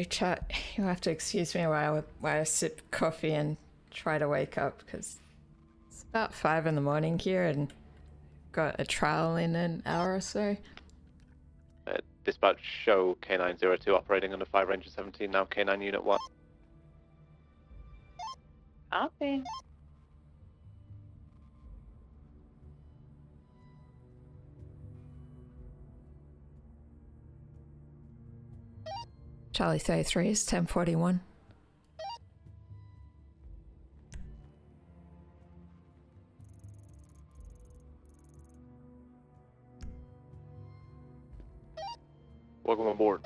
Chat, you'll have to excuse me while I sip coffee and try to wake up, because it's about 5 in the morning here and got a trial in an hour or so. Dispatch show K902 operating under 5 Ranger 17, now K9 Unit 1. Copy. Charlie 33 is 1041. Welcome aboard.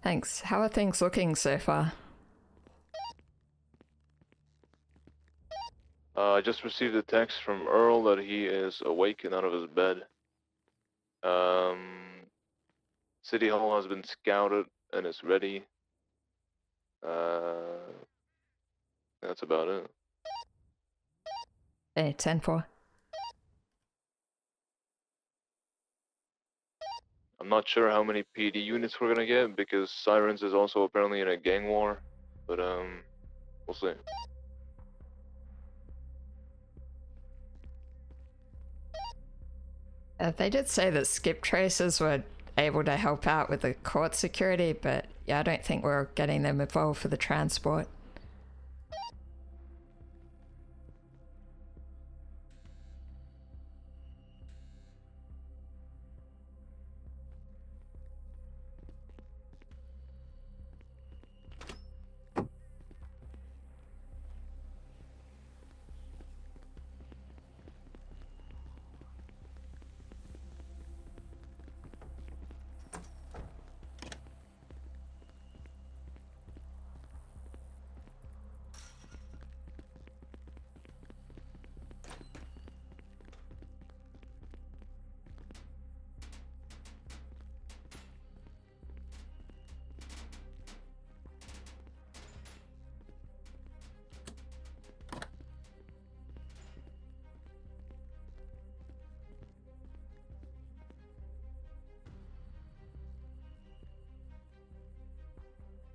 Thanks. How are things looking so far? I just received a text from Earl that he is awake and out of his bed. City Hall has been scouted and is ready. That's about it. Hey, 10-4. I'm not sure how many PD units we're gonna get because Sirens is also apparently in a gang war, but we'll see. They did say that skip tracers were able to help out with the court security, but yeah, I don't think we're getting them involved for the transport.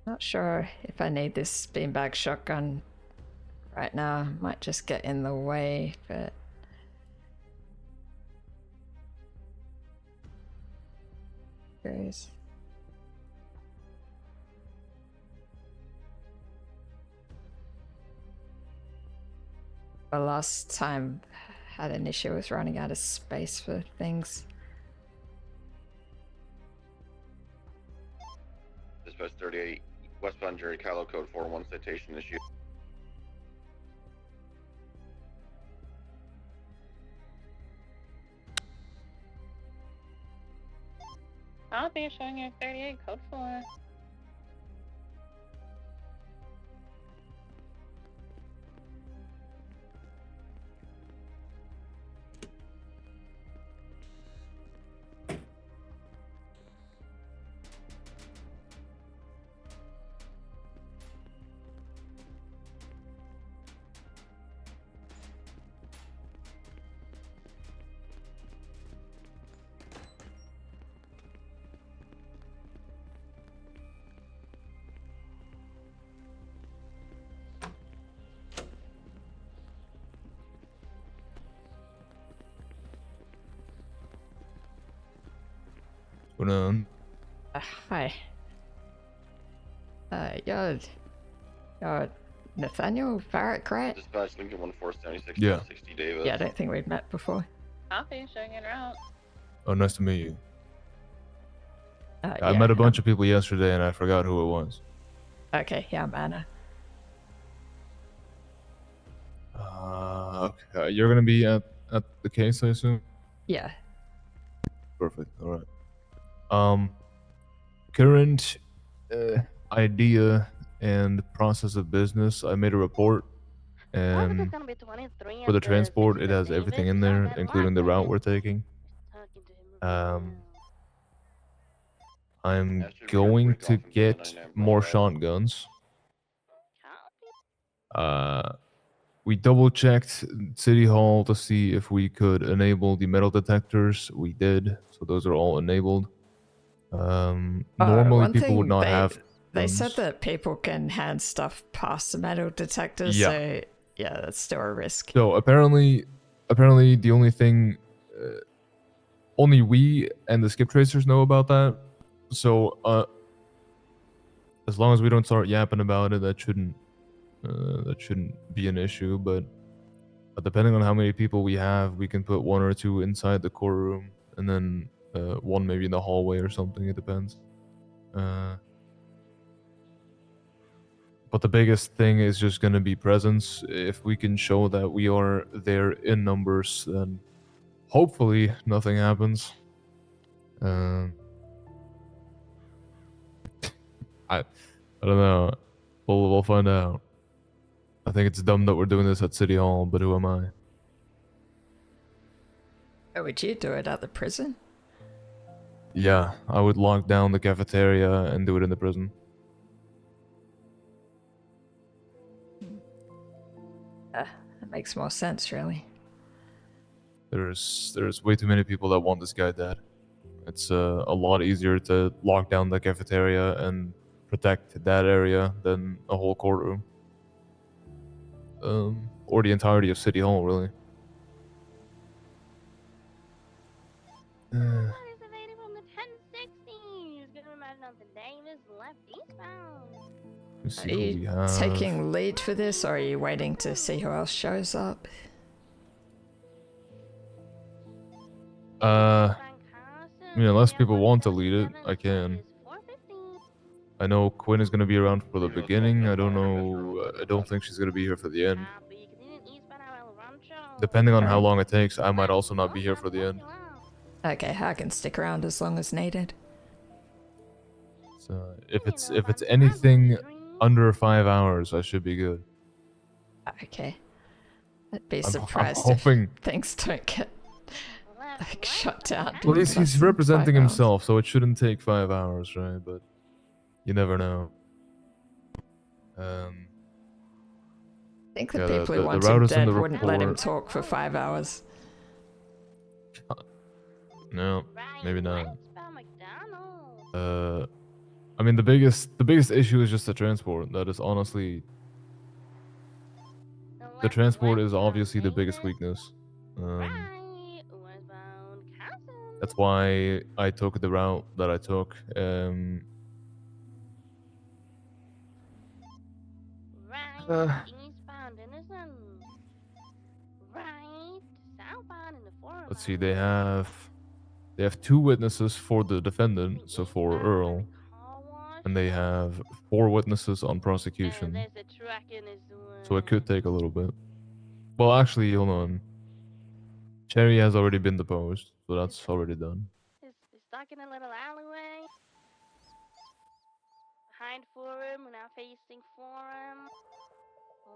Not sure if I need this beanbag shotgun right now. Might just get in the way, but... Curious. The last time had an issue with running out of space for things. Dispatch 38, westbound Jerry Kylo code 41 citation issued. Copy, showing you 38, code 4. What on? Hi. You're Nathaniel Barrett, right? Dispatch Lincoln 1476 Yeah. 60 Davis. Yeah, I don't think we've met before. Copy, showing en route. Oh, nice to meet you. I Yeah, met a bunch of people yesterday and I forgot who it was. Okay, yeah, I'm Anna. Okay. You're gonna be at the case, I assume? Yeah. Perfect. All right. Current idea and process of business. I made a report, and for the transport, it has everything in there, including the route we're taking. I'm going to get more shotguns. We double checked City Hall to see if we could enable the metal detectors. We did, so those are all enabled. Normally one people would thing not have they said guns. that people can hand stuff past the metal detectors, Yeah. so yeah, that's still a risk. So apparently the only thing, only we and the skip tracers know about that. So as long as we don't start yapping about it, that shouldn't be an issue. But depending on how many people we have, we can put one or two inside the courtroom, and then one maybe in the hallway or something. It depends. But the biggest thing is just going to be presence. If we can show that we are there in numbers, then hopefully nothing happens. I don't know. We'll find out. I think it's dumb that we're doing this at City Hall, but who am I? Oh, would you do it at the prison? Yeah, I would lock down the cafeteria and do it in the prison. That makes more sense, really. There's way too many people that want this guy dead. It's a lot easier to lock down the cafeteria and protect that area than a whole courtroom. Or the entirety of City Hall, really. What is available on the 1060? Gonna imagine on the Davis left eastbound. Let's Are see who we you have. taking lead for this, or are you waiting to see who else shows up? I mean, unless people want to lead it, I can. I know Quinn is going to be around for the beginning. I don't know. I don't think she's going to be here for the end. Depending on how long it takes, I might also not be here for the end. Okay, I can stick around as long as needed. So if it's anything under 5 hours, I should be good. Okay. I'd be I'm surprised hoping. if things don't get like shut down. Well, in he's less than representing 5 hours. himself, so it shouldn't take 5 hours, right? But you never know. I think the Yeah, people the who want him routers in dead the wouldn't let him report- talk for 5 hours. No, maybe not. I mean, the biggest issue is just the transport. That is honestly, the transport is obviously the biggest weakness. That's why I took the route that I took. Let's see. They have 2 witnesses for the defendant, so for Earl, and they have 4 witnesses on prosecution. So it could take a little bit. Well, actually, hold on. Cherry has already been deposed, so that's already done. It's stuck in a little alleyway. Behind Forum, we're now facing Forum.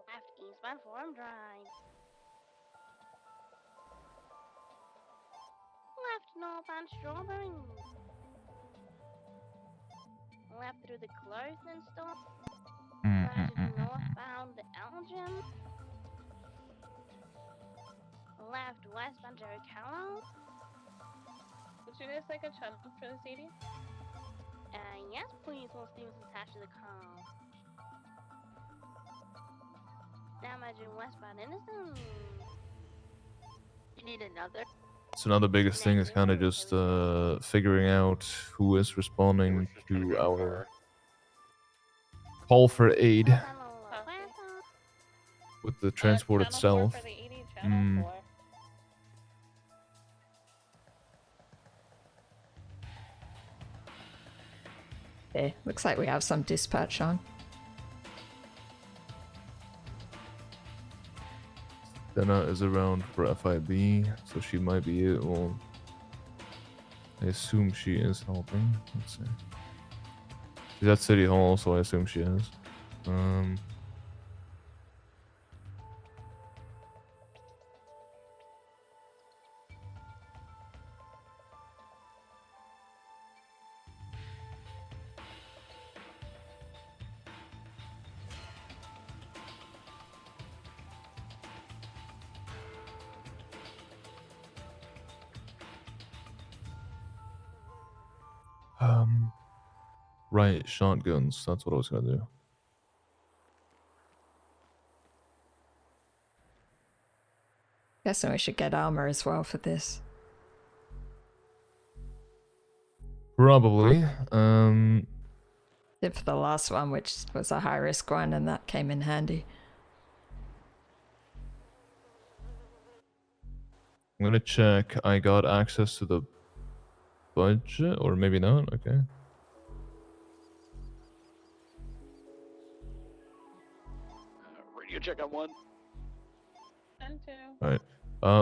Left eastbound Forum Drive. Left northbound Strawberry. Left through the clothing store. Right northbound Elgin. Left westbound Jericho. Would you guys like a chunk for the CD? Yes, please, once Steven's attached to the call. Now imagine westbound Innocent. You need another? So now the biggest thing is kind of just figuring out who is responding to our call for aid with the transport Channel itself. 4 for the 80, channel 4. Okay, looks like we have some dispatch on. Dana is around for FIB, so she might be it. Well, I assume she is helping. Let's see. She's at City Hall, so I assume she is. Right, shotguns. That's what I was gonna do. Guessing we should get armor as well for this. Probably. Did for the last one, which was a high risk one, and that came in handy. I'm gonna check. I got access to the budget, or maybe not. Okay. Radio check on 1. And 2. All right.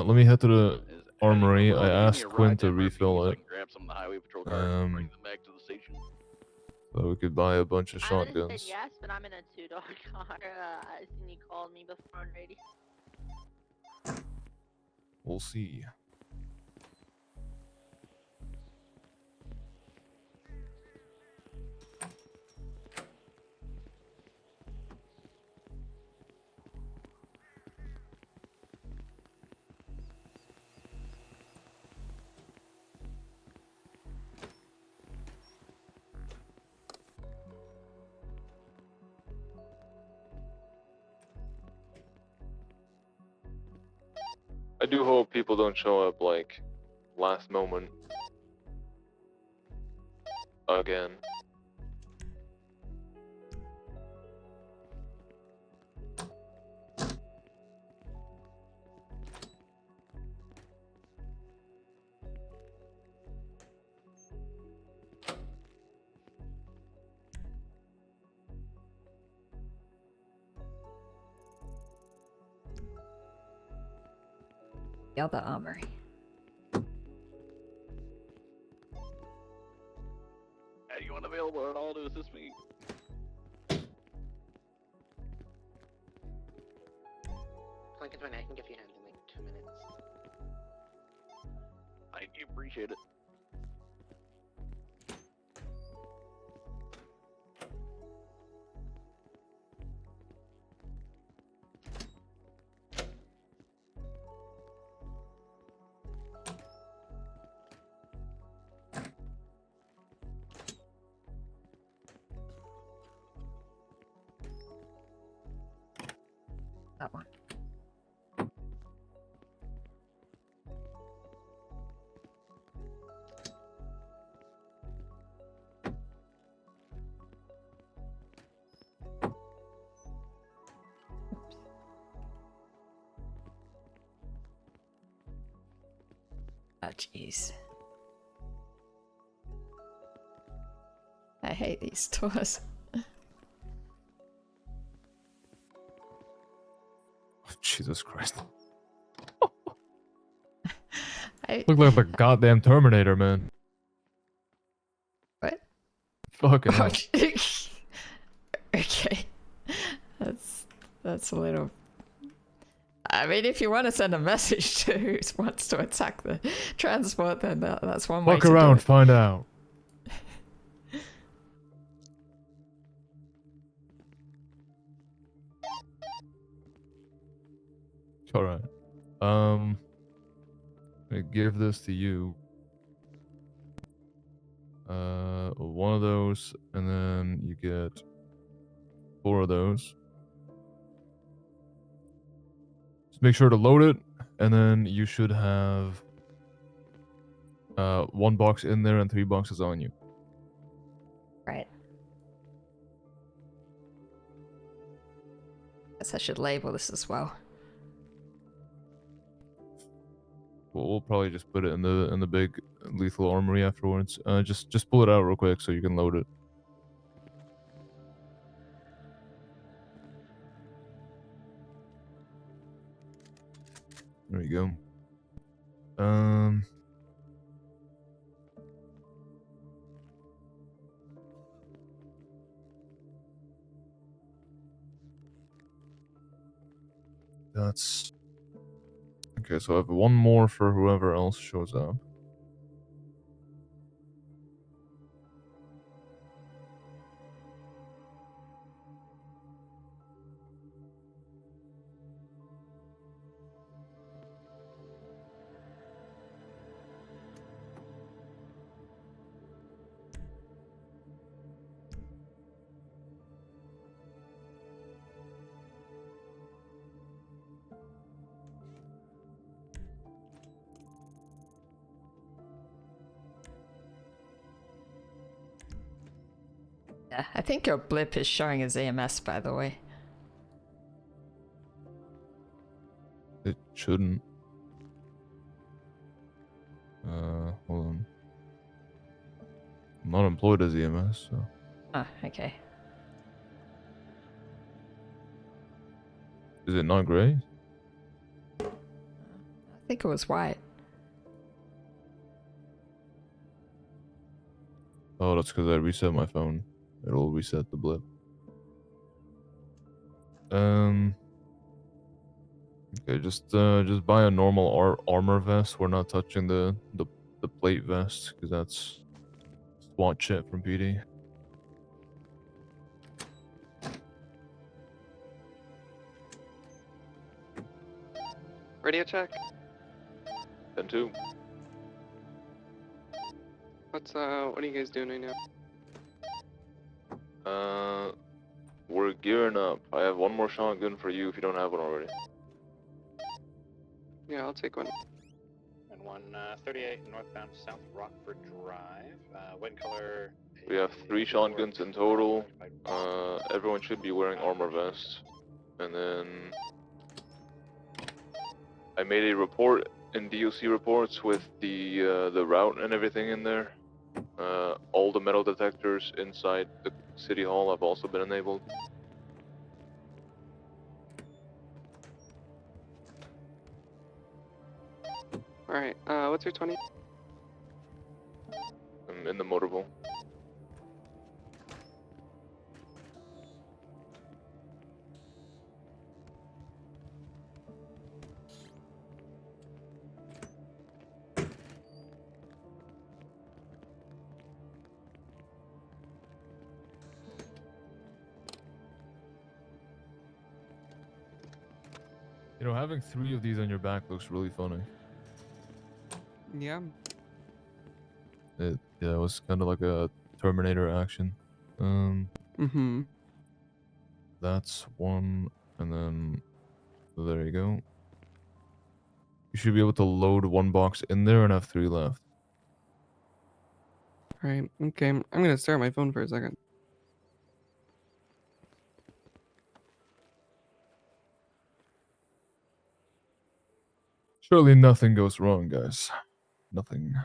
Let me head to the Is armory. anyone I willing to give me asked a Quinn ride to MRP refill so I it, can grab some of the highway patrol cars and bring them back to the station. so we could buy a bunch of I would have said shotguns. yes, but I'm in a two-dog car. I seen you called me before already. We'll see. I do hope people don't show up like last moment again. The other armory. Anyone available at all to assist me? Plankton, I can give you a hand in like 2 minutes. I appreciate it. That one. Oh, jeez. I hate these stores. Jesus Christ. I Look like the goddamn Terminator, man. What? Fucking hell. Okay. That's a little. I mean, if you want to send a message to who wants to attack the transport, then that's one way Fuck to do around, it. find out. Alright. I give this to you. One of those, and then you get 4 of those. Just make sure to load it, and then you should have 1 box in there and 3 boxes on you. Right. Guess I should label this as well. We'll probably just put it in the big lethal armory afterwards. Just pull it out real quick so you can load it. There you go. That's okay. So I have 1 more for whoever else shows up. Yeah, I think your blip is showing as EMS, by the way. It shouldn't. Hold on. I'm not employed as EMS, so. Oh, okay. Is it not gray? I think it was white. Oh, that's because I reset my phone. It'll reset the blip. Okay, just buy a normal armor vest. We're not touching the plate vest because that's SWAT shit from PD. Radio check. 10-2. What are you guys doing right now? We're gearing up. I have one more shotgun for you if you don't have one already. Yeah, I'll take one. And 138 northbound South Rockford Drive. Wind color. We have 3 shotguns in total. Everyone should be wearing armor vests. And then I made a report in DOC reports with the route and everything in there. All the metal detectors inside the city hall have also been enabled. Alright, what's your 20? I'm in the motorable. You know, having 3 of these on your back looks really funny. Yeah. Yeah, it was kind of like a Terminator action. Mm-hmm. That's 1, and then there you go. You should be able to load 1 box in there and have 3 left. Alright, okay. I'm gonna stare at my phone for a second. Surely nothing goes wrong, guys. Nothing.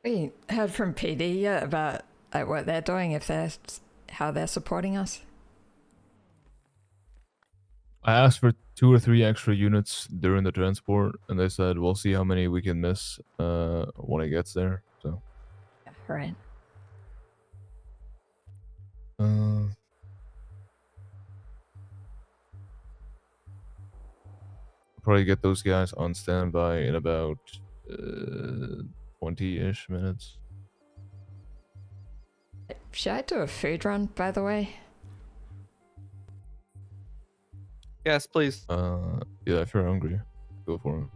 We heard from PD yet about like what they're doing, if they're how they're supporting us. I asked for 2 or 3 extra units during the transport, and they said we'll see how many we can miss when it gets there. So. Yeah, right. Probably get those guys on standby in about 20-ish minutes. Should I do a food run, by the way? Yes, please. Yeah, if you're hungry, go for it.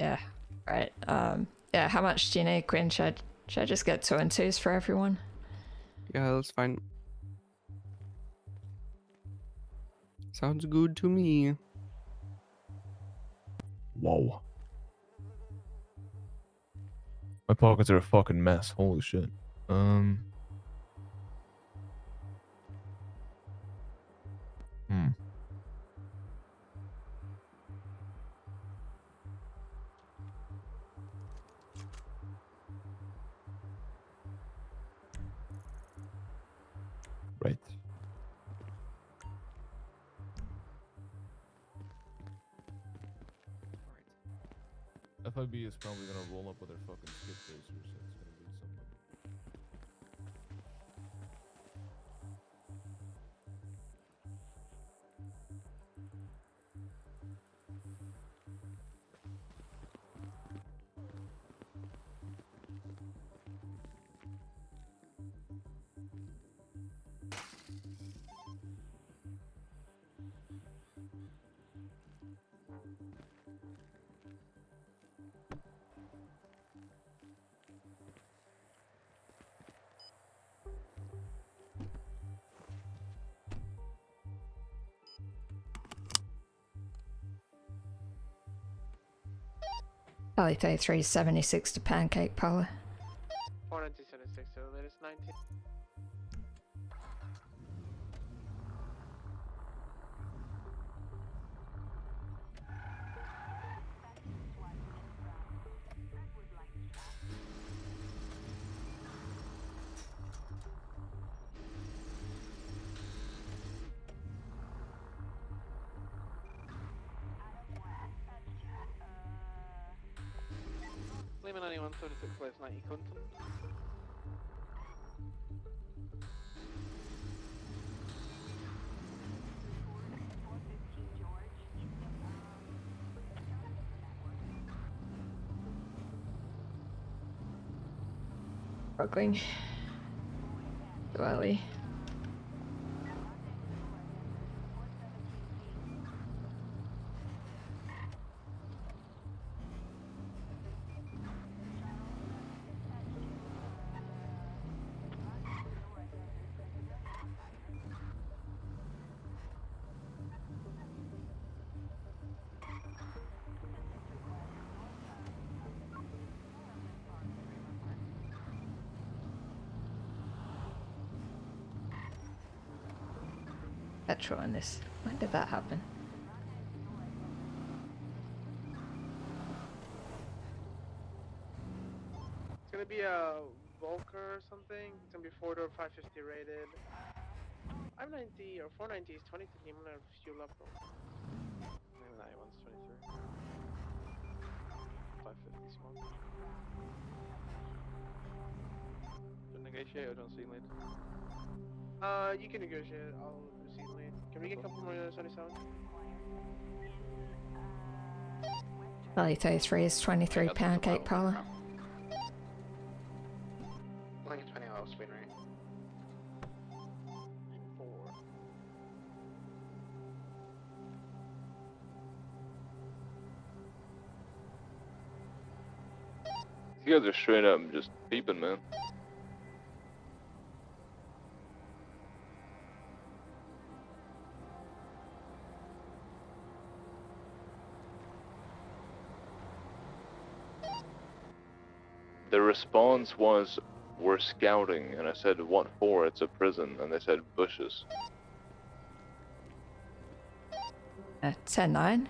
Yeah. Right. Yeah, how much do you need, Quinn? Should I just get 2 and 2s for everyone? Yeah, that's fine. Sounds good to me. Whoa. My pockets are a fucking mess. Holy shit. Right. FIB is probably gonna roll up with their fucking skip tracers. So it's gonna be something. Charlie 33 76 to Pancake Parlor. 476, so that is 19. Lehman 9176 lives 90 Clinton. Struggling. Too early. Petrol in this. When did that happen? It's gonna be a Volker or something. It's gonna be 4-door 550 rated. 590 or 490 is 23. I'm gonna fuel up though. Lehman 91's 23. 550 small. Do you negotiate or don't see lead? You can negotiate. I'll proceed late. Can we get a couple more 77? Charlie 33 is 23 Pancake Parlor. Lincoln 20 oil speed rate. 4. You guys are straight up just peeping, man. The response was, "We're scouting," and I said, "What for? It's a prison," and they said, "Bushes." 10-9.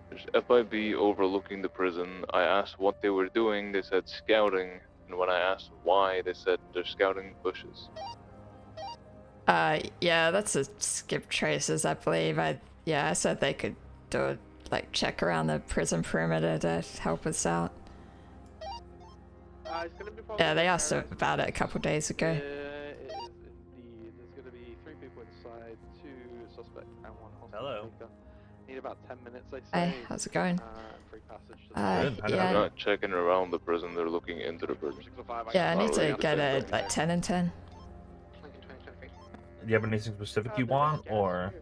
There's FIB overlooking the prison. I asked what they were doing, they said scouting, and when I asked why, they said they're scouting bushes. Yeah, that's a skip traces, I believe. I said they could do a check around the prison perimeter to help us out. It's gonna be Yeah, they asked about it a couple days ago. It is indeed. There's going to be 3 people inside, 2 suspects and 1 hostage Hello. taker. Need about 10 minutes, they say. Hey, how's it going? Free passage to They're yeah. not checking around the prison, they're looking into the prison. Yeah, I need to get a 10 and 10. Lincoln 2023. Do you have anything specific you want, or?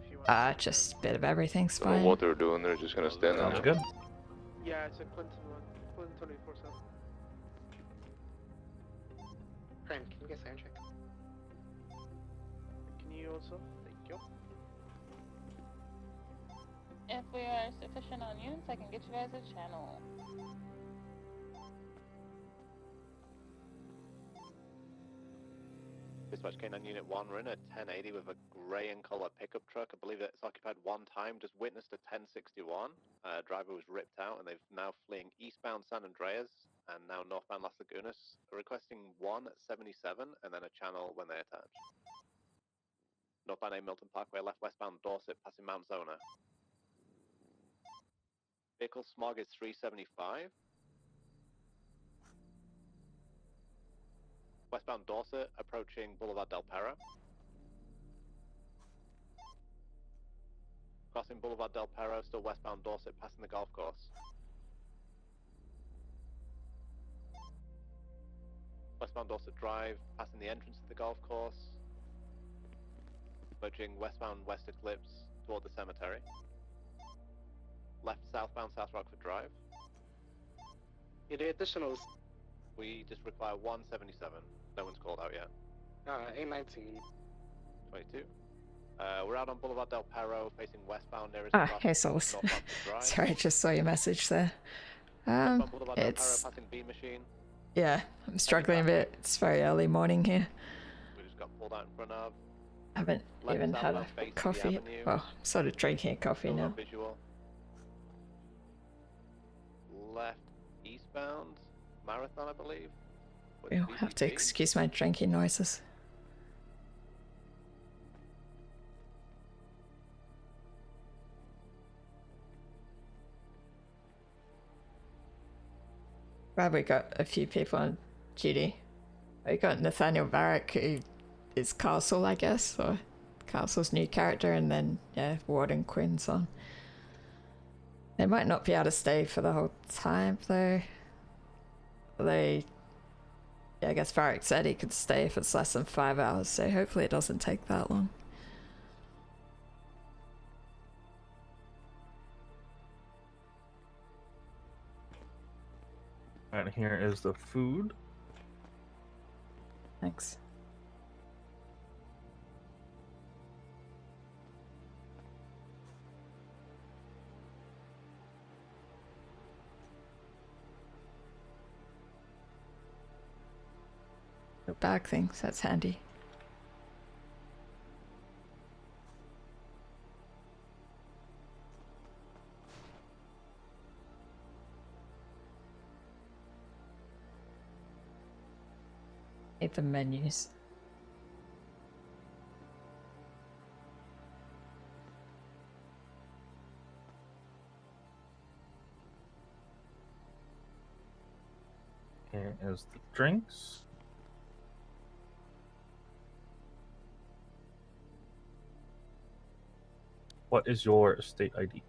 Just a bit of everything's I don't know fine. what they're doing, they're just gonna stand there. Sounds good. Yeah, it's a Clinton one. Clinton 24/7. Friend, can you get sound check? Can you also? Thank you. If we are sufficient on units, I can get you guys a channel. Dispatch K9 Unit 1, we're in a 1080 with a grey and colour pickup truck. I believe that it's occupied one time. Just witnessed a 1061. Driver was ripped out and they've now fleeing eastbound San Andreas and now northbound Las Lagunas. Requesting 177 and then a channel when they attach. Northbound A Milton Parkway, left westbound Dorset, passing Mount Zona. Vehicle smog is 375. Westbound Dorset, approaching Boulevard Del Perro. Crossing Boulevard Del Perro, still westbound Dorset, passing the golf course. Westbound Dorset Drive, passing the entrance to the golf course. Merging westbound West Eclipse toward the cemetery. Left southbound South Rockford Drive. Any additionals? We just require 177. No one's called out yet. A19. 22. We're out on Boulevard del Perro, facing westbound nearest Ah, hey Souls. Sorry, I just saw your message there. Westbound Boulevard del Perro, It's... passing B machine. Yeah, I'm struggling a bit. It's very early morning here. We just got pulled out in front of. Haven't Left even had a southbound facing the coffee. avenue. Well, I'm sort of drinking a coffee Still now. on visual. Left eastbound, Marathon, I believe. With You'll have to VCP. excuse my drinking noises. Glad we got a few people on duty. We got Nathaniel Barrack, who is Castle, I guess, or Castle's new character, and then, yeah, Warden Quinn's on. They might not be able to stay for the whole time, though. Although, yeah, I guess Barrack said he could stay if it's less than 5 hours, so hopefully it doesn't take that long. And here is the food. Thanks. No bag things, that's handy. Need the menus. Here is the drinks. What is your state ID?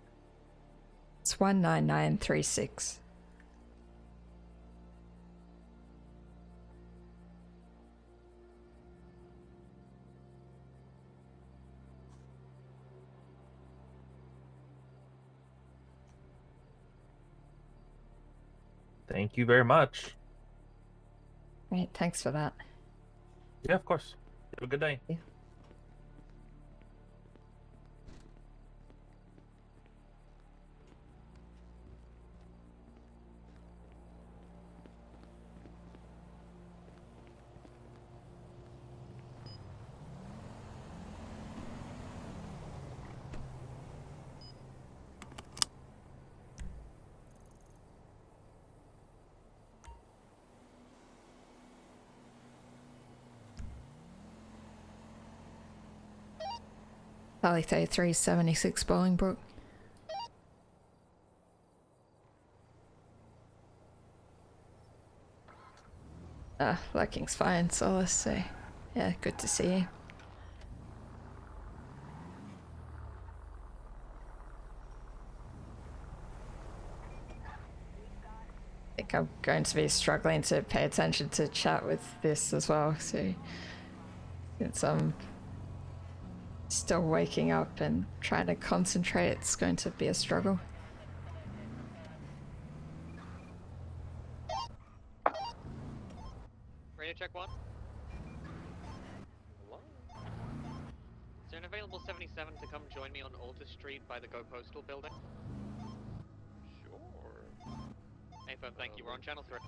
It's 19936. Thank you very much. Great, thanks for that. Yeah, of course. Have a good day. Yeah. Valley 33, 76 Bolingbroke. Working's fine, Solace, so yeah, good to see you. I think I'm going to be struggling to pay attention to chat with this as well, so since I'm still waking up and trying to concentrate, it's going to be a struggle. Radio check 1. Hello? Is there an available 77 to come join me on Alta Street by the Go Postal building? Sure. Hey, phone, thank you. We're on channel 3.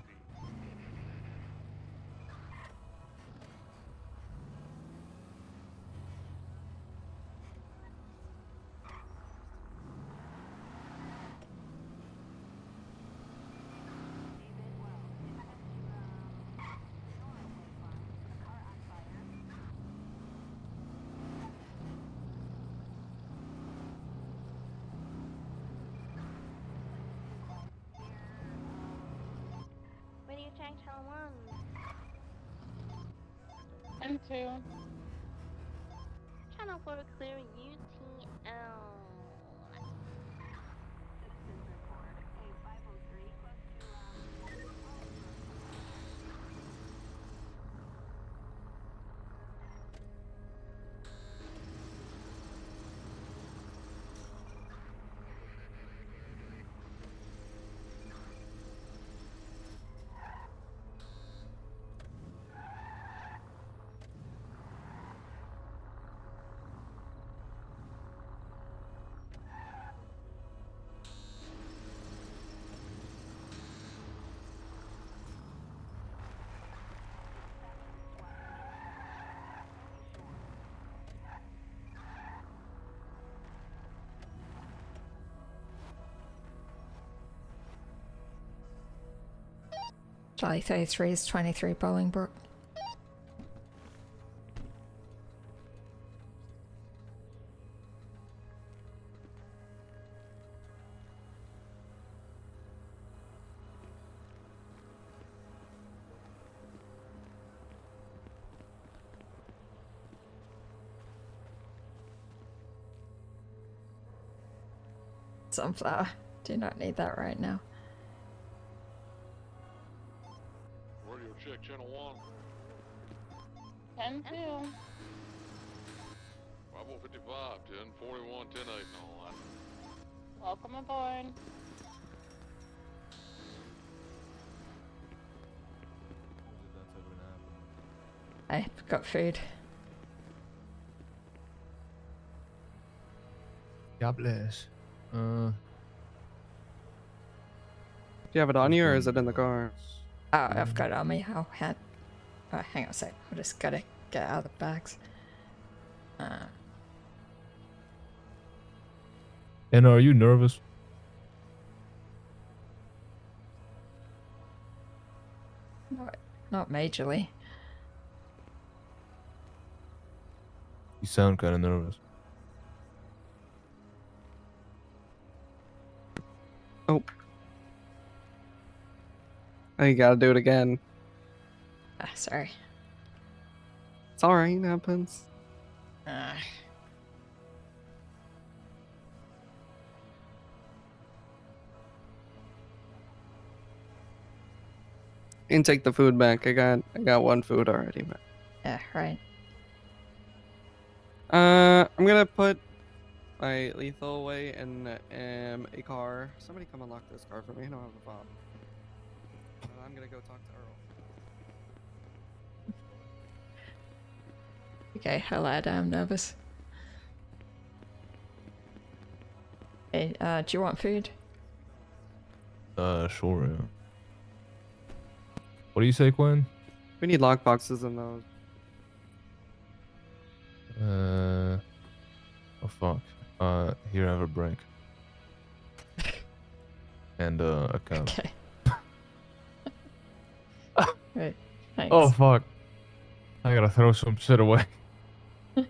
Radio check channel 1. And 2. Channel 4 to clear UTL. Charlie 33 is 23 Bolingbroke. Sunflower. Do not need that right now. Radio check, channel 1. 10-2. 5055, 1041, 10-8 and all that. Welcome aboard. I got food. God bless. Do you have it on you or is it in the car? Oh, I've got it on me. Oh, hang on a sec. I just gotta get out of the bags. And are you nervous? Not majorly. You sound kind of nervous. Oh. Oh, you gotta do it again. Ah, sorry. It's alright, it happens. You can take the food back. I got one food already, man. Yeah, right. I'm gonna put my lethal away in a car. Somebody come unlock this car for me. I don't have a fob. I'm gonna go talk to Earl. Okay, I lied. I'm nervous. Hey, do you want food? Sure, yeah. What do you say, Quinn? We need lock boxes in those. Oh fuck. Here I have a break. And a cup. Okay. Right. Thanks. Oh fuck. I gotta throw some shit away. I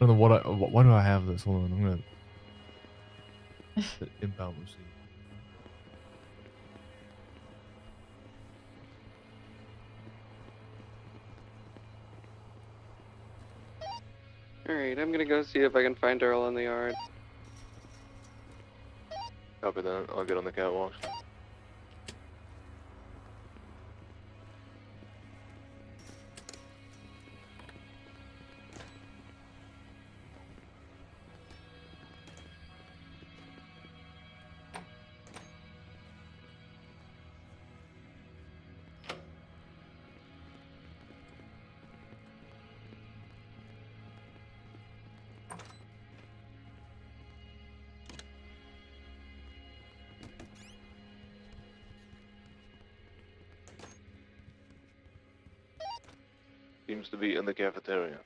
don't know why do I have this? Hold on, I'm gonna inbound receipt. Alright, I'm gonna go see if I can find Earl in the yard. Copy that. I'll get on the catwalk. Seems to be in the cafeteria.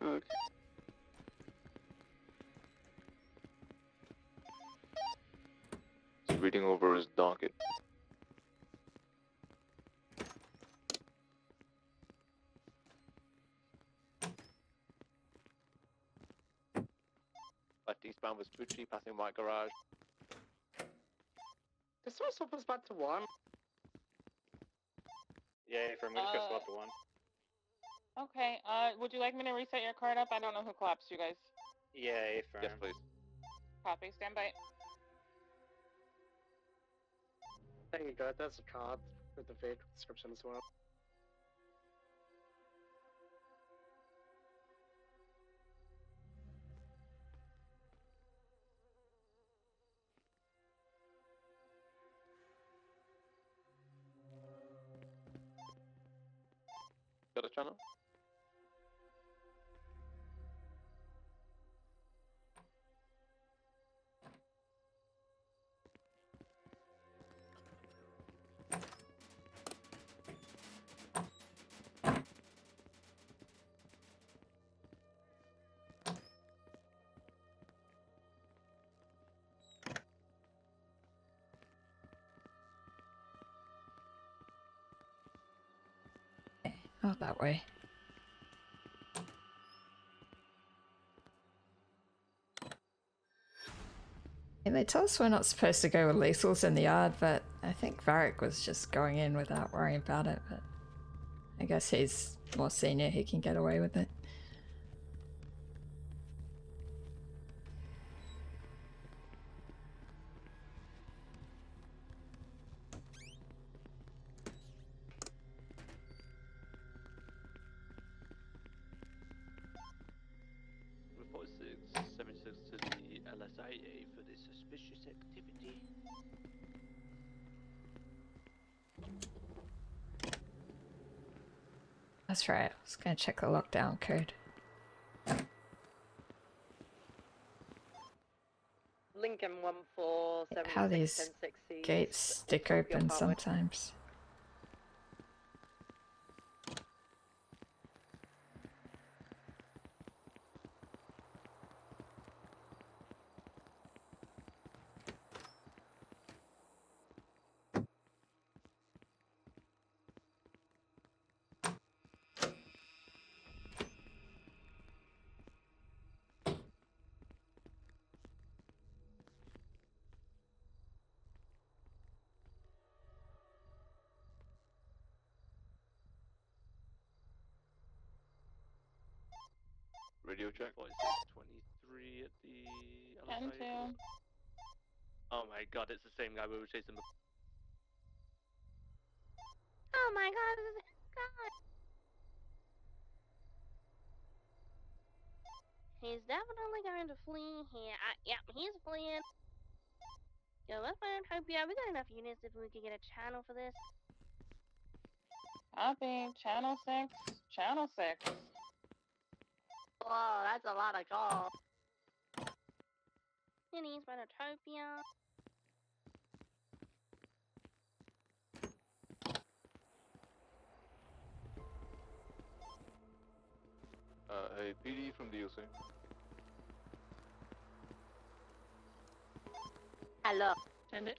Okay. He's reading over his docket. Left eastbound was Pucci, passing white garage. This one swap back to 1. Yeah, from we just got swapped to 1. Okay, would you like me to reset your card up? I don't know who collapsed you guys. Yeah, firm. Yes, please. Copy, stand by. There you go, that's a card with the vehicle description as well. Got a channel? Oh, that way. And they tell us we're not supposed to go with lethals in the yard, but I think Varric was just going in without worrying about it, but I guess he's more senior, he can get away with it. Report 676 to the LSIA for this suspicious activity. That's right, I was gonna check the lockdown code. Lincoln 1476 How these 1060. gates stick open sometimes. Radio check. 23 at the LSIA. Oh my god, it's the same guy we were chasing before. Oh my god, this is God. He's definitely going to flee here. Yep, he's fleeing. Yo, let's find Utopia. We got enough units if we could get a channel for this. Copy. Channel 6. Channel 6. Whoa, that's a lot of calls. Cities by Utopia. Hey, PD from DLC. Hello. Send it.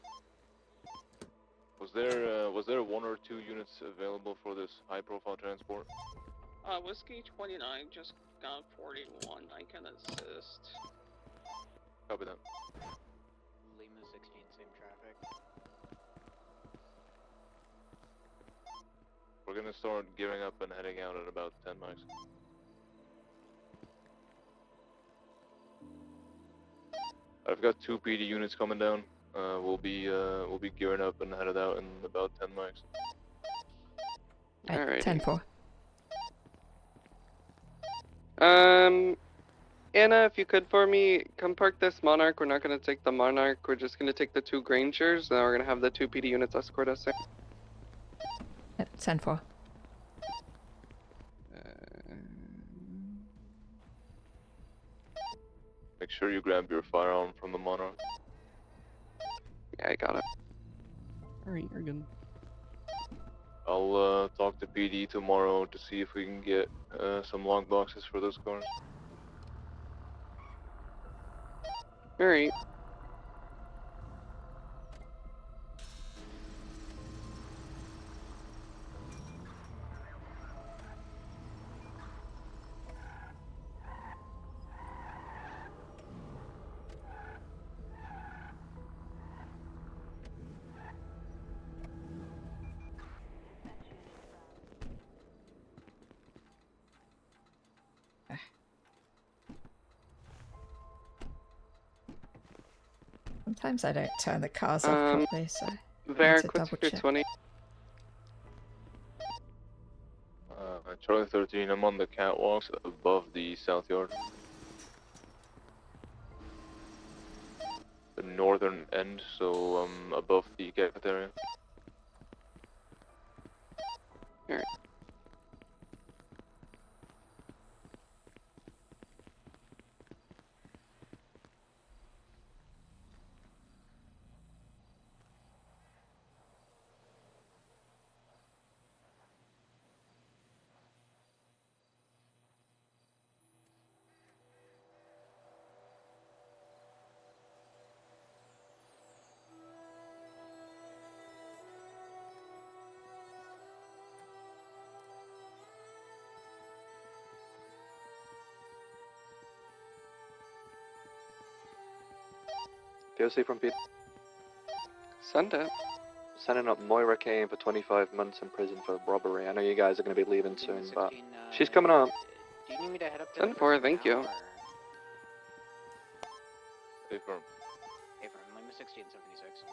Was there 1 or 2 units available for this high-profile transport? Whiskey 29 just got 41. I can assist. Copy that. Lima 16, same traffic. We're gonna start gearing up and heading out at about 10 mics. I've got 2 PD units coming down. We'll be gearing up and headed out in about 10 mics. Alright. 10-4. Anna, if you could for me, come park this Monarch. We're not going to take the Monarch. We're just going to take the 2 Grangers, and we're going to have the 2 PD units escort us in. Yep, 10-4. Make sure you grab your firearm from the Monarch. Yeah, I got it. Alright, you're good. I'll talk to PD tomorrow to see if we can get some log boxes for those cars. Alright. Sometimes I don't turn the cars off properly, so I need to Varric, double what's your check. 20? Charlie 13, I'm on the catwalks above the south yard. The northern end, so I'm above the cafeteria. Alright. DOC from Pete. Send it. Sending up Moira Kane for 25 months in prison for robbery. I know you guys are going to be leaving soon, but she's coming up. Do you need me to head up to Send for her, thank you. Affirm. Affirm, Lima 1676.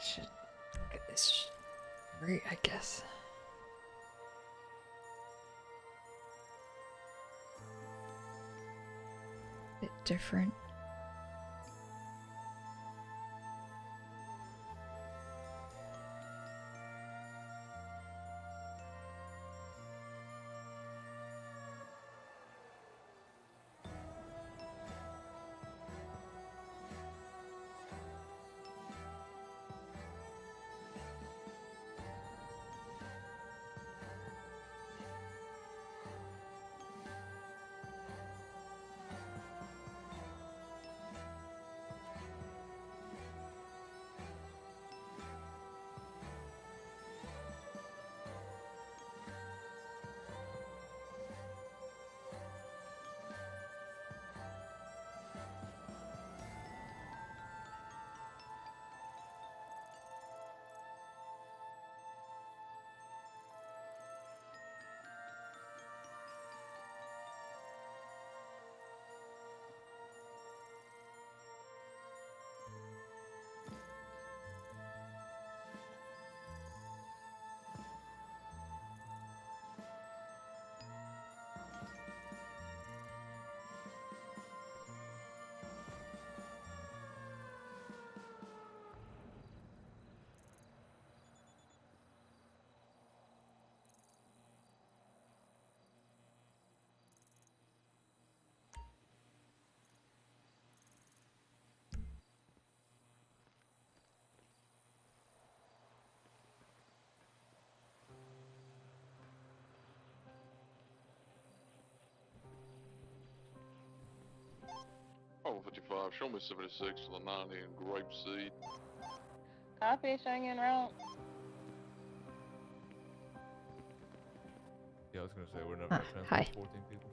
Should get this right, I guess. Bit different. Oh, 55, show me 76 to the 90 and grape seed. Copy, showing you en route. Yeah, I was gonna say we're never Ah, gonna transport hi. 14 people.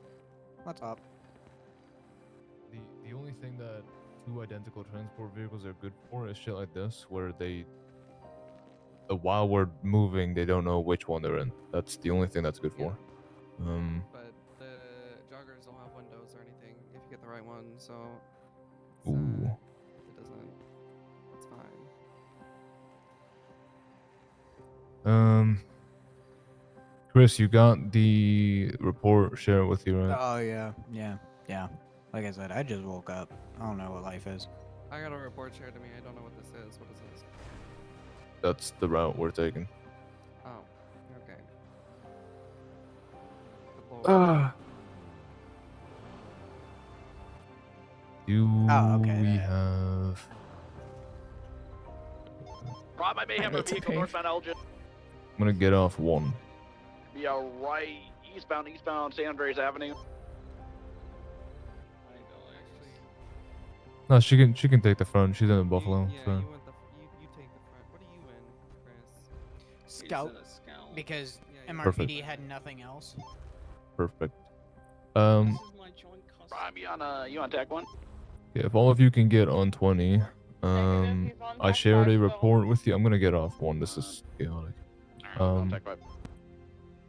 What's up? The only thing that two identical transport vehicles are good for is shit like this, where they while we're moving, they don't know which one they're in. That's the only thing that's good for. But the joggers don't have windows or anything if you get the right one, so it's, Ooh. it doesn't. It's fine. Chris, you got the report. Share it with you, right? Oh yeah. Like I said, I just woke up. I don't know what life is. I got a report shared to me. I don't know what this is. What is this? That's the route we're taking. Oh, okay. Do okay, we yeah. have? Rob, I may have a vehicle northbound Elgin. I'm gonna get off one. Be right eastbound San Andreas Avenue. No, she can take the front. She's in the Buffalo. Yeah, so. you want the you take the front. What are you in, Chris? Scout. Because MRPD Perfect. had nothing else. Perfect. Rob, you on tag one? Yeah, if all of you can get on 20, I shared a report with you. I'm gonna get off one. This is chaotic.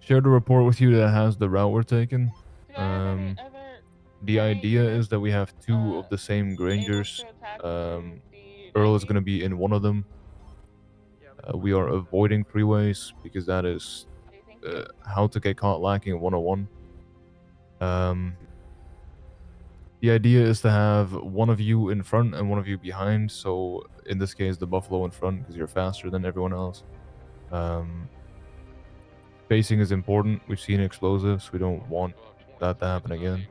Shared a report with you that has the route we're taking. The idea is that we have two of the same Grangers. Earl is gonna be in one of them. We are avoiding freeways because that is how to get caught lacking 101. The idea is to have one of you in front and one of you behind. So in this case, the Buffalo in front because you're faster than everyone else. Spacing is important. We've seen explosives. We don't want that to happen again.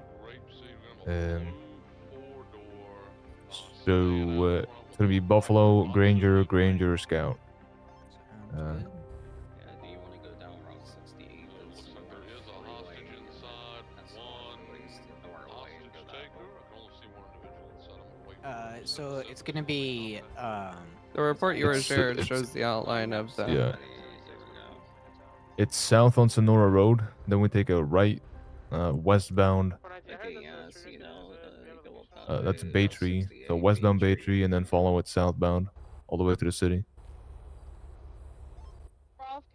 So it's gonna be Buffalo, Granger, Granger, Scout. Sounds good. Yeah, do you want to go down Route 68? There's no freeway. That's not the ways to Norway and go that way. So it's gonna be The report you were It's- shared it's- shows the outline of the. Yeah. It's south on Sonora Road. Then we take a right, westbound. That's Bay Tree. So westbound Bay Tree, and then follow it southbound, all the way to the city.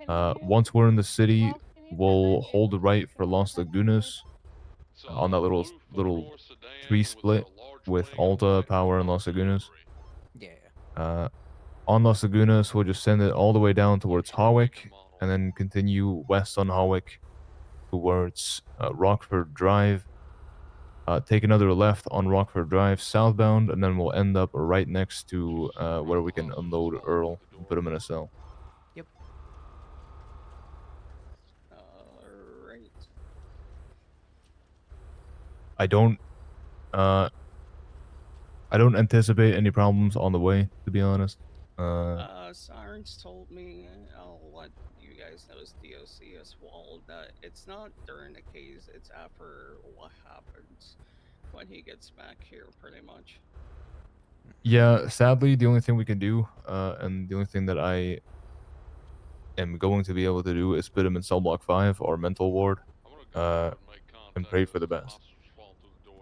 Once we're in the city, we'll hold the right for Los Lagunas on that little tree split with Alta, Power, and Los Lagunas. Yeah. On Los Lagunas, we'll just send it all the way down towards Hawick, and then continue west on Hawick towards Rockford Drive. Take another left on Rockford Drive southbound, and then we'll end up right next to where we can unload Earl and put him in a cell. Yep. Alright. I don't anticipate any problems on the way, to be honest. Sirens told me, I'll let you guys know as DOC as well, that it's not during the case, it's after what happens when he gets back here, pretty much. Yeah, sadly, the only thing we can do, and the only thing that I am going to be able to do is put him in cell block 5, our mental ward, and pray for the best.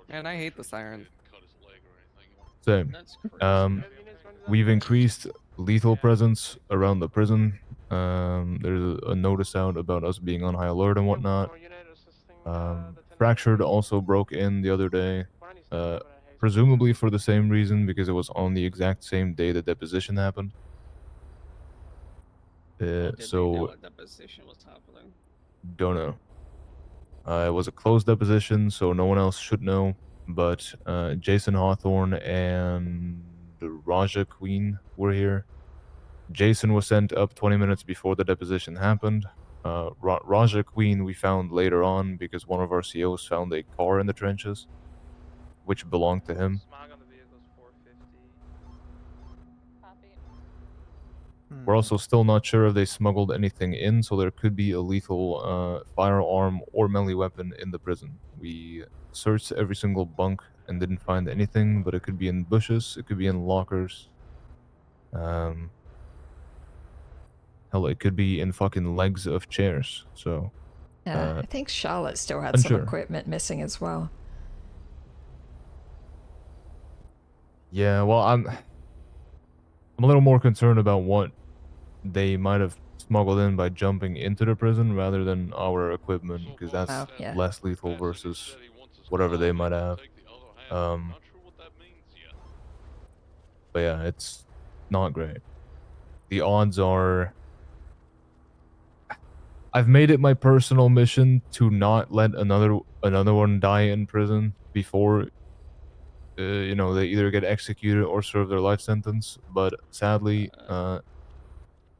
Man, I hate the Siren. Same. That's crazy. We've increased lethal presence around the prison. There's a notice out about us being on high alert and whatnot. Fractured also broke in the other day, presumably for the same reason, because it was on the exact same day the deposition happened. Did they know a deposition was happening? Don't know. It was a closed deposition, so no one else should know. But Jason Hawthorne and Raja Queen were here. Jason was sent up 20 minutes before the deposition happened. Raja Queen we found later on because one of our COs found a car in the trenches, which belonged to him. We're also still not sure if they smuggled anything in, so there could be a lethal firearm or melee weapon in the prison. We searched every single bunk and didn't find anything, but it could be in bushes, it could be in lockers. Hell, it could be in fucking legs of chairs, so... Yeah, I think Charlotte still had some unsure. equipment missing as well. Yeah, well, I'm a little more concerned about what they might have smuggled in by jumping into the prison rather than our equipment, because that's Oh, yeah. less lethal versus whatever they might have. But yeah, it's not great. The odds are... I've made it my personal mission to not let another one die in prison before you know, they either get executed or serve their life sentence. But sadly,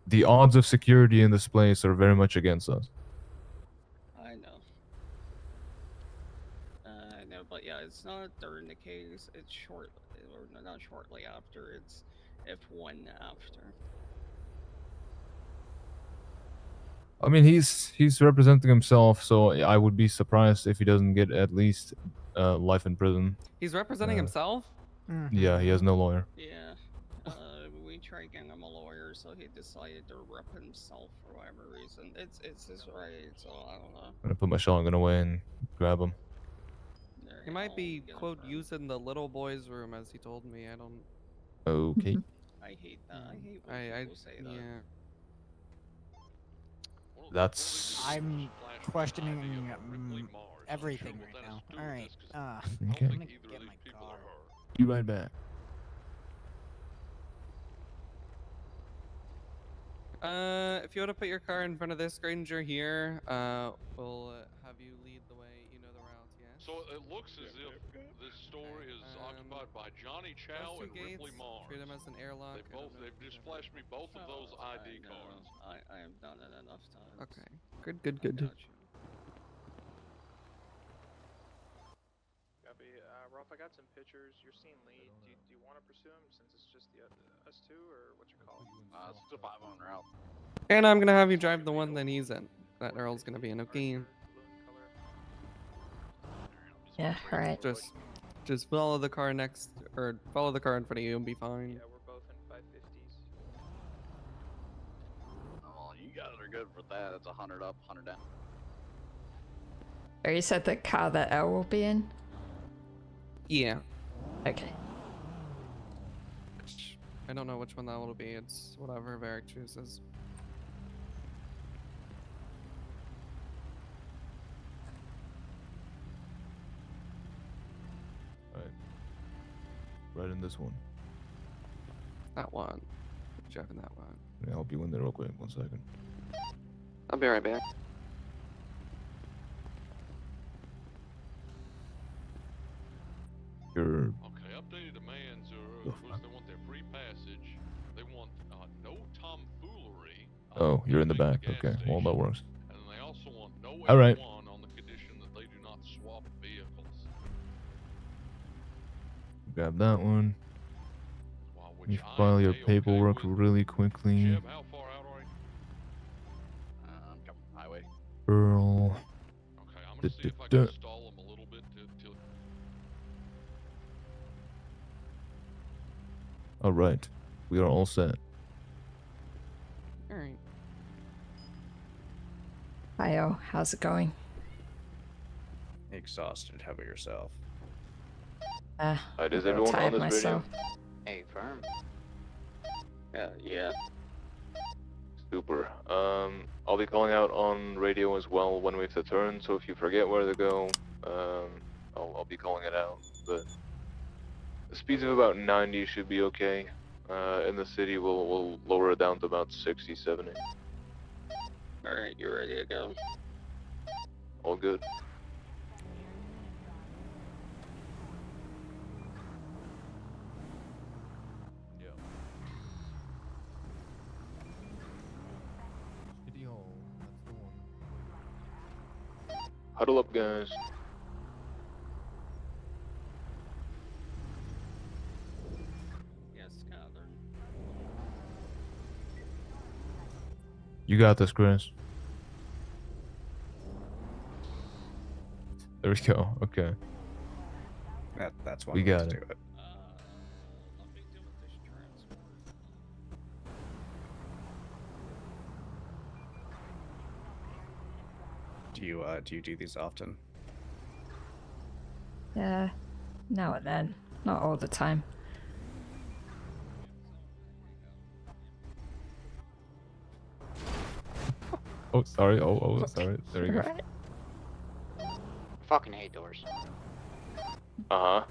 the odds of security in this place are very much against us. I know. I know, but yeah, it's not during the case, it's shortly, or not shortly after, it's F1 after. I mean, he's representing himself, so I would be surprised if he doesn't get at least life in prison. He's representing himself? Yeah, he has no lawyer. Yeah. We tried getting him a lawyer, so he decided to rep himself for whatever reason. It's his right, so I don't know. I'm gonna put my shotgun away and grab him. He might be, quote, using the little boy's room, as he told me. I don't... Okay. I hate that. I hate when people say that. Yeah. That's... I'm questioning everything right now. Alright, Okay. I'm gonna get my car. Be right back. If you want to put your car in front of this Granger here, we'll have you lead the way. You know the route, yeah? So it looks as if this store is occupied by Johnny Chow Those and two Ripley gates, Mars. treat them as an airlock. They've just flashed me both of those ID cards. I have done it enough times. Okay. Good. I got you. Copy. Rolf, I got some pictures. You're seeing lead. Do you want to pursue him since it's just us two, or what's your call? It's a 5 on route. And I'm gonna have you drive the one that he's in. That Earl's gonna be in. Okay. Yeah, alright. Just follow the car next, or follow the car in front of you and be fine. Yeah, we're both in 550s. Oh, you guys are good for that. It's 100 up, 100 down. Or you said the car that Elle will be in? Yeah. Okay. I don't know which one that will be. It's whatever Varric chooses. Alright. Right in this one. That one. Jeff in that one. Let me help you in there real quick. 1 second. I'll be right back. You're... Okay, updated demands are, of course, they want their free passage. They want no tomfoolery. Oh, you're in the back. Okay, well, that works. And then they also want no All right. F1 on the condition that they do not swap vehicles. Grab that one. Which You I file am your A-okay paperwork with. really quickly. Jeb, how far out are you? I'm coming highway. Earl. Okay, I'm gonna see if I can stall them a little bit till. All right, we are all set. All right. Hi, Elle. How's it going? Exhausted. How about yourself? Does I'm everyone tired on this myself. Hey, firm. Yeah. Super. I'll be calling out on radio as well when we have to turn, so if you forget where to go, I'll be calling it out. But the speeds of about 90 should be okay. In the city, we'll lower it down to about 60, 70. Alright, you ready to go? All good. Huddle up, guys. Yes, Catherine. You got this, Chris. There we go. Okay. That's one We way got to it. do it. Let me deal with this transport. Do you do these often? Yeah, now and then. Not all the time. Oh, sorry. Oh, sorry. There you go. Right. Fucking hate doors. Uh-huh.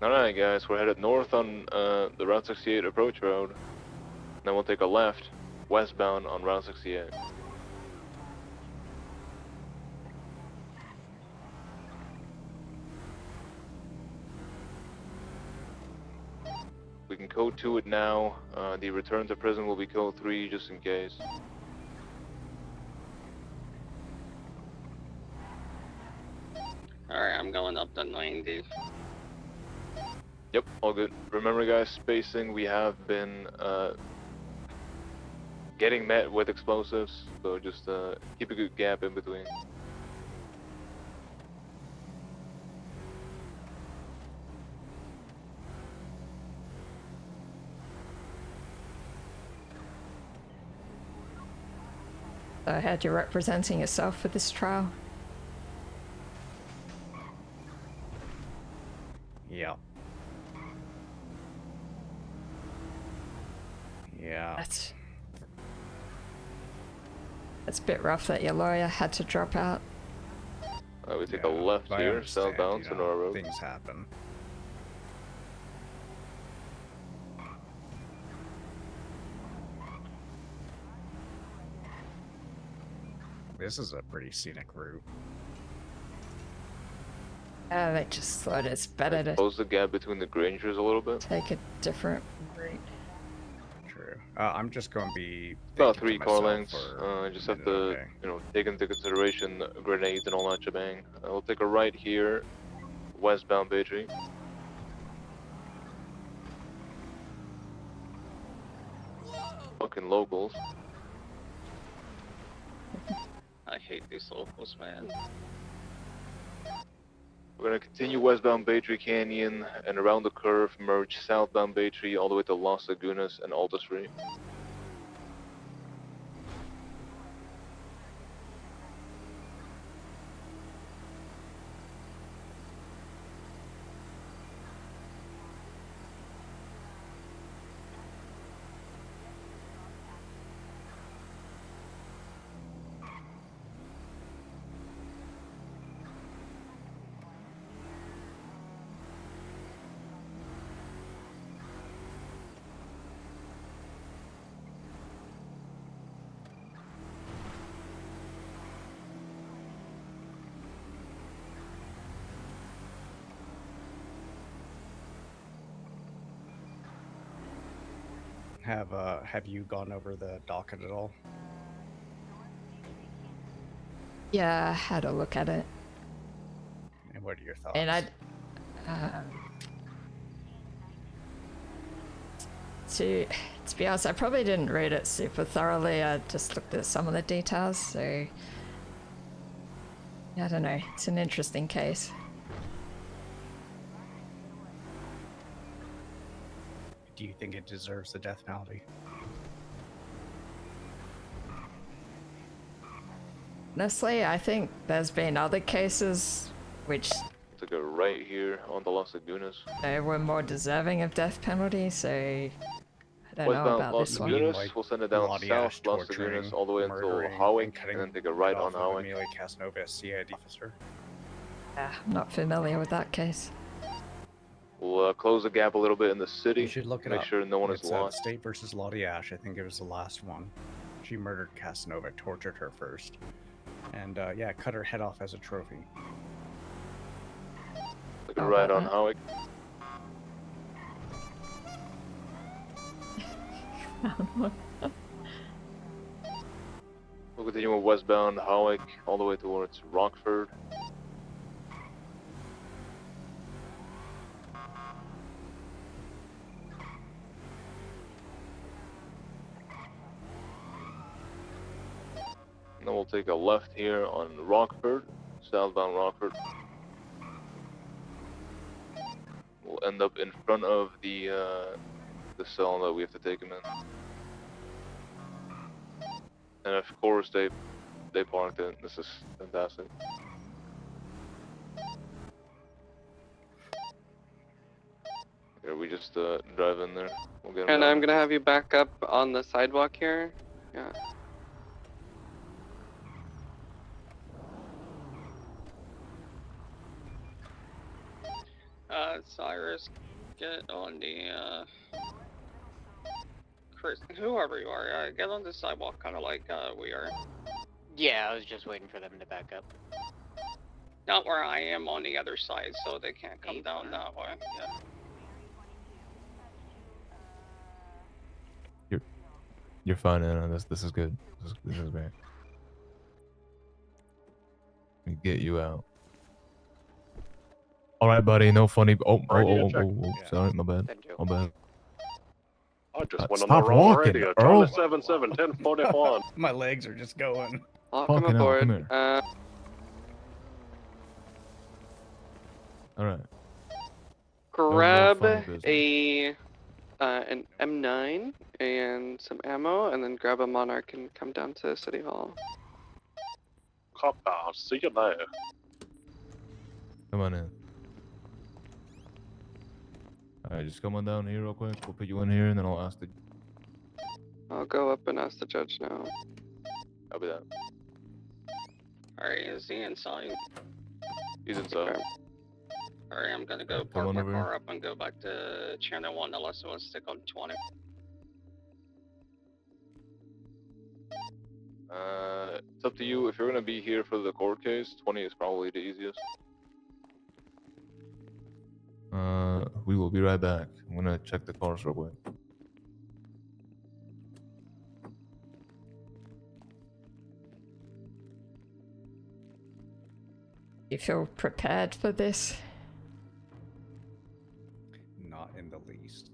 Alright, guys, we're headed north on the Route 68 approach road. Then we'll take a left, westbound on Route 68. We can code 2 it now. The return to prison will be code 3 just in case. Alright, I'm going up to 90. Yep, all good. Remember, guys, spacing, we have been getting met with explosives, so just keep a good gap in between. I heard you're representing yourself for this trial. Yeah. Yeah. That's a bit rough that your lawyer had to drop out. We take a left I here, understand, southbound to Nora Road. Things happen. this is a pretty scenic route. I just thought it's better to Close the gap between the Grangers a little bit. take a different route. True. I'm just going to be About thinking 3 to car myself lengths. for I a just have minute, to, okay. you know, take into consideration grenades and all that shebang. We'll take a right here, westbound Bay Tree. Fucking locals. I hate these locals, man. We're gonna continue westbound Bay Tree Canyon and around the curve, merge southbound Bay Tree all the way to Las Lagunas and Alta Street. Have you gone over the docket at all? Yeah, I had a look at it. And what are your thoughts? And to be honest, I probably didn't read it super thoroughly. I just looked at some of the details, so I don't know. It's an interesting case. Do you think it deserves the death penalty? Honestly, I think there's been other cases which To go right here on the Las Lagunas. were more deserving of death penalty, so I don't know Westbound about Las this one. Lagunas, we'll send it down Lottie south Ash Las torturing, Lagunas all the way until murdering, Howick, and cutting and then take a right head on off of Howick. Amelia Casanova, a CID officer. Yeah, I'm not familiar with that case. We'll close the gap a little bit in the city. You should look it make up. sure no one is It's lost. State versus Lottie Ash. I think it was the last one. She murdered Casanova, tortured her first, and yeah, cut her head off as a trophy. Take a right on Howick. We'll continue with westbound Howick all the way towards Rockford. And then we'll take a left here on Rockford, southbound Rockford. We'll end up in front of the cell that we have to take him in. And of course they parked it. This is fantastic. Yeah, we just drive in there. We'll get him And down. I'm gonna have you back up on the sidewalk here. Yeah. Cyrus, get on the Chris, whoever you are, get on the sidewalk, kind of like we are. Yeah, I was just waiting for them to back up. Not where I am, on the other side, so they can't come down that way. Yeah. You're fine, Anna. This is good. This is great. Let me get you out. All right, buddy. No funny. Oh, sorry, my bad. My bad. I just went on Stop the wrong walking, radio. Earl. Charlie 77, 1041. My legs are just going. Welcome Fucking hell, aboard. come here. All right. Grab funny business. an M9 and some ammo, and then grab a Monarch and come down to City Hall. Cop out. See you there. Come on in. All right, just come on down here real quick. We'll put you in here, and then I'll ask the. I'll go up and ask the judge now. I'll be that. Alright, is he inside? He's inside. Alright, I'm gonna go Come park on my over here. car up and go back to channel 1 unless it wants to stick on 20. It's up to you. If you're gonna be here for the court case, 20 is probably the easiest. We will be right back. I'm gonna check the cars real quick. You feel prepared for this? Not in the least.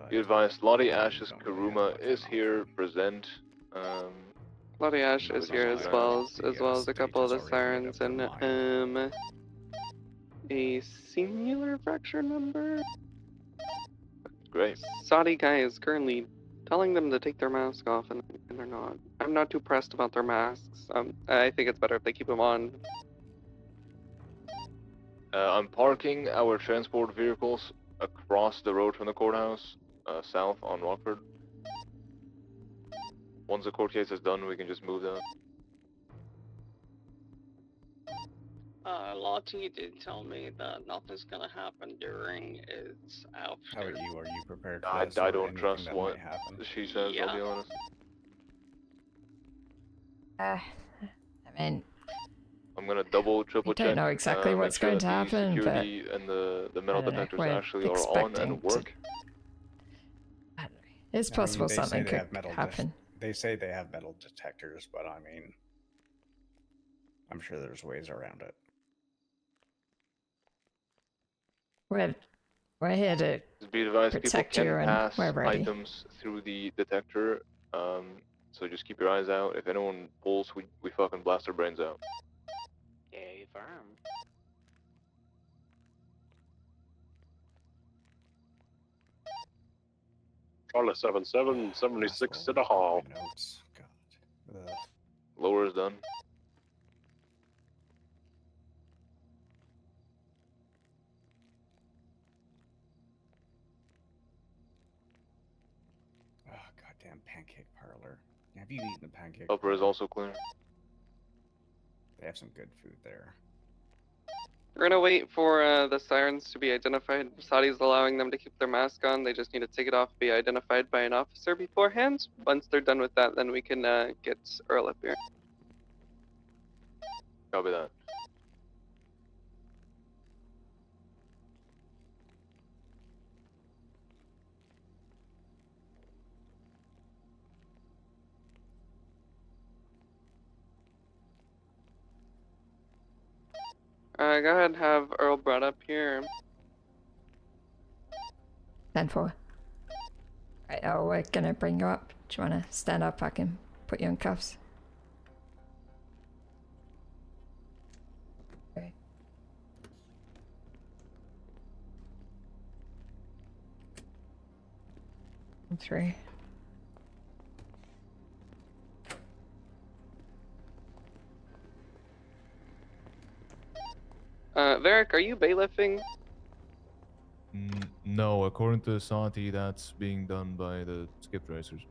Be advised, Lottie Ash's Karuma is here, present. Lottie Ash is here as well as a couple of the Sirens and a singular fracture number. Great. Saudi guy is currently telling them to take their mask off, and they're not. I'm not too pressed about their masks. I think it's better if they keep them on. I'm parking our transport vehicles across the road from the courthouse, south on Rockford. Once the court case is done, we can just move them. Lottie did tell me that nothing's gonna happen during its outfit. How about you? Are you prepared for I this or don't anything trust that what might happen? she says, I'll be honest. I mean, I'm gonna double, triple check. don't know exactly make what's sure going that to happen, the but security and the metal I don't know, detectors we're actually are on and expecting work. it's possible they something say they could have metal happen. They say they have metal detectors, but I mean, I'm sure there's ways around it. We're here to Just be advised, people protect you, can and pass we're ready. items through the detector, so just keep your eyes out. If anyone pulls, we fucking blast their brains out. Yeah, you firm. Charlie 77, 76 City Hall. Notes. God. Lower is done. Oh, goddamn pancake parlor. Have you eaten the pancake Upper is parlor? also clear. They have some good food there. We're gonna wait for the Sirens to be identified. Saudi's allowing them to keep their mask on. They just need to take it off, be identified by an officer beforehand. Once they're done with that, then we can get Earl up here. Copy that. Go ahead and have Earl brought up here. 10-4. Right, oh, we're gonna bring you up. Do you wanna stand up? I can put you in cuffs. Okay. And 3. Varric, are you bailiffing? No, according to Sati, that's being done by the skip tracers.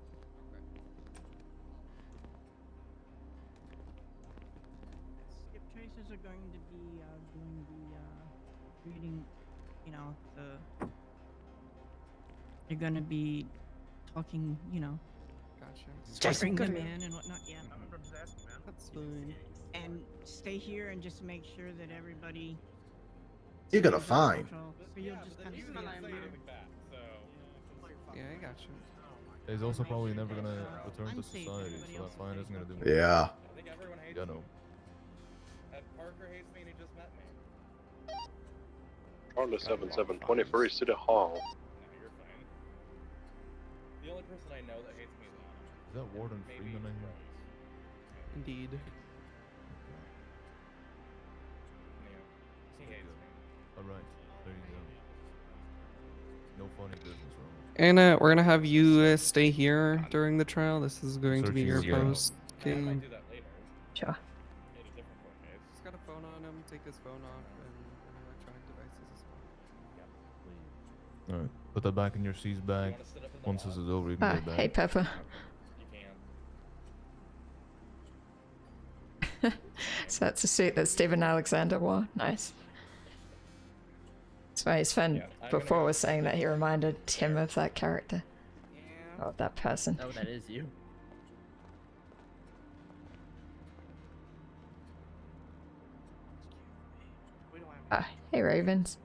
Skip tracers are going to be doing the reading, you know, they're going to be talking, you know. Gotcha. Bring them in and whatnot. Yeah. I'm just asking, man. That's fine. And stay here and just make sure that everybody. You're gonna find. So you'll just kind of stay up here. Yeah, I got you. He's also probably never gonna return to society, so that fine isn't gonna do much. Yeah. I think everyone hates me. Parker hates me and he just met me. Charlie 77, 23 City Hall. No, you're fine. The only person I know that hates me is Anna. Is that Warden Freeman in here? Indeed. Yeah. He hates me. Alright, there you go. No funny business, wrong. Anna, we're gonna have you stay here during the trial. This is going to be your Searching zero. post. I might do that later. Sure. Made a different court case. He's got a phone on him. Take his phone off and electronic devices as well. Alright, put that back in your C's bag. Once this is over, you can get it back. Hey, Pepper. So that's a suit that Stephen Alexander wore. Nice. So his friend Yeah, I'm gonna before go was saying that he there. reminded him of that character. Of that person. Oh, that is you. Hey Ravens.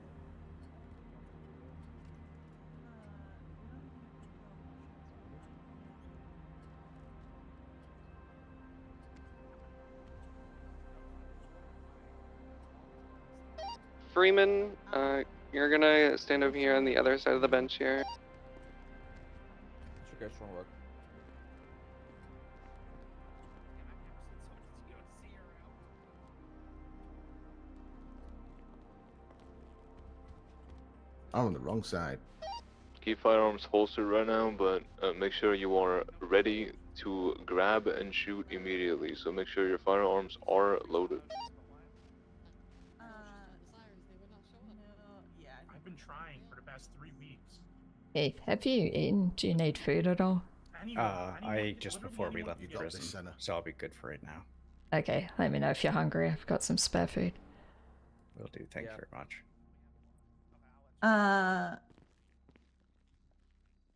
Freeman, you're gonna stand over here on the other side of the bench here. Should go strong work. I'm on the wrong side. Keep firearms holstered right now, but make sure you are ready to grab and shoot immediately. So make sure your firearms are loaded. I've been trying for the past 3 weeks. Hey, have you eaten? Do you need food at all? I ate just before we left prison, so I'll be good for right now. Okay, let me know if you're hungry. I've got some spare food. Will do. Thanks very much.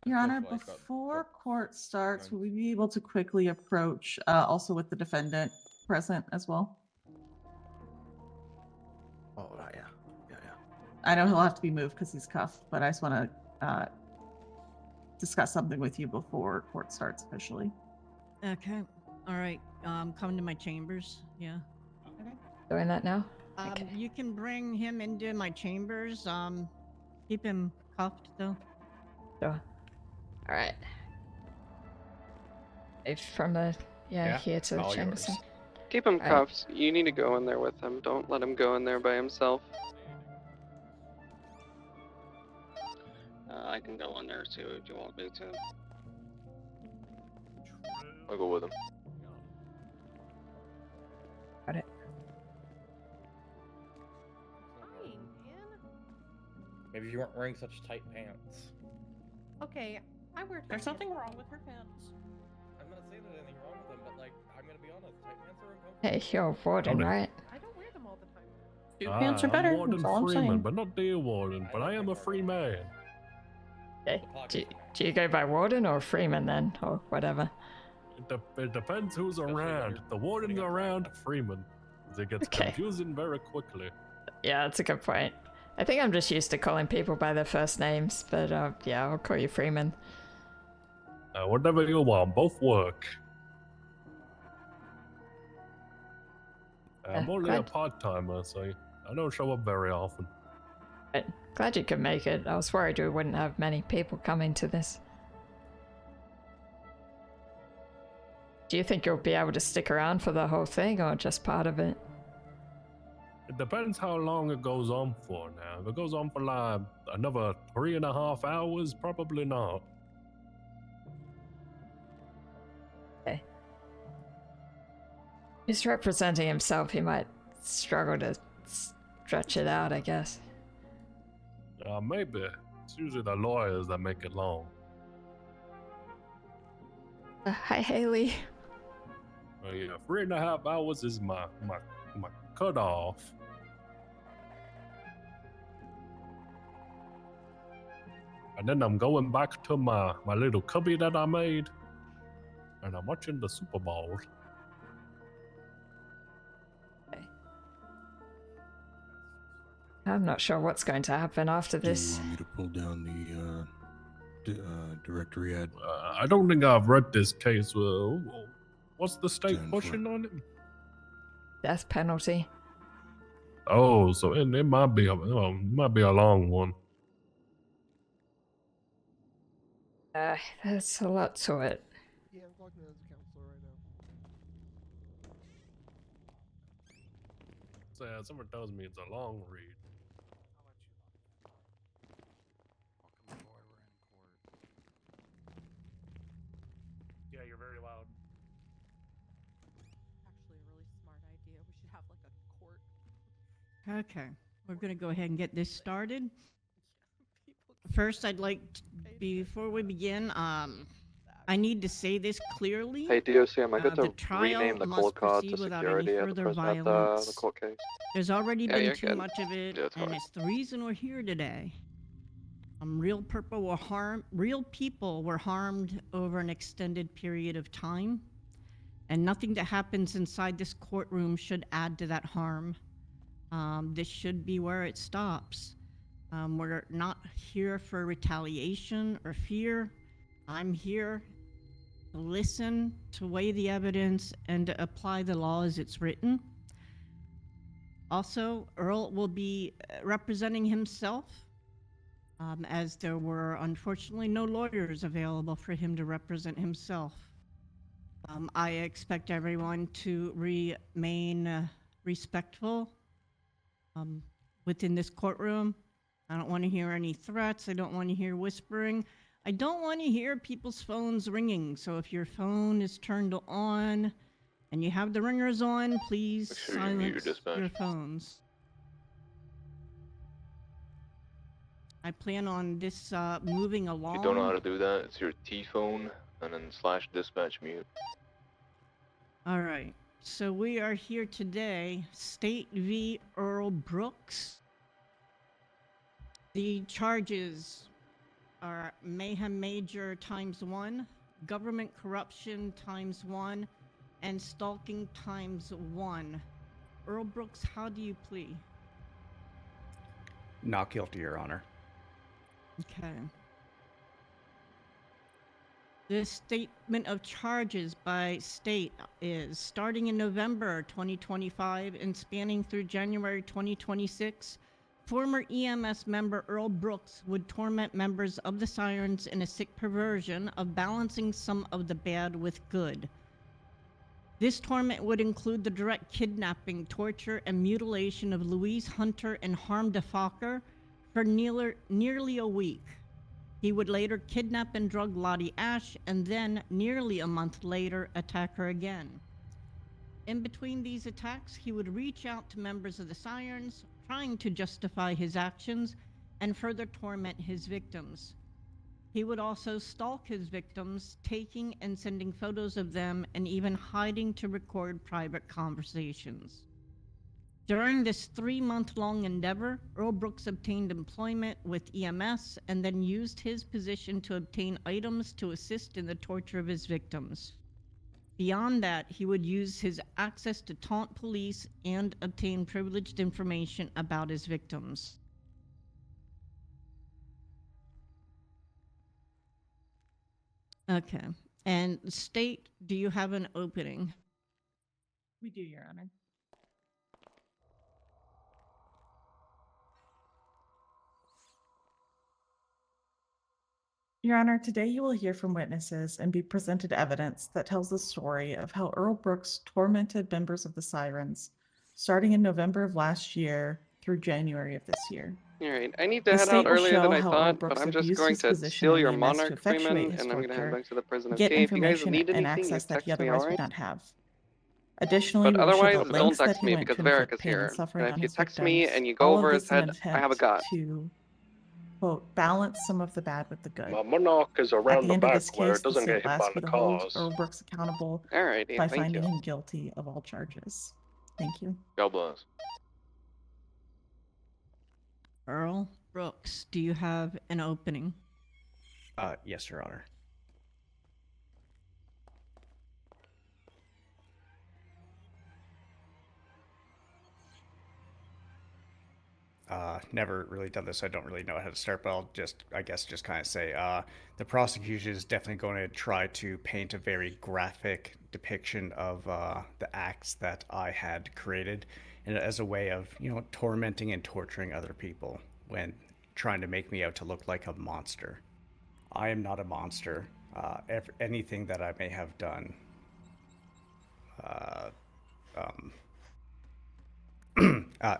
Your Honor, before court starts, will we be able to quickly approach, also with the defendant present as well? Oh, right, yeah. I know he'll have to be moved because he's cuffed, but I just want to discuss something with you before court starts officially. Okay. All right. Come to my chambers. Yeah. Okay. Doing that now? You can bring him into my chambers. Keep him cuffed though. Sure. All right. If from the here to the Chaikelson. Keep him Alright. cuffed. You need to go in there with him. Don't let him go in there by himself. I can go in there too if you want me to. I'll go with him. Got it. Maybe you weren't wearing such tight pants. Okay, I wear. There's nothing wrong with her pants. I'm not saying there's anything wrong with them, but like, I'm gonna be honest, tight pants are uncomfortable. Hey, you're warden, right? I don't wear them all the time. Two pants are better, I'm Warden that's all I'm Freeman, saying. but not dear Warden, but I am a free man. Okay. Do you go by warden or Freeman then, or whatever? It depends who's around. The warden's around, Freeman. It gets confusing very quickly. Yeah, that's a good point. I think I'm just used to calling people by their first names, but yeah, I'll call you Freeman. Whatever you want, both work. I'm only a part-timer, so I don't show up very often. But glad you could make it. I was worried we wouldn't have many people coming to this. Do you think you'll be able to stick around for the whole thing, or just part of it? It depends how long it goes on for now. If it goes on for like another 3.5 hours, probably not. Okay. He's representing himself. He might struggle to stretch it out, I guess. Maybe. It's usually the lawyers that make it long. Hi, Haley. Yeah, 3.5 hours is my cutoff. And then I'm going back to my little cubby that I made, and I'm watching the Super Bowl. I'm not sure what's going to happen after Do you this. want me to pull down the directory ad? I don't think I've read this case. What's the state pushing on it? Death penalty. Oh, so it might be a long one. There's a lot to it. Yeah, I'm talking as a counselor right now. So yeah, someone tells me it's a long read. Yeah, you're very loud. Actually, a really smart idea. We should have like a court. Okay, we're gonna go ahead and get this started. First, I'd like, before we begin, I I need to say this clearly. Hey DOC, am I good The to trial rename the must cold card proceed to without any security at the, further at the violence. court case? There's already Yeah, been you're too good. much of it, Yeah, it's and fine. it's the reason we're here today. Real people were harmed over an extended period of time, and nothing that happens inside this courtroom should add to that harm. This should be where it stops. We're not here for retaliation or fear. I'm here to listen, to weigh the evidence, and to apply the law as it's written. Also, Earl will be representing himself, as there were unfortunately no lawyers available for him to represent himself. I expect everyone to remain respectful within this courtroom. I don't want to hear any threats. I don't want to hear whispering. I don't want to hear people's phones ringing. So if your phone is turned on and you have the ringers on, please Make sure you mute your silence dispatch. your phones. I plan on this moving along. If you don't know how to do that, it's your T phone and then /dispatch mute. All right. So we are here today, State v. Earl Brooks. The charges are mayhem major ×1, government corruption ×1, and stalking ×1. Earl Brooks, how do you plea? Not guilty, Your Honor. Okay. The statement of charges by state is starting in November 2025 and spanning through January 2026. Former EMS member Earl Brooks would torment members of the Sirens in a sick perversion of balancing some of the bad with good. This torment would include the direct kidnapping, torture, and mutilation of Louise Hunter and Harm DeFocker for nearly a week. He would later kidnap and drug Lottie Ash and then, nearly a month later, attack her again. In between these attacks, he would reach out to members of the Sirens, trying to justify his actions and further torment his victims. He would also stalk his victims, taking and sending photos of them and even hiding to record private conversations. During this 3-month-long endeavor, Earl Brooks obtained employment with EMS and then used his position to obtain items to assist in the torture of his victims. Beyond that, he would use his access to taunt police and obtain privileged information about his victims. Okay. And state, do you have an opening? We do, Your Honor. Your Honor, today you will hear from witnesses and be presented evidence that tells the story of how Earl Brooks tormented members of the Sirens, starting in November of last year through January of this year. Alright, I need to The head state out will earlier than show I how Earl thought, but Brooks I'm just abused going his to position steal in your EMS to Monarch effectuate Freeman, his and I'm gonna head torture, back to the prison. get Okay, if you guys information need and anything, access you that he text me, otherwise alright? would not have. Additionally, But we will show otherwise, the don't lengths that text he me went because to Varric inflict is pain and here. suffering And on if you his text me victims. and you go All over of his this in an head, I have a attempt gun. to, quote, balance some of the bad with the good. My Monarch is At around the the end of back this where case, it the doesn't state get hit will by ask you the to hold cars. Earl Brooks accountable Alrighty, by thank finding you. him guilty of all charges. Thank you. God bless. Earl Brooks, do you have an opening? Yes, Your Honor. Never really done this. I don't really know how to start, but I'll just, I guess, just kind of say the prosecution is definitely going to try to paint a very graphic depiction of the acts that I had created, and as a way of, you know, tormenting and torturing other people when trying to make me out to look like a monster. I am not a monster. Anything that I may have done,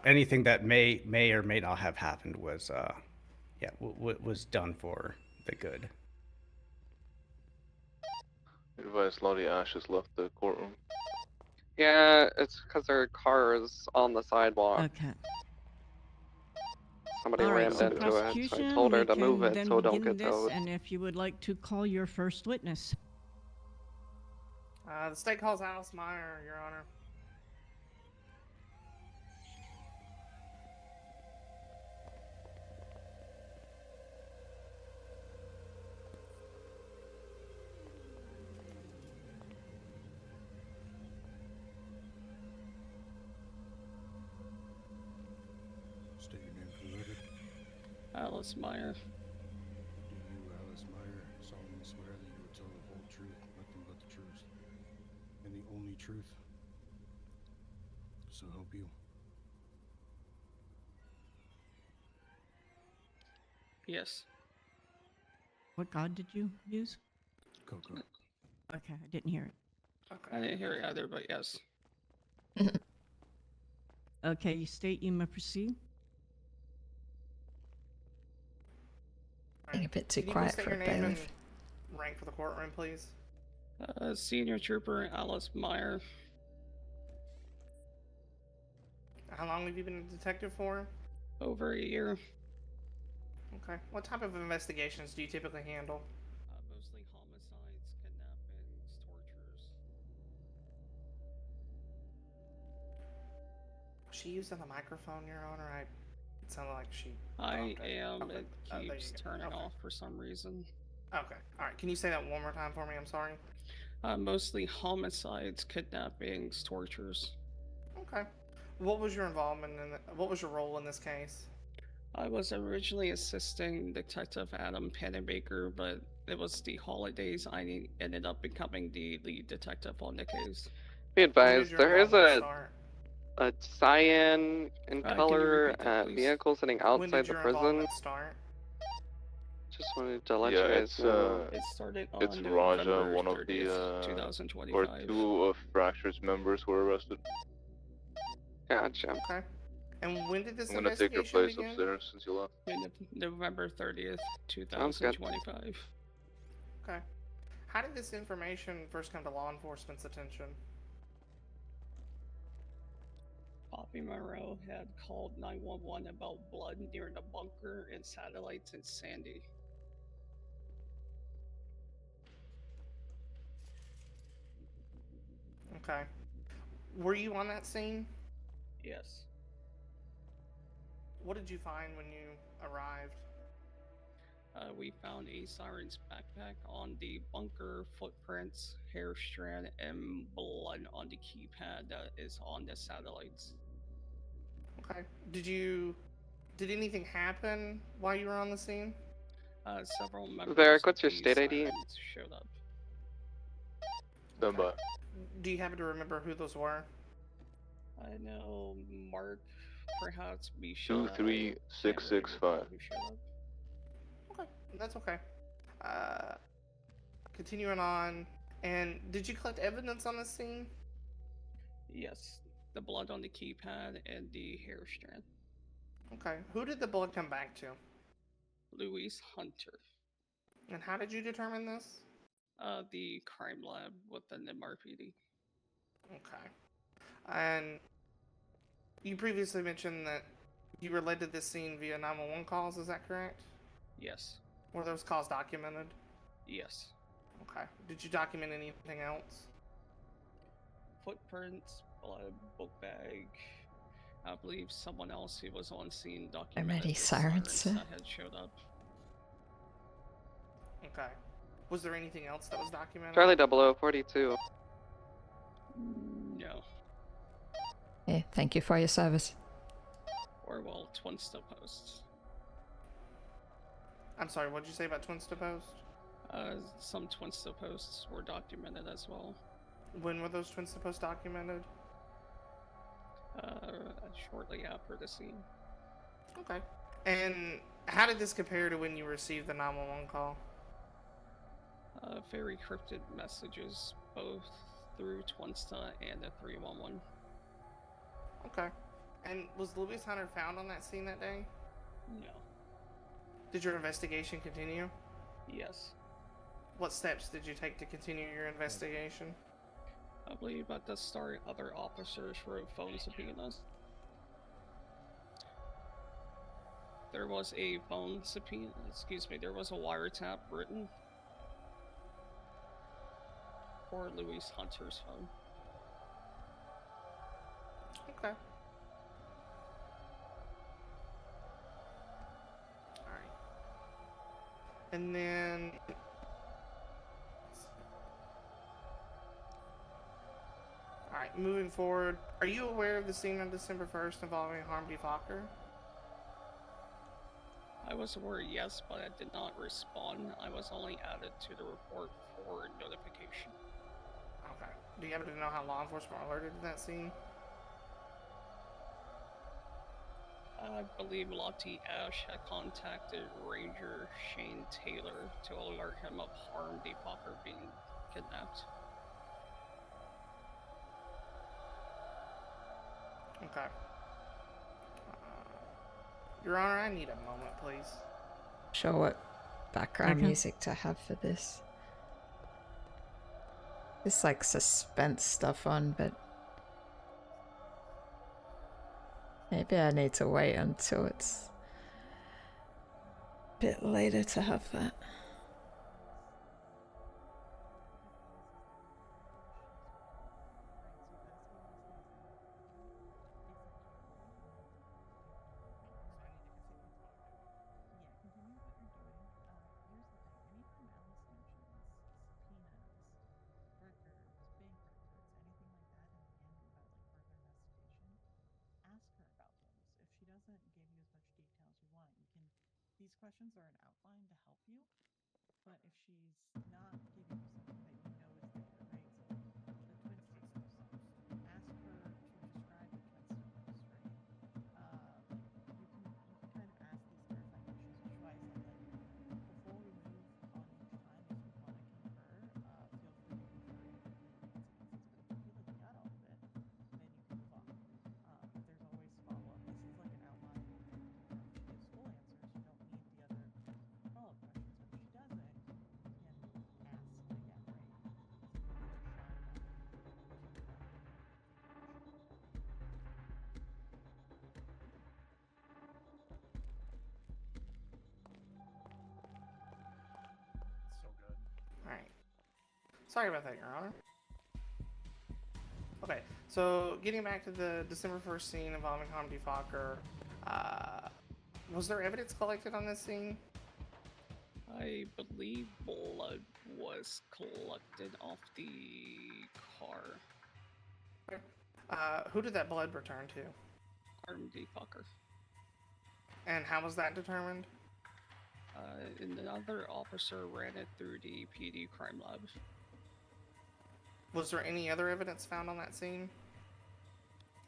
anything that may or may not have happened was, was done for the good. Advice Lottie Ash has left the courtroom. Yeah, it's because her car is on the sidewalk. Okay. Somebody All right, rammed so into it, so I prosecution, told her we to move can it then so it don't begin get this, towed. and if you would like to call your first witness. The state calls Alice Meyer, Your Honor. State your name for the record. Alice Meyer. Do you, Alice Meyer, solemnly swear that you will tell the whole truth, nothing but the truth, and the only truth? So help you. Yes. What god did you use? Coco. Okay, I didn't hear it. Okay. I didn't hear it either, but yes. Okay, you state you may proceed. Being a bit too Can you quiet please state for a your name and bailiff. rank for the courtroom, please? Senior Trooper Alice Meyer. How long have you been a detective for? Over a year. Okay. What type of investigations do you typically handle? Mostly homicides, kidnappings, tortures. Was she using the microphone, Your Honor? It sounded like she. I Okay. am. Okay. It There you keeps go. turning Okay. off for some reason. Okay. All right. Can you say that one more time for me? I'm sorry. Mostly homicides, kidnappings, tortures. Okay. What was your involvement in? What was your role in this case? I was originally assisting Detective Adam Pennebaker, but it was the holidays. I ended up becoming the lead detective on the case. Be When did advised, your there is involvement start? a cyan in Can you color repeat that, please? vehicle sitting When outside did the your prison. involvement start? Just wanted to let Yeah, you guys it's know. It started it's on Raja, November one of 30th, the or 2025. two of Fracture's members were arrested. Gotcha. Okay. And when did this I'm gonna take your investigation place begin? upstairs since you left. November 30th, Sounds good. 2025. Okay. How did this information first come to law enforcement's attention? Poppy Monroe had called 911 about blood near the bunker and satellites in Sandy. Okay. Were you on that scene? Yes. What did you find when you arrived? We found a Sirens backpack on the bunker, footprints, hair strand, and blood on the keypad that is on the satellites. Okay. Did anything happen while you were on the scene? Several members Varric, of what's your the state ID? Sirens showed up. Stand by. Do you happen to remember who those were? I know Mark, perhaps Misha. 23665. Who showed up. Okay, that's okay. Continuing on, and did you collect evidence on the scene? Yes, the blood on the keypad and the hair strand. Okay, who did the blood come back to? Louise Hunter. And how did you determine this? The crime lab within the MRPD. Okay. And you previously mentioned that you related this scene via 911 calls, is that correct? Yes. Were those calls documented? Yes. Okay. Did you document anything else? Footprints, blood, book bag. I believe someone else who was on scene How documented many the sirens? that had showed up. Okay. Was there anything else that was documented? Charlie 0042. No. Hey, thank you for your service. Or well, Twinsta posts. I'm sorry, what did you say about Twinsta Post? Some Twinsta posts were documented as well. When were those Twinsta Posts documented? Shortly after the scene. Okay. And how did this compare to when you received the 911 call? Very cryptic messages, both through Twinsta and the 311. Okay. And was Louise Hunter found on that scene that day? No. Did your investigation continue? Yes. What steps did you take to continue your investigation? I believe at the start, other officers wrote phone subpoenas. There was a phone subpoena, there was a wiretap written. or Louise Hunter's phone. Okay. Alright. And then... Alright, moving forward. Are you aware of the scene on December 1st involving Harmony Fokker? I was aware, yes, but I did not respond. I was only added to the report for notification. Okay. Do you happen to know how law enforcement alerted to that scene? I believe Lottie Ash had contacted Ranger Shane Taylor to alert him of Harmony Fokker being kidnapped. Okay. Your Honor, I need a moment, please. Sure, what background Okay. music to have for this. It's like suspense stuff on, but maybe I need to wait until it's a bit later to have that. These questions are an outline to help you, but if she's not giving you something that you know is there, right? So the twin stickers, ask her to describe the twin stickers, right? Like you can kind of ask these clarifying questions, which is why I said like before we move on each time, if you want to confer, feel free to confer and give me the answers. But if you feel like you got all of it, then you can move on. But there's always follow up. This is like an outline. And she gives full answers. You don't need the other follow-up questions, but if she doesn't, you can ask again, right? So give her a shot at that. So good. Alright. Sorry about that, Your Honor. Okay, so getting back to the December 1st scene involving Harmony Fokker, was there evidence collected on this scene? I believe blood was collected off the car. Who did that blood return to? Harmony Fokker. And how was that determined? And another officer ran it through the PD crime lab. Was there any other evidence found on that scene?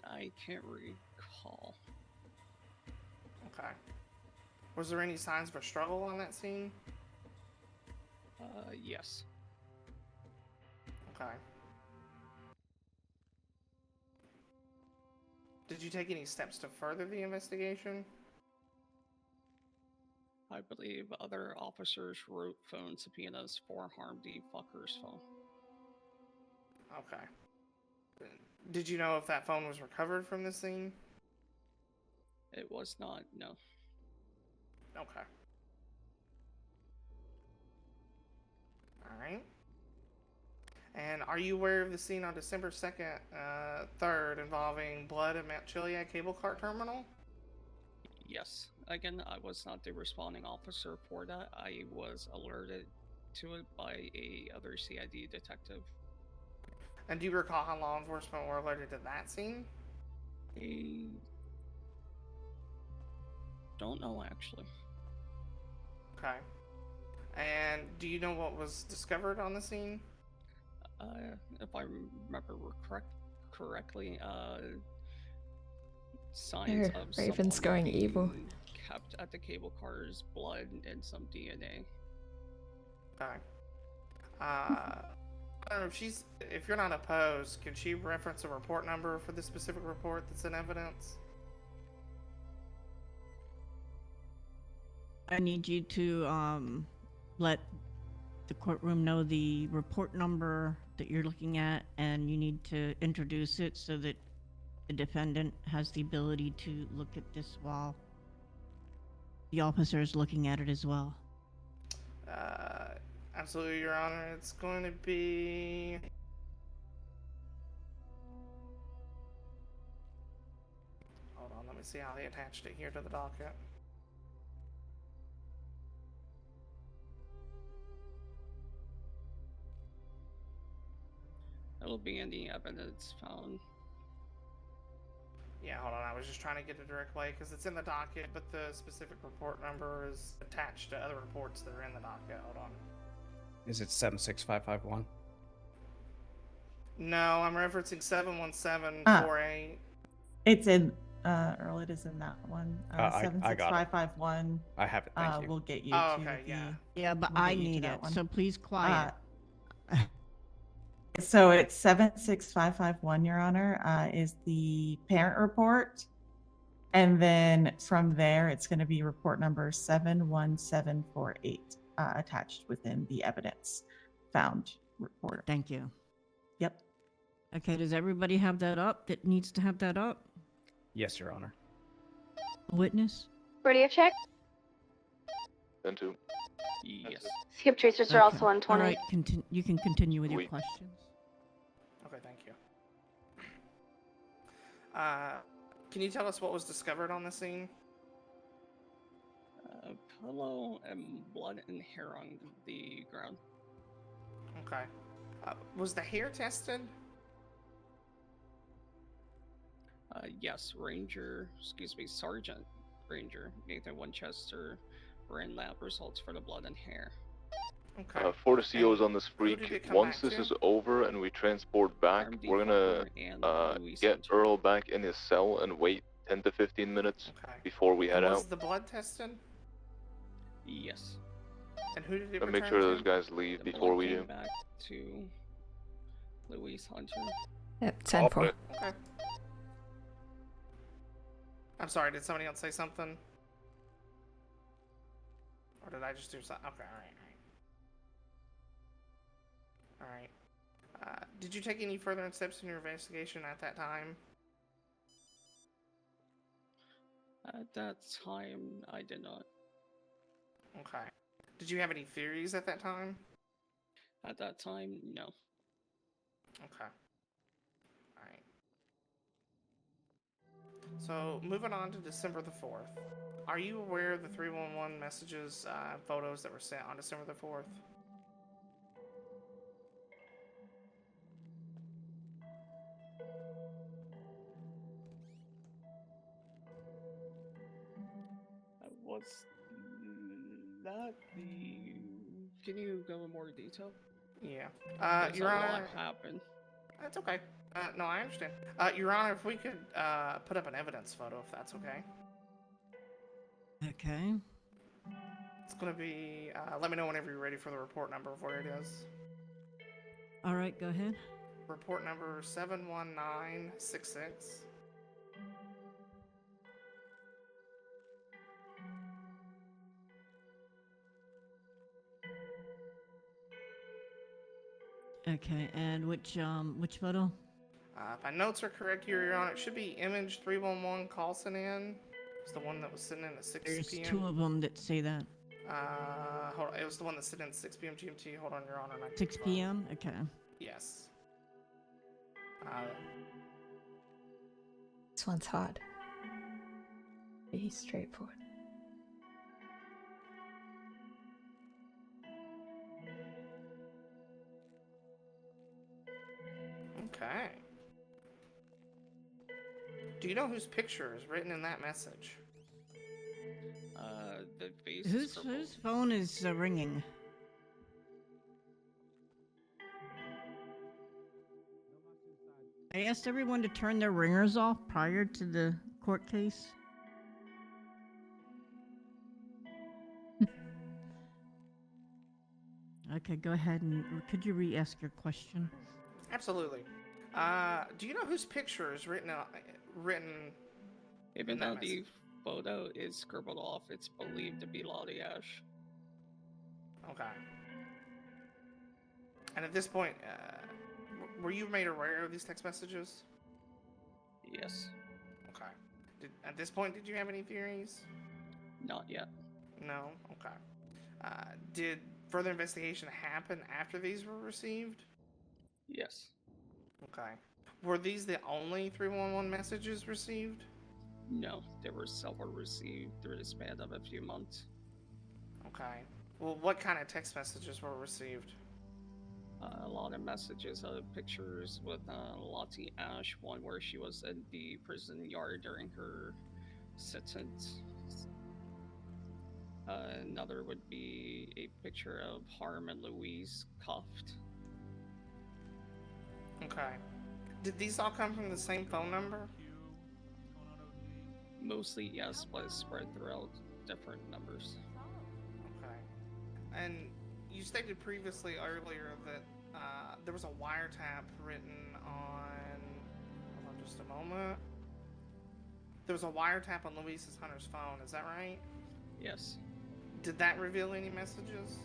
I can't recall. Okay. Was there any signs of a struggle on that scene? Yes. Okay. Did you take any steps to further the investigation? I believe other officers wrote phone subpoenas for Harmony Fokker's phone. Okay. Did you know if that phone was recovered from the scene? It was not, no. Okay. Alright. And are you aware of the scene on December 2nd, 3rd involving blood at Mount Chiliad cable car terminal? Yes. Again, I was not the responding officer for that. I was alerted to it by a other CID detective. And do you recall how law enforcement were alerted to that scene? I don't know, actually. Okay. And do you know what was discovered on the scene? If I remember correctly, signs of Raven's someone going evil. being kept at the cable car's blood and some DNA. Okay. I don't know if you're not opposed, can she reference a report number for the specific report that's in evidence? I need you to let the courtroom know the report number that you're looking at, and you need to introduce it so that the defendant has the ability to look at this while the officer is looking at it as well. Absolutely, Your Honor. It's going to be... Hold on, let me see how they attached it here to the docket. It'll be in the evidence found. Yeah, hold on. I was just trying to get a direct play because it's in the docket, but the specific report number is attached to other reports that are in the docket. Hold on. Is it 76551? No, I'm referencing 71748. It's in Earl. It is in that one. I got it. 76551. I have it. Thank you. We'll get you. Oh, to okay, yeah. Yeah, but we'll I get you to need that it, one. so please quiet. So it's 76551, Your Honor, is the parent report. And then from there, it's going to be report number 71748 attached within the evidence found report. Thank you. Yep. Okay, does everybody have that up that needs to have that up? Yes, Your Honor. Witness? Radio check. Then two. Yes. Skip tracers are also on 20. All right, you can continue with your questions. Okay, thank you. Can you tell us what was discovered on the scene? Pillow and blood and hair on the ground. Okay. Was the hair tested? Yes, Sergeant Ranger Nathan Winchester ran lab results for the blood and hair. Okay. Forticio is on this who did freak. it come Once back this to? is over and we transport back, we're gonna get Earl back in his cell and wait 10 to 15 minutes before we head And was out. the blood tested? Yes. And who did it And make return sure those to? guys leave The before blood we came do. back to Louise Hunter. Yep, 10-4. Okay. I'm sorry, did somebody else say something? Or did I just do something? Okay, alright. Did you take any further steps in your investigation at that time? At that time, I did not. Okay. Did you have any theories at that time? At that time, no. Okay. Alright. So, moving on to December the 4th. Are you aware of the 311 messages, photos that were sent on December the 4th? Was that the... Can you go in more detail? Yeah. There's Your a lot Honor... happened. That's okay. No, I understand. Your Honor, if we could put up an evidence photo, if that's okay. Okay. It's gonna be... let me know whenever you're ready for the report number of where it is. All right, go ahead. Report number 71966. Okay, and which photo? If my notes are correct here, Your Honor, it should be image 311 Carlson in. It's the one that was sitting in at 6 There's p.m. two of them that say that. Hold on. It was the one that sitting in 6 p.m. GMT. Hold on, Your Honor. 6 p.m. Okay. Yes. This one's hard. Be straightforward. Okay. Do you know whose picture is written in that message? The face is purple. Whose phone is ringing? I asked everyone to turn their ringers off prior to the court case. Okay, go ahead and could you re-ask your question? Absolutely. Do you know whose picture is written Even in that though the photo is scribbled off, it's believed to be Lottie Ash. Okay. And at this point, were you made aware of these text messages? Yes. Okay. At this point, did you have any theories? Not yet. No? Okay. Did further investigation happen after these were received? Yes. Okay. Were these the only 311 messages received? No, there were several received through the span of a few months. Okay. Well, what kind of text messages were received? A lot of messages, pictures with Lottie Ash, one where she was in the prison yard during her sentence. Another would be a picture of Harm and Louise cuffed. Okay. Did these all come from the same phone number? Mostly yes, but spread throughout different numbers. Okay. And you stated previously earlier that there was a wiretap written on... Hold on just a moment. There was a wiretap on Louise's Hunter's phone, is that right? Yes. Did that reveal any messages?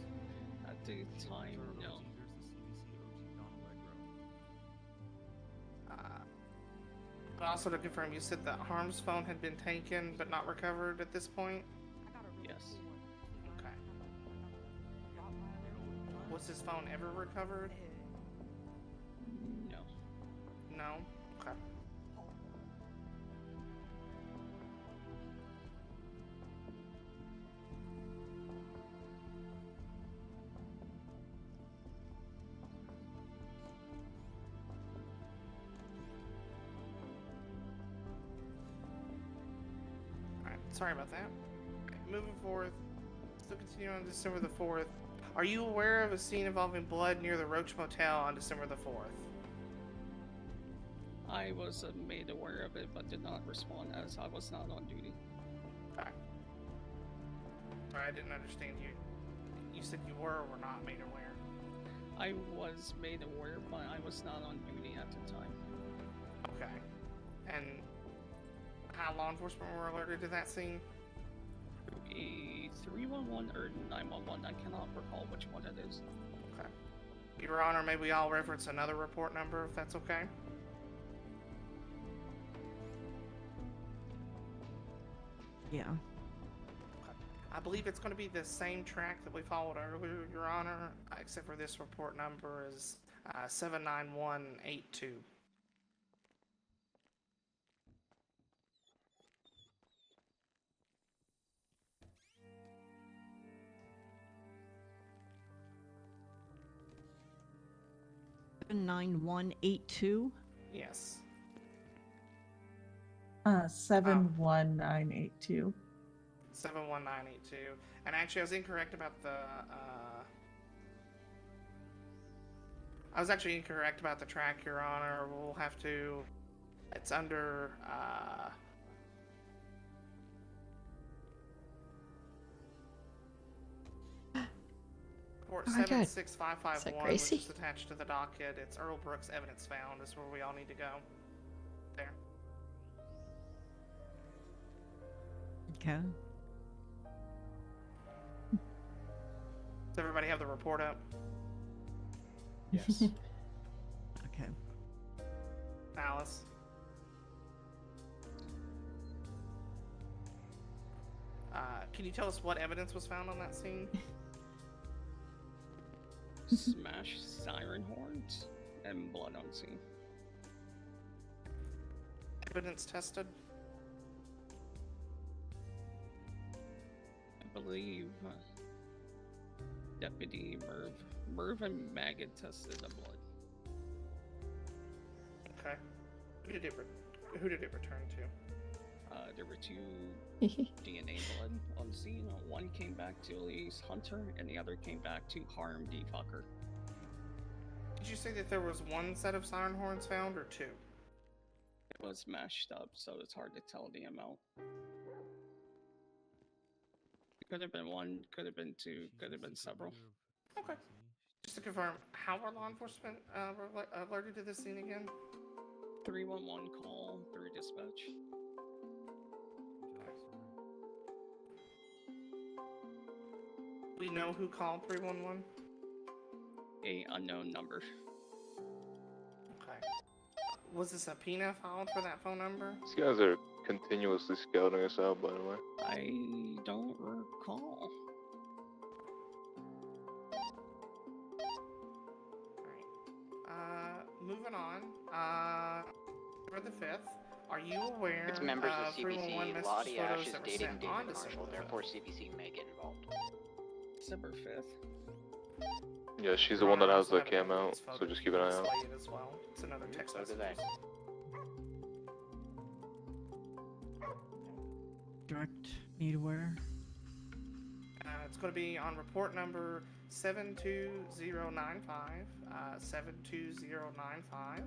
At the time, no. But also to confirm, you said that Harm's phone had been taken but not recovered at this point? Yes. Okay. Was his phone ever recovered? No. No? Okay. Alright, sorry about that. Okay, moving forward, still continuing on December the 4th. Are you aware of a scene involving blood near the Roach Motel on December the 4th? I was made aware of it, but did not respond as I was not on duty. Okay. Sorry, I didn't understand you. You said you were or were not made aware. I was made aware, but I was not on duty at the time. Okay. And how law enforcement were alerted to that scene? A 311 or 911, I cannot recall which one it is. Okay. Your Honor, may we all reference another report number if that's okay? Yeah. I believe it's going to be the same track that we followed earlier, Your Honor, except for this report number is 79182. Seven 9182. Yes. 71982. 71982. And actually, I was incorrect about the. I was actually incorrect about the track, Your Honor. We'll have to. It's under. Report Oh my God. 76551, which is attached to the docket. It's Earl Brooks evidence found. Is where we all need to go. There. Okay. Does everybody have the report up? Yes. Okay. Alice? Can you tell us what evidence was found on that scene? Smashed siren horns and blood on scene. Evidence tested? I believe Deputy Merv and Maggot tested the blood. Okay. Who did it return to? There were two DNA blood on scene. One came back to Elise Hunter, and the other came back to Harm D. Fucker. Did you say that there was one set of siren horns found, or two? It was mashed up, so it's hard to tell the amount. It could have been one, could have been two, could have been several. Okay. Just to confirm, how were law enforcement alerted to this scene again? 311 call through dispatch. We know who called 311? A unknown number. Okay. Was this a subpoena filed for that phone number? These guys are continuously scouting us out, by the way. I don't recall. Moving on. For the 5th, are you aware It's members of 311 CBC. message Lottie Ash photos is that were dating sent David on Marshall, December the therefore 5th? CBC may get involved. December 5th. Yeah, she's the one that has the cam out, so just keep an eye out. Display it as well. It's another text So do message. Direct me to where? It's going to be on report number 72095. 72095.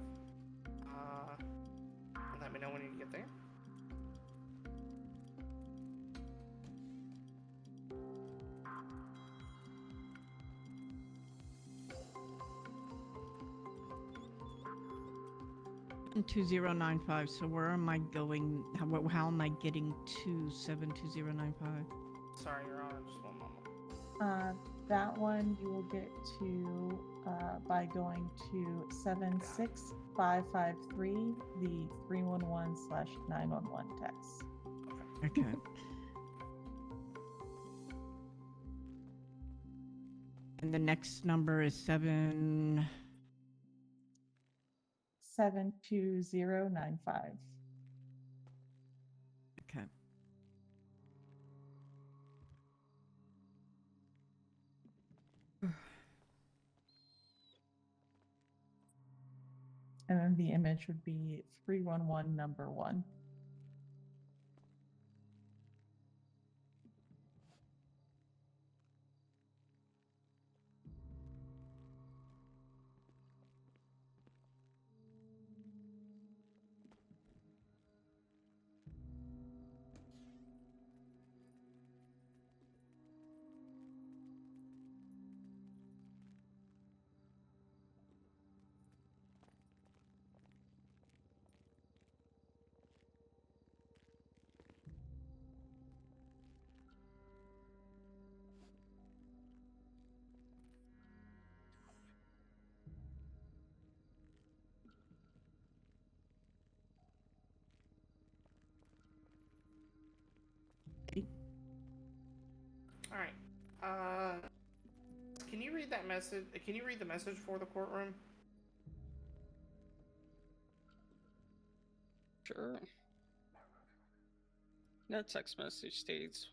Let me know when you get there. In 2095. So where am I going? How am I getting to 72095? Sorry, Your Honor, just one moment. That one you will get to by going to 76553, the 311/911 text. Okay. And the next number is 72095. Okay. And then the image would be 311 number 1. All right. Can you read that message? Can you read the message for the courtroom? Sure. That text message states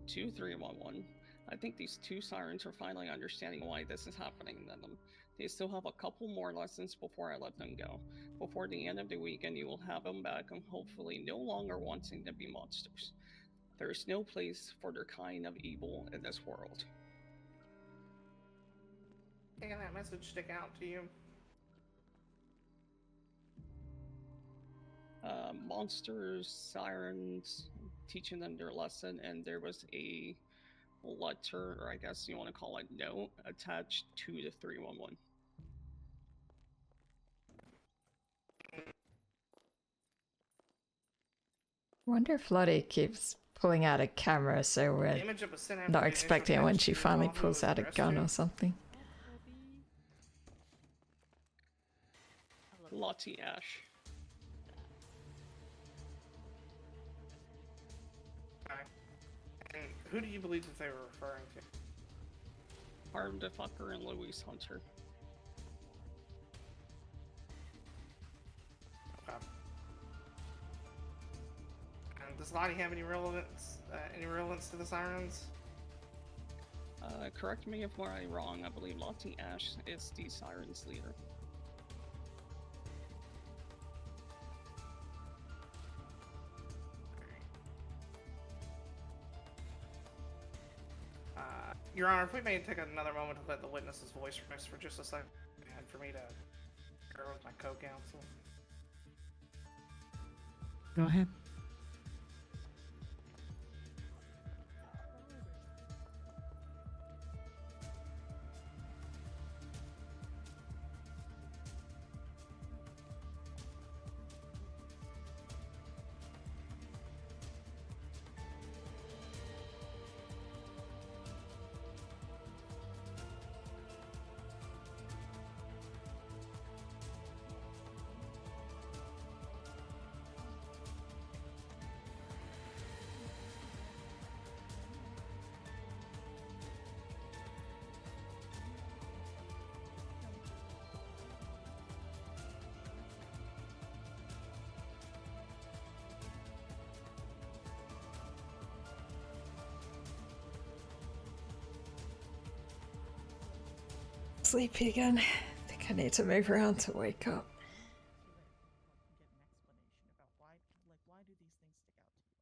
2311. I think these two sirens are finally understanding why this is happening to them. They still have a couple more lessons before I let them go. Before the end of the weekend, you will have them back and hopefully no longer wanting to be monsters. There is no place for their kind of evil in this world. Can that message stick out to you? Monsters, sirens, teaching them their lesson, and there was a letter, or I guess you want to call it note, attached to the 311. Wonder if Lottie keeps pulling out a camera so we're image that was sent after not the expecting it initial when text she to finally Rob who pulls was out a gun arrested. or something. Lottie Ash. Okay. And who do you believe that they were referring to? Harm the Fucker and Louise Hunter. Okay. And does Lottie have any relevance? Any relevance to the Sirens? Correct me if I'm wrong. I believe Lottie Ash is the Sirens leader. Your Honor, if we may take another moment to let the witness's voice rest for just a second, and for me to share with my co-counsel. Go ahead. sleepy again. I think I need to move around to wake up. Why do these things stick out to you?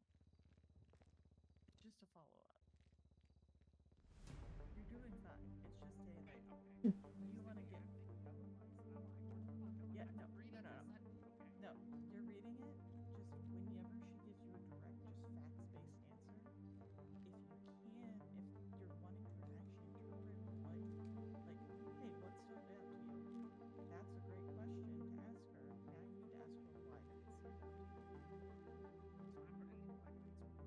Just to follow up. You're doing fine. It's just you want to get. Yeah, no. No, you're reading it. Just whenever she gives you a direct, just facts-based answer. If you're wanting to actually interpret hey, what stood out to you? That's a great question to ask her. Now you need to ask her why did it stand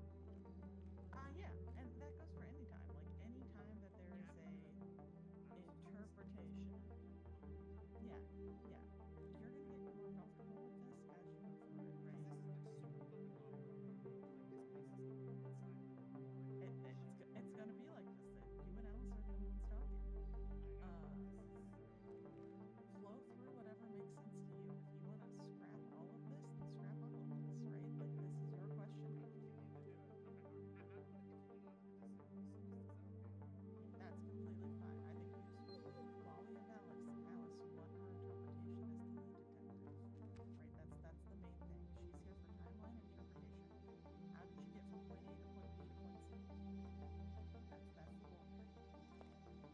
out to you. Yeah, and that goes for any time. Any time that there is a interpretation. Yeah. You're gonna get more comfortable with this as you go through it, right? It's gonna be like this then. You and Alice are the ones talking. Flow through whatever makes sense to you. If you want to scrap all of this, then scrap all of this, right? This is your question. That's completely fine. I think Molly and Alice, you want her interpretation as the lead detective, right? That's the main thing. She's here for timeline interpretation. How did you get from point A to point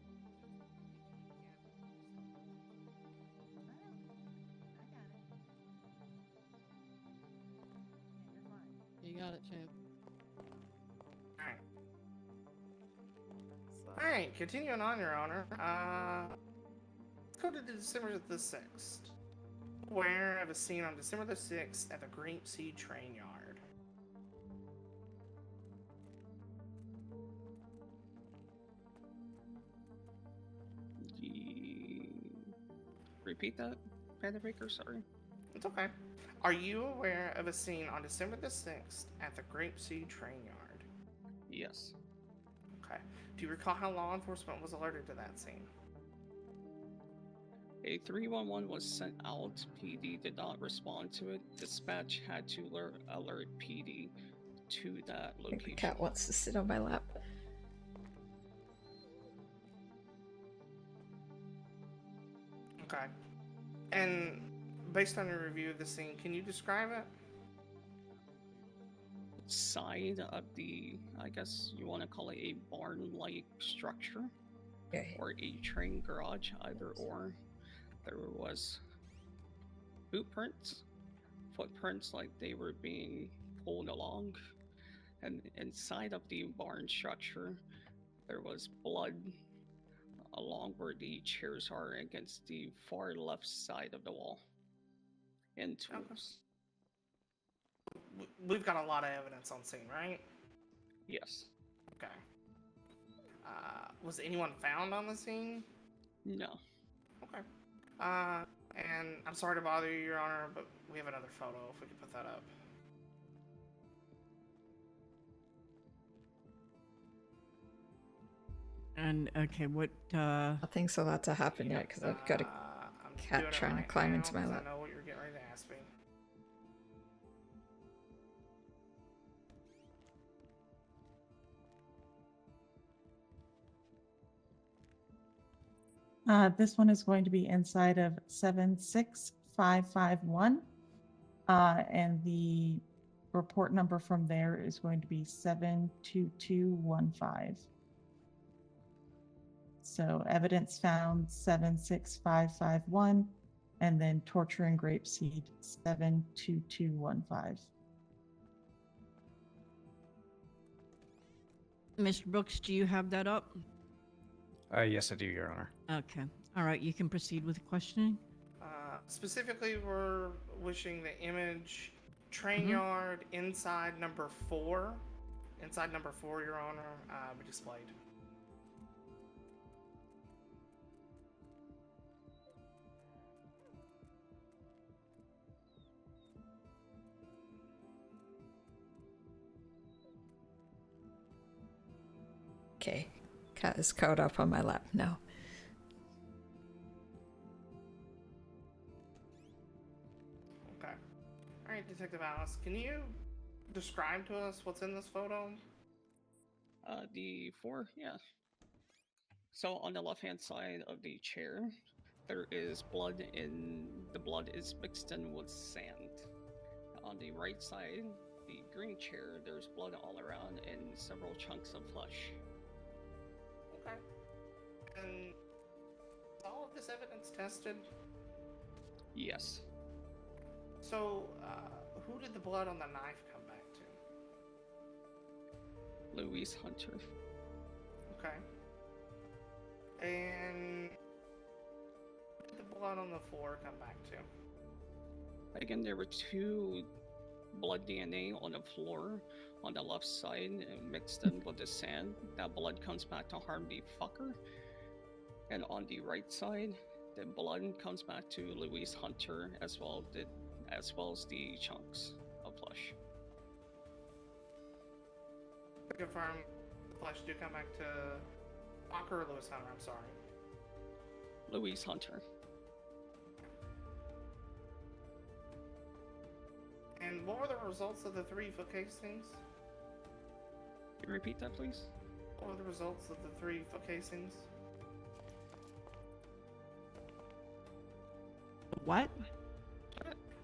B to point C? That's the goal here. I got it. Yeah, you're fine. You got it, champ. Alright, continuing on, Your Honor. Let's go to December the 6th. Aware of a scene on December the 6th at the Grapeseed Train Yard. Repeat that, Panther Baker, sorry. It's okay. Are you aware of a scene on December the 6th at the Grapeseed Train Yard? Yes. Okay. Do you recall how law enforcement was alerted to that scene? A 311 was sent out. PD did not respond to it. Dispatch had to alert PD to that I think location. the cat wants to sit on my lap. Okay. And based on your review of the scene, can you describe it? Side of the, I guess you want to call it a barn-like structure, or a train garage, either or. There was boot prints, footprints like they were being pulled along, and inside of the barn structure, there was blood along where the chairs are against the far left side of the wall, and tools. We've got a lot of evidence on scene, right? Yes. Okay. Was anyone found on the scene? No. Okay. And I'm sorry to bother you, Your Honor, but we have another photo, if we could put that up. And okay, what? Nothing's allowed to happen yet because I've got a cat trying to climb into my lap. I know what you're getting ready to ask me. This one is going to be inside of 76551. And the report number from there is going to be 72215. So evidence found 76551, and then torture and grapeseed 72215. Mr. Brooks, do you have that up? Yes, I do, Your Honor. Okay. All right, you can proceed with questioning. Specifically, we're wishing the image train yard inside number 4. Inside number 4, Your Honor, be displayed. Okay, cat is curled up on my lap now. Okay. Alright, Detective Alice, can you describe to us what's in this photo? The 4, yeah. So on the left-hand side of the chair, there is blood in the blood is mixed in with sand. On the right side, the green chair, there's blood all around and several chunks of flesh. Okay. And is all of this evidence tested? Yes. So, who did the blood on the knife come back to? Louise Hunter. Okay. And who did the blood on the floor come back to? Again, there were two blood DNA on the floor on the left side mixed in with the sand. That blood comes back to harm the fucker. And on the right side, the blood comes back to Louise Hunter as well as the chunks of flesh. To confirm, the flesh do come back to Walker or Lewis Hunter, I'm sorry. Louise Hunter. And what were the results of the 3 foot casings? Can you repeat that, please? What were the results of the 3 foot casings? What?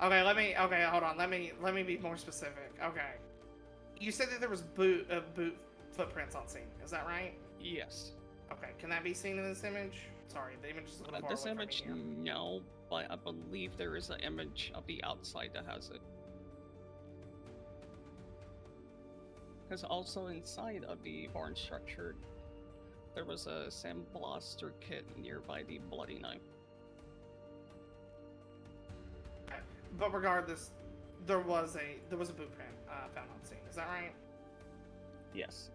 Okay, hold on. Let me be more specific. Okay. You said that there was boot footprints on scene. Is that right? Yes. Okay. Can that be seen in this image? Sorry, the image is a little far This away from image, me here. no, but I believe there is an image of the outside that has it. Because also inside of the barn structure, there was a sandblaster kit nearby the bloody knife. But regardless, there was a boot print found on scene. Is that right? Yes.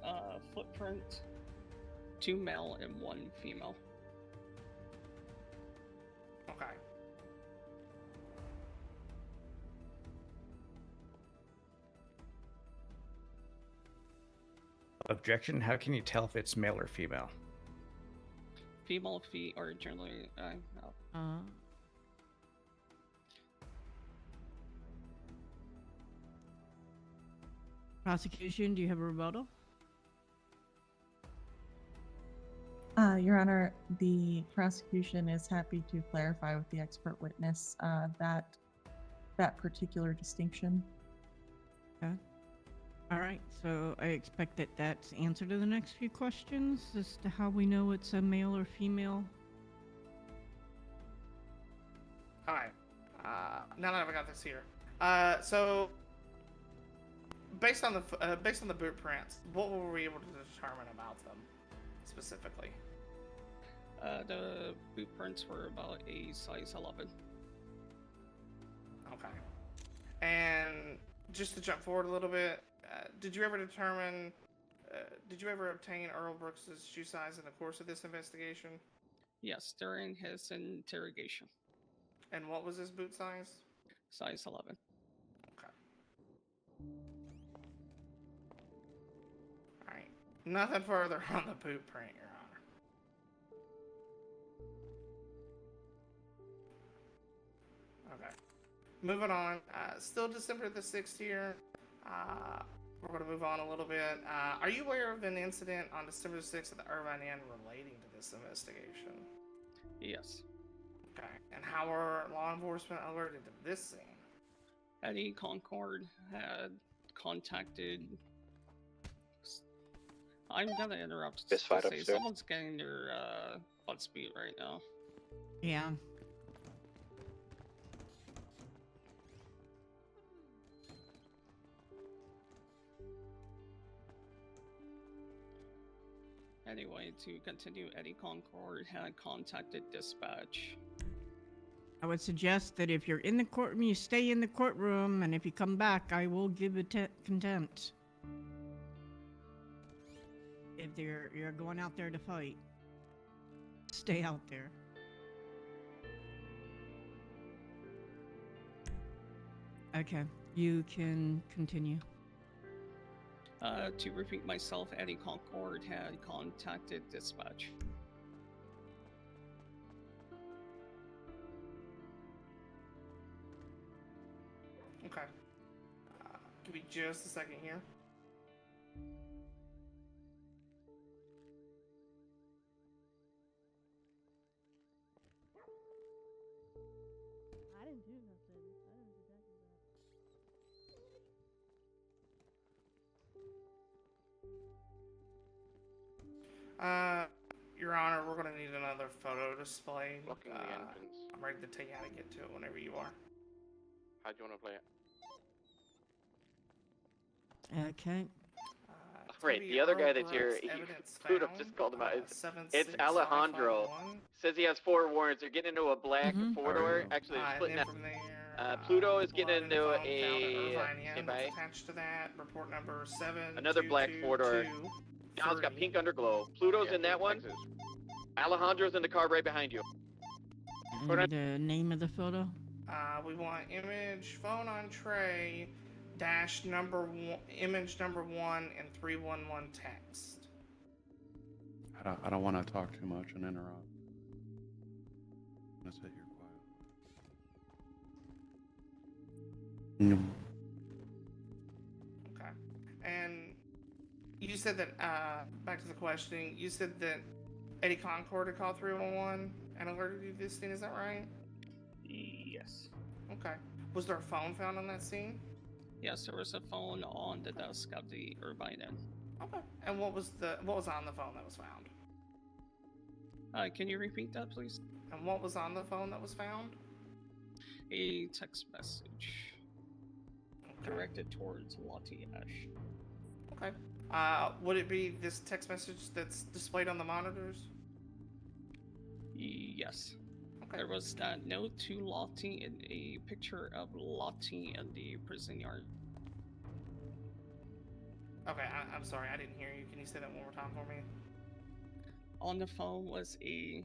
Footprint, 2 male and 1 female. Okay. Objection. How can you tell if it's male or female? Female feet are generally no. Prosecution, do you have a rebuttal? Your Honor, the prosecution is happy to clarify with the expert witness that particular distinction. Okay. All right, so I expect that that's answer to the next few questions as to how we know it's a male or female. All right. Now that I've got this here, so based on the boot prints, what were we able to determine about them specifically? The boot prints were about a size 11. Okay. And just to jump forward a little bit, did you ever obtain Earl Brooks' shoe size in the course of this investigation? Yes, during his interrogation. And what was his boot size? Size 11. Okay. Alright. Nothing further on the boot print, Your Honor. Okay. Moving on. Still December the 6th here. We're going to move on a little bit. Are you aware of an incident on December the 6th at the Irvine Inn relating to this investigation? Yes. Okay. And how were law enforcement alerted to this scene? Eddie Concord had contacted. I'm gonna interrupt. Fist fight to say upstairs. someone's getting their butts beat right now. Yeah. Anyway, to continue, Eddie Concord had contacted dispatch. I would suggest that if you're in the courtroom, you stay in the courtroom, and if you come back, I will give a contempt. If you're going out there to fight, stay out there. Okay, you can continue. To repeat myself, Eddie Concord had contacted dispatch. Okay. Give me just a second here. Your Honor, we're gonna need another photo display. Blocking the entrance. I'm ready to tell you how to get to it whenever you are. How do you want to play it? Okay. Right, the other guy that's here, Pluto just called him out. It's Alejandro. Says he has 4 warrants. They're getting into a black 4-door. Actually, they're splitting out. Pluto is getting into a. Attached to that, report number 7. Another black 4-door. Now it's got pink underglow. Pluto's in that one. Alejandro's in the car right behind you. And the name of the photo? We want image phone on tray dash number 1, image number 1 and 311 text. I don't want to talk too much and interrupt. I'm gonna sit here quiet. Okay. And you said that, back to the questioning, you said that Eddie Concord had called 311 and alerted you to this scene, is that right? Yes. Okay. Was there a phone found on that scene? Yes, there was a phone on the desk of the Irvine Inn. Okay. And what was on the phone that was found? Can you repeat that, please? And what was on the phone that was found? A text message directed towards Lottie Ash. Okay. Would it be this text message that's displayed on the monitors? Yes. Okay. There was that note to Lottie and a picture of Lottie in the prison yard. Okay, I'm sorry, I didn't hear you. Can you say that one more time for me? On the phone was a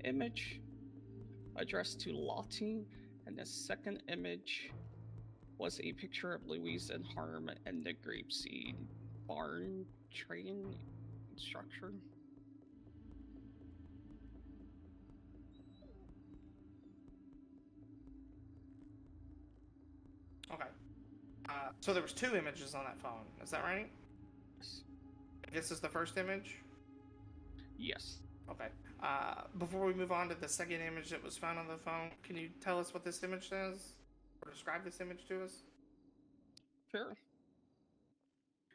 image addressed to Lottie, and the second image was a picture of Louise and Harm and the grapeseed barn train structure. Okay. So there was 2 images on that phone, is that right? Yes. This is the first image? Yes. Okay. Before we move on to the second image that was found on the phone, can you tell us what this image says? Or describe this image to us? Sure.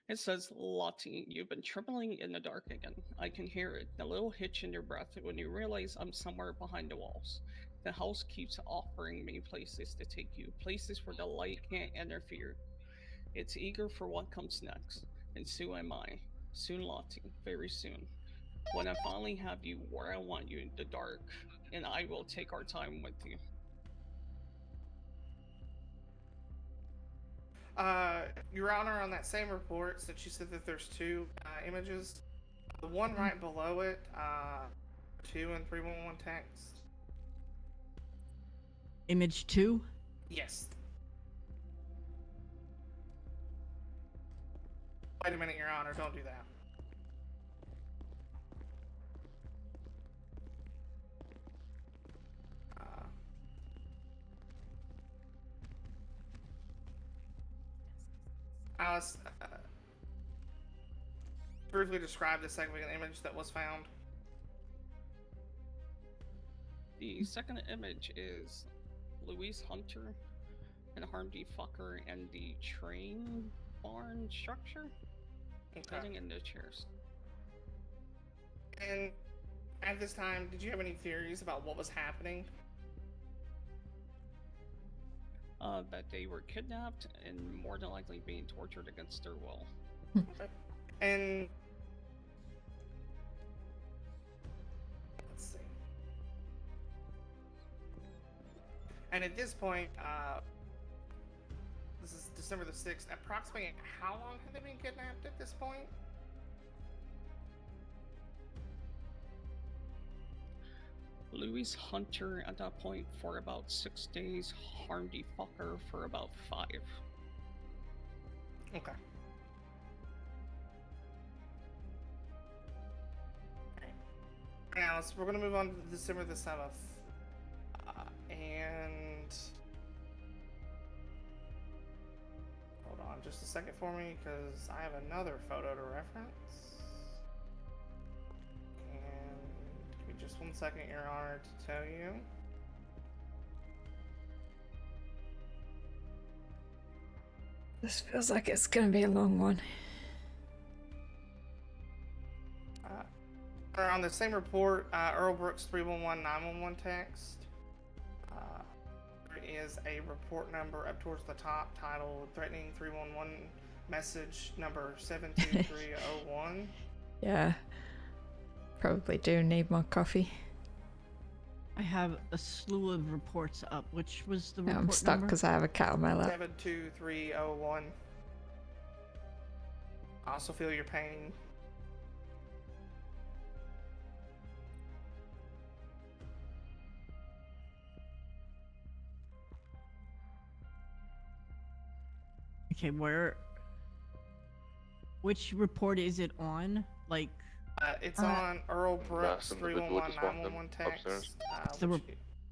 It says, Lottie, you've been trembling in the dark again. I can hear it, the little hitch in your breath when you realize I'm somewhere behind the walls. The house keeps offering me places to take you, places where the light can't interfere. It's eager for what comes next, and so am I. Soon, Lottie, very soon. When I finally have you where I want you in the dark, and I will take our time with you. Your Honor, on that same report, since you said that there's 2 images, the one right below it, 2 and 311 text. Image 2? Yes. Wait a minute, Your Honor, don't do that. Alice, briefly describe the second image that was found. The second image is Louise Hunter and Harm D. Fucker and the train barn structure. Sitting in the chairs. And at this time, did you have any theories about what was happening? That they were kidnapped and more than likely being tortured against their will. Okay. And let's see. And at this point, this is December the 6th. Approximately how long have they been kidnapped at this point? Louise Hunter at that point for about 6 days, Harm D. Fucker for about 5. Okay. Now, so we're going to move on to December the 7th. And hold on just a second for me, because I have another photo to reference. And give me just 1 second, Your Honor, to tell you. This feels like it's gonna be a long one. On the same report, Earl Brooks 311-911 text. There is a report number up towards the top titled Threatening 311 Message number 72301. Yeah. Probably do need more coffee. I have a slew of reports up. Which was the Yeah, report I'm stuck number? because I have a cat on my lap. 72301. I also feel your pain. Okay, which report is it on? Like, It's on Earl Brooks Mass individual just walked in 311-911 upstairs. text. what's the which-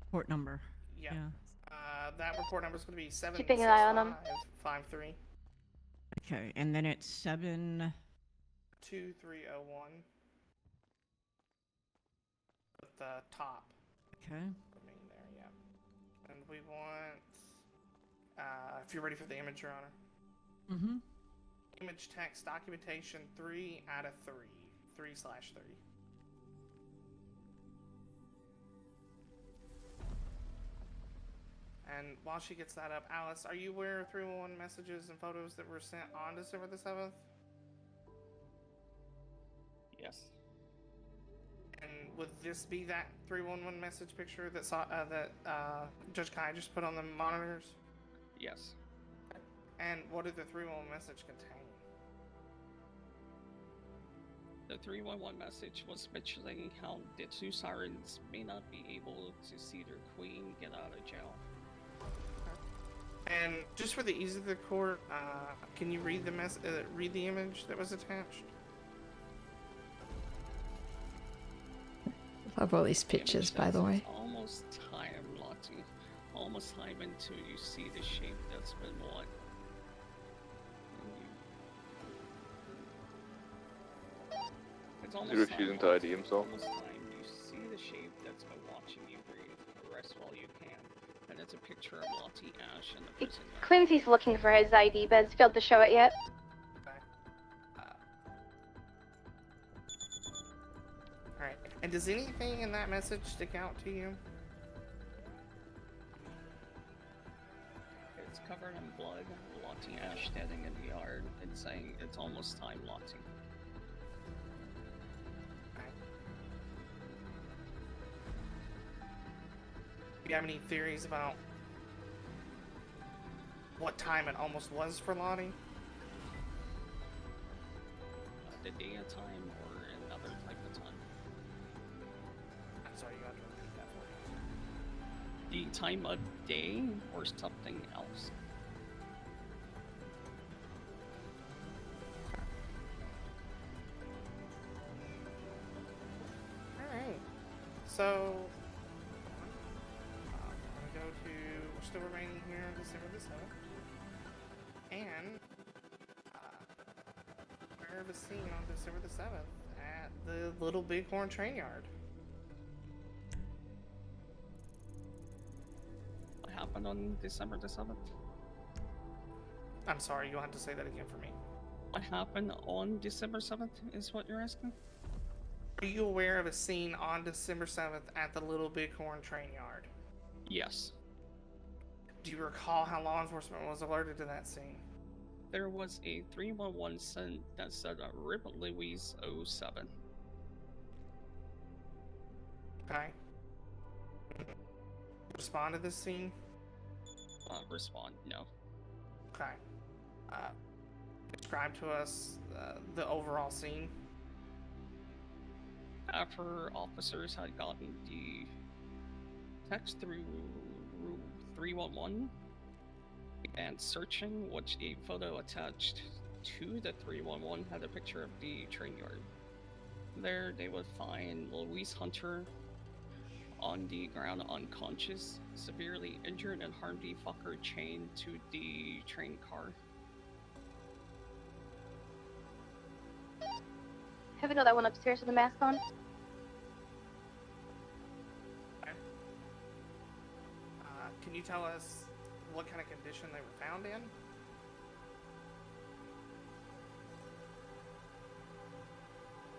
report number? Yeah. That report number is going to be Keeping an eye on 'em. 76553. Okay, and then it's 2301 at the top. Okay. Remain there, yeah. And we want, if you're ready for the image, Your Honor. Mm-hmm. Image text documentation 3 out of 3. 3/3. And while she gets that up, Alice, are you aware of 311 messages and photos that were sent on December the 7th? Yes. And would this be that 311 message picture that Judge Kai just put on the monitors? Yes. And what did the 311 message contain? The 311 message was mentioning how the two Sirens may not be able to see their queen get out of jail. And just for the ease of the court, can you read the read the image that was attached? I love all these pictures, by the way. Almost time, Lottie. Almost time until you see the shape that's been won. It's almost He's refusing to ID himself. Almost time you see the shape that's been watching you breathe. Rest while you can. And it's a picture of Lottie Ash in the prison. Quincy's looking for his ID, but has failed to show it yet. Alright. And does anything in that message stick out to you? It's covered in blood. Lottie Ash standing in the yard and saying it's almost time, Lottie. Do you have any theories about what time it almost was for Lottie? The day of time or another type of time. I'm sorry, you have to repeat that for me. The time of day or something else. Alright. So, I'm going to go to, we're still remaining here on December the 7th. And, we're of a scene on December the 7th at the Little Bighorn Train Yard. What happened on December the 7th? I'm sorry, you'll have to say that again for me. What happened on December 7th is what you're asking? Are you aware of a scene on December 7th at the Little Bighorn Train Yard? Yes. Do you recall how law enforcement was alerted to that scene? There was a 311 sent that said Rip Louise 07. Okay. Respond to this scene? Respond, no. Okay. Describe to us the overall scene. After officers had gotten the text through 311 and searching, which a photo attached to the 311 had a picture of the train yard. There they would find Louise Hunter on the ground unconscious, severely injured, and Harvey Fucker chained to the train car. Have you know that one upstairs with the mask on? Can you tell us what kind of condition they were found in?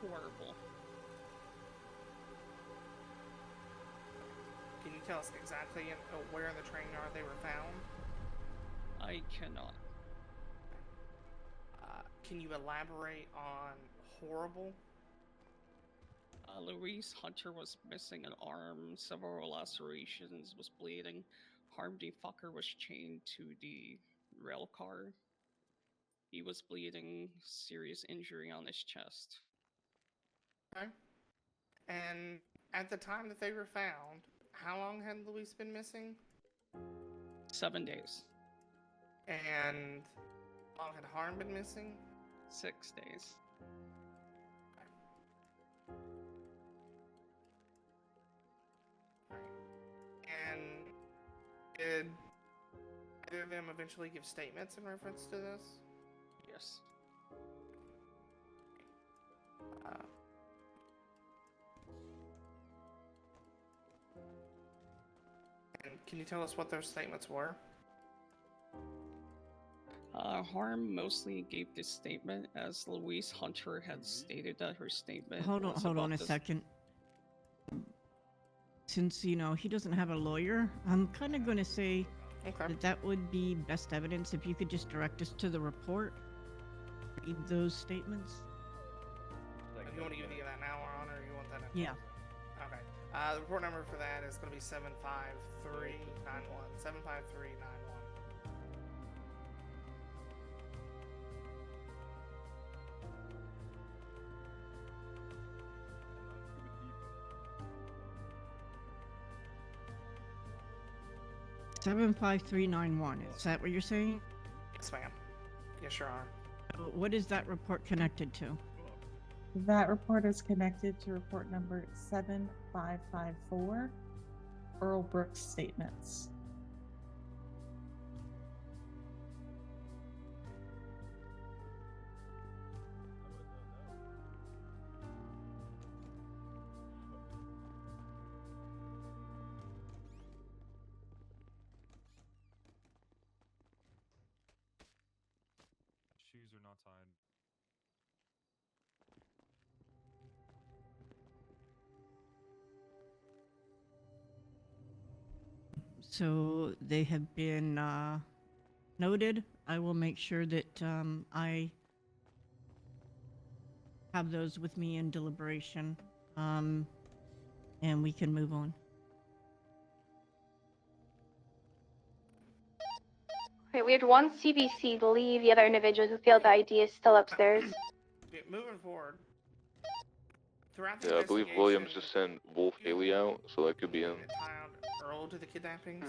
Horrible. can you tell us exactly where in the train yard they were found? I cannot. Can you elaborate on horrible? Louise Hunter was missing an arm, several lacerations, was bleeding. Harmony Fucker was chained to the rail car. He was bleeding, serious injury on his chest. Okay. And at the time that they were found, how long had Louise been missing? 7 days. And how long had Harm been missing? 6 days. And did either of them eventually give statements in reference to this? Yes. And can you tell us what those statements were? Harm mostly gave this statement as Louise Hunter had stated that her statement. Hold on a second. Since, you know, he doesn't have a lawyer, I'm kind of going to say that would be best evidence if you could just direct us to the report. Read those statements. You want to give me that now, Honor, or you want that? Yeah. Okay. The report number for that is going to be 75391. 75391. – 75391. Is that what you're saying? Yes, ma'am. Yes, Your Honor. What is that report connected to? That report is connected to report number 7554, Earl Brooks statements. Shoes are not tied. So they have been noted. I will make sure that I have those with me in deliberation, and we can move on. Okay, we had one CBC leave. The other individual who failed the ID is still upstairs. Moving forward. Throughout the Yeah, I believe Williams just sent Wolf Haley out, so that could be him. Earl to the kidnappings.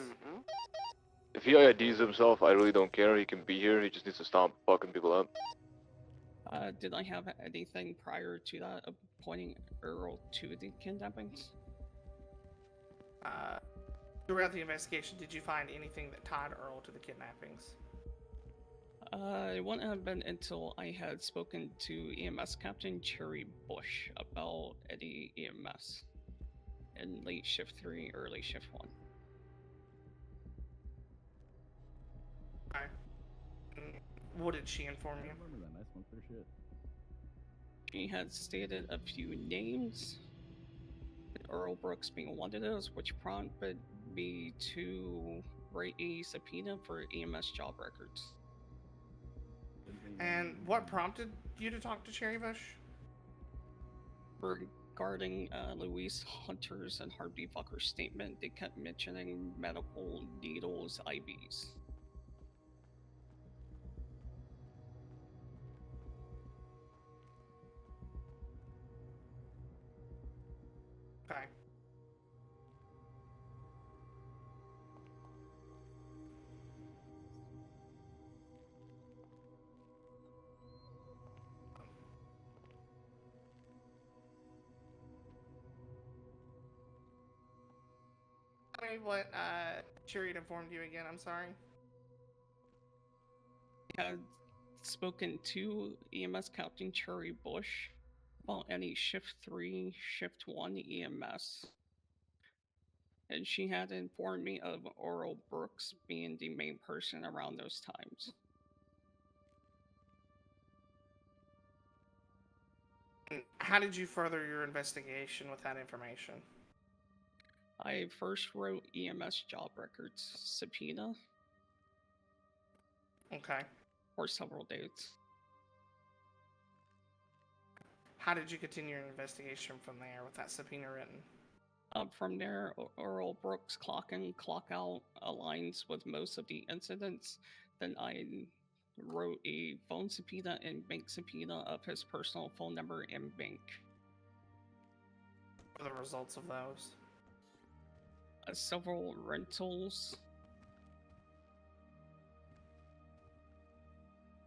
If he IDs himself, I really don't care. He can be here. He just needs to stop fucking people up. Did I have anything prior to that pointing Earl to the kidnappings? Throughout the investigation, did you find anything that tied Earl to the kidnappings? It wouldn't have been until I had spoken to EMS Captain Cherry Bush about Eddie EMS in late shift 3, early shift 1. Okay. What did she inform you? She had stated a few names, Earl Brooks being one of those, which prompted me to write a subpoena for EMS job records. And what prompted you to talk to Cherry Bush? Regarding Louise Hunter's and Harvey Fucker's statement, they kept mentioning medical needles, IVs. Okay. Tell me what Cherry had informed you again, I'm sorry. I had spoken to EMS Captain Cherry Bush about any shift 3, shift 1 EMS. And she had informed me of Earl Brooks being the main person around those times. How did you further your investigation with that information? I first wrote EMS job records subpoena Okay. for several dates. How did you continue your investigation from there with that subpoena written? From there, Earl Brooks' clock in, clock out aligns with most of the incidents. Then I wrote a phone subpoena and bank subpoena of his personal phone number and bank. What are the results of those? Several rentals.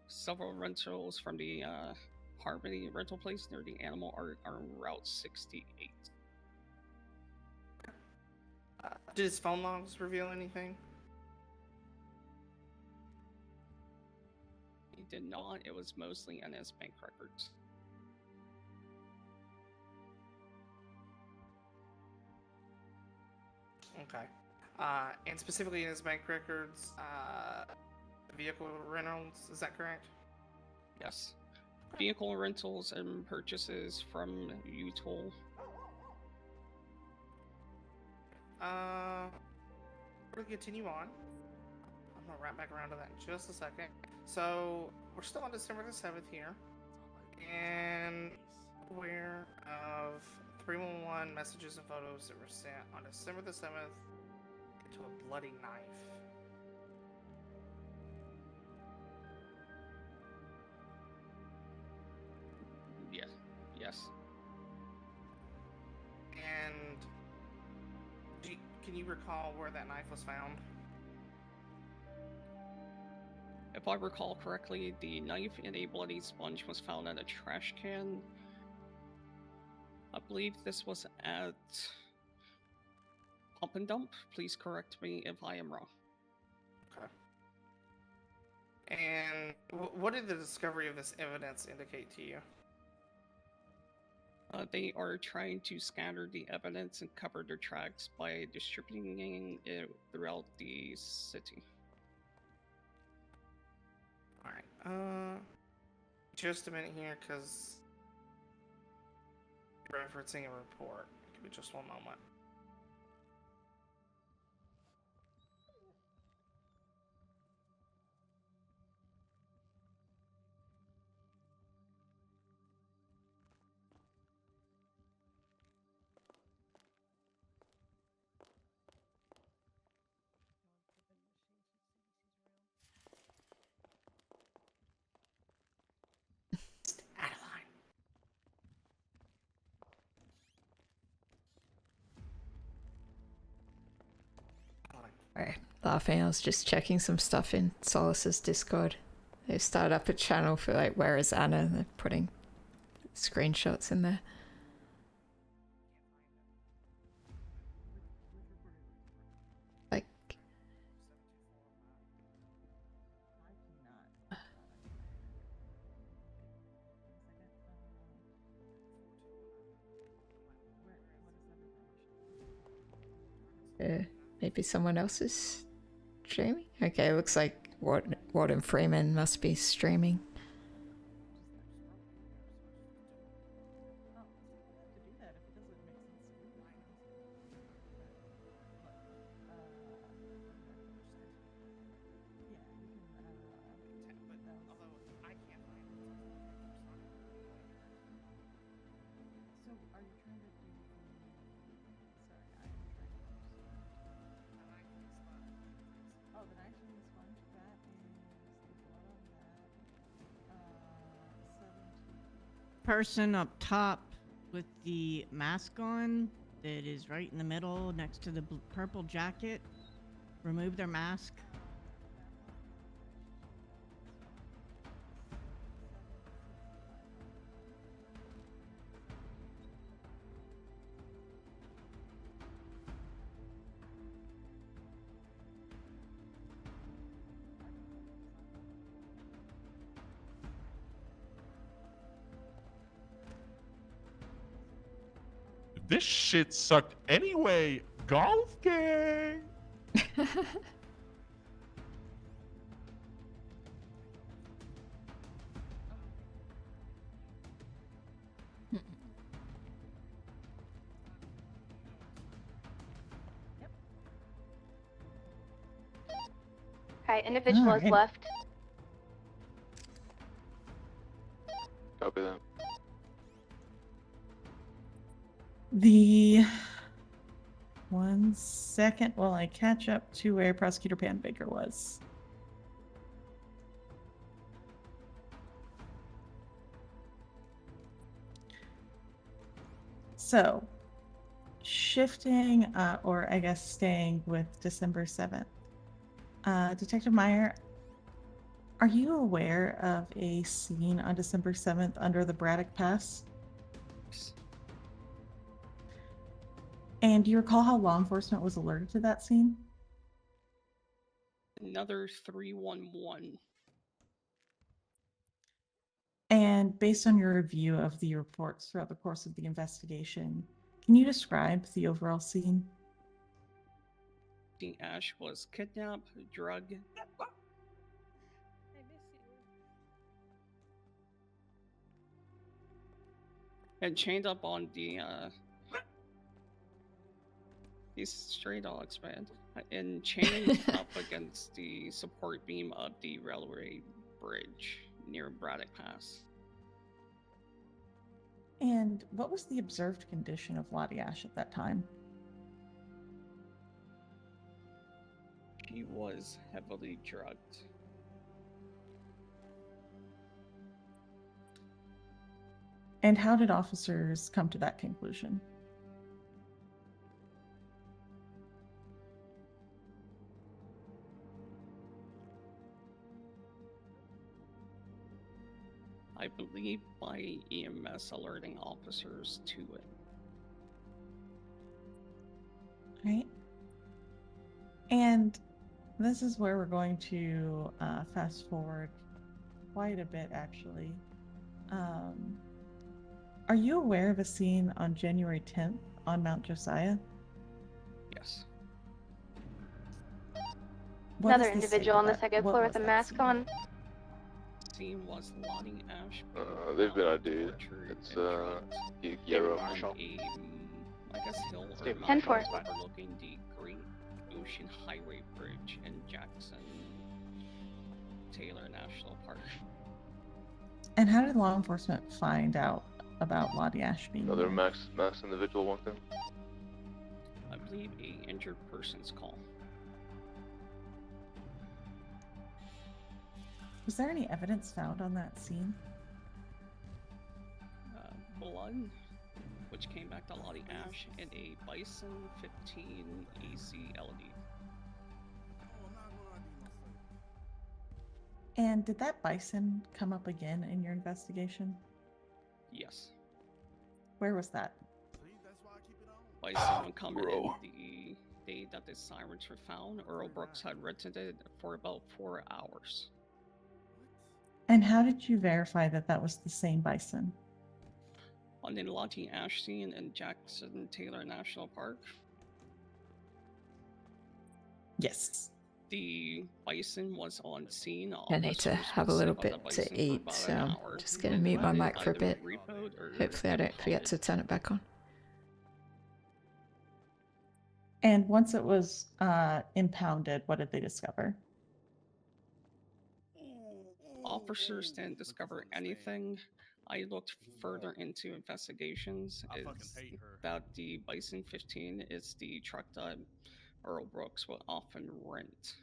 Several rentals from the Harmony rental place near the Animal Art are Route 68. Did his phone logs reveal anything? He did not. It was mostly in his bank records. Okay. And specifically in his bank records, vehicle rentals, is that correct? Yes. Vehicle rentals and purchases from UTOL. We're gonna continue on. I'm gonna wrap back around to that in just a second. So we're still on December the 7th here, and aware of 311 messages and photos that were sent on December the 7th to a bloody knife. Yes. And can you recall where that knife was found? If I recall correctly, the knife and a bloody sponge was found in a trash can. I believe this was at Pump and Dump. Please correct me if I am wrong. Okay. And what did the discovery of this evidence indicate to you? They are trying to scatter the evidence and cover their tracks by distributing it throughout the city. Alright, just a minute here, because you're referencing a report. Give me just one moment. Alright, laughing. I was just checking some stuff in Solace's Discord. They started up a channel for like Where is Anna, and they're putting screenshots in there. Like maybe someone else is streaming? Okay, looks like Warden Freeman must be streaming. Person up top with the mask on that is right in the middle next to the purple jacket. Remove their mask. This shit sucked anyway. Golf gang. Alright, individual has Alright. left. Copy that. The 1 second while I catch up to where Prosecutor Pan Baker was. So, shifting, or I guess staying with December 7th. Detective Meyer, are you aware of a scene on December 7th under the Braddock Pass? And do you recall how law enforcement was alerted to that scene? Another 311. And based on your review of the reports throughout the course of the investigation, can you describe the overall scene? Ash was kidnapped, drugged, and chained up on the these stray dogs, man, and chained up against the support beam of the railway bridge near Braddock Pass. And what was the observed condition of Lottie Ash at that time? She was heavily drugged. And how did officers come to that conclusion? I believe by EMS alerting officers to it. Right. And this is where we're going to fast forward quite a bit, actually. Are you aware of a scene on January 10th on Mount Josiah? Yes. What Another is the individual state on of the that? second What floor was with a that mask scene? on. Scene was Lottie Ash. They've been ID'd. It's Yarrow. Marshall. I guess hill or Steve, mountain 10-4. overlooking the Great Ocean Highway Bridge in Jackson Taylor National Park. And how did law enforcement find out about Lottie Ash being Another there? max individual walked in. I believe a injured person's call. Was there any evidence found on that scene? Blood, which came back to Lottie Ash, and a Bison 15 AC LED. And did that bison come up again in your investigation? Yes. Where was that? Bison coming in the day that the sirens were found. Earl Brooks had rented it for about 4 hours. And how did you verify that that was the same bison? On the Lottie Ash scene in Jackson Taylor National Park. Yes. The bison was on scene. I need to have a little bit to eat, so I'm just going to mute my mic for a bit. Hopefully I don't forget to turn it back on. And once it was impounded, what did they discover? Officers didn't discover anything. I looked further into investigations. Is that the Bison 15 is the truck that Earl Brooks will often rent.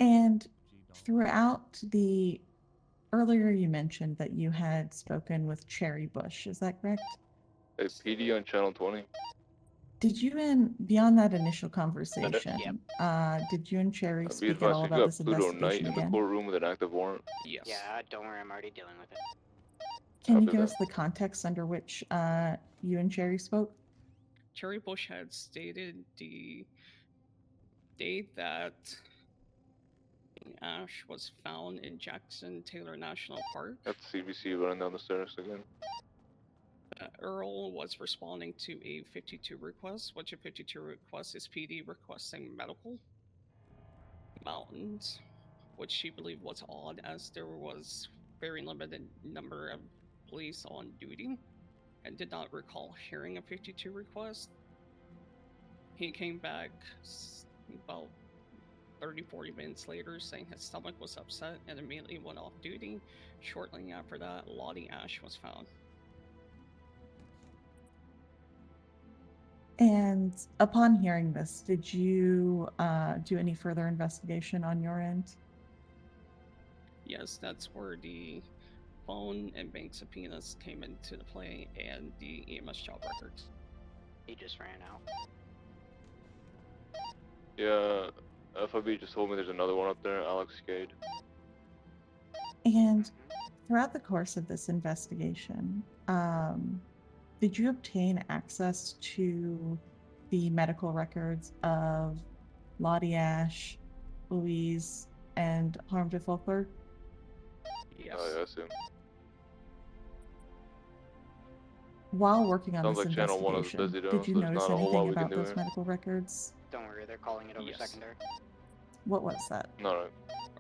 And throughout the earlier you mentioned that you had spoken with Cherry Bush, is that correct? A PD on channel 20. Did you and beyond that initial conversation, did you and Cherry Be speak at all advised, you about got this Pluto Knight investigation in the again? courtroom with an active warrant. Yes. Yeah, don't worry, I'm already dealing with it. Can you Copy give that. us the context under which you and Cherry spoke? Cherry Bush had stated the day that Ash was found in Jackson Taylor National Park. Got the CBC running down the stairs again. Earl was responding to a 52 request, which a 52 request is PD requesting medical mountains, which she believed was odd as there was very limited number of police on duty and did not recall hearing a 52 request. He came back about 30-40 minutes later saying his stomach was upset and immediately went off duty. Shortly after that, Lottie Ash was found. And upon hearing this, did you do any further investigation on your end? Yes, that's where the phone and bank subpoenas came into the play and the EMS job records. He just ran out. Yeah, FIB just told me there's another one up there, Alex Cade. And throughout the course of this investigation, did you obtain access to the medical records of Lottie Ash, Louise, and Harm de Folklore? Yes. Oh, yeah, I assume. While working on Sounds this like Channel 1 is investigation, busy though, did you so there's notice not a whole lot anything we can about do those here. medical records? Don't worry, they're calling it over Yes. secondary. What was that? Alright.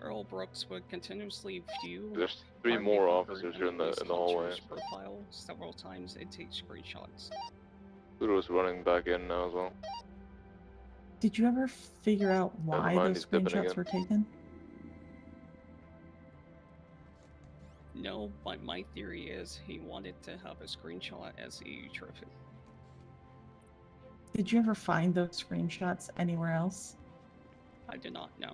Earl Brooks would continuously view There's 3 Harm more de officers Folklore here in the Louise hallway. Culture's profile several times and take screenshots. Pluto's running back in now as well. Did you ever figure out why mind, those he's dipping screenshots again. were taken? No, but my theory is he wanted to have a screenshot as a trophy. Did you ever find those screenshots anywhere else? I do not know.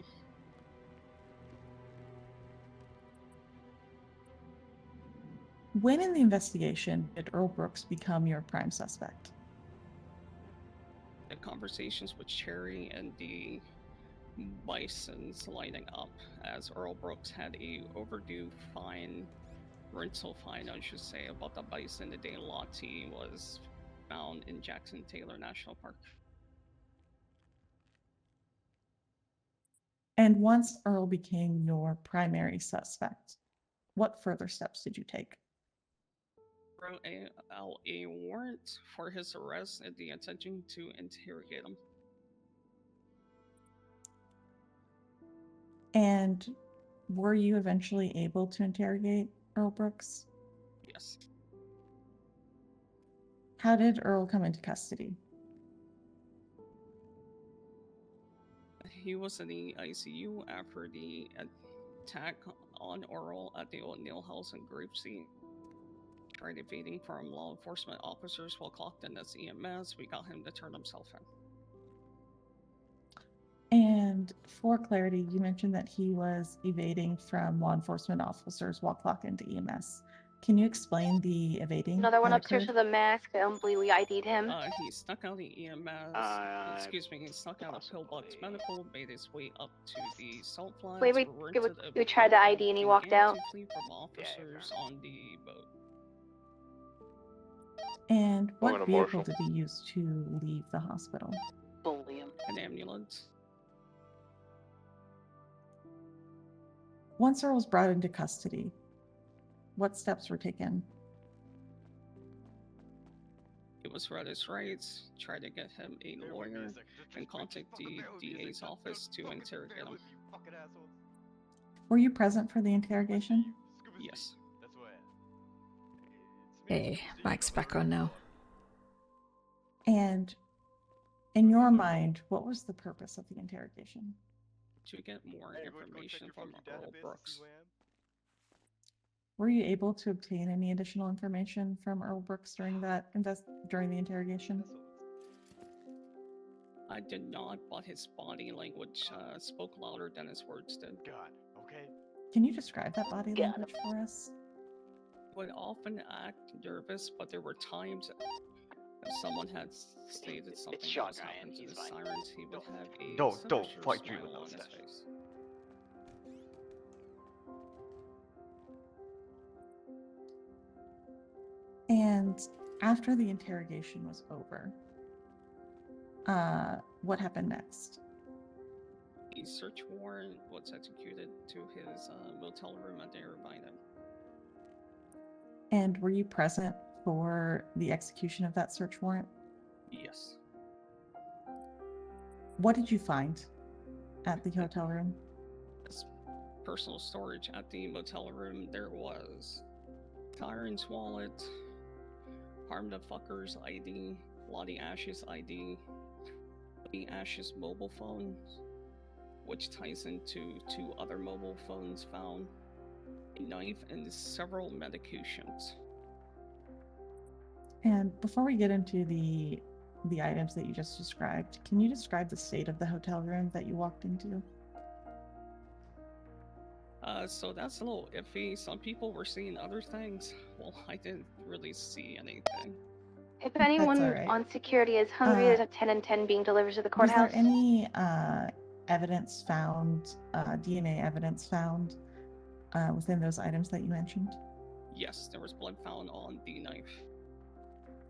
When in the investigation did Earl Brooks become your prime suspect? The conversations with Cherry and the Bisons lining up as Earl Brooks had a overdue rental fine, I should say, about the bison the day Lottie was found in Jackson Taylor National Park. And once Earl became your primary suspect, what further steps did you take? Wrote a warrant for his arrest and the intention to interrogate him. And were you eventually able to interrogate Earl Brooks? Yes. How did Earl come into custody? He was in the ICU after the attack on Earl at the O'Neill House in Grapeseed. Tried evading from law enforcement officers while clocked in as EMS. We got him to turn himself in. And for clarity, you mentioned that he was evading from law enforcement officers while clocked into EMS. Can you explain the evading? Another one that upstairs occurred? with a mask. I don't believe we ID'd him. He snuck out the EMS. Excuse me, he snuck out of Pillbox Medical, made his way up to the Salt Flats. Wait, we tried to ID and he walked out. To flee from officers on the boat. And what Going to vehicle Marshall. did he use to leave the hospital? An ambulance. Once Earl was brought into custody, what steps were taken? It was read his rights, tried to get him a lawyer, and contact the DA's office to interrogate him. Were you present for the interrogation? Yes. Hey, mic's back on now. And in your mind, what was the purpose of the interrogation? To get more information from Earl Brooks. Were you able to obtain any additional information from Earl Brooks during that during the interrogation? I did not, but his body language spoke louder than his words did. God, okay. Can you describe that body language for us? Would often act nervous, but there were times if someone had stated something that was happening to the Sirens, he would have a Don't sinister fight you smile with on those his steps. face. And after the interrogation was over, what happened next? A search warrant was executed to his motel room at the Irvine. And were you present for the execution of that search warrant? Yes. What did you find at the hotel room? As personal storage at the motel room, there was Tyron's wallet, Harm the Fucker's ID, Lottie Ash's ID, the Ash's mobile phone, which ties into 2 other mobile phones found, a knife, and several medications. And before we get into the items that you just described, can you describe the state of the hotel room that you walked into? So that's a little iffy. Some people were seeing other things. Well, I didn't really see anything. If anyone alright. on security is hungry, there's a 10 and 10 being delivered to the Was courthouse. there any evidence found, DNA evidence found within those items that you mentioned? Yes, there was blood found on the knife.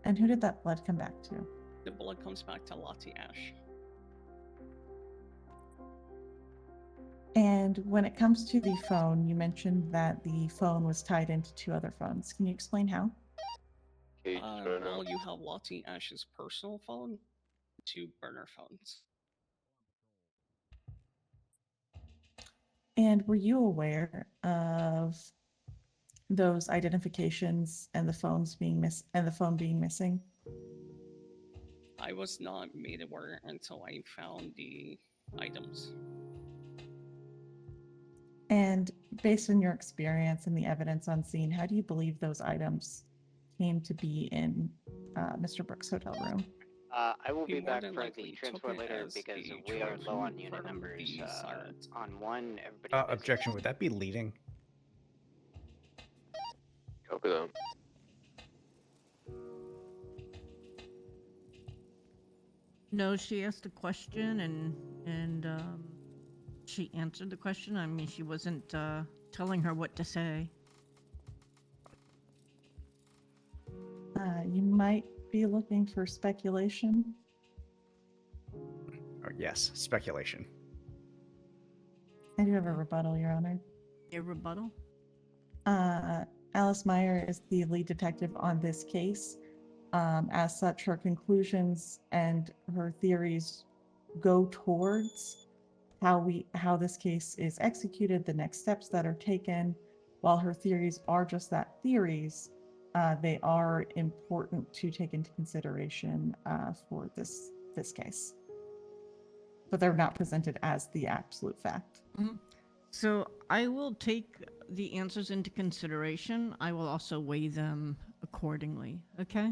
And who did that blood come back to? The blood comes back to Lottie Ash. And when it comes to the phone, you mentioned that the phone was tied into 2 other phones. Can you explain how? Well, you have Lottie Ash's personal phone, 2 burner phones. And were you aware of those identifications and the phones being phone being missing? I was not made aware until I found the items. And based on your experience and the evidence on scene, how do you believe those items came to be in Mr. Brooks' hotel room? I will He be more back than for likely the took transport it later as because a we are low on Trojan unit from numbers. the Sirens. On 1, everybody's busy. Objection, would that be leading? Copy that. No, she asked a question and she answered the question. I mean, she wasn't telling her what to say. You might be looking for speculation. Oh, yes, speculation. I do have a rebuttal, Your Honor. A rebuttal? Alice Meyer is the lead detective on this case. As such, her conclusions and her theories go towards how this case is executed, the next steps that are taken. While her theories are just that, theories, they are important to take into consideration for this case. But they're not presented as the absolute fact. Mm-hmm. So I will take the answers into consideration. I will also weigh them accordingly. Okay?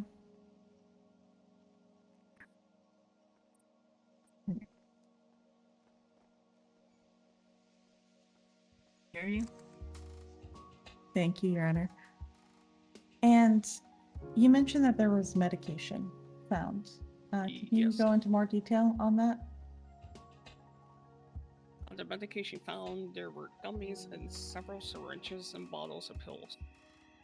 Hear you? Thank you, Your Honor. And you mentioned that there was medication found. Can you go into more detail on that? The medication found, there were gummies and several syringes and bottles of pills.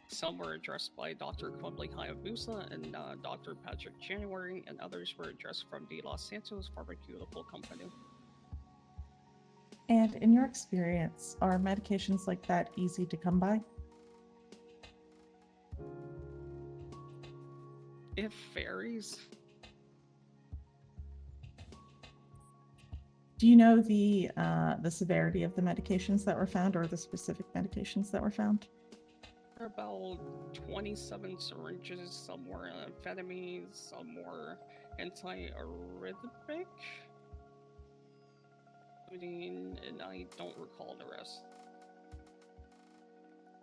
Some were addressed by Dr. Quimbly Hayabusa and Dr. Patrick January, and others were addressed from the Los Santos Pharmaceutical Company. And in your experience, are medications like that easy to come by? It varies. Do you know the severity of the medications that were found, or the specific medications that were found? There are about 27 syringes, some were amphetamines, some were antiarrhythmic, and I don't recall the rest.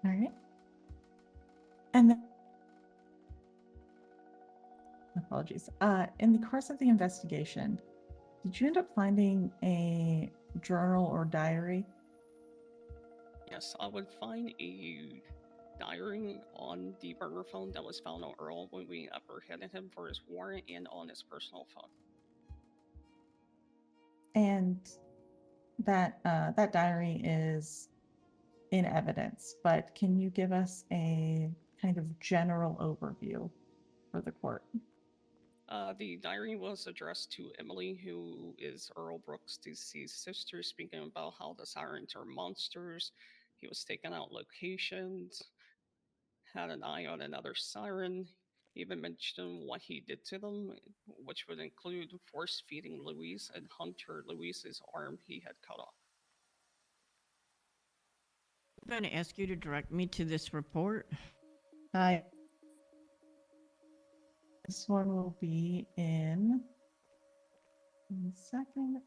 All right. And then, apologies. In the course of the investigation, did you end up finding a journal or diary? Yes, I would find a diary on the burner phone that was found on Earl when we apprehended him for his warrant, and on his personal phone. And that diary is in evidence, but can you give us a kind of general overview for the court? The diary was addressed to Emily, who is Earl Brooks' deceased sister, speaking about how the Sirens are monsters. He was taking out locations, had an eye on another Siren, even mentioned what he did to them, which would include force feeding Luis and Hunter Luis's arm he had cut off. I'm going to ask you to direct me to this report. Hi. This one will be in 1 second.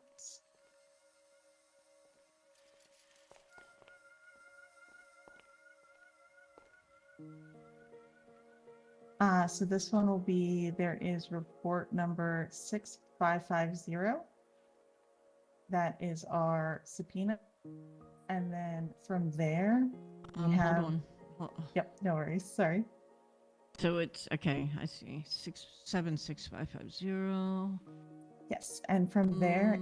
So this one will be, there is report number 6550. That is our subpoena. And then from there, we have... Hold on. Yep, no worries, sorry. So it's, okay, I see. 676550. Yes, and from there,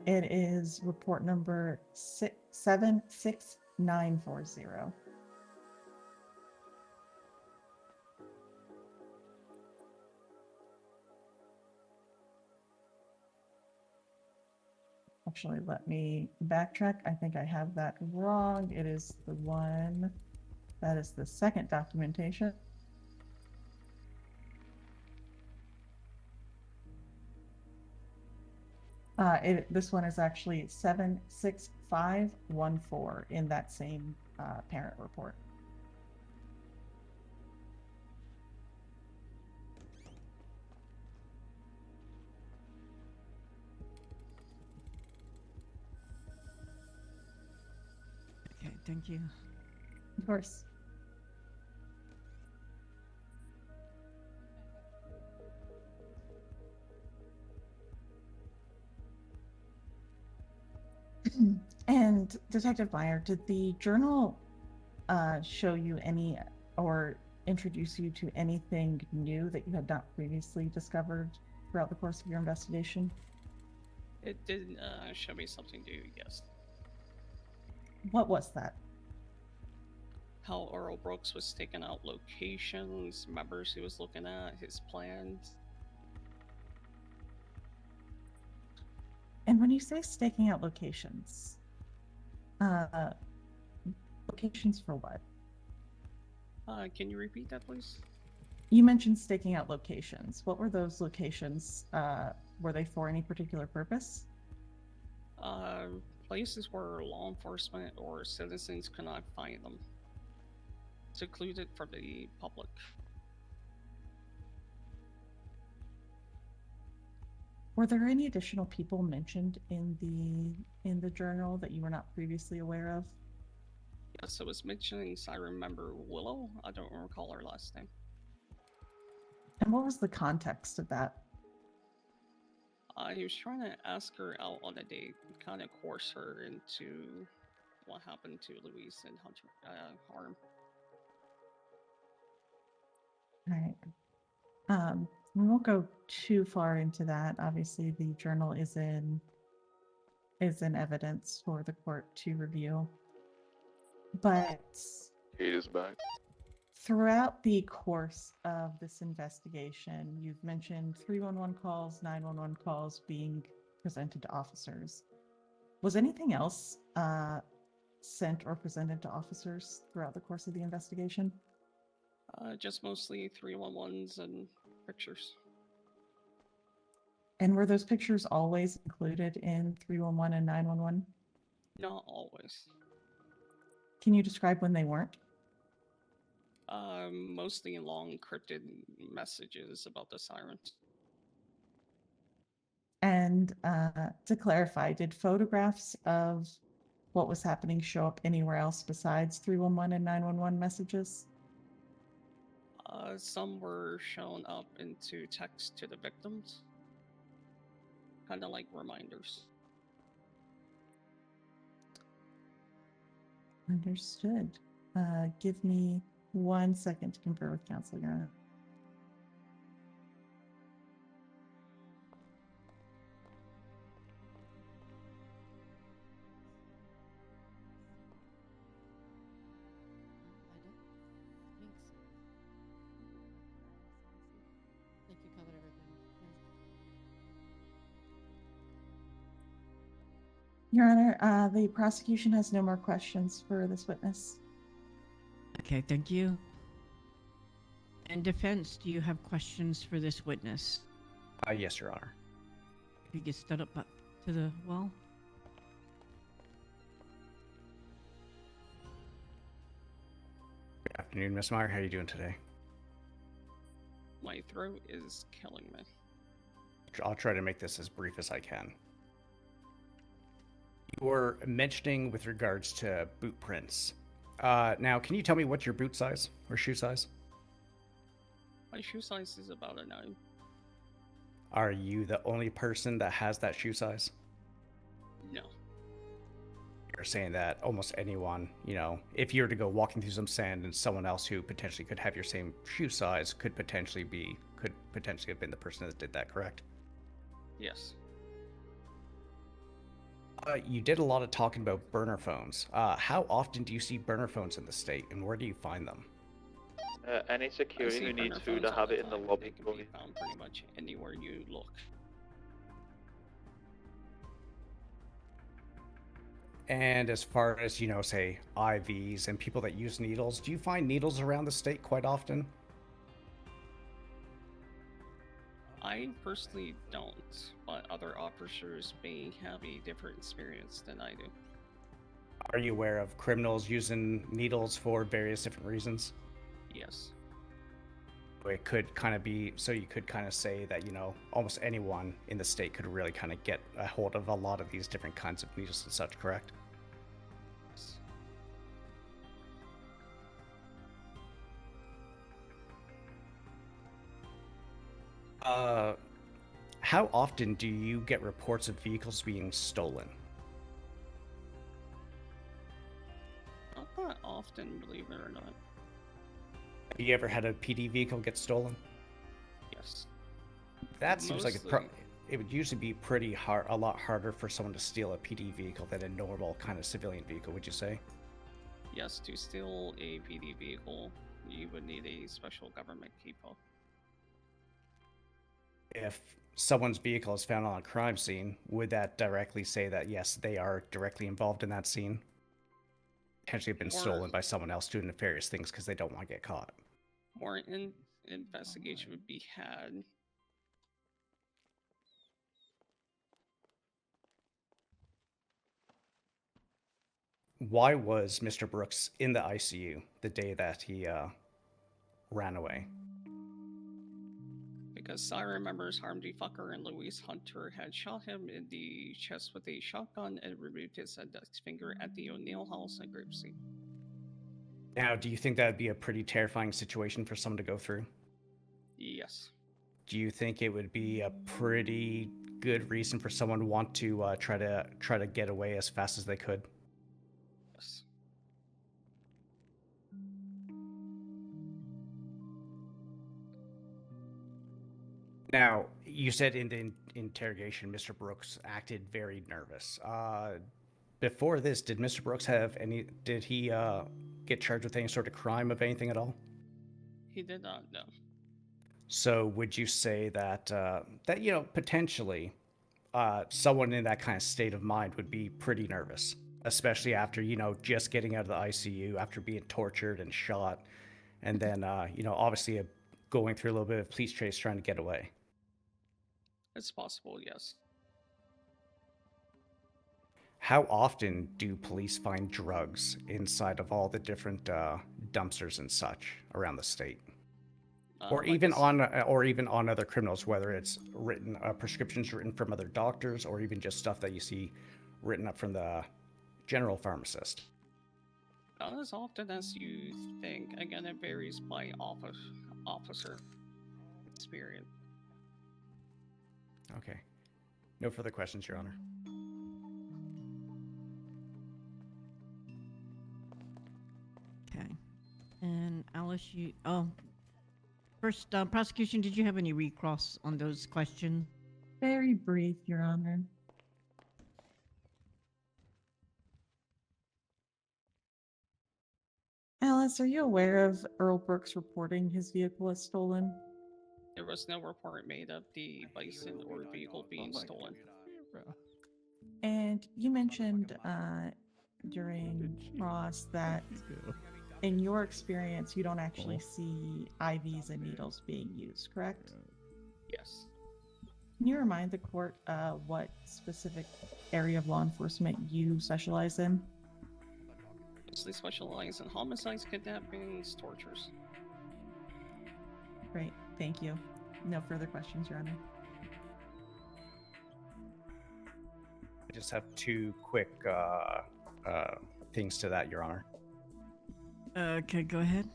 it is report number 76940. Actually, let me backtrack. I think I have that wrong. It is the one, that is the second documentation. This one is actually 76514 in that same parent report. Okay, thank you. Of course. And Detective Meyer, did the journal show you any or introduce you to anything new that you had not previously discovered throughout the course of your investigation? It did show me something new, yes. What was that? How Earl Brooks was taking out locations, members he was looking at, his plans. And when you say staking out locations, locations for what? Can you repeat that, please? You mentioned staking out locations. What were those locations? Were they for any particular purpose? Places where law enforcement or citizens could not find them. Secluded from the public. Were there any additional people mentioned in the journal that you were not previously aware of? Yes, it was mentioning Siren member Willow. I don't recall her last name. And what was the context of that? He was trying to ask her out on a date, kind of coerce her into what happened to Louise and Hunter Harm. All right. We won't go too far into that. Obviously, the journal is in evidence for the court to review. But Kate is back. throughout the course of this investigation, you've mentioned 311 calls, 911 calls being presented to officers. Was anything else sent or presented to officers throughout the course of the investigation? Just mostly 311s and pictures. And were those pictures always included in 311 and 911? Not always. Can you describe when they weren't? Mostly long encrypted messages about the Sirens. And to clarify, did photographs of what was happening show up anywhere else besides 311 and 911 messages? Some were shown up into text to the victims. Kind of like reminders. Understood. Give me 1 second to confer with counsel, Your Honor. I think you covered everything. Your Honor, the prosecution has no more questions for this witness. Okay, thank you. And defense, do you have questions for this witness? Yes, Your Honor. If you get stood up to the wall. Good afternoon, Miss Meyer. How are you doing today? My throat is killing me. I'll try to make this as brief as I can. You were mentioning with regards to boot prints. Now, can you tell me what's your boot size or shoe size? My shoe size is about a 9. Are you the only person that has that shoe size? No. You're saying that almost anyone, you know, if you were to go walking through some sand and someone else who potentially could have your same shoe size could potentially have been the person that did that, correct? Yes. You did a lot of talking about burner phones. How often do you see burner phones in the state, and where do you find them? Any security who needs food, I have it in the lobby. They can be found pretty much anywhere you look. And as far as, you know, say, IVs and people that use needles, do you find needles around the state quite often? I personally don't, but other officers may have a different experience than I do. Are you aware of criminals using needles for various different reasons? Yes. It could kind of be, so you could kind of say that, you know, almost anyone in the state could really kind of get a hold of a lot of these different kinds of needles and such, correct? How often do you get reports of vehicles being stolen? Not that often, believe it or not. Have you ever had a PD vehicle get stolen? Yes. That seems like it would usually be pretty hard, a lot harder for someone to steal a PD vehicle than a normal kind of civilian vehicle, would you say? Yes, to steal a PD vehicle, you would need a special government keeper. If someone's vehicle is found on a crime scene, would that directly say that, yes, they are directly involved in that scene? Potentially have been stolen by someone else doing nefarious things because they don't want to get caught. More investigation would be had. Why was Mr. Brooks in the ICU the day that he ran away? Because Siren members Harm D. Fucker and Louise Hunter had shot him in the chest with a shotgun and removed his index finger at the O'Neill House in Grapeseed. Now, do you think that would be a pretty terrifying situation for someone to go through? Yes. Do you think it would be a pretty good reason for someone to want to try to get away as fast as they could? Yes. Now, you said in the interrogation, Mr. Brooks acted very nervous. Before this, did Mr. Brooks have any? Did he get charged with any sort of crime of anything at all? He did not, no. So, would you say that that you know potentially someone in that kind of state of mind would be pretty nervous, especially after just getting out of the ICU after being tortured and shot, and then obviously going through a little bit of police chase trying to get away? It's possible, yes. How often do police find drugs inside of all the different dumpsters and such around the state, or even on other criminals, whether it's written prescriptions written from other doctors, or even just stuff that you see written up from the general pharmacist? Not as often as you think. Again, it varies by officer experience. Okay. No further questions, Your Honor. Okay. And Alice, first, prosecution, did you have any recross on those questions? Very brief, Your Honor. Alice, are you aware of Earl Brooks reporting his vehicle as stolen? There was no report made of the bison or vehicle being stolen. And you mentioned during Ross that in your experience, you don't actually see IVs and needles being used, correct? Yes. Can you remind the court what specific area of law enforcement you specialize in? Mostly specialize in homicides, kidnappings, tortures. Great, thank you. No further questions, Your Honor. just have two quick things to that, Your Honor. Okay, go ahead.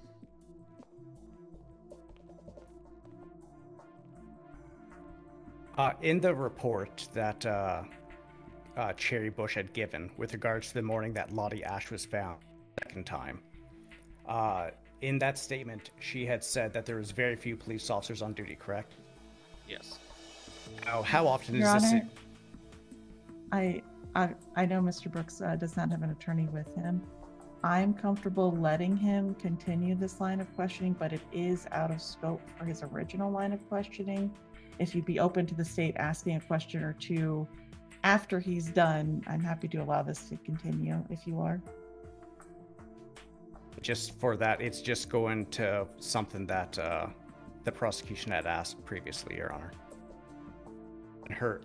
In the report that Cherry Bush had given with regards to the morning that Lottie Ash was found second time, in that statement, she had said that there was very few police officers on duty, correct? Yes. Now, how often Your is this? Honor, I know Mr. Brooks does not have an attorney with him. I'm comfortable letting him continue this line of questioning, but it is out of scope for his original line of questioning. If you'd be open to the state asking a question or two after he's done, I'm happy to allow this to continue if you are. Just for that, it's just going to something that the prosecution had asked previously, Your Honor.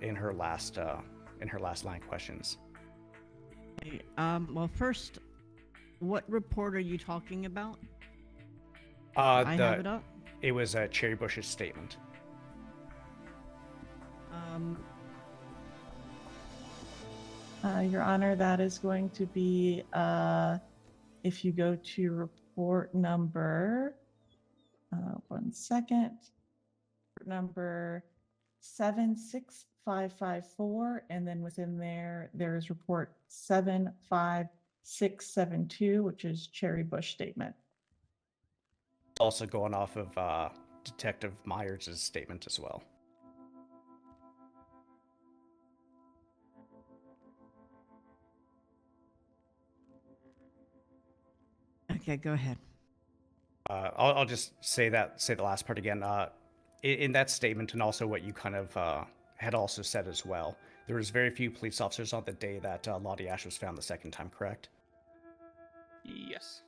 In her last line of questions. Well, first, what report are you talking about? I have it up. It was Cherry Bush's statement. Your Honor, that is going to be, if you go to report number, 1 second, number 76554, and then within there is report 75672, which is Cherry Bush statement. Also going off of Detective Myers' statement as well. Okay, go ahead. I'll just say the last part again. In that statement, and also what you kind of had also said as well, there was very few police officers on the day that Lottie Ash was found the second time, correct? Yes.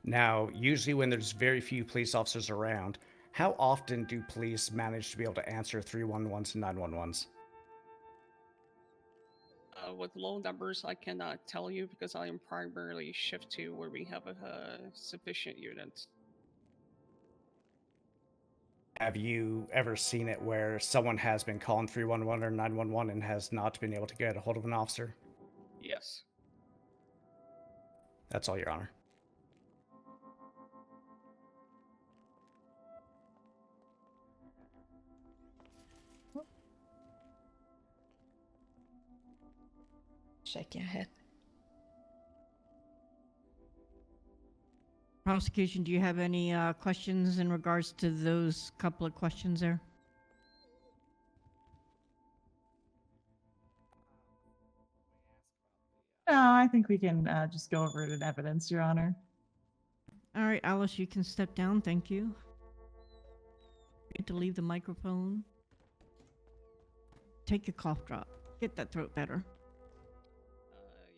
Now, usually when there's very few police officers around, how often do police manage to be able to answer 311s and 911s? With low numbers, I cannot tell you because I am primarily shift 2 where we have sufficient units. Have you ever seen it where someone has been calling 311 or 911 and has not been able to get a hold of an officer? Yes. That's all, Your Honor. Shake your head. Prosecution, do you have any questions in regards to those couple of questions there? No, I think we can just go over it in evidence, Your Honor. All right, Alice, you can step down. Thank you. Get to leave the microphone. Take a cough drop. Get that throat better.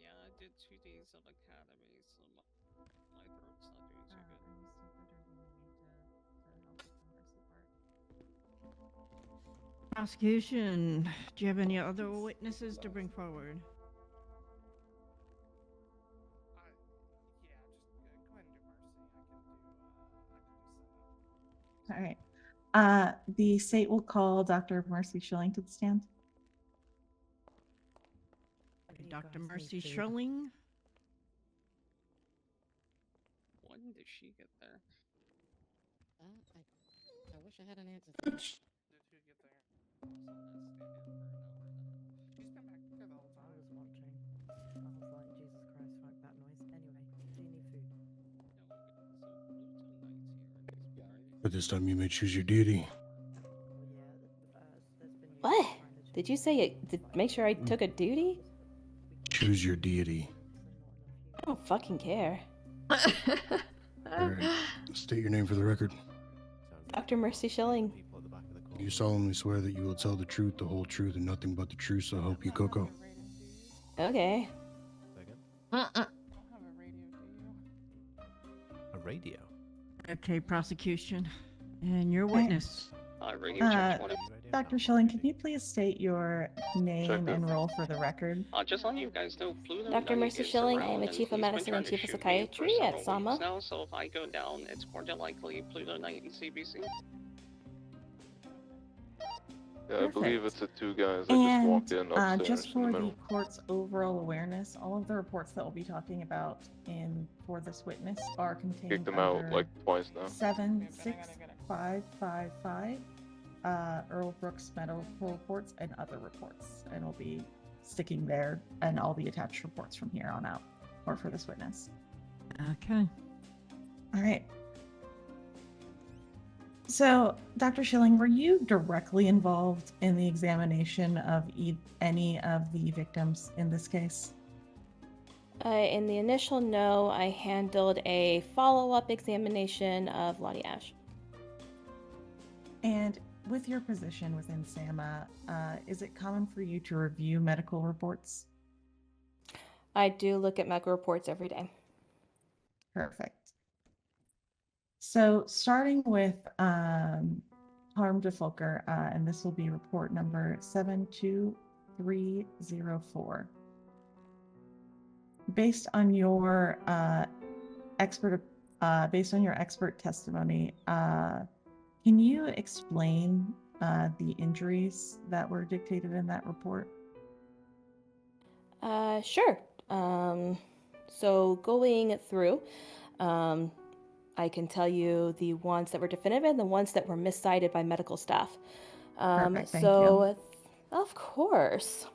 Yeah, I did 2 days of academy, so my throat's not doing too good. Prosecution, do you have any other witnesses to bring forward? All right. The state will call Dr. Mercy Schilling to the stand. Dr. Mercy Schilling. When did she get there? I wish I had an answer. Did she get there? She's been back there the whole time. I was watching. I was like, Jesus Christ, fuck that noise. Anyway, do you need food? But this time you may choose your deity. What? Did you say it? Make sure I took a duty? Choose your deity. I don't fucking care. Alright. State your name for the record. Dr. Mercy Schilling. You solemnly swear that you will tell the truth, the whole truth, and nothing but the truth, so help you, Coco. Okay. A radio? Okay, prosecution. And your witness. Dr. Schilling, can you please state your name and role for the record? Just letting you guys know, Pluto Dr. Mercy gets Schilling, I around am a and chief of he's been medicine trying and to chief of shoot me for psychiatry at several weeks Sama. now, so if I go down, it's more than likely Pluto Knight and CBC. Yeah, I believe it's the two guys that just And walked in upstairs just in for the the middle. court's overall awareness, all of the reports that we'll be talking about for this witness are contained Kicked them under out like twice now. 76555, Earl Brooks medical reports and other reports, and we'll be sticking there and all the attached reports from here on out, or for this witness. Okay. All right. So, Dr. Schilling, were you directly involved in the examination of any of the victims in this case? In the initial no, I handled a follow-up examination of Lottie Ash. And with your position within SAMA, is it common for you to review medical reports? I do look at medical reports every day. Perfect. So starting with Harm DeFolker, and this will be report number 72304. Based on your expert testimony, can you explain the injuries that were dictated in that report? Sure. So going through, I can tell you the ones that were definitive and the ones that were miscited by medical staff. Perfect, thank you. Of course.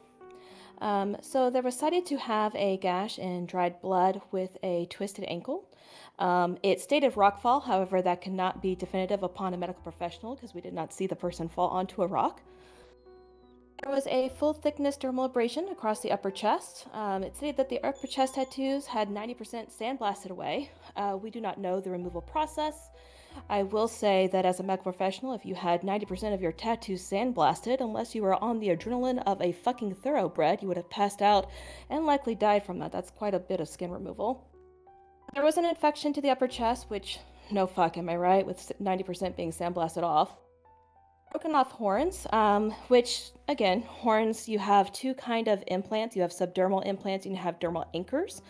So they were cited to have a gash and dried blood with a twisted ankle. It stated rockfall, however, that cannot be definitive upon a medical professional because we did not see the person fall onto a rock. There was a full thickness dermal abrasion across the upper chest. It stated that the upper chest tattoos had 90% sandblasted away. We do not know the removal process. I will say that as a medical professional, if you had 90% of your tattoos sandblasted, unless you were on the adrenaline of a fucking thoroughbred, you would have passed out and likely died from that. That's quite a bit of skin removal. There was an infection to the upper chest, which, no fuck, am I right, with 90% being sandblasted off. Broken off horns, which, again, horns, you have two kind of implants. You have subdermal implants and you have dermal anchors.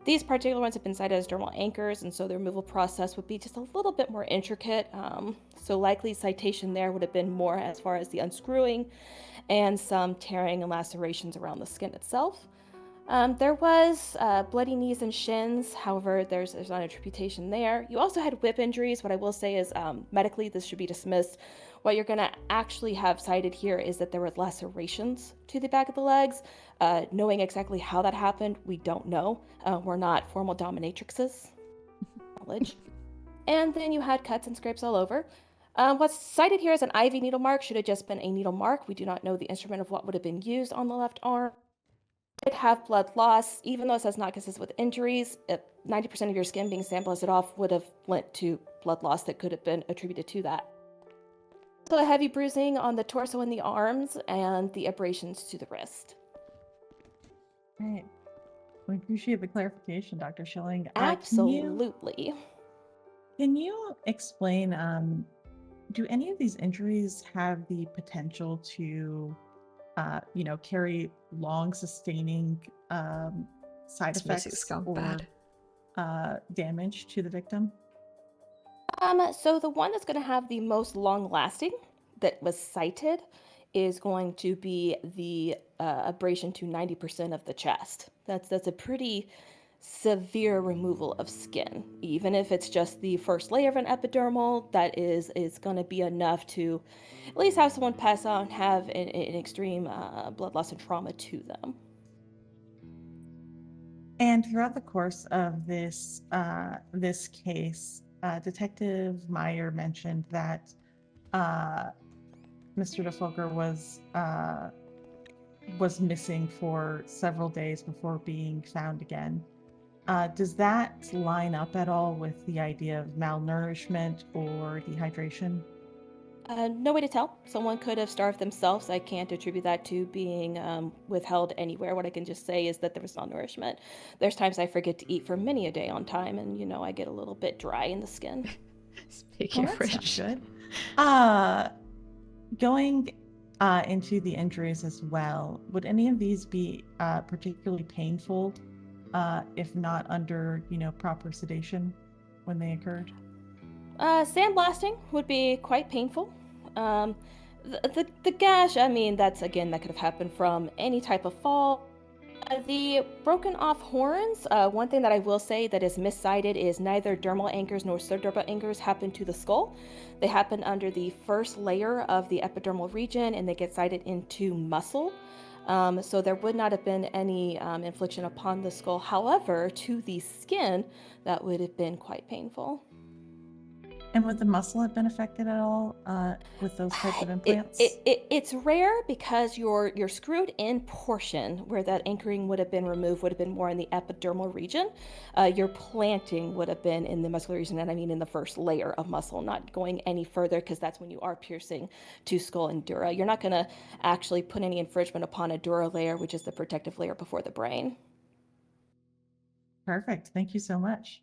These particular ones have been cited as dermal anchors, and so the removal process would be just a little bit more intricate. So likely citation there would have been more as far as the unscrewing and some tearing and lacerations around the skin itself. There was bloody knees and shins, however, there's not a triputation there. You also had whip injuries. What I will say is medically this should be dismissed. What you're going to actually have cited here is that there were lacerations to the back of the legs. Knowing exactly how that happened, we don't know. We're not formal dominatrixes. Knowledge. And then you had cuts and scrapes all over. What's cited here as an IV needle mark should have just been a needle mark. We do not know the instrument of what would have been used on the left arm. Did have blood loss, even though it says not consistent with injuries. 90% of your skin being sandblasted off would have lent to blood loss that could have been attributed to that. So a heavy bruising on the torso and the arms, and the abrasions to the wrist. Right. We appreciate the clarification, Dr. Schilling. Absolutely. Can you explain, do any of these injuries have the potential to, carry long sustaining side effects or damage to the victim? So the one that's going to have the most long lasting that was cited is going to be the abrasion to 90% of the chest. That's a pretty severe removal of skin. Even if it's just the first layer of an epidermal, that is going to be enough to at least have someone pass out and have an extreme blood loss and trauma to them. And throughout the course of this case, Detective Meyer mentioned that Mr. DeFolker was missing for several days before being found again. Does that line up at all with the idea of malnourishment or dehydration? No way to tell. Someone could have starved themselves. I can't attribute that to being withheld anywhere. What I can just say is that there was malnourishment. There's times I forget to eat for many a day on time, and I get a little bit dry in the skin. Speaking of which, good. Going into the injuries as well, would any of these be particularly painful if not under proper sedation when they occurred? Sandblasting would be quite painful. The gash, I mean, that could have happened from any type of fall. The broken off horns, one thing that I will say that is miscited is neither dermal anchors nor subdermal anchors happen to the skull. They happen under the first layer of the epidermal region and they get sited into muscle. So there would not have been any infliction upon the skull. However, to the skin, that would have been quite painful. And would the muscle have been affected at all with those types of implants? It's rare because your screwed in portion where that anchoring would have been removed would have been more in the epidermal region. Your planting would have been in the muscular region, and I mean in the first layer of muscle, not going any further because that's when you are piercing to skull and dura. You're not going to actually put any infringement upon a dura layer, which is the protective layer before the brain. Perfect. Thank you so much.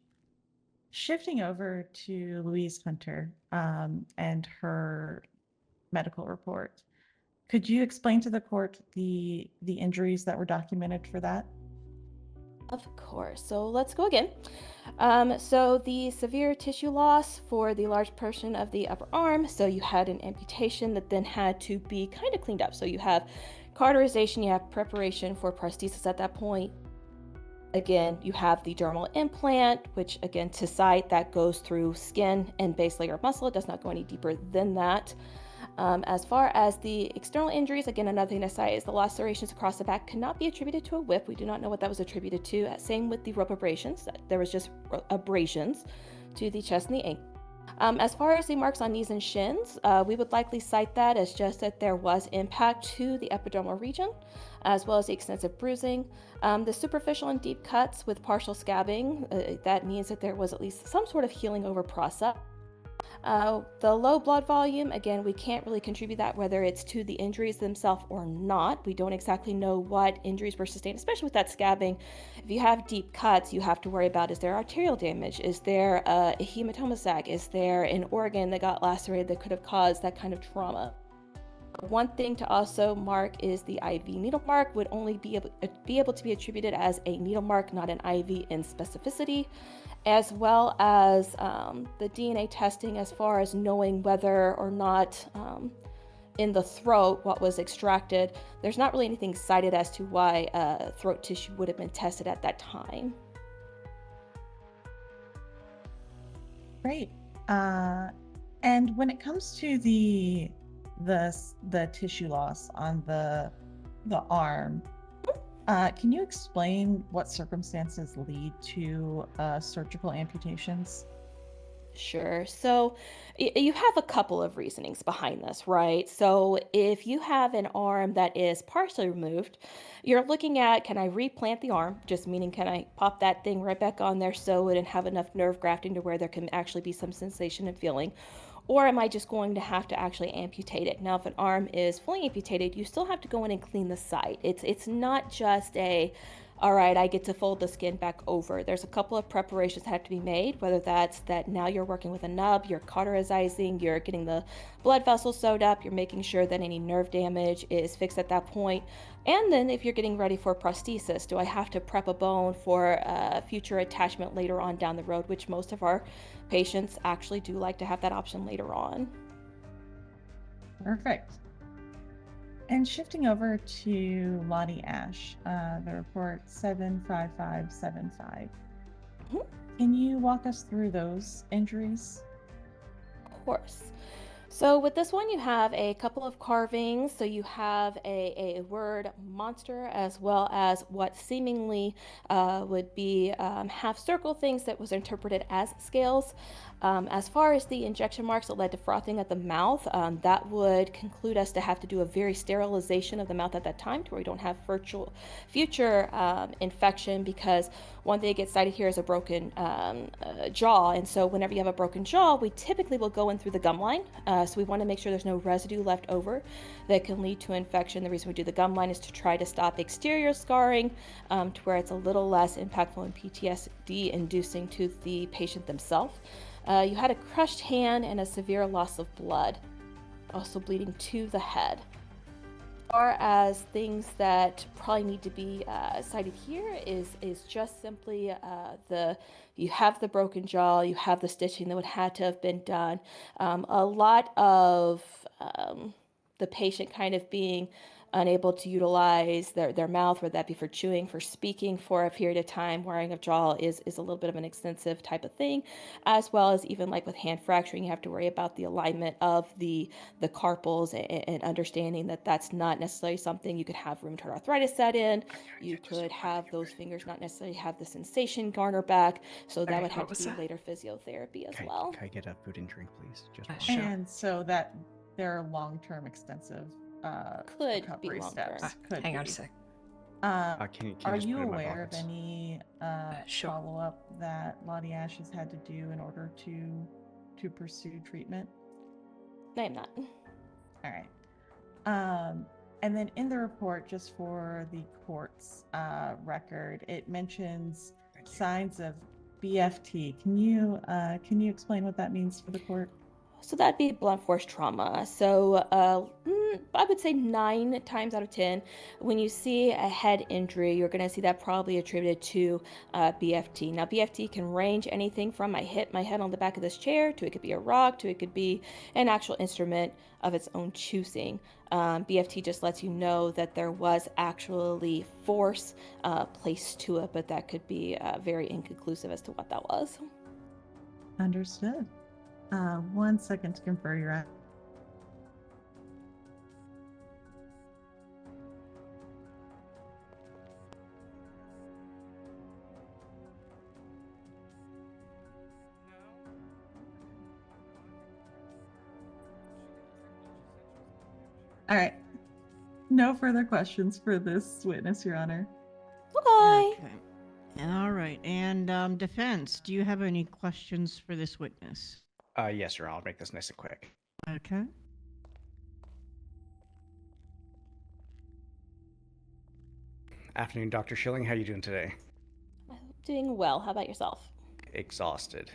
Shifting over to Louise Hunter and her medical report, could you explain to the court the injuries that were documented for that? Of course. So let's go again. So the severe tissue loss for the large portion of the upper arm. So you had an amputation that then had to be kind of cleaned up. So you have cauterization, you have preparation for prosthesis at that point. Again, you have the dermal implant, which again, to site, that goes through skin and base layer of muscle. It does not go any deeper than that. As far as the external injuries, again, another thing to cite is the lacerations across the back cannot be attributed to a whip. We do not know what that was attributed to. Same with the rope abrasions. There was just abrasions to the chest and the ankle. As far as the marks on knees and shins, we would likely cite that as just that there was impact to the epidermal region, as well as the extensive bruising. The superficial and deep cuts with partial scabbing, that means that there was at least some sort of healing over process. The low blood volume, again, we can't really contribute that whether it's to the injuries themselves or not. We don't exactly know what injuries were sustained, especially with that scabbing. If you have deep cuts, you have to worry about, is there arterial damage? Is there a hematoma sac? Is there an organ that got lacerated that could have caused that kind of trauma? One thing to also mark is the IV needle mark would only be able to be attributed as a needle mark, not an IV in specificity, as well as the DNA testing as far as knowing whether or not in the throat what was extracted. There's not really anything cited as to why throat tissue would have been tested at that time. Great. And when it comes to the tissue loss on the arm, can you explain what circumstances lead to surgical amputations? Sure. So you have a couple of reasonings behind this, right? So if you have an arm that is partially removed, you're looking at, can I replant the arm? Just meaning, can I pop that thing right back on there, sew it, and have enough nerve grafting to where there can actually be some sensation and feeling? Or am I just going to have to actually amputate it? Now, if an arm is fully amputated, you still have to go in and clean the site. It's not just all right, I get to fold the skin back over. There's a couple of preparations that have to be made, whether that's that now you're working with a nub, you're cauterizing, you're getting the blood vessels sewed up, you're making sure that any nerve damage is fixed at that point. And then if you're getting ready for prosthesis, do I have to prep a bone for future attachment later on down the road, which most of our patients actually do like to have that option later on. Perfect. And shifting over to Lottie Ash, the report 75575. Can you walk us through those injuries? Of course. So with this one, you have a couple of carvings. So you have a word monster, as well as what seemingly would be half circle things that was interpreted as scales. As far as the injection marks that led to frothing at the mouth, that would conclude us to have to do a very sterilization of the mouth at that time to where we don't have future infection, because one thing that gets cited here is a broken jaw. And so whenever you have a broken jaw, we typically will go in through the gum line. So we want to make sure there's no residue left over that can lead to infection. The reason we do the gum line is to try to stop exterior scarring to where it's a little less impactful and PTSD inducing to the patient themselves. You had a crushed hand and a severe loss of blood, also bleeding to the head. As far as things that probably need to be cited here is just simply you have the broken jaw, you have the stitching that would have to have been done. A lot of the patient kind of being unable to utilize their mouth, whether that be for chewing, for speaking for a period of time. Wearing of jaw is a little bit of an extensive type of thing, as well as even like with hand fracturing, you have to worry about the alignment of the carpals and understanding that that's not necessarily something you could have rheumatoid arthritis set in. You could have those fingers not necessarily have the sensation garner back, so that would have to be later physiotherapy as well. Can I get a food and drink, please? Just Sure. And so that there are long-term extensive Could be recovery long-term. steps. Could Hang on a be. sec. Can you Are just you put it in my aware of pockets? any Sure. follow-up that Lottie Ash has had to do in order to pursue treatment? I am not. All right. And then in the report, just for the court's record, it mentions signs of BFT. Can you explain what that means for the court? So that'd be blunt force trauma. So I would say 9 times out of 10, when you see a head injury, you're going to see that probably attributed to BFT. Now, BFT can range anything from I hit my head on the back of this chair, to it could be a rock, to it could be an actual instrument of its own choosing. BFT just lets you know that there was actually force placed to it, but that could be very inconclusive as to what that was. Understood. 1 second to confer your act. All right. No further questions for this witness, Your Honor. Okay. All right. And defense, do you have any questions for this witness? Yes, Your Honor. I'll make this nice and quick. Okay. Afternoon, Dr. Schilling. How are you doing today? Doing well. How about yourself? Exhausted.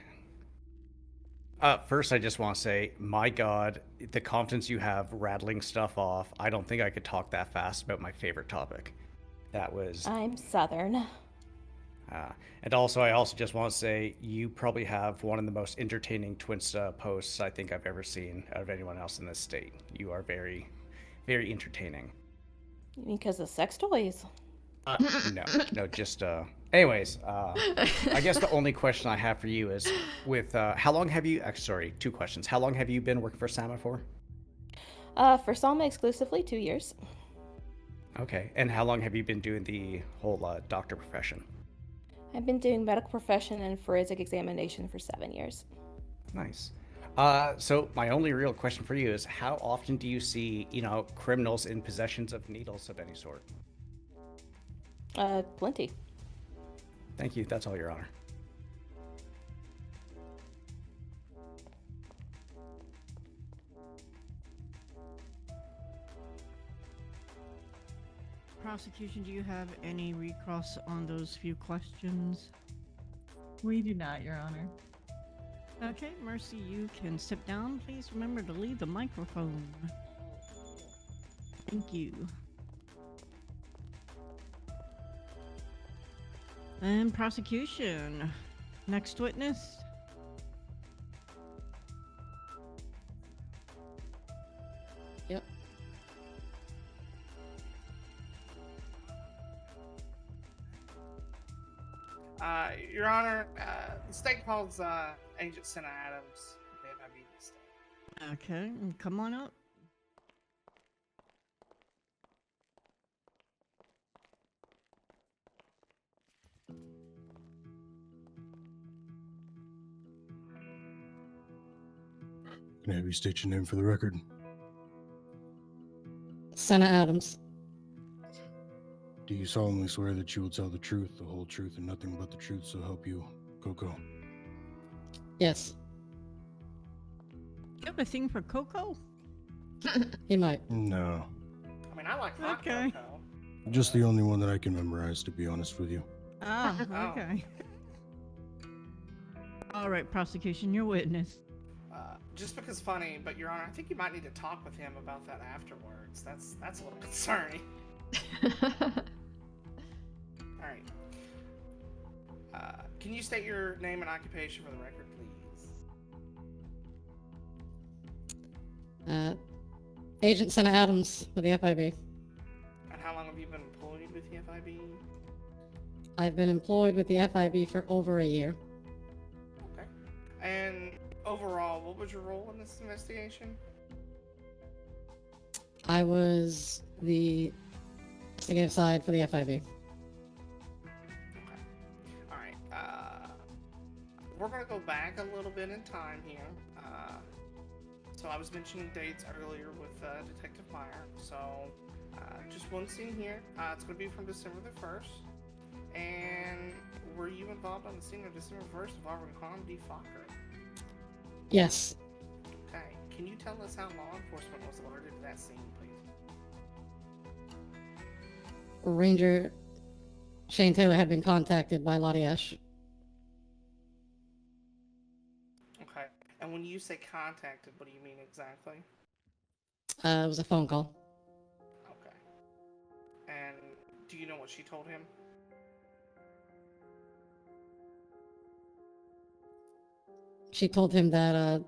First, I just want to say, my God, the confidence you have rattling stuff off. I don't think I could talk that fast about my favorite topic. That was... I'm Southern. And also, I also just want to say, you probably have one of the most entertaining Twinsta posts I think I've ever seen out of anyone else in this state. You are very, very entertaining. You mean because of sex toys? No, just anyways, I guess the only question I have for you is with how long have you sorry, 2 questions. How long have you been working for SAMA for? For SAMA exclusively 2 years. Okay. And how long have you been doing the whole doctor profession? I've been doing medical profession and forensic examination for 7 years. Nice. So my only real question for you is, how often do you see, criminals in possessions of needles of any sort? Plenty. Thank you. That's all, Your Honor. Prosecution, do you have any recross on those few questions? We do not, Your Honor. Okay, Mercy, you can sit down. Please remember to leave the microphone. Thank you. And prosecution. Next witness. Yep. Your Honor, the state calls Agent San Adams. They have me to stay. Okay, come on up. Can I have you state your name for the record? Santa Adams. Do you solemnly swear that you will tell the truth, the whole truth, and nothing but the truth, so help you, Coco? Yes. You have a thing for Coco? He might. No. I mean, I like hot Okay. cocoa. Just the only one that I can memorize, to be honest with you. Ah, okay. All right, prosecution, your witness. Just because funny, but Your Honor, I think you might need to talk with him about that afterwards. That's a little concerning. All right. Can you state your name and occupation for the record, please? Agent Santa Adams with the FIB. And how long have you been employed with the FIB? I've been employed with the FIB for over a year. Okay. And overall, what was your role in this investigation? I was the investigative side for the FIB. Alright, we're gonna go back a little bit in time here. So I was mentioning dates earlier with Detective Meyer. So just one scene here. It's gonna be from December the 1st. And were you involved on the scene of December 1st involving Harm D. Fokker? Yes. Okay, can you tell us how law enforcement was alerted to that scene, please? Ranger Shane Taylor had been contacted by Lottie Ash. Okay, and when you say contacted, what do you mean exactly? It was a phone call. Okay. And do you know what she told him? She told him that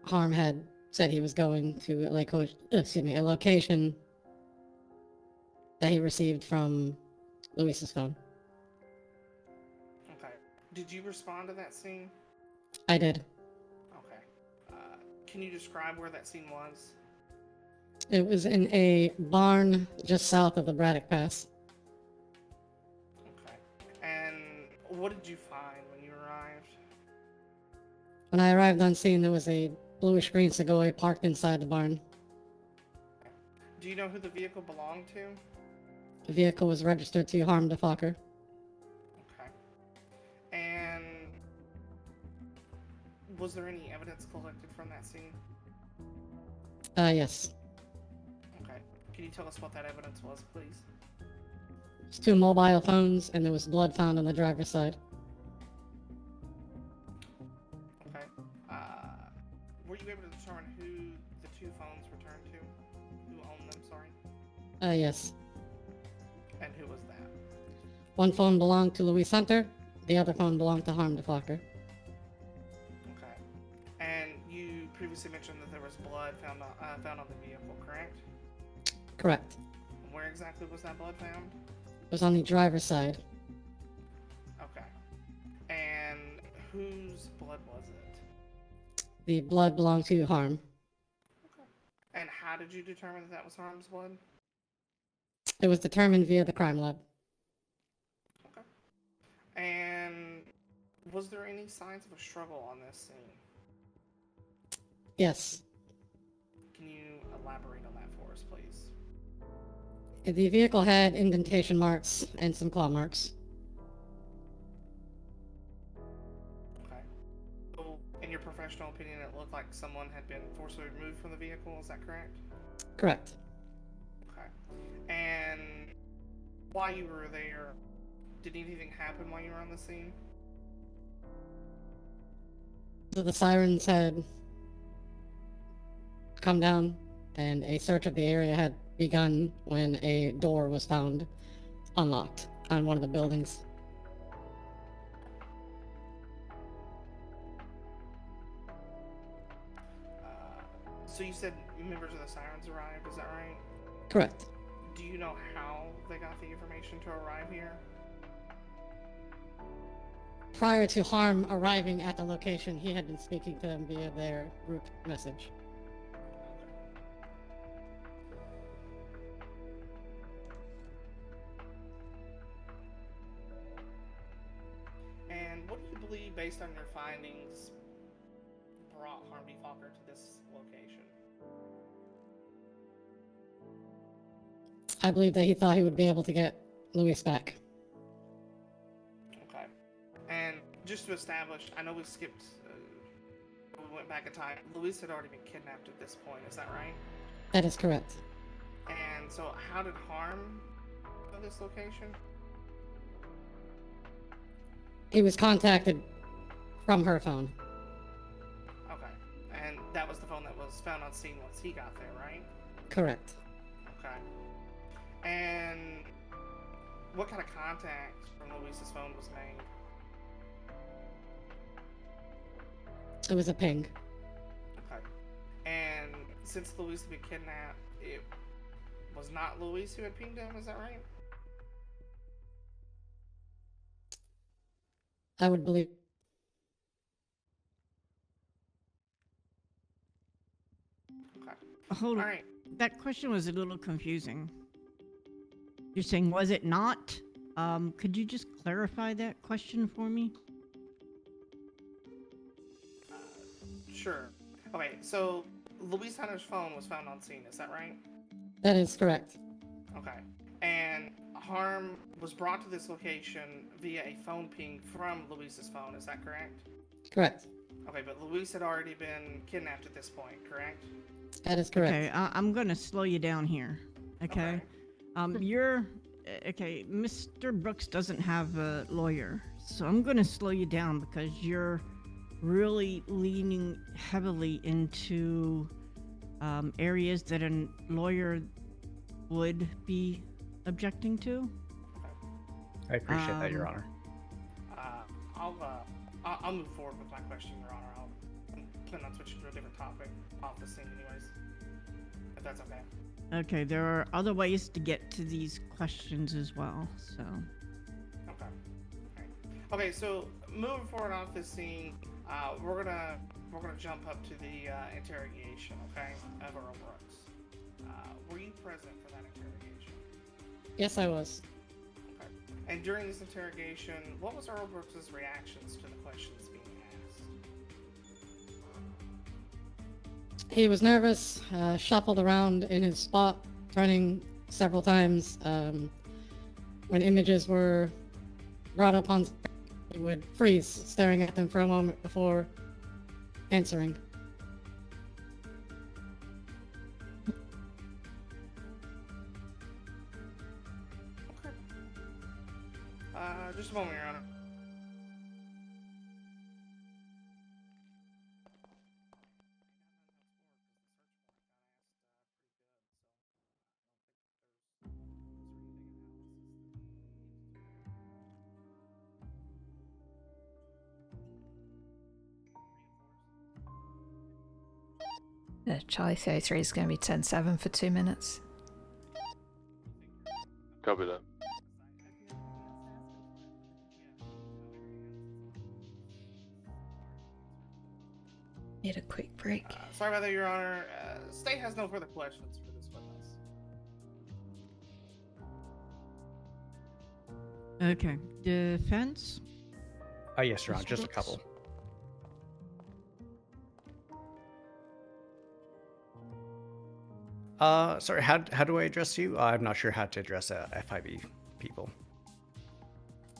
Harm had said he was going to a location that he received from Luis's phone. Okay. Did you respond to that scene? I did. Okay. Can you describe where that scene was? It was in a barn just south of the Braddock Pass. Okay. And what did you find when you arrived? When I arrived on scene, there was a bluish-green Segoy parked inside the barn. Do you know who the vehicle belonged to? The vehicle was registered to Harm de Fokker. Okay. And was there any evidence collected from that scene? Yes. Okay. Can you tell us what that evidence was, please? There's 2 mobile phones, and there was blood found on the driver's side. Okay. Were you able to determine who the 2 phones returned to? Who owned them, sorry? Yes. And who was that? One phone belonged to Louis Hunter, the other phone belonged to Harm de Fokker. Okay. And you previously mentioned that there was blood found on the vehicle, correct? Correct. Where exactly was that blood found? It was on the driver's side. Okay. And whose blood was it? The blood belonged to Harm. And how did you determine that that was Harm's blood? It was determined via the crime lab. Okay. And was there any signs of a struggle on this scene? Yes. Can you elaborate on that for us, please? The vehicle had indentation marks and some claw marks. Okay. So, in your professional opinion, it looked like someone had been forcibly removed from the vehicle, is that correct? Correct. Okay. And while you were there, did anything happen while you were on the scene? So the Sirens had come down, and a search of the area had begun when a door was found unlocked on one of the buildings. So you said members of the Sirens arrived, is that right? Correct. Do you know how they got the information to arrive here? Prior to Harm arriving at the location, he had been speaking to them via their group message. And what do you believe, based on your findings, brought Harm D. Fokker to this location? I believe that he thought he would be able to get Luis back. Okay. And just to establish, I know we skipped, we went back in time. Luis had already been kidnapped at this point, is that right? That is correct. And so how did Harm go to this location? He was contacted from her phone. Okay. And that was the phone that was found on scene once he got there, right? Correct. Okay. And what kind of contact from Luis's phone was made? It was a ping. Okay. And since Luis had been kidnapped, it was not Luis who had pinged him, is that right? I would believe. Okay. Hold on. Alright. That question was a little confusing. You're saying, was it not? Could you just clarify that question for me? Sure. Okay, so Luis Hunter's phone was found on scene, is that right? That is correct. Okay. And Harm was brought to this location via a phone ping from Luis's phone, is that correct? Correct. Okay, but Luis had already been kidnapped at this point, correct? That is correct. Okay, I'm gonna slow you down here. Okay. Okay, Mr. Brooks doesn't have a lawyer, so I'm gonna slow you down because you're really leaning heavily into areas that a lawyer would be objecting to. I appreciate that, Your Honor. I'll move forward with my question, Your Honor. I'll plan on switching to a different topic off the scene anyways, if that's okay. Okay, there are other ways to get to these questions as well, so. Okay. Okay, so moving forward off this scene, we're gonna jump up to the interrogation, okay, of Earl Brooks. Were you present for that interrogation? Yes, I was. Okay. And during this interrogation, what was Earl Brooks' reactions to the questions being asked? He was nervous, shuffled around in his spot, turning several times. When images were brought up on screen, he would freeze, staring at them for a moment before answering. Just a moment, Your Honor. Charlie 33 is going to be 10-7 for 2 minutes. Copy that. Need a quick break. Sorry about that, Your Honor. State has no further questions for this witness. Okay, defense? Yes, Your Honor, Mr. just a Brooks? couple. Sorry, how do I address you? I'm not sure how to address FIB people.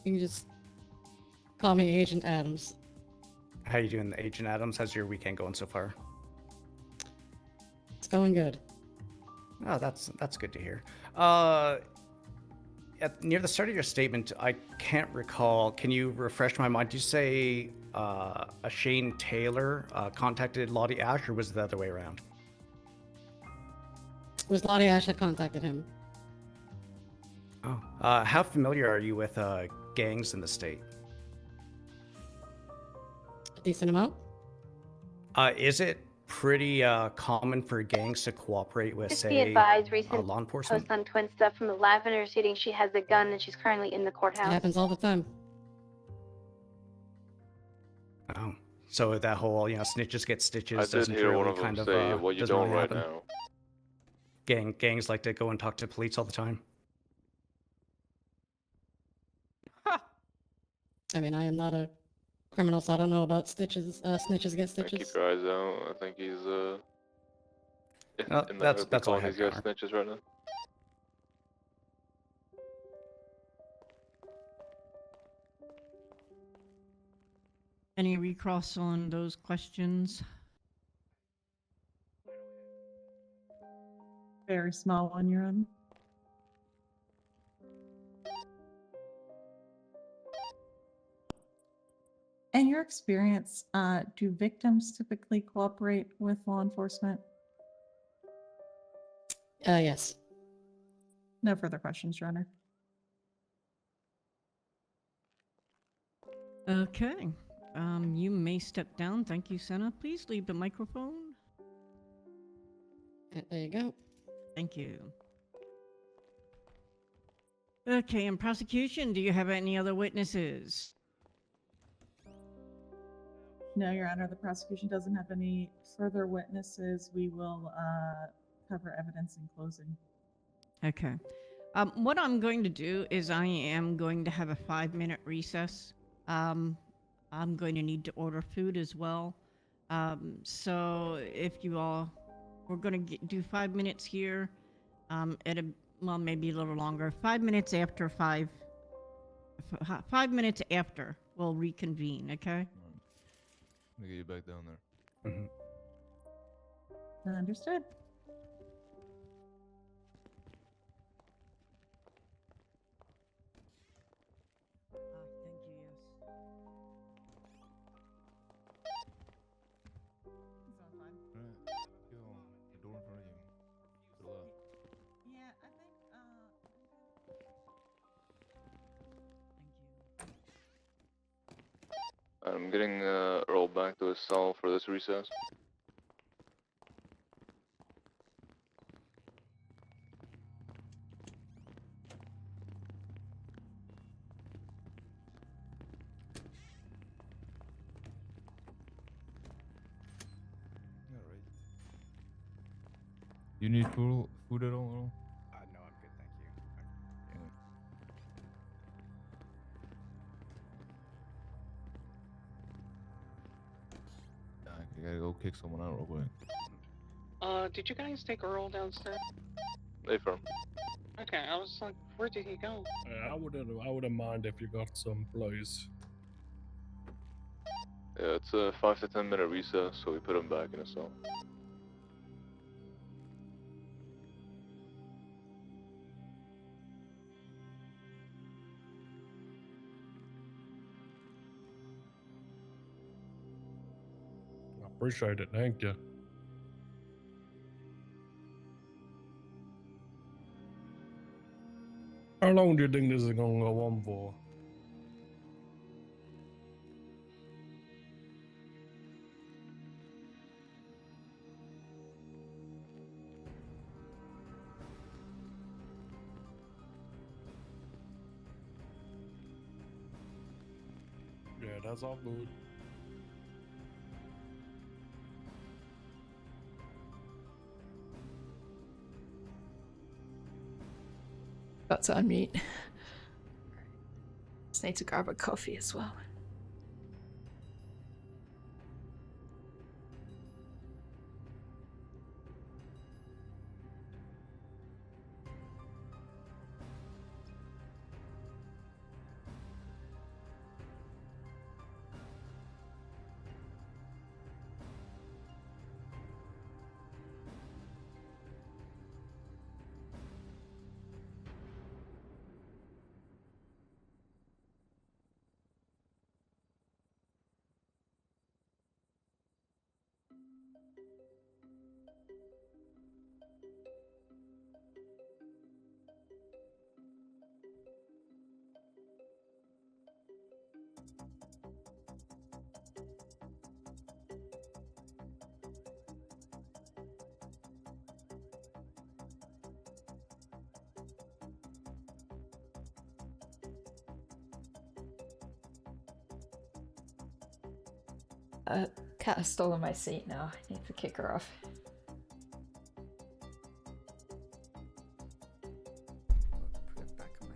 You can just call me Agent Adams. How you doing, Agent Adams? How's your weekend going so far? It's going good. Oh, that's good to hear. Near the start of your statement, I can't recall. Can you refresh my mind? Did you say a Shane Taylor contacted Lottie Ash, or was it the other way around? It was Lottie Ash that contacted him. Oh. How familiar are you with gangs in the state? A decent amount. Is it pretty common for gangs to cooperate with, Just be say, advised, recent law enforcement? post on twin stuff from the Lavender stating she has a gun and she's currently in the It courthouse. happens all the time. Oh, so that whole snitches get stitches. I did doesn't hear really one of them kind of, say, "What you doesn't doing really right happen. now?" Gangs like to go and talk to police all the time. I mean, I am not a criminal, so I don't know about stitches. Snitches get Keep stitches. your eyes out. I think he's in the that's all I calling have, these guys Connor. snitches right now. Any recross on those questions? Very small one, Your Honor. In your experience, do victims typically cooperate with law enforcement? Yes. No further questions, Your Honor. Okay. You may step down. Thank you, Senna. Please leave the microphone. There you go. Thank you. Okay, in prosecution, do you have any other witnesses? No, Your Honor, the prosecution doesn't have any further witnesses. We will cover evidence in closing. Okay. What I'm going to do is I am going to have a 5-minute recess. I'm going to need to order food as well. So if you all, we're going to do 5 minutes here. Well, maybe a little longer. 5 minutes after 5 minutes after we'll reconvene. Okay. Let me get you back down there. Understood. Thank you. Yes. Alright, go on. The door in front of you. To the left. Yeah, I think. I'm getting Earl back to his cell for this recess. Alright. You need food at all, Earl? No, I'm good, thank you. I gotta go kick someone out real quick. Did you guys take Earl downstairs? Hey, firm. Okay, I was like, where did he go? I wouldn't mind if you got some, please. Yeah, it's a 5 to 10 minute recess, so we put him back in his cell. I appreciate it, thank you. How long do you think this is gonna go on for? Yeah, that's all good. That's on mute. Just need to grab a coffee as well. Cat has stolen my seat now. I need to kick her off. Put it back on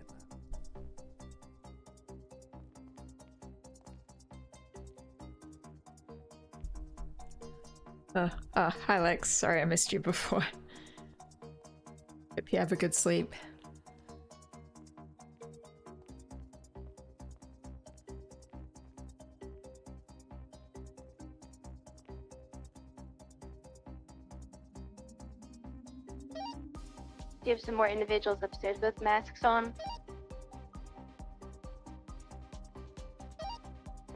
my lap. Hi Lex. Sorry I missed you before. Hope you have a good sleep. Do you have some more individuals upstairs with masks on?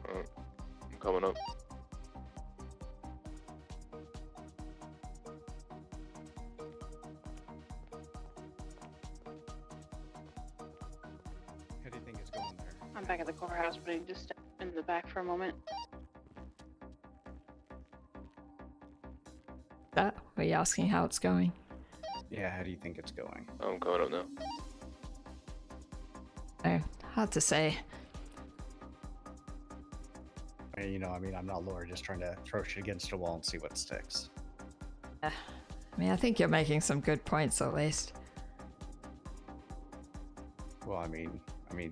I'm coming up. How do you think it's going there? I'm back at the courthouse, but I just step in the back for a moment. That? Were you asking how it's going? Yeah, how do you think it's going? I'm coming up now. Oh, hard to say. You know, I mean, I'm not Laura, just trying to throw shit against a wall and see what sticks. I mean, I think you're making some good points at least. Well, I mean,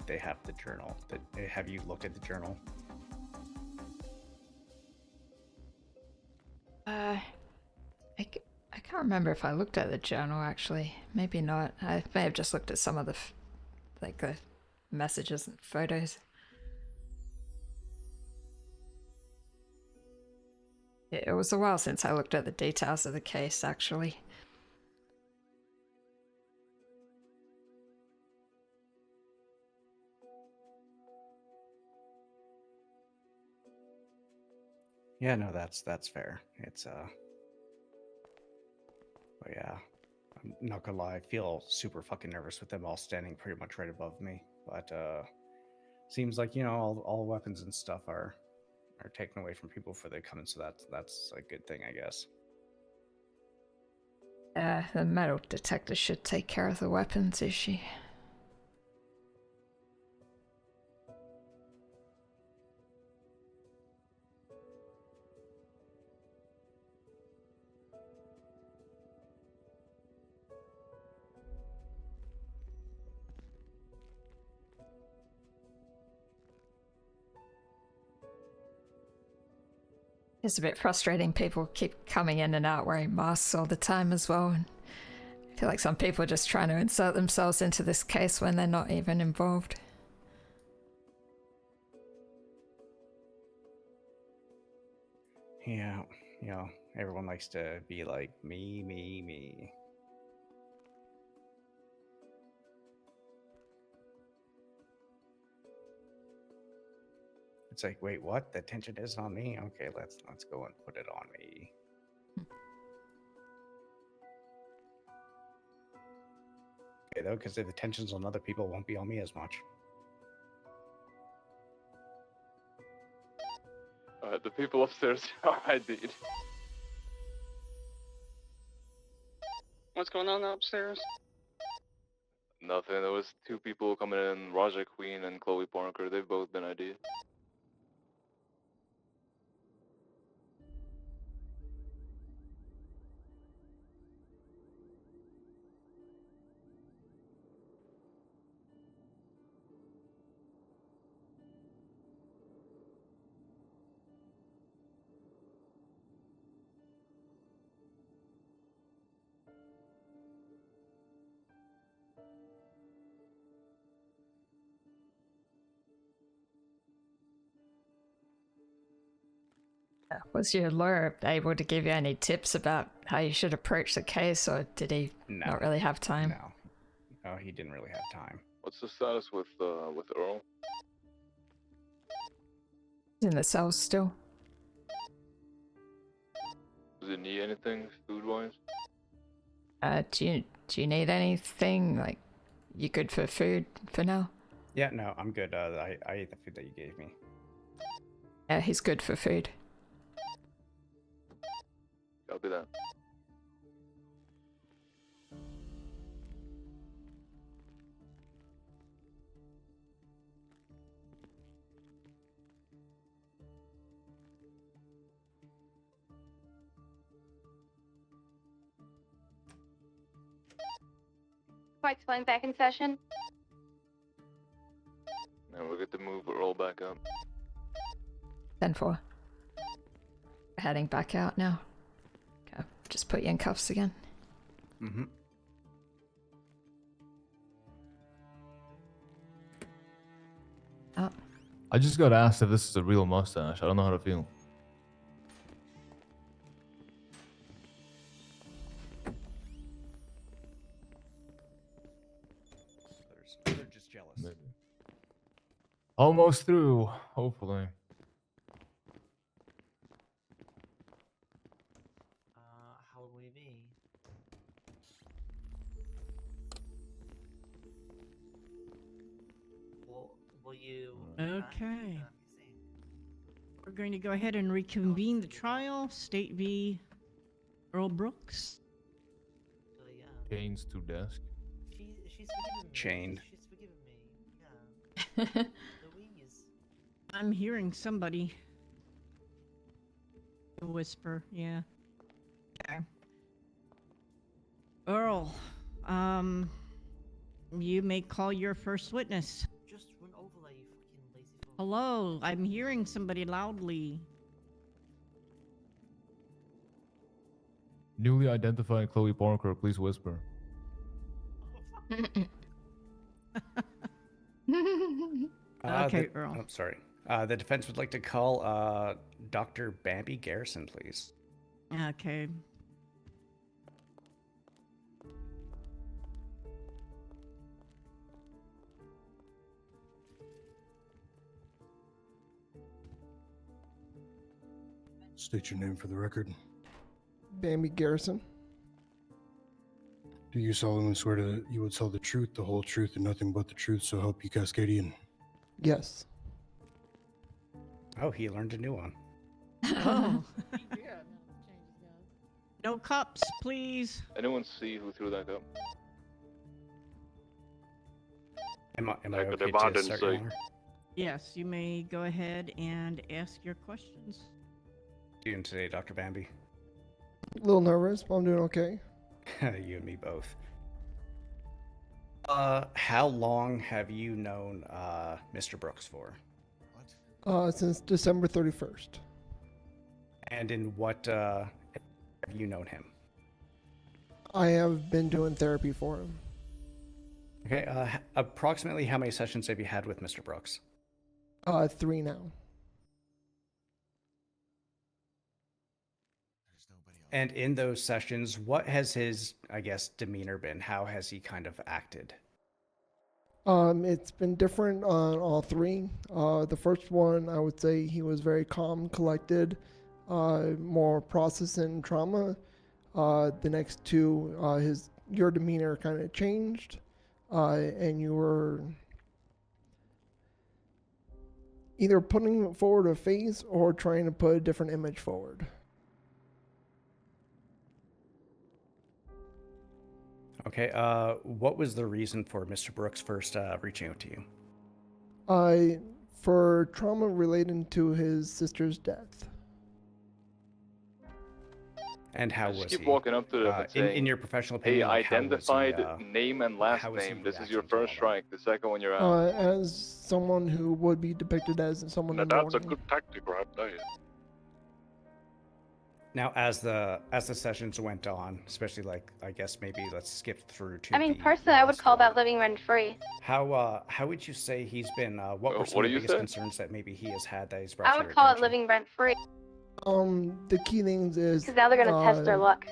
they have the journal. Have you looked at the journal? I can't remember if I looked at the journal actually. Maybe not. I may have just looked at some of the, the messages and photos. It was a while since I looked at the details of the case, actually. Yeah, no, that's fair. It's but yeah, I'm not gonna lie, I feel super fucking nervous with them all standing pretty much right above me. But seems like, you know, all weapons and stuff are taken away from people before they come in, so that's a good thing, I guess. The metal detector should take care of the weapons issue. It's a bit frustrating. People keep coming in and out wearing masks all the time as well. And I feel like some people are just trying to insert themselves into this case when they're not even involved. Yeah, you know, everyone likes to be like, me, me, me. It's like, wait, what? The attention is on me? Okay, let's go and put it on me. Okay, though, because if the attention's on other people, it won't be on me as much. The people upstairs are ID'd. What's going on upstairs? Nothing. There was 2 people coming in, Raja Queen and Chloe Parker. They've both been ID'd. Was your lawyer able to give you any tips about how you should approach the case, or did he not really have time? No, he didn't really have time. What's the status with Earl? He's in the cells still. Does he need anything food-wise? Do you need anything? Like, you good for food for now? Yeah, no, I'm good. I ate the food that you gave me. Yeah, he's good for food. I'll do that. Fight's going back in session. Now we're good to move Earl back up. 10-4. We're heading back out now. Okay, just put you in cuffs again. Mm-hmm. Oh. I just got asked if this is a real mustache. I don't know how to feel. They're just jealous. Maybe. Almost through, hopefully. How will we be? Will you? Okay. We're going to go ahead and reconvene the trial. State v. Earl Brooks. So yeah, Chains to desk. she's forgiven me. Chained. She's forgiven me. Yeah. Louise. I'm hearing somebody. A whisper, yeah. Okay. Earl, you may call your first witness. Just run over there, you fucking lazy fuck. Hello, I'm hearing somebody loudly. Newly identified Chloe Parker, please whisper. Okay, Earl. Oh, sorry. The defense would like to call Dr. Bambi Garrison, please. Okay. State your name for the record. Bambi Garrison. Do you solemnly swear that you would tell the truth, the whole truth, and nothing but the truth, so help you, Cascadian? Yes. Oh, he learned a new one. Oh. No cups, please. Anyone see who threw that cup? Am I Like okay the to demand start, in Your sight. Honor? Yes, you may go ahead and ask your questions. Doing today, Dr. Bambi? A little nervous, but I'm doing okay. You and me both. How long have you known Mr. Brooks for? Since December 31st. And in what have you known him? I have been doing therapy for him. Okay, approximately how many sessions have you had with Mr. Brooks? 3 now. And in those sessions, what has his, I guess, demeanor been? How has he kind of acted? It's been different on all 3. The first one, I would say he was very calm, collected, more processing trauma. The next 2, your demeanor kind of changed, and you were either putting forward a face or trying to put a different image forward. Okay, what was the reason for Mr. Brooks first reaching out to you? For trauma related to his sister's death. And how Just was keep he? walking up to them and saying, in your professional hey, opinion, like, how was he, identified name and last how was he name. This is your reacting to all first strike. The second one you're out. As someone who would be depicted as someone Now in that's a mourning. good tactic right there. Now, as the sessions went on, especially like I guess maybe let's skip through to. I mean, personally, I would call that living rent free. How would you say he's been? What were some what of do the you biggest say? concerns that maybe he has had that he's brought I to would your call it attention? living rent free. The key things is Because now they're gonna test their luck.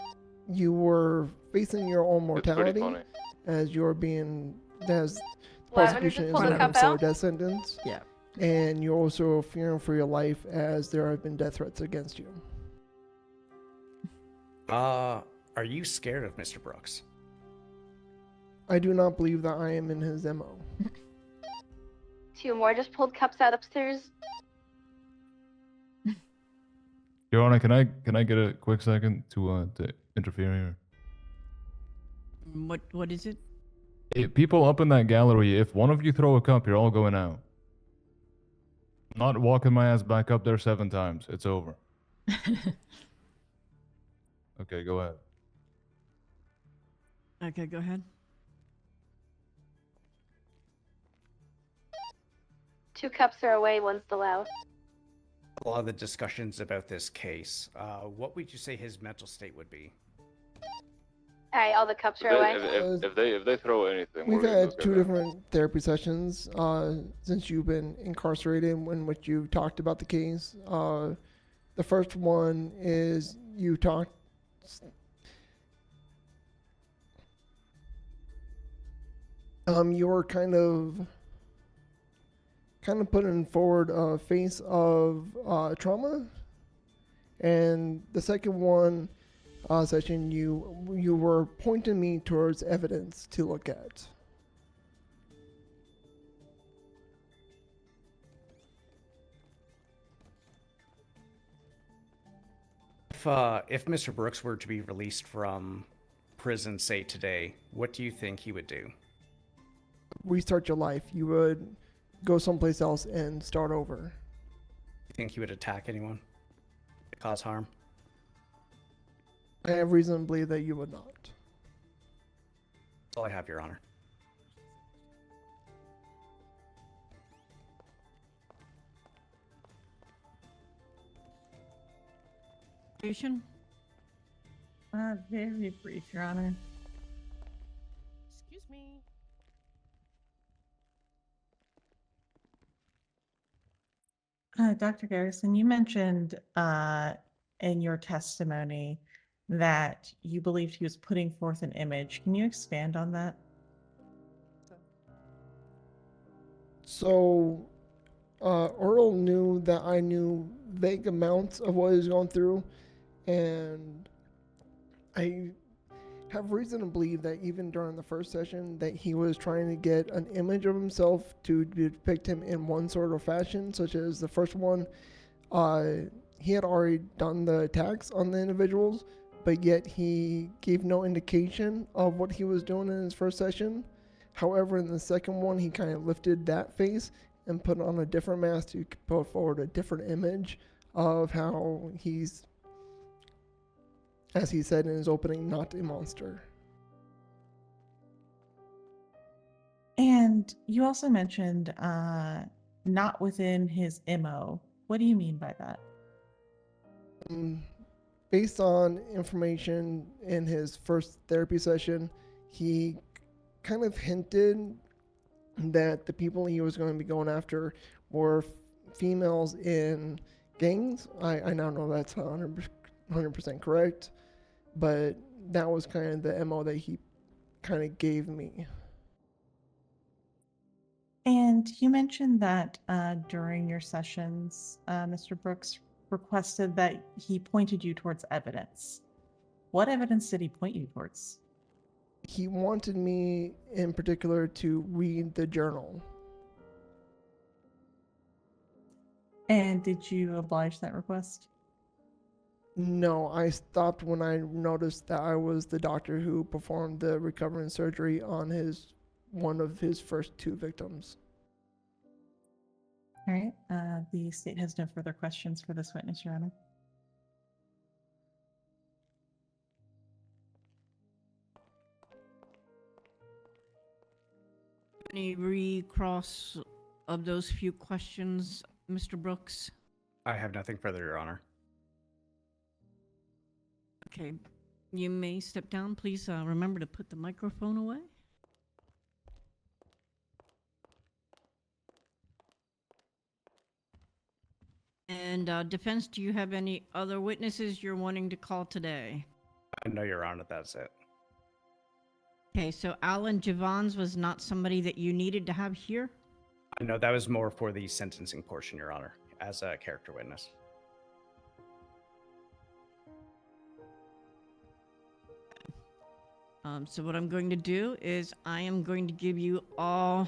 You were facing your own It's pretty mortality funny. as you're being as What, when prosecution did is this pull the looking cup for a out? death sentence. Yeah. And you're also fearing for your life as there have been death threats against you. Are you scared of Mr. Brooks? I do not believe that I am in his MO. 2 more just pulled cups out upstairs. Your Honor, can I get a quick second to interfere here? What is it? People up in that gallery, if one of you throw a cup, you're all going out. I'm not walking my ass back up there 7 times. It's over. Okay, go ahead. Okay, go ahead. 2 cups are away, one's allowed. A lot of the discussions about this case. What would you say his mental state would be? Alright, all the cups are away. If they throw anything, We've we're gonna had go 2 down. different therapy sessions since you've been incarcerated in which you talked about the case. The first one is you talked. You were kind of putting forward a face of trauma, and the second one session you were pointing me towards evidence to look at. if Mr. Brooks were to be released from prison, say today, what do you think he would do? Restart your life. You would go someplace else and start over. You think he would attack anyone? Cause harm? I have reason to believe that you would not. That's all I have, Your Honor. Very brief, Your Honor. Excuse me. Dr. Garrison, you mentioned in your testimony that you believed he was putting forth an image. Can you expand on that? So, Earl knew that I knew vague amounts of what he was going through, and I have reason to believe that even during the first session that he was trying to get an image of himself to depict him in one sort of fashion, such as the first one, he had already done the attacks on the individuals, but yet he gave no indication of what he was doing in his first session. However, in the second one, he kind of lifted that face and put on a different mask to put forward a different image of how he's, as he said in his opening, not a monster. And you also mentioned not within his MO. What do you mean by that? Based on information in his first therapy session, he kind of hinted that the people he was going to be going after were females in gangs. I now know that's 100% correct, but that was kind of the MO that he kind of gave me. And you mentioned that during your sessions, Mr. Brooks requested that he pointed you towards evidence. What evidence did he point you towards? He wanted me in particular to read the journal. And did you oblige that request? No, I stopped when I noticed that I was the doctor who performed the recovering surgery on one of his first two victims. All right. The state has no further questions for this witness, Your Honor. Any recross of those few questions, Mr. Brooks? I have nothing further, Your Honor. Okay. You may step down. Please remember to put the microphone away. And defense, do you have any other witnesses you're wanting to call today? No, Your Honor, that's it. Okay, so Alan Javons was not somebody that you needed to have here? No, that was more for the sentencing portion, Your Honor, as a character witness. So what I'm going to do is I am going to give you all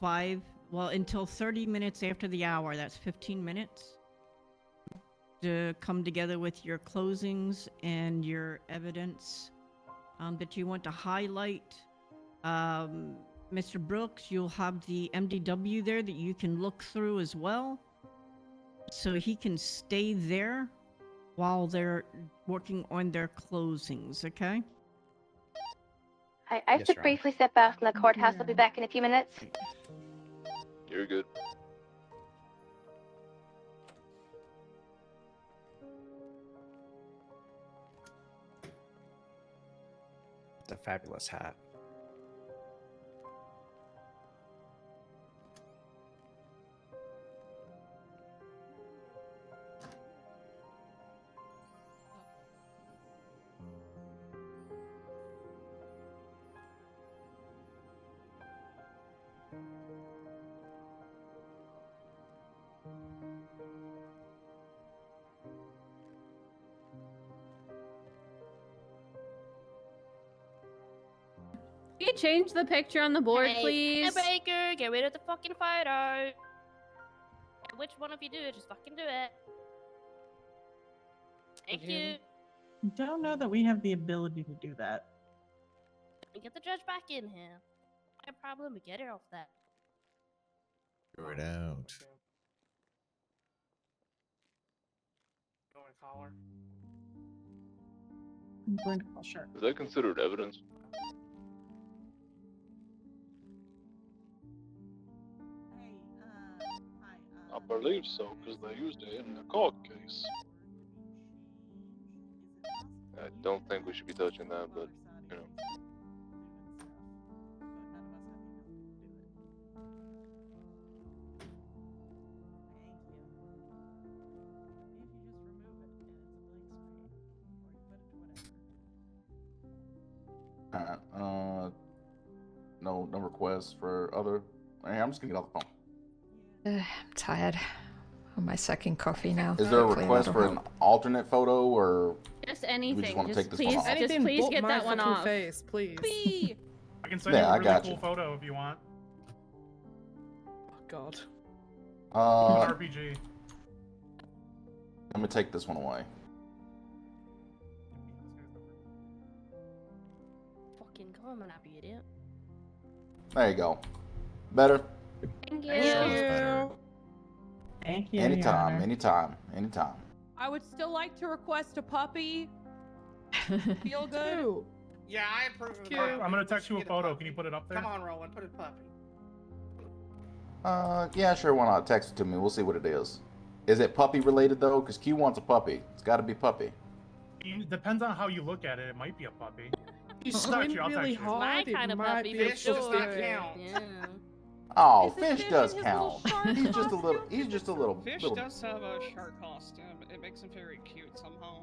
until 30 minutes after the hour, that's 15 minutes, to come together with your closings and your evidence that you want to highlight. Mr. Brooks, you'll have the MDW there that you can look through as well, so he can stay there while they're working on their closings, okay? I have to briefly step out from the courthouse. I'll be back in a few minutes. You're good. It's a fabulous hat. Can you change the picture on the board, Hey, please? Baker, get rid of the fucking photo. which one of you do it. Just fucking do it. Thank you. Don't know that we have the ability to do that. We get the judge back in here. No problem. We get it off that. Figure it out. I'm going to call Shark. Is that considered evidence? I believe so, because they used it in the court case. I don't think we should be touching that, but, you know. Alright, no requests for other. Hey, I'm just gonna get off the phone. I'm tired. On my second coffee now. Is there a Hopefully request that'll for an help. alternate photo, or Just we anything. just want to Just take this please, one off? just please get that one off. Face, please. I can send you Yeah, a I really got cool you. photo if you want. Oh God. RPG. Let me take this one away. Fucking come on, you idiot. There you go. Better? Thank you. Thank you. Anytime, anytime, anytime. I would still like to request a puppy. Feel good? Two. Yeah, I approve of I'm that. gonna text you a photo. Can you put it up there? Come on, Roland, put a puppy. Yeah, sure, why not? Text it to me. We'll see what it is. Is it puppy related though? Because Q wants a puppy. It's got to be puppy. Depends on how you look at it. It might be a puppy. He's I'll swimming text you, I'll really text you. hard. My kind it of might puppy be a for sure. does not count. Yeah. Oh, Is the fish fish does in his count. little shark He's just a little. He's just a little. Fish little. does have a shark costume. It makes him very cute somehow.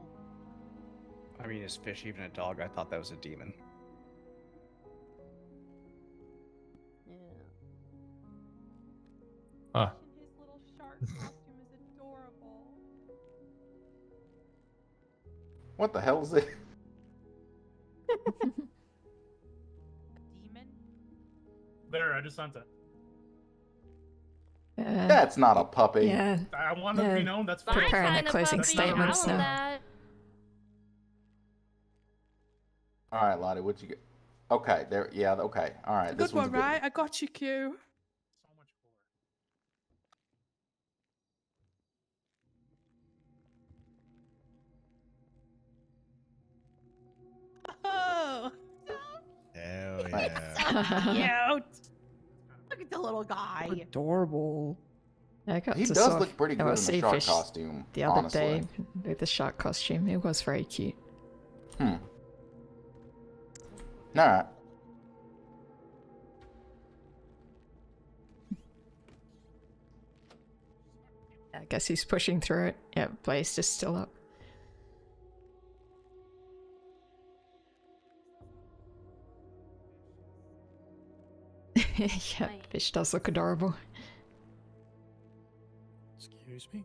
I mean, is fish even a dog? I thought that was a demon. Ah. His little shark costume is adorable. What the hell is it? Demon? There, I just sent it. That's not a puppy. Yeah. I want it to be known. That's Preparing fine. the closing statements now. That. All right, Lottie, what you get? Okay, there. Yeah, okay. All right. Good This one's one, right? I got you, Q. Oh, Hell yeah. cute. Look at the little guy. Adorable. I got He to does sort of look pretty good in the see shark fish costume, the other honestly. day with the shark costume. It was very cute. All right. I guess he's pushing through it. Yeah, Blaze is still up. Yeah, fish does look adorable. Excuse me?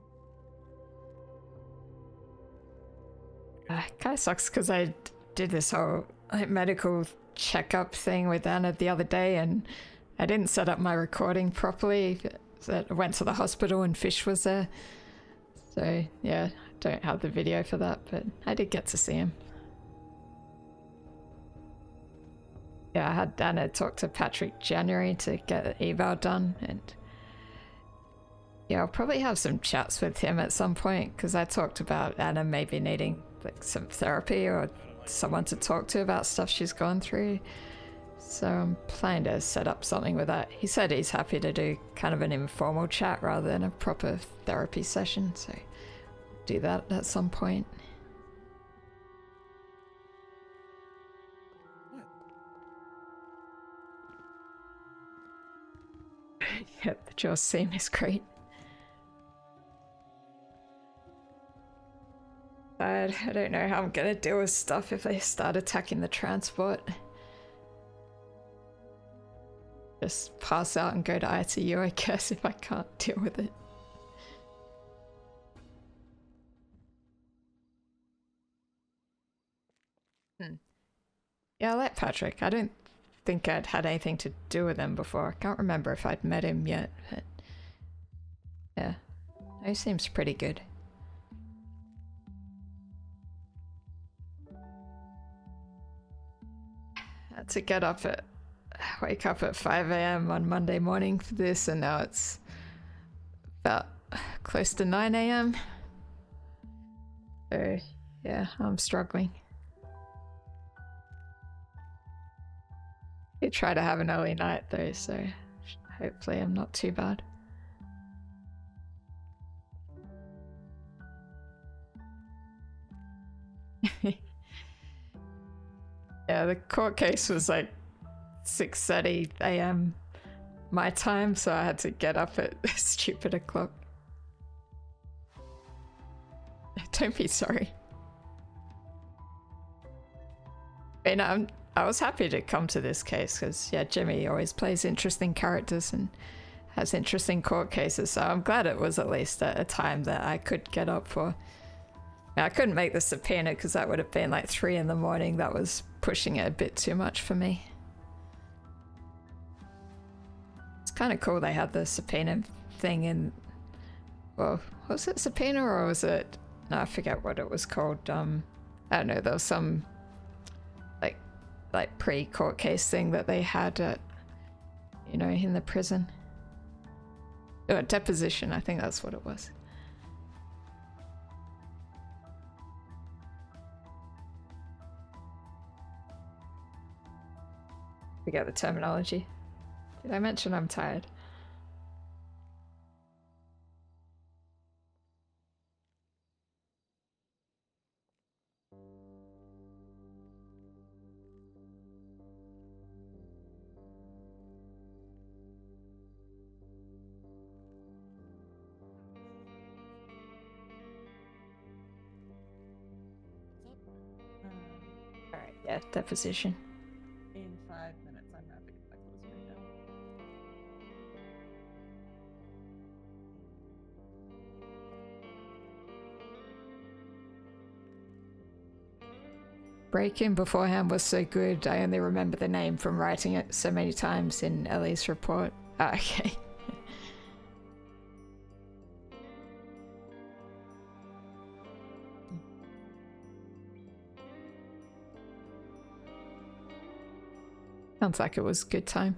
Kind of sucks because I did this whole medical checkup thing with Anna the other day, and I didn't set up my recording properly. So I went to the hospital and Fish was there. So yeah, I don't have the video for that, but I did get to see him. Yeah, I had Anna talk to Patrick January to get the eval done, and yeah, I'll probably have some chats with him at some point because I talked about Anna maybe needing like some therapy or someone to talk to about stuff she's gone through. So I'm planning to set up something with that. He said he's happy to do kind of an informal chat rather than a proper therapy session, so do that at some point. Yep, the Jaws scene is great. I don't know how I'm gonna deal with stuff if they start attacking the transport. Just pass out and go to ICU, I guess, if I can't deal with it. Yeah, I like Patrick. I don't think I'd had anything to do with him before. I can't remember if I'd met him yet. But yeah, He seems pretty good. Had to wake up at 5 a.m. on Monday morning for this, and now it's about close to 9 a.m. So yeah, I'm struggling. I try to have an early night though, so hopefully I'm not too bad. Yeah, the court case was like 6:30 a.m. my time, so I had to get up at a stupid o'clock. Don't be sorry. I mean, I was happy to come to this case because, yeah, Jimmy always plays interesting characters and has interesting court cases, so I'm glad it was at least at a time that I could get up for. I couldn't make the subpoena because that would have been like 3 in the morning. That was pushing it a bit too much for me. It's kind of cool they had the subpoena thing in... Well, was it subpoena or was it... No, I forget what it was called. I don't know, there was some like pre-court case thing that they had at, you know, in the prison. Oh, deposition, I think that's what it was. Forget the terminology. Did I mention I'm tired? Alright, yeah, deposition. In 5 minutes, I'm gonna have to get my clothes right now. Break-in beforehand was so good, I only remember the name from writing it so many times in Ellie's report. Ah, okay. Sounds like it was a good time.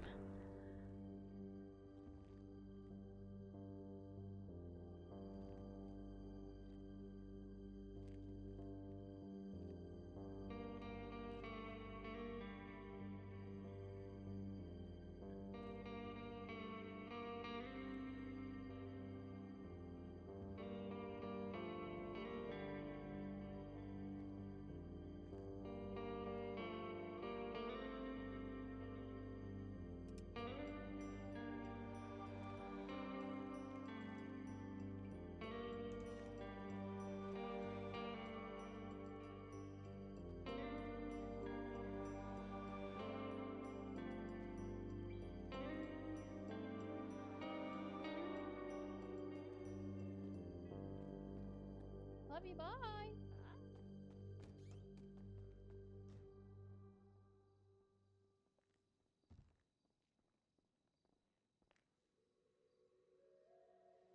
Love you, bye.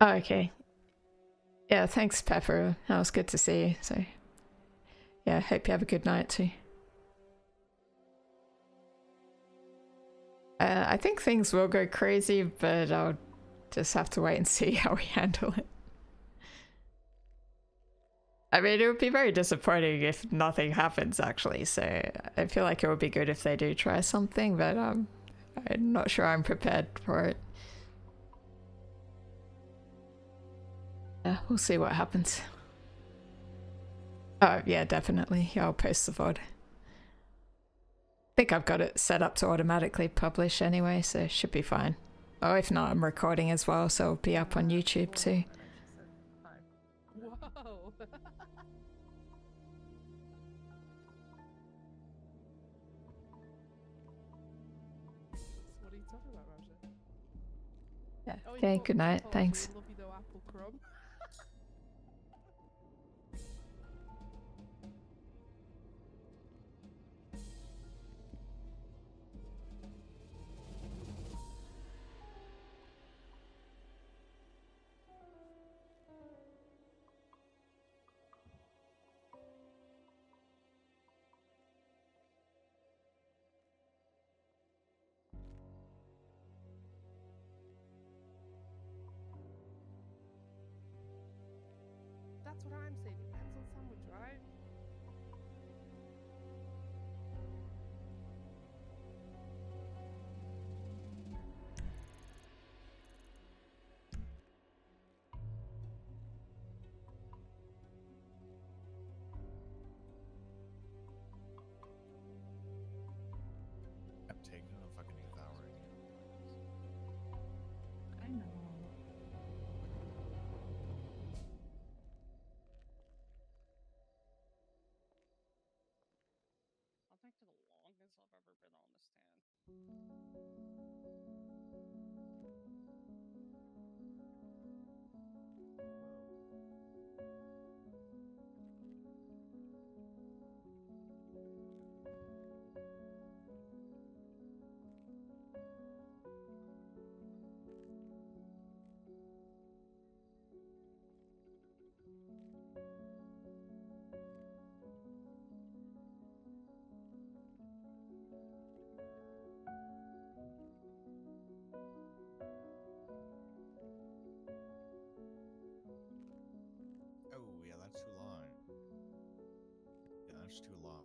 Oh, okay. Yeah, thanks, Pepper. That was good to see you. So, yeah, hope you have a good night too. I think things will go crazy, but I'll just have to wait and see how we handle it. I mean, it would be very disappointing if nothing happens, actually, so I feel like it would be good if they do try something, but I'm not sure I'm prepared for it. Yeah, we'll see what happens. Oh, yeah, definitely. Yeah, I'll post the VOD. I think I've got it set up to automatically publish anyway, so it should be fine. Oh, if not, I'm recording as well, so it'll be up on YouTube too. Whoa. What are you talking about, Roger? Yeah. Oh, you Okay, thought good night. Paul's Thanks. really lovely though, Apple Crumb. say depends on someone's right. I'm taking a fucking devour again. I know. I think the longest I've ever been on the stand. Oh, yeah, that's too long. Yeah, that's too long.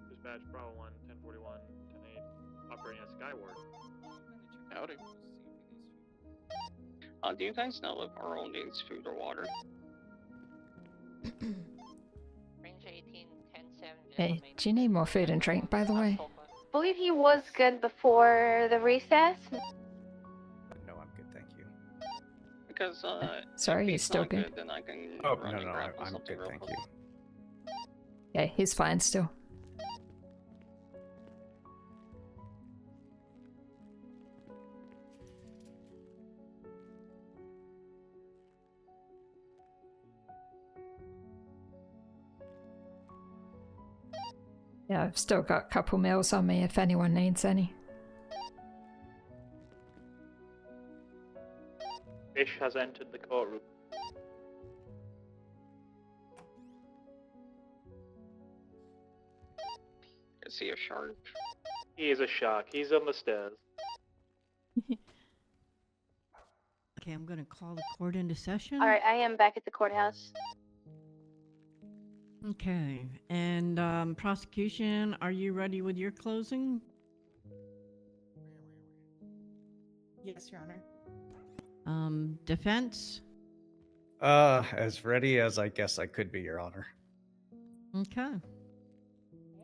Dispatch Bravo 1, 1041, 10-8, operating at Skyward. Howdy. Do you guys know if Earl needs food or water? Range 18, 10-7. Hey, do you need more food and drink, by the way? I believe he was good before the recess. No, I'm good, thank you. Because Sorry, if he's he's still not good. then I can Oh, run and no, grab I'm something good, real thank quick. you. Yeah, he's fine still. Yeah, I've still got a couple meals on me if anyone needs any. Fish has entered the courtroom. Is he a shark? He is a shark. He's on the stairs. Okay, I'm gonna call the court into session. All right, I am back at the courthouse. Okay, and prosecution, are you ready with your closing? Yes, Your Honor. Defense? As ready as I guess I could be, Your Honor. Okay.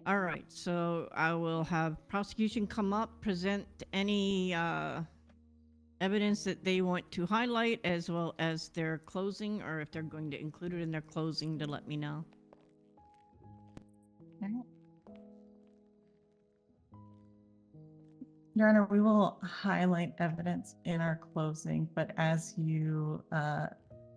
All right, so I will have prosecution come up, present any evidence that they want to highlight, as well as their closing, or if they're going to include it in their closing to let me know. Your Honor, we will highlight evidence in our closing, but as you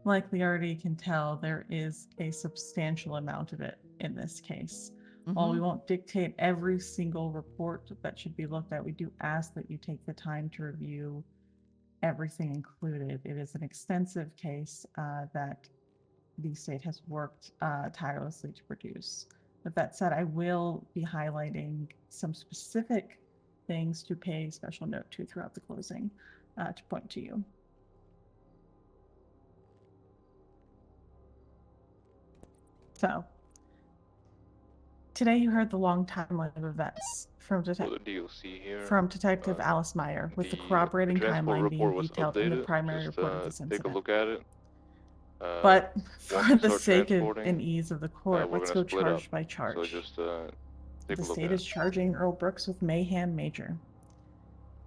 likely already can tell, there is a substantial amount of it in this case. While we won't dictate every single report that should be looked at, we do ask that you take the time to review everything included. It is an extensive case that the state has worked tirelessly to produce. With that said, I will be highlighting some specific things to pay special note to throughout the closing to point to you. So, today you heard the long timeline of events from Detective Alice Meyer, with the corroborating timeline being detailed in the primary report of this incident. Take a look at it. But once for we the start sake of transporting, and ease of the court, we're let's gonna go split charge up. by charge. So just take The a look state at is charging Earl Brooks with mayhem major.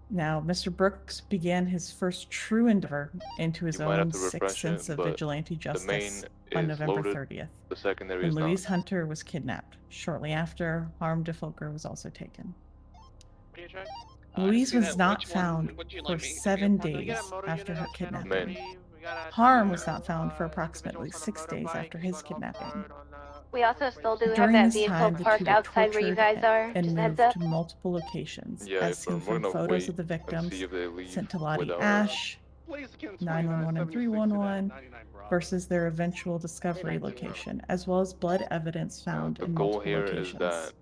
Now, Mr. Brooks began his first true endeavor into his You might have own to sixth refresh sense it, of but vigilante the main justice on is November loaded, 30th. the secondary When is not. Louise Hunter was kidnapped. Shortly after, Harm DeFolker was also taken. What are you trying? Louise see was that. not Which one found would you for like me to be a 7 part of? days after her kidnapping. Man, Harm was not found for approximately 6 days after his kidnapping. We also still do have During that this vehicle time, the two parked were outside where you tortured guys are. and Just a heads moved up. to multiple locations, Yeah, as seen we're from gonna photos wait of the and victims see if they leave sent to with Lottie our Ash, 911 and 311, versus their eventual discovery location, as well as blood evidence found The in goal multiple here is locations. that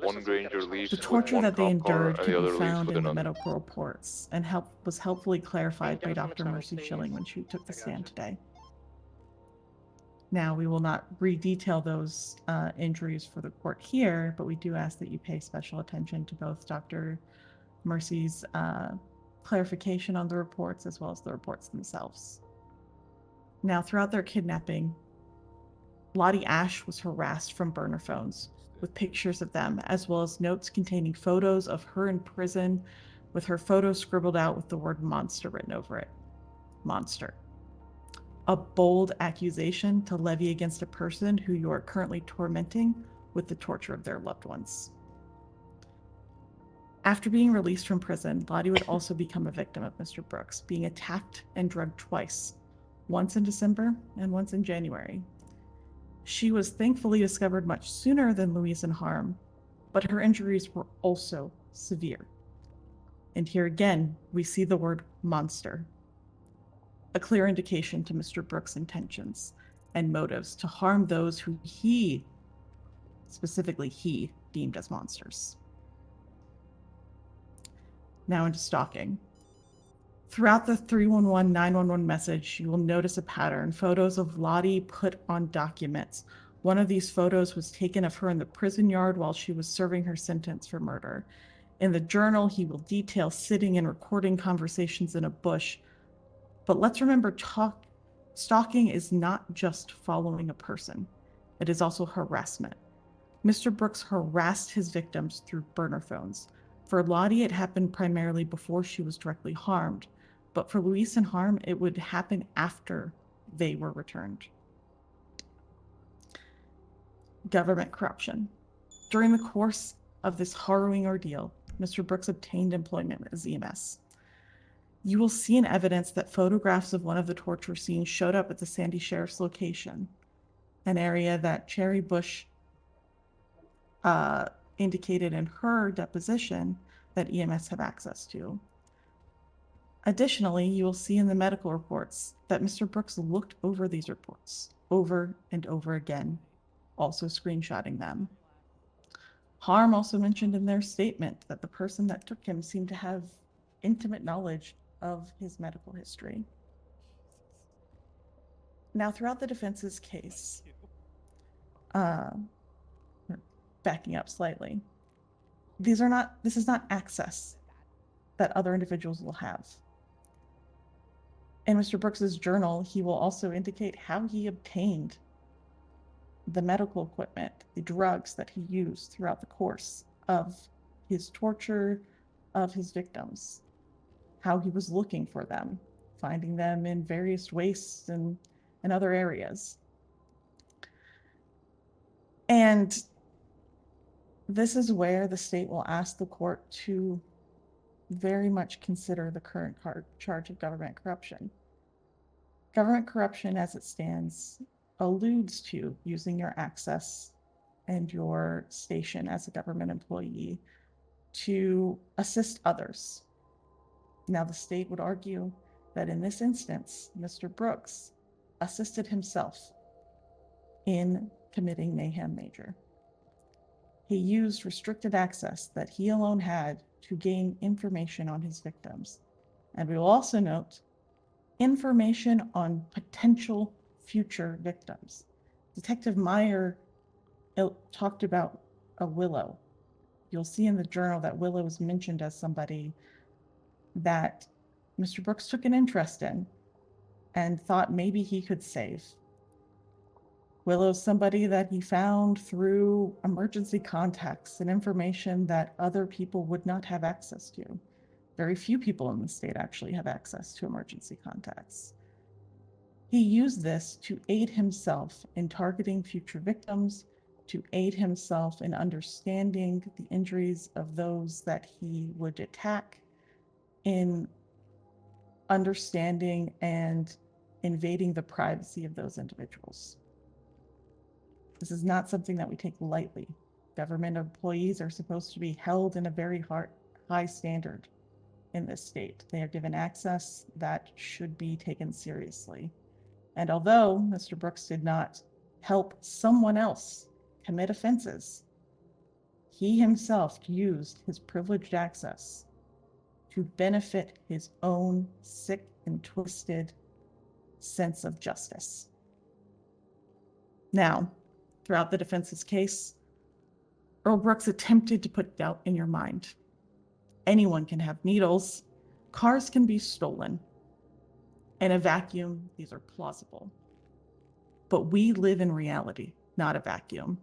one Granger leaves The with torture one that they cop car endured and can the be other leaves found with in the another. medical reports and was helpfully clarified by Dr. Mercy Schilling when she took the stand today. Now, we will not re-detail those injuries for the court here, but we do ask that you pay special attention to both Dr. Mercy's clarification on the reports as well as the reports themselves. Now, throughout their kidnapping, Lottie Ash was harassed from burner phones with pictures of them, as well as notes containing photos of her in prison with her photo scribbled out with the word monster written over it. Monster. A bold accusation to levy against a person who you are currently tormenting with the torture of their loved ones. After being released from prison, Lottie would also become a victim of Mr. Brooks, being attacked and drugged twice, once in December and once in January. She was thankfully discovered much sooner than Louise and Harm, but her injuries were also severe. And here again, we see the word monster, a clear indication to Mr. Brooks' intentions and motives to harm those who he, specifically he, deemed as monsters. Now into stalking. Throughout the 311-911 message, you will notice a pattern. Photos of Lottie put on documents. One of these photos was taken of her in the prison yard while she was serving her sentence for murder. In the journal, he will detail sitting and recording conversations in a bush. But let's remember, stalking is not just following a person. It is also harassment. Mr. Brooks harassed his victims through burner phones. For Lottie, it happened primarily before she was directly harmed. But for Louise and Harm, it would happen after they were returned. Government corruption. During the course of this harrowing ordeal, Mr. Brooks obtained employment as EMS. You will see in evidence that photographs of one of the torture scenes showed up at the Sandy Sheriff's location, an area that Cherry Bush indicated in her deposition that EMS have access to. Additionally, you will see in the medical reports that Mr. Brooks looked over these reports over and over again, also screenshotting them. Harm also mentioned in their statement that the person that took him seemed to have intimate knowledge of his medical history. Now, throughout the defense's case, backing up slightly, this is not access that other individuals will have. In Mr. Brooks's journal, he will also indicate how he obtained the medical equipment, the drugs that he used throughout the course of his torture of his victims, how he was looking for them, finding them in various wastes and other areas. And this is where the state will ask the court to very much consider the current charge of government corruption. Government corruption, as it stands, alludes to using your access and your station as a government employee to assist others. Now, the state would argue that in this instance, Mr. Brooks assisted himself in committing mayhem major. He used restricted access that he alone had to gain information on his victims. And we will also note information on potential future victims. Detective Meyer talked about a Willow. You'll see in the journal that Willow is mentioned as somebody that Mr. Brooks took an interest in and thought maybe he could save. Willow's somebody that he found through emergency contacts and information that other people would not have access to. Very few people in the state actually have access to emergency contacts. He used this to aid himself in targeting future victims, to aid himself in understanding the injuries of those that he would attack, in understanding and invading the privacy of those individuals. This is not something that we take lightly. Government employees are supposed to be held in a very high standard in this state. They are given access that should be taken seriously. And although Mr. Brooks did not help someone else commit offenses, he himself used his privileged access to benefit his own sick and twisted sense of justice. Now, throughout the defense's case, Earl Brooks attempted to put doubt in your mind. Anyone can have needles. Cars can be stolen. In a vacuum, these are plausible. But we live in reality, not a vacuum.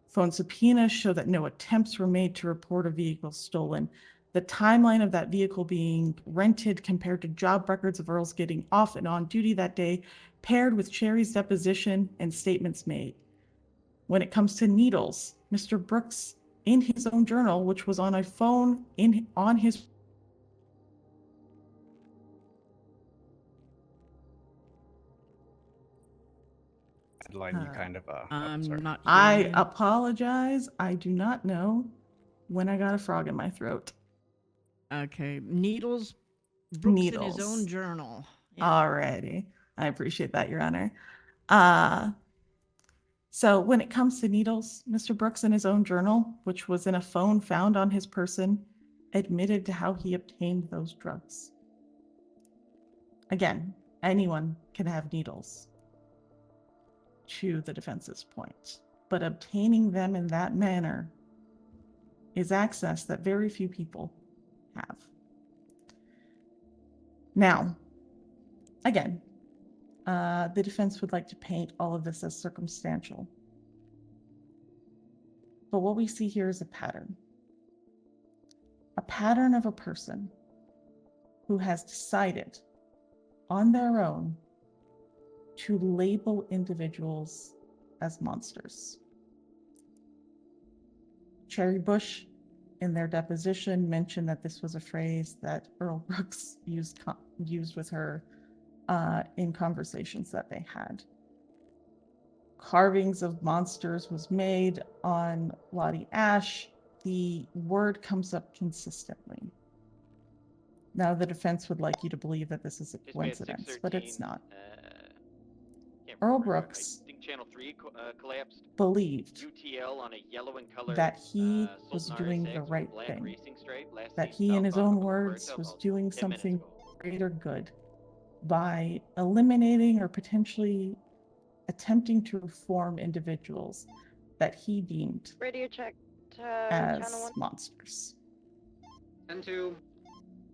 Phone subpoenas show that no attempts were made to report a vehicle stolen. The timeline of that vehicle being rented compared to job records of Earl's getting off and on duty that day, paired with Cherry's deposition and statements made. When it comes to needles, Mr. Brooks, in his own journal, which was on a phone on his Adeline, you kind of I'm sorry. not. I hearing you. apologize. I do not know when I got a frog in my throat. Okay, Needles. Brooks in his own Needles. journal. Alrighty. I appreciate that, Your Honor. So when it comes to needles, Mr. Brooks in his own journal, which was in a phone found on his person, admitted to how he obtained those drugs. Again, anyone can have needles, to the defense's point, but obtaining them in that manner is access that very few people have. Now, again, the defense would like to paint all of this as circumstantial. But what we see here is a pattern. A pattern of a person who has decided on their own to label individuals as monsters. Cherry Bush, in their deposition, mentioned that this was a phrase that Earl Brooks used with her in conversations that they had. Carvings of monsters was made on Lottie Ash. The word comes up consistently. Now the defense would like you to believe that this is a coincidence, but it's not. Earl Brooks Channel 3 collapsed. believed UTL on a yellow and colored, that he was Sultan doing RSX the with a right black thing, racing stripe last that seen he, in his southbound own from words, Puerto was about doing 10 minutes something ago. greater good by eliminating or potentially attempting to reform individuals that he deemed Radio check to as channel 1. monsters. 10-2.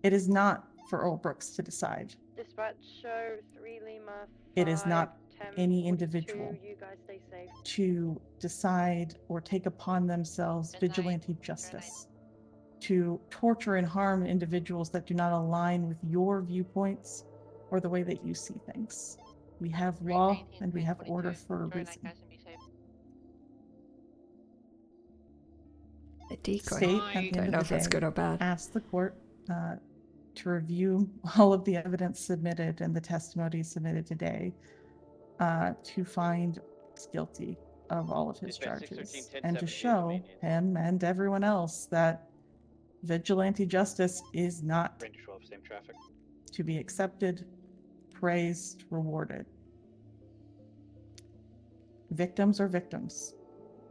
It is not for Earl Brooks to decide. Dispatch show 3 Lima 5, It is not 10, any 42. individual You guys stay safe. to decide or take upon themselves vigilante justice, to torture and harm individuals that do not align with your viewpoints or the way that you see things. We have law and we have order for a reason. A decoy. State at the Don't end know of if the that's day good or bad. asked the court to review all of the evidence submitted and the testimony submitted today to find guilty of all of his Dispatch charges 613, and to 10-7, show him and everyone else that vigilante justice is not Ranger 12, same traffic. to be accepted, praised, rewarded. Victims are victims,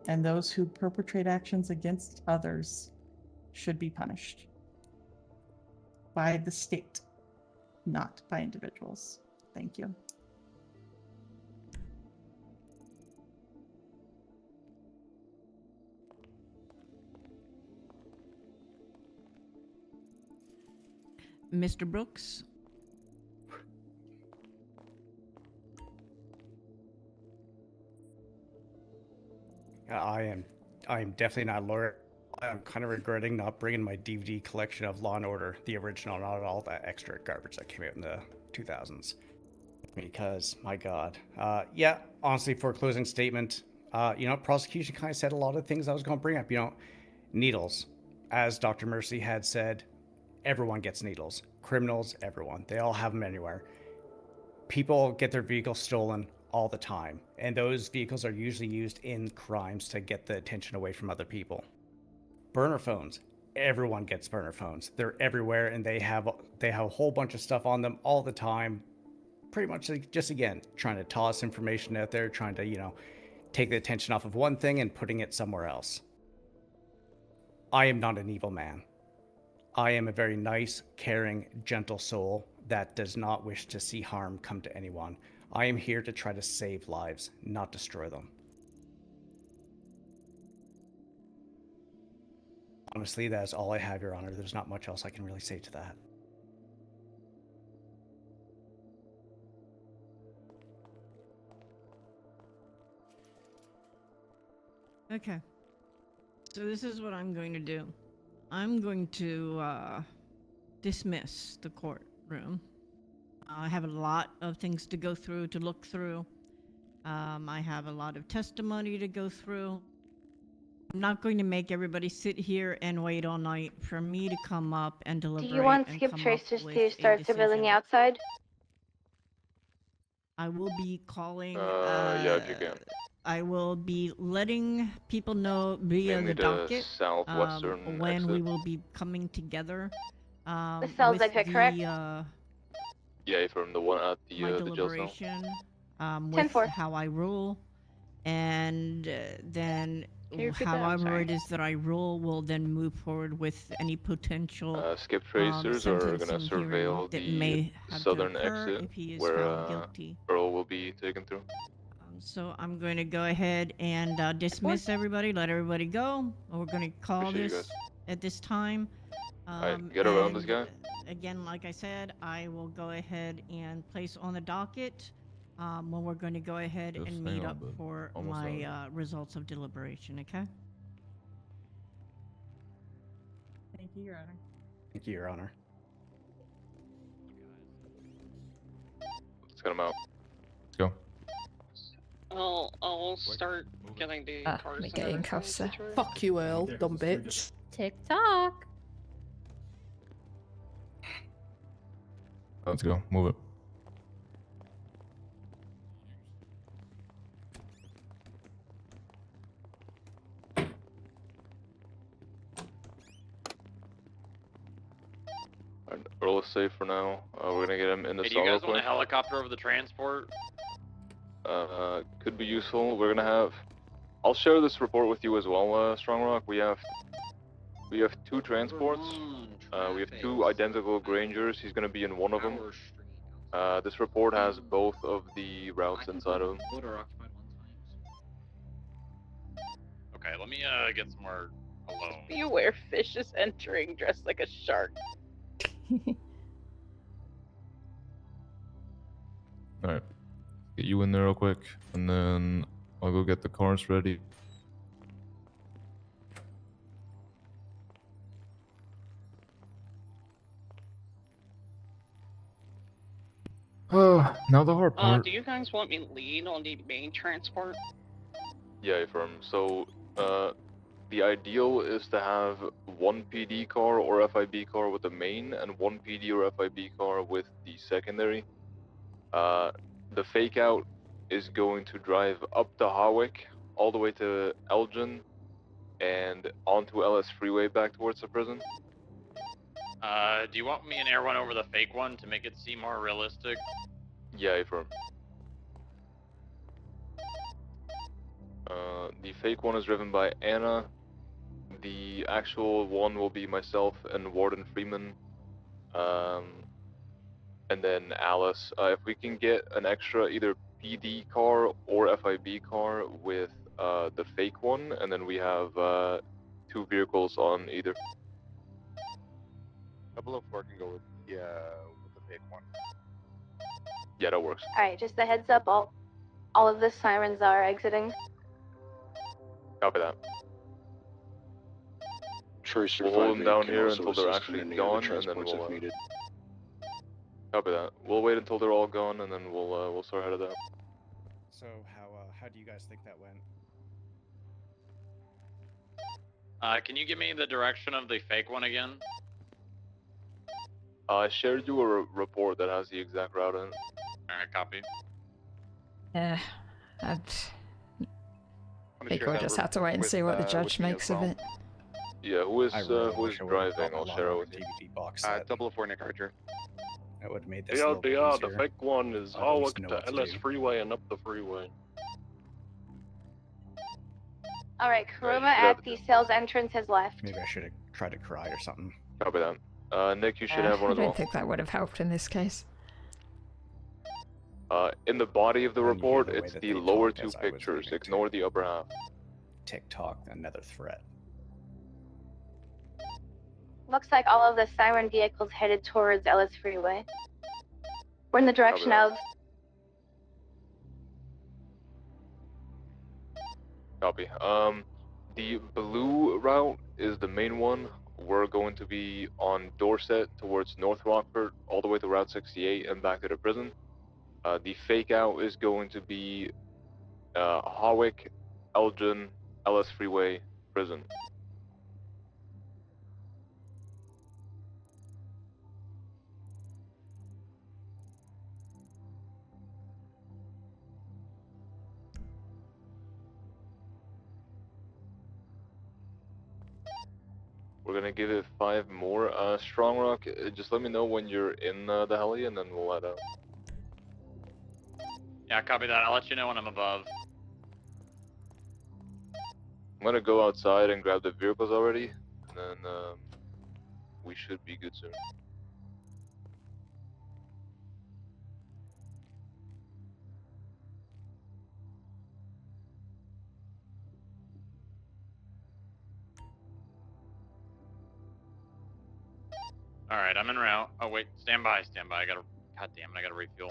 and those who perpetrate actions against others should be punished by the state, not by individuals. Thank you. Mr. Brooks? I am definitely not a lawyer. I'm kind of regretting not bringing my DVD collection of Law and Order, the original, not all that extra garbage that came out in the 2000s. Because, my God. Yeah, honestly, for a closing statement, prosecution kind of said a lot of things I was going to bring up. Needles. As Dr. Mercy had said, everyone gets needles. Criminals, everyone. They all have them anywhere. People get their vehicles stolen all the time, and those vehicles are usually used in crimes to get the attention away from other people. Burner phones. Everyone gets burner phones. They're everywhere, and they have a whole bunch of stuff on them all the time. Pretty much just, again, trying to toss information out there, trying to, take the attention off of one thing and putting it somewhere else. I am not an evil man. I am a very nice, caring, gentle soul that does not wish to see harm come to anyone. I am here to try to save lives, not destroy them. Honestly, that is all I have, Your Honor. There's not much else I can really say to that. Okay. So this is what I'm going to do. I'm going to dismiss the courtroom. I have a lot of things to go through, to look through. I have a lot of testimony to go through. I'm not going to make everybody sit here and wait all night for me to come up and deliberate. Do you want and skip come up tracers with to a start decision. civiliing outside? I will be calling. Yeah, if you can. I will be letting people know via Mainly the the docket southwestern when we exit. will be coming together. The cells with exit, correct? Yeah, from the one at My the jail cell. deliberation, with 10-4. how I rule, and then Can you repeat that? I'm however sorry. it is that I rule will then move forward with any potential Skip tracers are gonna sentencing surveil hearing that may the have to southern occur exit if he is where found guilty. Earl will be taken through. So I'm going to go ahead and dismiss everybody, let everybody go. We're going to call Appreciate you this guys. at this time. Alright, get around this and, guy. Again, like I said, I will go ahead and place on the docket when we're going to go ahead Just and hang meet on, up bud. for Almost my done. results of deliberation, okay? Thank you, Your Honor. Thank you, Your Honor. Let's get him out. Let's go. I'll start getting the cars. me getting cuffs there. Fuck you, Earl, dumb bitch. TikTok. Let's go. Move it. Alright, Earl is safe for now. We're gonna get him in the Hey, do cell you real guys want a quick. helicopter over the transport? Could be useful. We're gonna have. I'll share this report with you as well, Strong Rock. We have two transports. We have two identical Grangers. He's gonna be in one of them. This report has both of the routes inside of them. Okay, let me get somewhere alone. Beware, fish is entering dressed like a shark. Alright. Get you in there real quick, and then I'll go get the cars ready. Now the hard part. Do you guys want me to lead on the main transport? Yeah, firm. So, the ideal is to have one PD car or FIB car with the main, and one PD or FIB car with the secondary. The fake out is going to drive up to Hawick, all the way to Elgin, and onto LS Freeway back towards the prison. Do you want me and air one over the fake one to make it seem more realistic? Yeah, firm. The fake one is driven by Anna. The actual one will be myself and Warden Freeman. And then Alice. If we can get an extra either PD car or FIB car with the fake one, and then we have two vehicles on either. 004 can go with the fake one. Yeah, that works. Alright, just a heads up, all of the sirens are exiting. Copy that. Tracer We'll hold them 5-8 down can here also until they're assist in actually any other gone, and then transports if we'll. needed. Copy that. We'll wait until they're all gone, and then we'll start headed out. So how do you guys think that went? Can you give me the direction of the fake one again? I shared you a report that has the exact route in it. Alright, copy. Yeah, I think we'll just have to wait and see what the judge makes of it. Yeah, who is I really who wish is I would've driving? gotten a I'll lot share it more with you. DVD box set. 004 Nick Archer. That would have made this a Yeah, little bit the easier. fake one is I'd at all least look know to what to LS do. freeway and up the freeway. All right, Right, Kuruma you should have at the sales entrance has left. Maybe I should have tried to cry or something. Copy that. Nick, you should have one I as well. don't think that would have helped in this case. In the body of the And you hear report, the way it's that the they lower talked two as I was pictures. leaving, Ignore the upper half. TikTok, another threat. Looks like all of the Siren vehicles headed towards Ellis Freeway. We're in the direction of. Copy. The blue route is the main one. We're going to be on Dorset towards North Rockford, all the way to Route 68 and back to the prison. The fake out is going to be Hawick, Elgin, Ellis Freeway, prison. We're gonna give it 5 more. Strong Rock, just let me know when you're in the heli and then we'll let out. Yeah, copy that. I'll let you know when I'm above. I'm gonna go outside and grab the vehicles already, and then we should be good soon. Alright, I'm en route. Oh wait, stand by. I gotta, god damn it, I gotta refuel.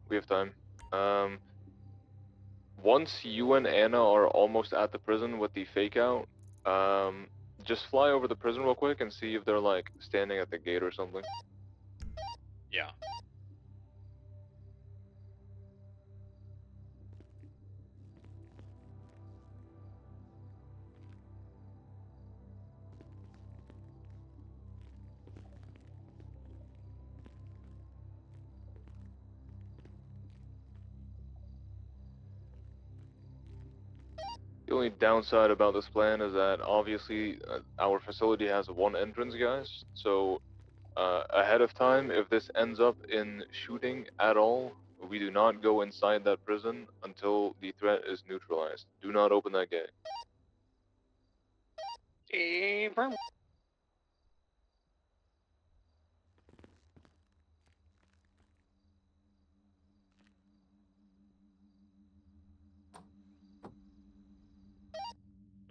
We have time. Once you and Anna are almost at the prison with the fake out, just fly over the prison real quick and see if they're like standing at the gate or something. Yeah. The only downside about this plan is that obviously our facility has one entrance, guys. So ahead of time, if this ends up in shooting at all, we do not go inside that prison until the threat is neutralized. Do not open that gate. Confirm.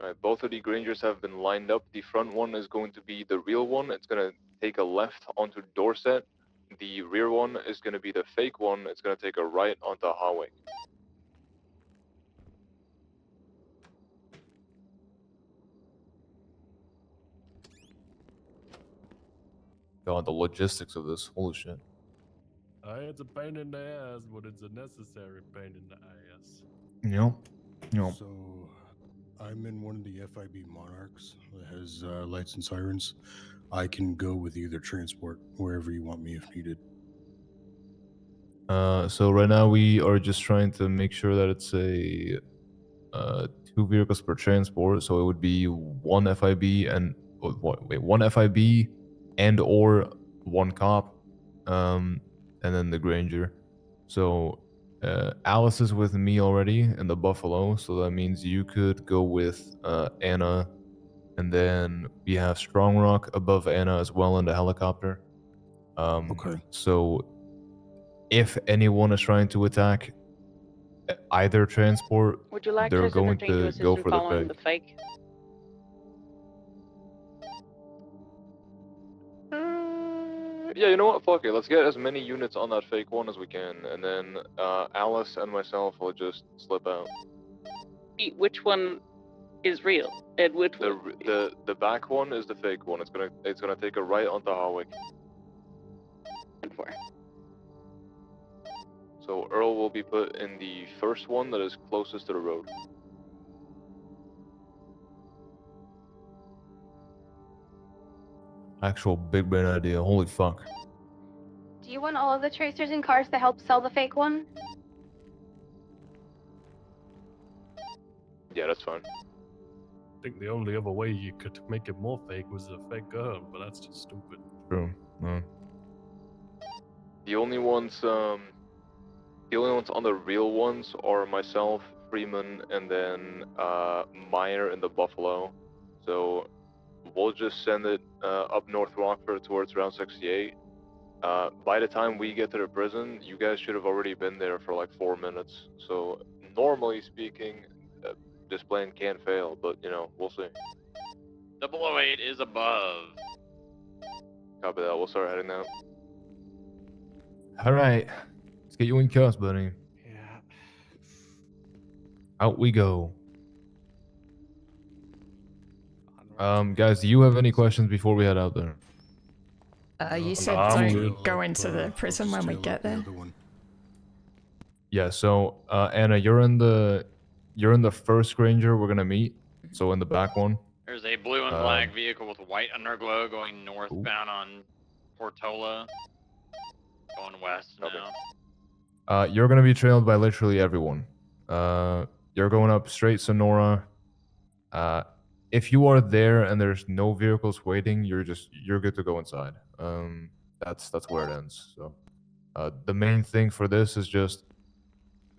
Alright, both of the Grangers have been lined up. The front one is going to be the real one. It's going to take a left onto Dorset. The rear one is going to be the fake one. It's going to take a right onto Hawick. God, the logistics of this. Holy shit. It's a pain in the ass, but it's a necessary pain in the ass. Yep. Yep. So, I'm in one of the FIB Monarchs that has lights and sirens. I can go with either transport wherever you want me if needed. So right now we are just trying to make sure that it's a 2 vehicles per transport. So it would be one FIB and one FIB and or one cop, and then the Granger. So Alice is with me already in the Buffalo, so that means you could go with Anna, and then we have Strong Rock above Anna as well in the helicopter. Okay. So if anyone is trying to attack either transport, Would you like they're to going entertain to assist go in for the following fake. the fake? Yeah, you know what? Fuck it. Let's get as many units on that fake one as we can, and then Alice and myself will just slip out. Which one is real? And which The back one is the fake one. It's gonna take a right onto Hawick. So Earl will be put in the first one that is closest to the road. Actual big brain idea. Holy fuck. Do Do you want all of the tracers and cars to help sell the fake one? Yeah, that's fine. I think the only other way you could make it more fake was a fake gun, but that's just stupid. True. No. The only ones on the real ones are myself, Freeman, and then Meyer in the Buffalo. So we'll just send it up North Rockford towards Route 68. By the time we get to the prison, you guys should have already been there for like 4 minutes. So normally speaking, this plan can't fail, but you know, we'll see. 008 is above. Copy that. We'll start heading out. All right. Let's get you in cuffs, buddy. Yeah. Out we go. Guys, do you have any questions before we head out there? You said don't go into the prison when we get there. Yeah. So, Anna, you're in the first Granger we're gonna meet. So in the back one. There's a blue and black vehicle with white underglow going northbound on Portola. Going west now. You're gonna be trailed by literally everyone. You're going up straight Sonora. If you are there and there's no vehicles waiting, you're good to go inside. That's where it ends. So, the main thing for this is just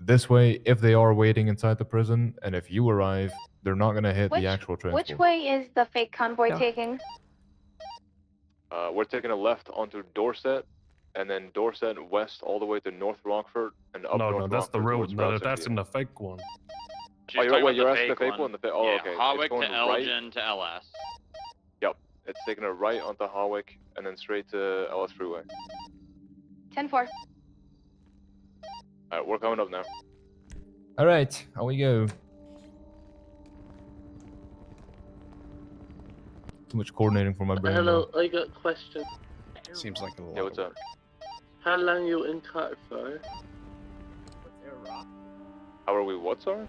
this way. If they are waiting inside the prison, and if you arrive, they're not gonna hit the actual transport. Which way is the fake convoy taking? We're taking a left onto Dorset, and then Dorset west all the way to North Rockford and up North No, that's the Rockford road. towards No, Route that's 68. in the fake one. Oh, you're asking the fake one? one? Oh, Yeah, okay. Hawick It's going to right. Elgin to LS. Yep. It's taking a right onto Hawick and then straight to LS Freeway. 10-4. Alright, we're coming up now. All right, out we go. Too much coordinating for my brain. Hello, I got a question. Seems like a lot. Yeah, what's up? How long you in car for? How are we? What, sorry?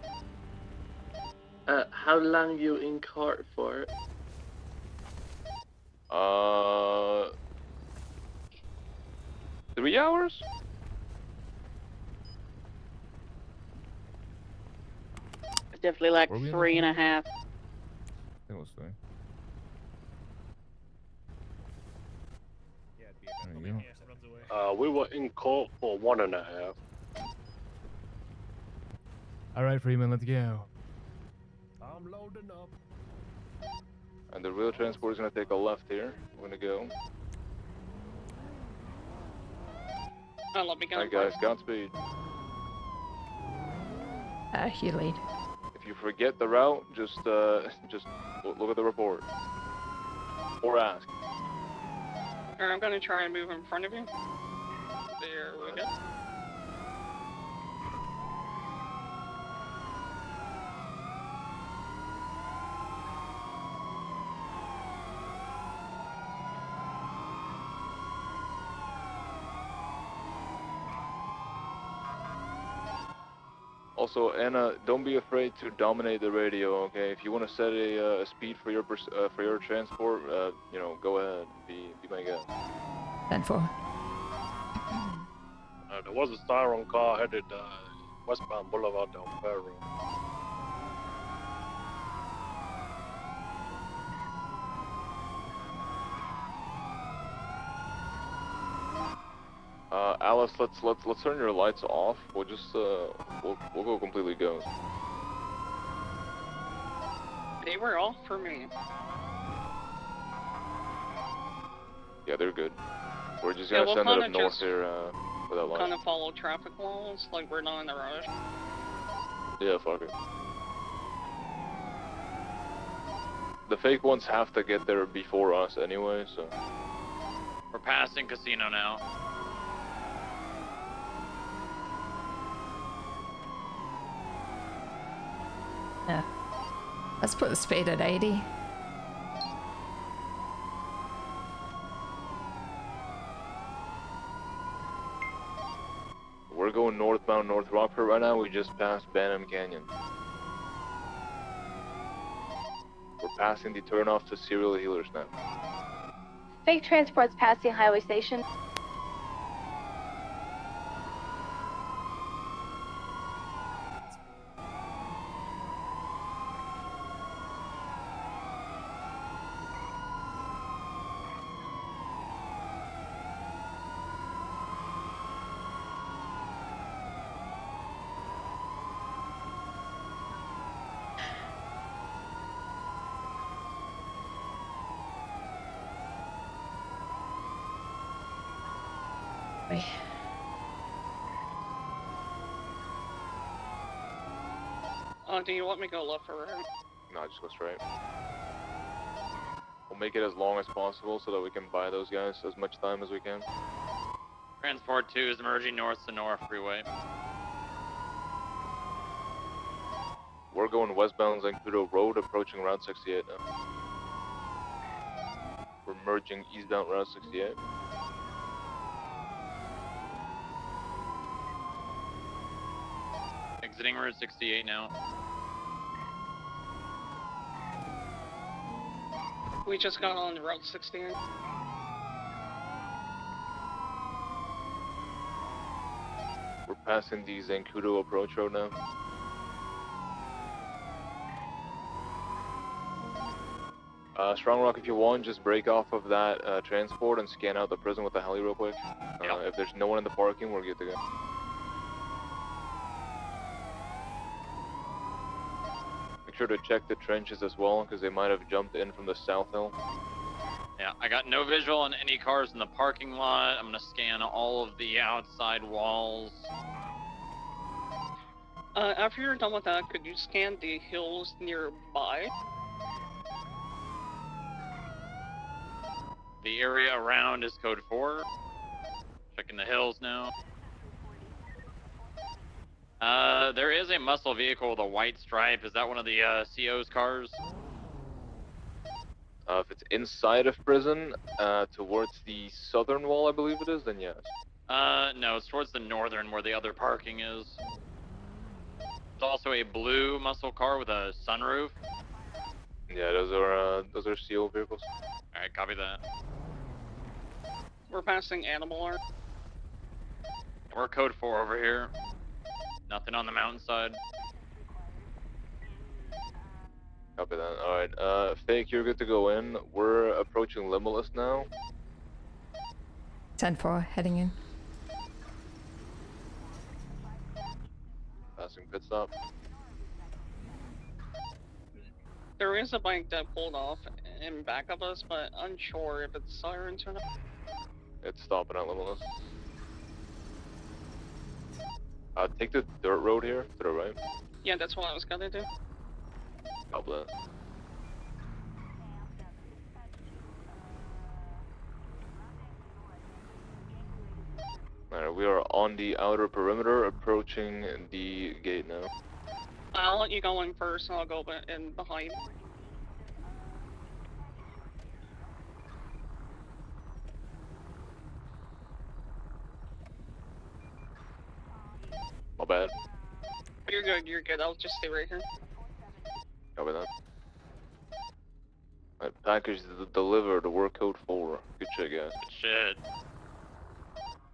How long you in court for? 3 hours? It's definitely like Were we in 3.5. I think it was 3. There you go. We were in court for 1.5. All right, Freeman, let's go. I'm loading up. And the real transport is gonna take a left here. We're gonna go. Oh, let me go. Alright guys, Godspeed. You lead. If you forget the route, just look at the report. Or ask. Alright, I'm gonna try and move in front of you. There we go. Also, Anna, don't be afraid to dominate the radio. Okay, if you want to set a speed for your transport, you know, go ahead. Be my guest. 10-4. There was a siren car headed westbound Boulevard down Fairroom. Alice, let's turn your lights off. We'll just we'll go completely ghost. They were off for me. Yeah, they're good. We're just Yeah, gonna we'll send it kinda up north just here for that Kind line. of follow traffic laws, like we're not in a rush. Yeah, fuck it. The fake ones have to get there before us anyway, so. We're passing casino now. Yeah. Let's put the speed at 80. We're going northbound North Rockford right now. We just passed Banham Canyon. We're passing the turnoff to Serial Healers now. Fake transport's passing Highway Station. boy. Do you want me to go left or right? No, just go straight. We'll make it as long as possible so that we can buy those guys as much time as we can. Transport 2 is merging north to north freeway. We're going westbound Zancudo Road, approaching Route 68 now. We're merging eastbound Route 68. Exiting Route 68 now. We just got on Route 68. We're passing the Zancudo approach road now. Strong Rock, if you want, just break off of that transport and scan out the prison with the heli real quick. If there's no one in the parking, we're good to go. Make sure to check the trenches as well, because they might have jumped in from the south hill. Yeah, I got no visual on any cars in the parking lot. I'm gonna scan all of the outside walls. After you're done with that, could you scan the hills nearby? The area around is code 4. Checking the hills now. There is a muscle vehicle with a white stripe. Is that one of the CO's cars? If it's inside of prison, towards the southern wall, I believe it is, then yes. No, it's towards the northern where the other parking is. There's also a blue muscle car with a sunroof. Yeah, those are CO vehicles. Alright, copy that. We're passing Animal Art. We're code 4 over here. Nothing on the mountainside. Copy that. Alright, Fake, you're good to go in. We're approaching Limitless now. 10-4, heading in. Passing pit stop. There is a bike that pulled off in back of us, but unsure if it's Sirens or not. It's stopping at Limitless. Take the dirt road here to the right. Yeah, that's what I was gonna do. Copy that. Alright, we are on the outer perimeter, approaching the gate now. I'll let you go in first, and I'll go in behind. My bad. You're good, you're good. I'll just stay right here. Copy that. Alright, package delivered, we're code 4. Good shit, guys. Good shit.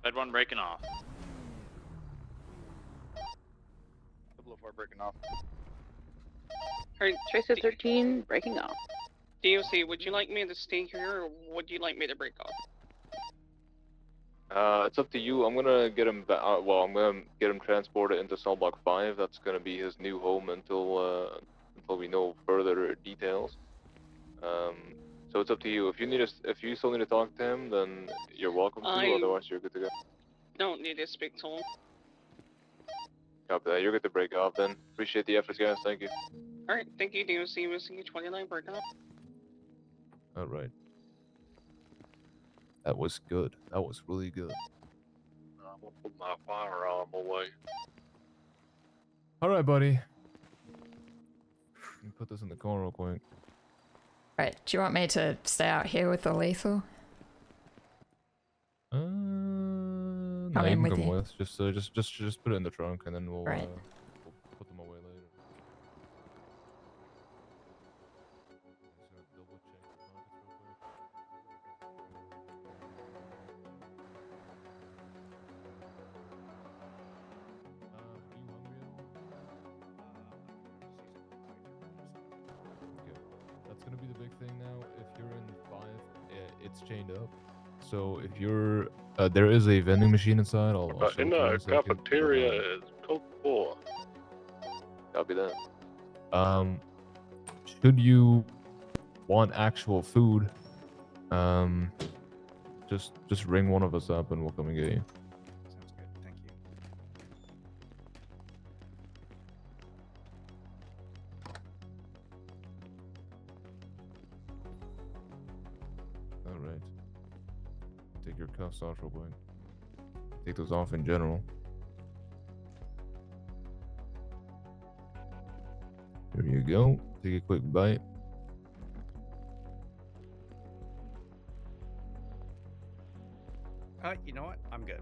Fed 1 breaking off. Double 04 breaking off. Alright, Tracer 13 breaking off. DOC, would you like me to stay here, or would you like me to break off? It's up to you. I'm gonna get him back. Well, I'm gonna get him transported into cell block 5. That's gonna be his new home until we know further details. So it's up to you. If you still need to talk to him, then you're welcome to. Otherwise, you're good to go. Don't need to speak to him. Copy that. You're good to break off then. Appreciate the efforts, guys. Thank you. Alright, thank you, DOC. We'll see you 29 breaking off. Alright. That was good. That was really good. I'm gonna put my firearm away. Alright, buddy. Let me put this in the car real quick. Right, do you want me to stay out here with the lethal? No, Come you in can with come you. with. Just put it in the trunk and then we'll, Right. we'll put them away later. Just gonna double check the pockets real quick. Okay, that's gonna be the big thing now. If you're in 5, it's chained up. So if you're, there is a vending machine inside. I'll show In it to you in the a second. cafeteria is code 4. Copy that. Should you want actual food, just ring one of us up and we'll come and get you. take your cuffs off real quick. Take those off in general. There you go. Take a quick bite. You know what? I'm good.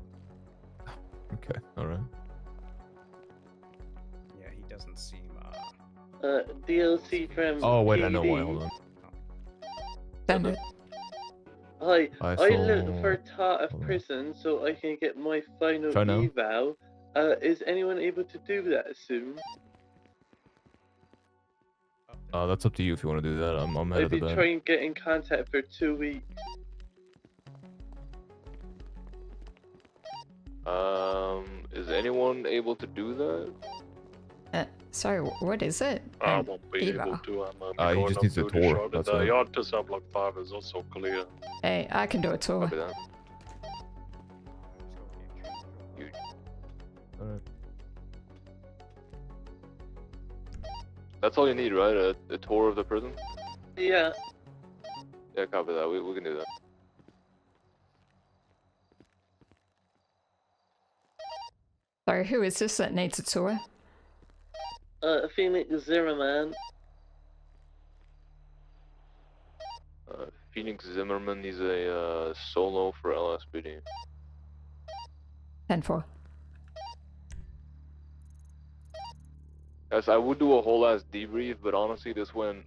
Okay, alright. Yeah, he doesn't seem, DLC from Oh, wait, I know PD. why. Hold on. Send it. Hi, I I saw- look for Tot of hold on. Prison so I can get my final Try now. eval. Is anyone able to do that soon? That's up to you if you want to do that. I'm head I've of the been bed. trying to get in contact for 2 weeks. Is anyone able to do that? Sorry, what is it? I won't be Eva. able to. I'm He going just up needs a duty tour, short, that's and all. the yard to sub block 5 is also clear. Hey, I can do a tour. Copy that. Alright. That's all you need, right? A tour of the prison? Yeah. Yeah, copy that. We can do that. Sorry, who is this that needs a tour? Phoenix Zimmerman. Phoenix Zimmerman, he's a solo for LSPD. 10-4. Guys, I would do a whole ass debrief, but honestly, this went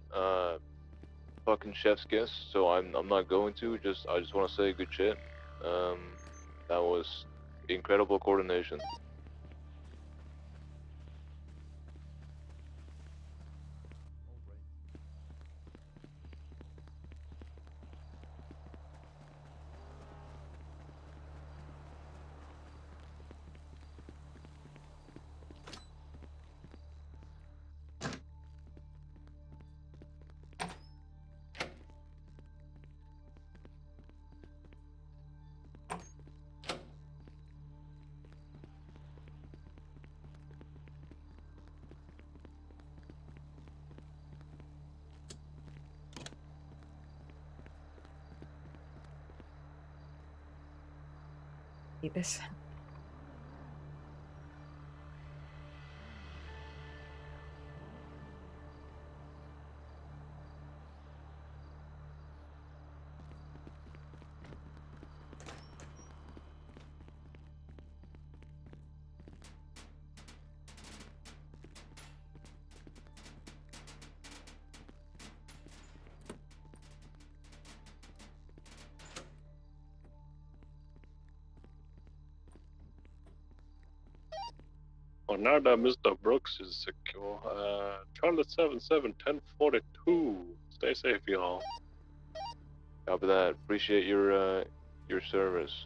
fucking chef's kiss, so I'm not going to. I just want to say good shit. That was incredible coordination. Eat this. Oh, now that Mr. Brooks is secure, Charlotte 77 1042. Stay safe, y'all. Copy that. Appreciate your service.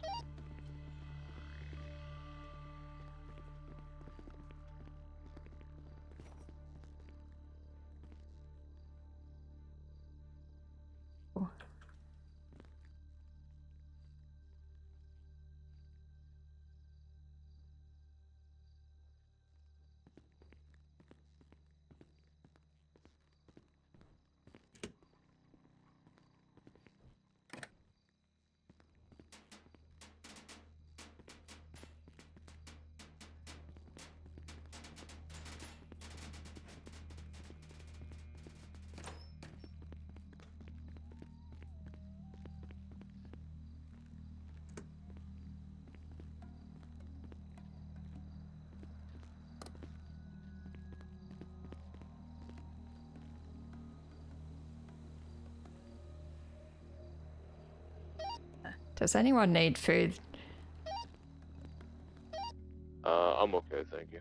Does anyone need food? I'm okay, thank you.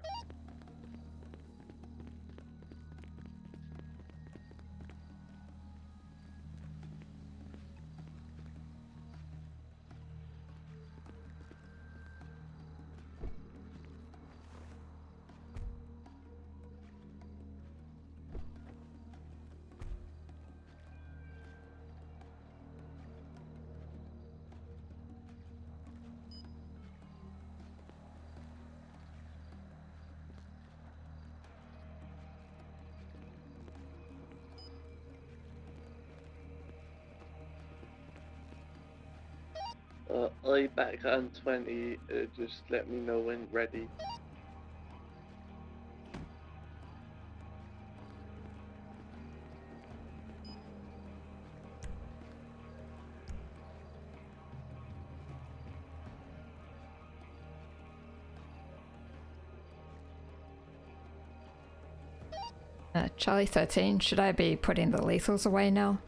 I'll be back on 20. Just let me know when ready. Charlie 13, should I be putting the lethals away now?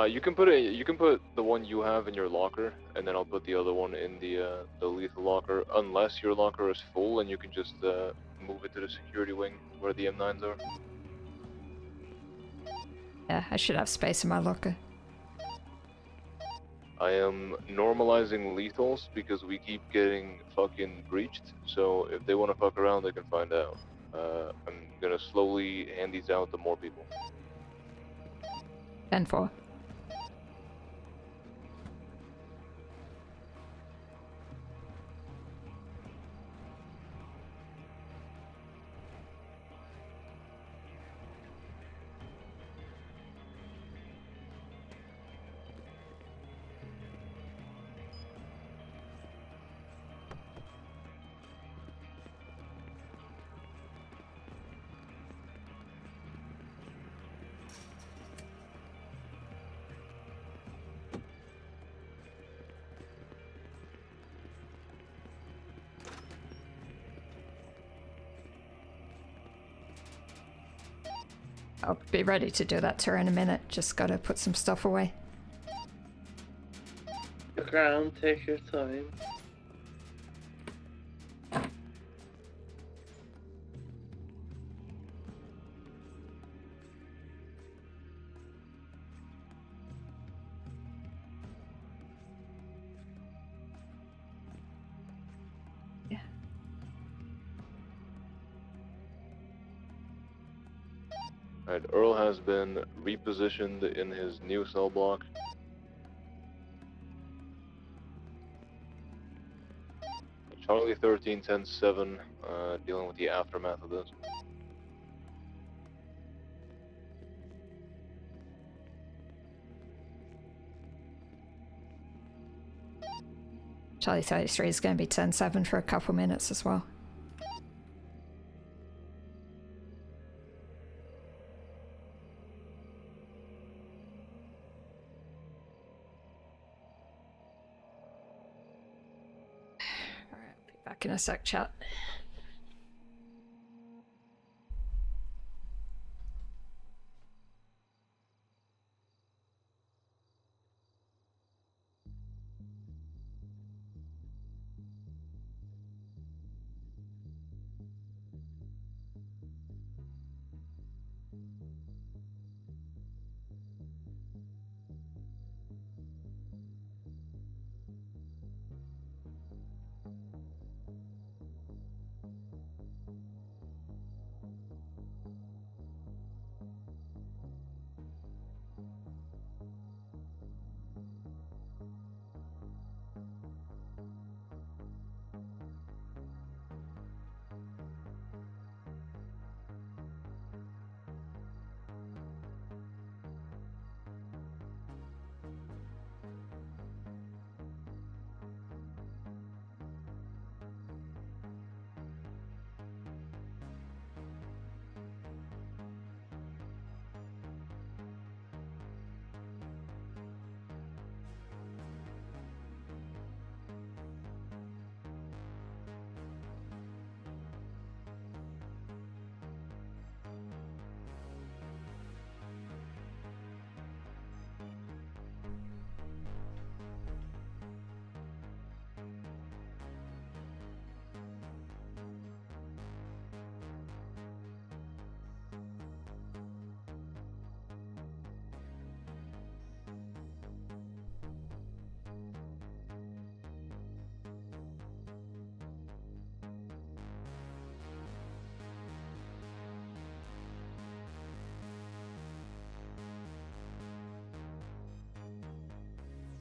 You can put it. You can put the one you have in your locker, and then I'll put the other one in the lethal locker. Unless your locker is full, and you can just move it to the security wing where the M9s are. Yeah, I should have space in my locker. I am normalizing lethals because we keep getting fucking breached. So if they want to fuck around, they can find out. I'm gonna slowly hand these out to more people. 10-4. I'll be ready to do that tour in a minute. Just gotta put some stuff away. Look around, take your time. Alright, Earl has been repositioned in his new cell block. Charlie 13, 10, 7, dealing with the aftermath of this. Charlie 33 is gonna be 10-7 for a couple minutes as well. Back in a sec, chat.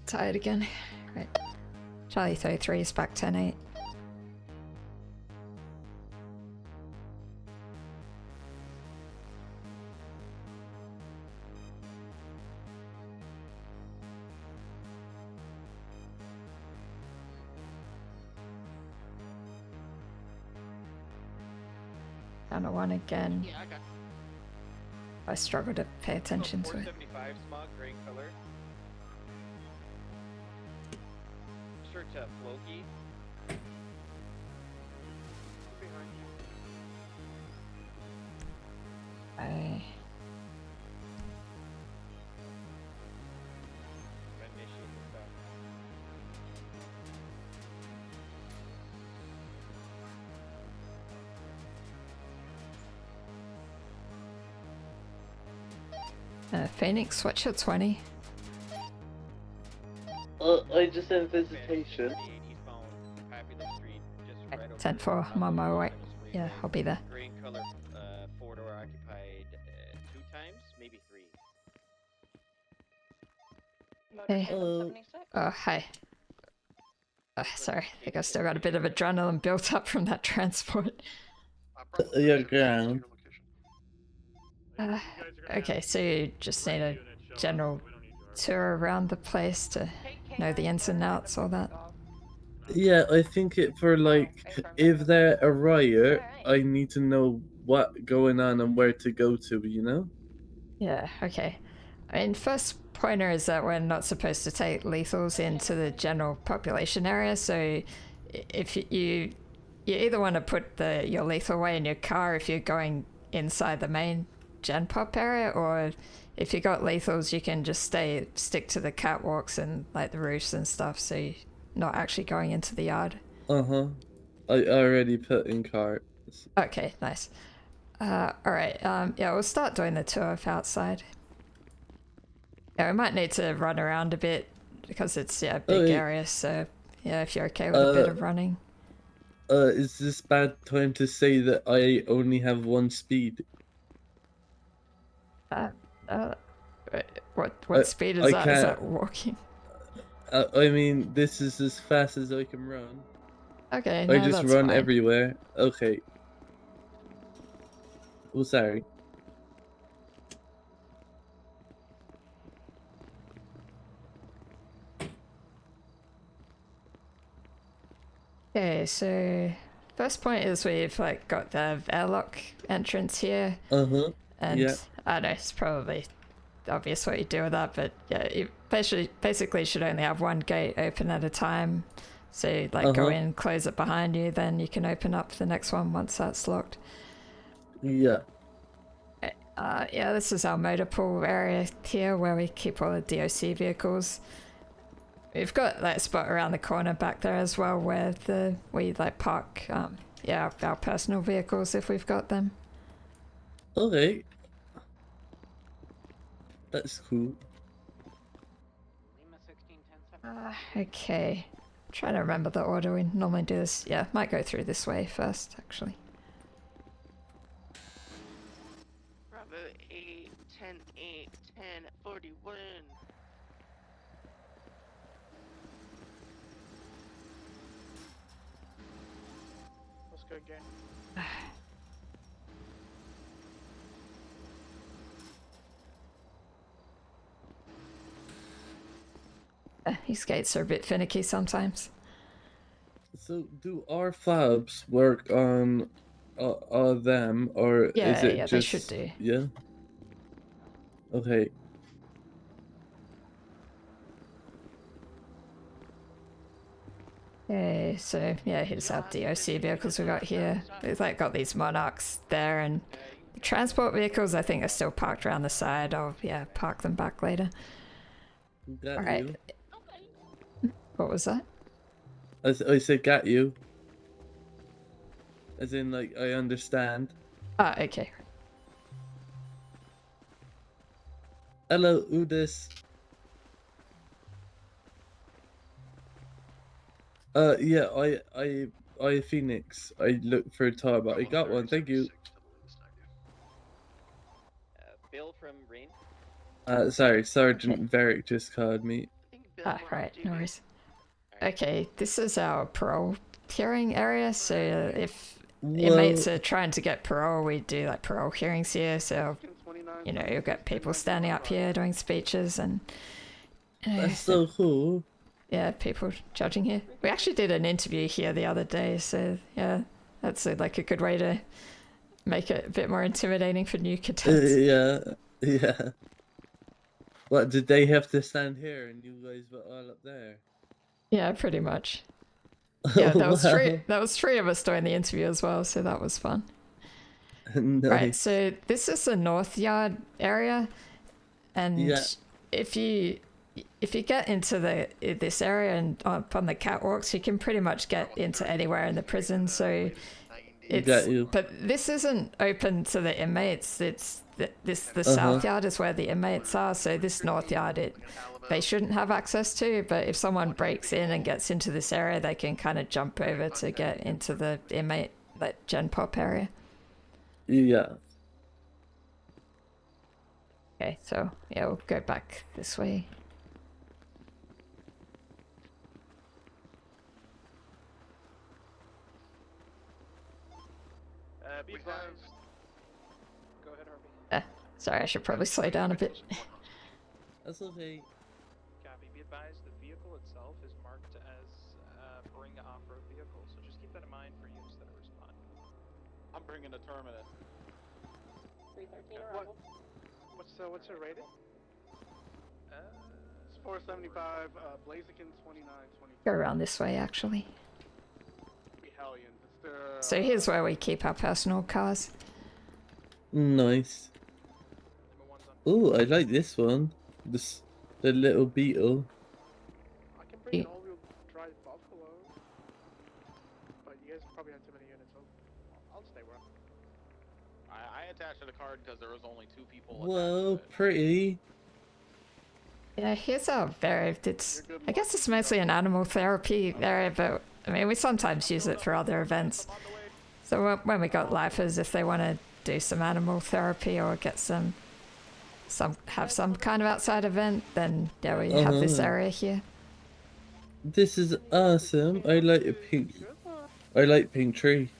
Tired again. Right. Charlie 33 is back 10-8. Channel 1 again. Yeah, I got I struggle to pay attention to it. 475 smog, gray color. Search Floki. Behind you. I... Initiate the stuff. Phoenix, what's your 20? I just sent visitation. 10-4, I'm on my way. Yeah, I'll be there. Green color, 4-door occupied 2 times, maybe 3. Hey. Oh, hi. Sorry, I think I've still got a bit of adrenaline built up from that transport. You're ground. Okay, so you just need a general tour around the place to know the ins and outs, all that? Yeah, I think it for like, if they're a riot, I need to know what going on and where to go to, you know? Yeah, okay. I mean, first pointer is that we're not supposed to take lethals into the general population area, so if you either want to put your lethal away in your car if you're going inside the main gen pop area, or if you got lethals you can just stick to the catwalks and like the roofs and stuff, so you're not actually going into the yard. I already put in cart. Okay, nice. Alright, yeah, we'll start doing the tour of outside. Yeah, we might need to run around a bit because it's a big area, so yeah, if you're okay with a bit of running. Is this bad time to say that I only have 1 speed? What speed is that? Is that walking? I mean, this is as fast as I can run. Okay, I just that's run fine. everywhere. Okay. Well, sorry. Okay, so first point is we've like got the airlock entrance here. And yeah. I don't know, it's probably obvious what you do with that, but yeah, you basically should only have 1 gate open at a time. So you like go in, close it behind you, then you can open up the next one once that's locked. Yeah. Yeah, this is our motor pool area here where we keep all the DOC vehicles. We've got that spot around the corner back there as well where we like park our personal vehicles if we've got them. Okay. That's cool. Okay. Trying to remember the order we normally do this. Yeah, might go through this way first, actually. Bravo 8, 10, 8, 10, 41. Let's go again. These gates are a bit finicky sometimes. So, do our fabs work on them, or is it yeah, just... they should do. Yeah? Okay. Okay, so yeah, here's our DOC vehicles we got here. We've like got these Monarchs there, and the transport vehicles I think are still parked around the side. I'll park them back later. Got Alright. you. What was that? I said got you. As in, like, I understand. Ah, okay. Hello, Udis. Yeah, I Phoenix. I looked for a tire, but I got one. Thank you. Bill from Rain. Sorry, Sergeant Varick just called me. Ah, right, no worries. Okay, this is our parole hearing area, so if inmates are trying to get parole, we do like parole hearings here, so you know, you'll get people standing up here doing speeches and That's so cool. Yeah, people judging here. We actually did an interview here the other day, so yeah, that's like a good way to make it a bit more intimidating for new cadets. Yeah. What, did they have to stand here and you guys were all up there? Yeah, pretty much. Yeah, that was Wow. three. That was three of us doing the interview as well, so that was fun. Nice. Right, so this is the North Yard area, and Yeah. if you get into this area and up on the catwalks, you can pretty much get into anywhere in the prison. So Got you. but this isn't open to the inmates. It's the South Yard is where the inmates are. So this North Yard, they shouldn't have access to. But if someone breaks in and gets into this area, they can kind of jump over to get into the inmate Gen Pop area. Yeah. Okay, so yeah, we'll go back this way. Be advised. Go ahead, Harvey. Sorry, I should probably slow down a bit. That's okay. Copy. Be advised, the vehicle itself is marked as bring off-road vehicle, so just keep that in mind for units that are responding. I'm bringing a Terminus. 313 what's the rating? It's 475, Blaziken 2920. Go around this way, actually. Hellions. It's their, So here's where we keep our personal cars. Nice. Oh, I like this one. The little beetle. I can bring an all-wheel drive Buffalo, but you guys probably have too many units. I'll stay where I attached to the card because there was only 2 people. Whoa, pretty. Yeah, here's our very. I guess it's mostly an animal therapy area, but I mean we sometimes use it for other events. So when we got lifers, if they want to do some animal therapy or get have some kind of outside event, then yeah, we have this area here. This is awesome. I like a pink. I like pink tree.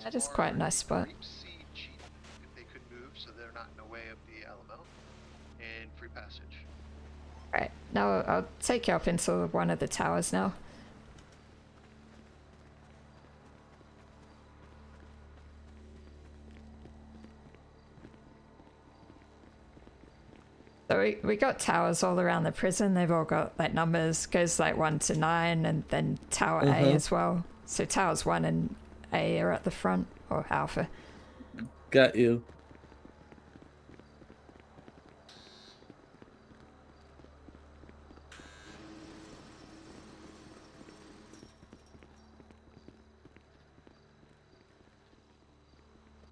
That is quite a nice spot. If they could move so they're not in the way of the Alamo, and free passage. Right, now I'll take you up into one of the towers now. So we got towers all around the prison. They've all got like numbers, goes like 1 to 9, and then Tower A as well. So towers 1 and A are at the front, or Alpha. Got you.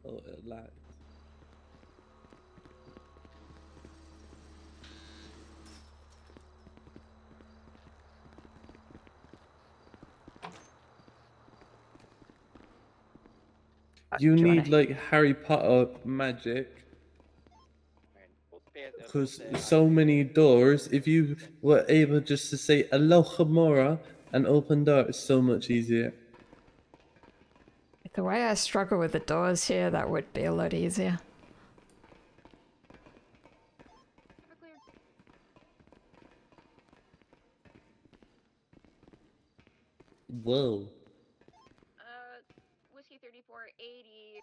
Oh, it lagged. You need like Harry Potter magic. Because so many doors, if you were able just to say Aloha Mora and open door, it's so much easier. The way I struggle with the doors here, that would be a lot easier. Whoa. Whiskey 3480.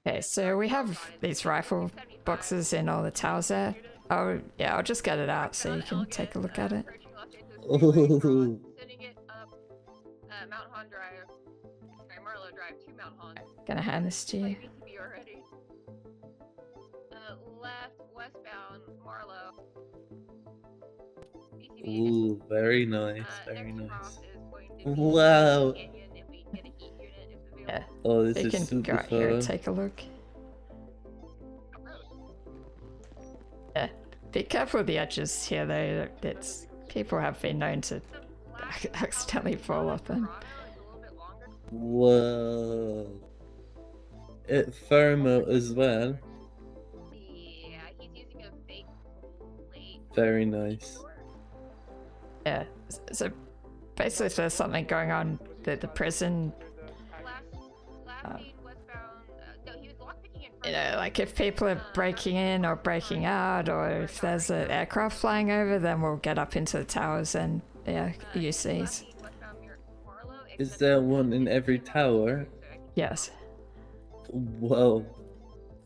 Okay, so we have these rifle boxes in all the towers there. Oh, yeah, I'll just get it out so you can take a look at it. Oh. Sending it up Mount Hon Drive. Sorry, Marlow Drive to Mount Hon. Gonna hand this to you. BTB already. Left, westbound, Marlow. Ooh, very nice, very nice. Wow. Yeah. Oh, this you is can super go out here and fun. take a look. Yeah, be careful with the edges here though. It's people have been known to accidentally fall off them. Whoa. It thermal as well. Yeah, he's using a fake plate. Very nice. Yeah, so basically if there's something going on at the prison, you know, like if people are breaking in or breaking out, or if there's an aircraft flying over, then we'll get up into the towers and yeah, use these. Is there one in every tower? Yes. Whoa.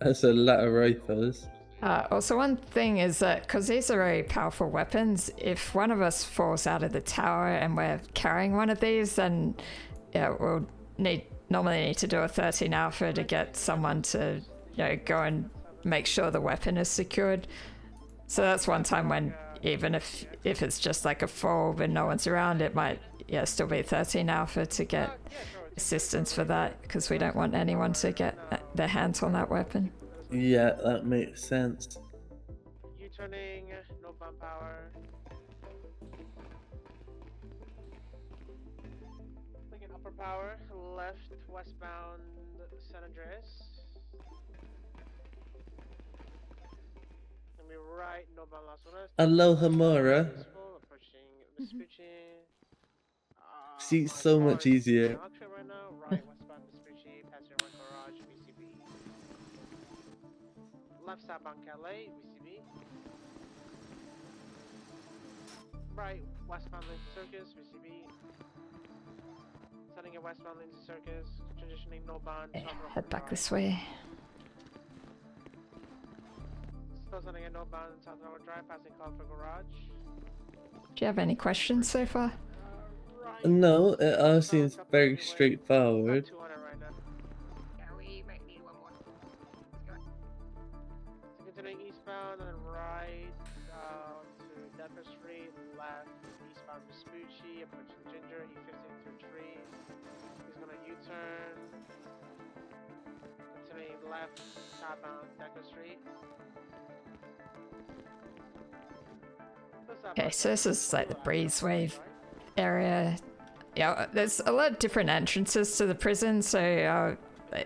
That's a lot of rifles. Also, one thing is that because these are very powerful weapons, if one of us falls out of the tower and we're carrying one of these, then yeah, we'll normally need to do a 13 alpha to get someone to, you know, go and make sure the weapon is secured. So that's one time when even if it's just like a fall and no one's around, it might still be 13 alpha to get assistance for that, because we don't want anyone to get their hands on that weapon. Yeah, that makes sense. U-turning, no bomb power. Taking upper power, left, westbound, San Andreas. And we right, no bomb last one. Aloha Mora. Approaching Vespucci. She's so much easier. Right now, right, westbound Vespucci, passing right garage, VCB. Left southbound Calais, VCB. Right, westbound Lindsay Circus, VCB. Sending a westbound Lindsay Circus, transitioning no bond. Head back this way. Still sending a no bond South Norwood Drive, passing Colorado Garage. Do you have any questions so far? No, it all seems very straightforward. Continuing eastbound and then right to Decker Street, left eastbound Vespucci, approaching Ginger, E15 through trees. He's gonna U-turn. Continuing left, southbound Decker Street. Okay, so this is like the breezeway area. Yeah, there's a lot of different entrances to the prison, so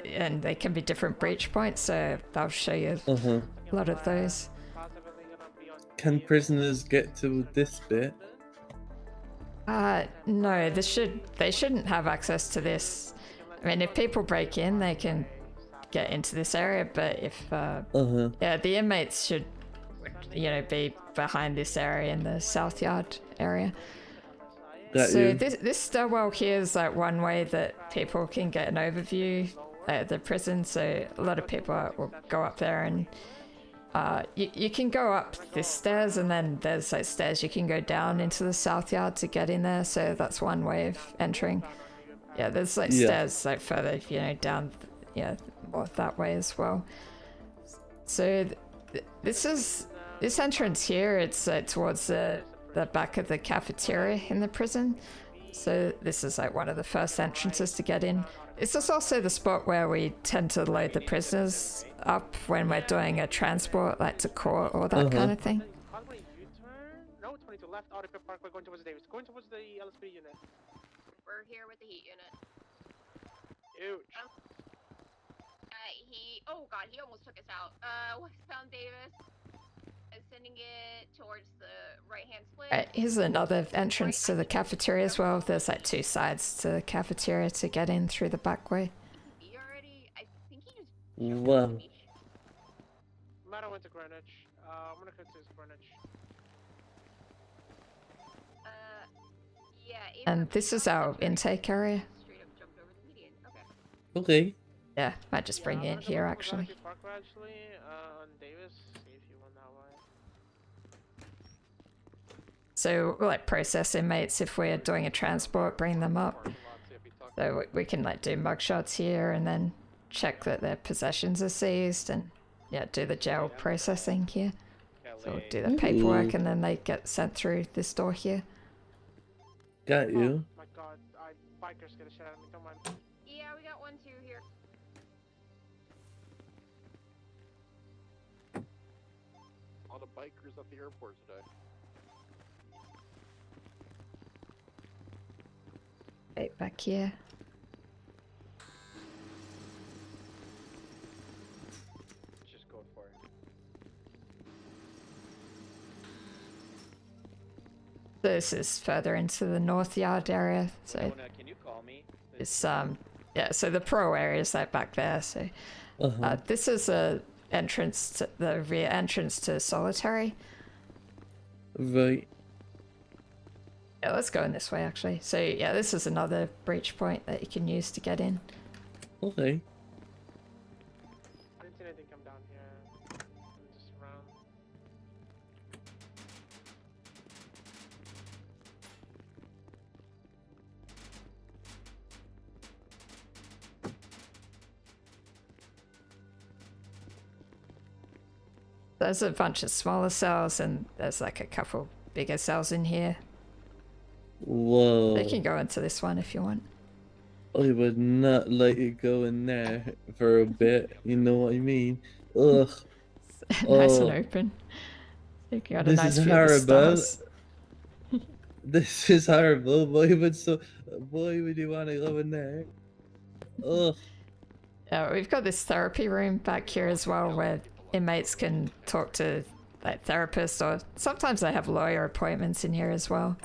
and they can be different breach points, so I'll show you a lot of those. Can prisoners get to this bit? No, they shouldn't have access to this. I mean, if people break in, they can get into this area, but if yeah, the inmates should, you know, be behind this area in the South Yard area. So this stairwell here is like one way that people can get an overview at the prison. So a lot of people will go up there, and you can go up this stairs, and then there's like stairs you can go down into the South Yard to get in there. So that's one way of entering. Yeah, there's like stairs like further, you know, down, more that way as well. So this entrance here, it's towards the back of the cafeteria in the prison. So this is like one of the first entrances to get in. This is also the spot where we tend to load the prisoners up when we're doing a transport, like to court or that kind of thing. No, 22 left, Audipet Parkway, going towards Davis. Going towards the LSPD unit. We're here with the heat unit. Huge. Oh god, he almost took us out. Westbound Davis. Sending it towards the right-hand split. Here's another entrance to the cafeteria as well. There's like two sides to the cafeteria to get in through the back way. Wow. Matter went to Greenwich. I'm gonna cut to Greenwich. And this is our intake area. Okay. Yeah, might just bring you in here actually. On Davis. So we'll like process inmates if we're doing a transport, bring them up. So we can like do mugshots here and then check that their possessions are seized and do the jail processing here. So we'll do the paperwork and then they get sent through this door here. Got you. Oh my god, bikers get a shit out of me, don't mind. Yeah, we got 1-2 here. A lot of bikers at the airport today. Right back here. Just go for it. This is further into the North Yard area. So Can you call me? it's so the pro area is like back there. So this is the rear entrance to Solitary. Right. Yeah, let's go in this way actually. So yeah, this is another breach point that you can use to get in. Okay. seen anything come down here. Just around. There's a bunch of smaller cells and there's like a couple bigger cells in here. Whoa. You can go into this one if you want. I would not let you go in there for a bit. You know what I mean? Ugh. Nice and open. You got a This nice is view of the horrible. stars. This is horrible. Why would you want to go in there? Ugh. Yeah, we've got this therapy room back here as well where inmates can talk to like therapists, or sometimes they have lawyer appointments in here as well.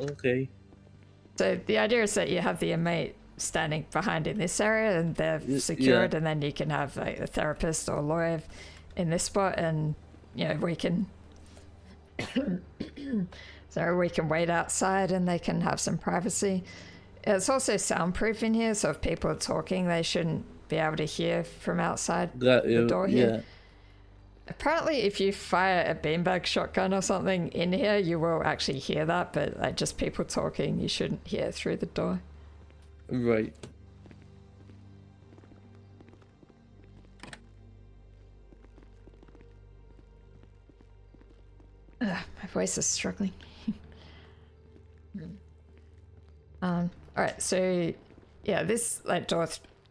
Okay. So the idea is that you have the inmate standing behind in this area and they're secured, yeah. and then you can have like a therapist or a lawyer in this spot, and you know we can so we can wait outside and they can have some privacy. It's also soundproof in here, so if people are talking they shouldn't be able to hear from outside the door here. Yeah. Apparently if you fire a beanbag shotgun or something in here you will actually hear that, but like just people talking you shouldn't hear through the door. Right. My voice is struggling. Alright, so yeah, this like door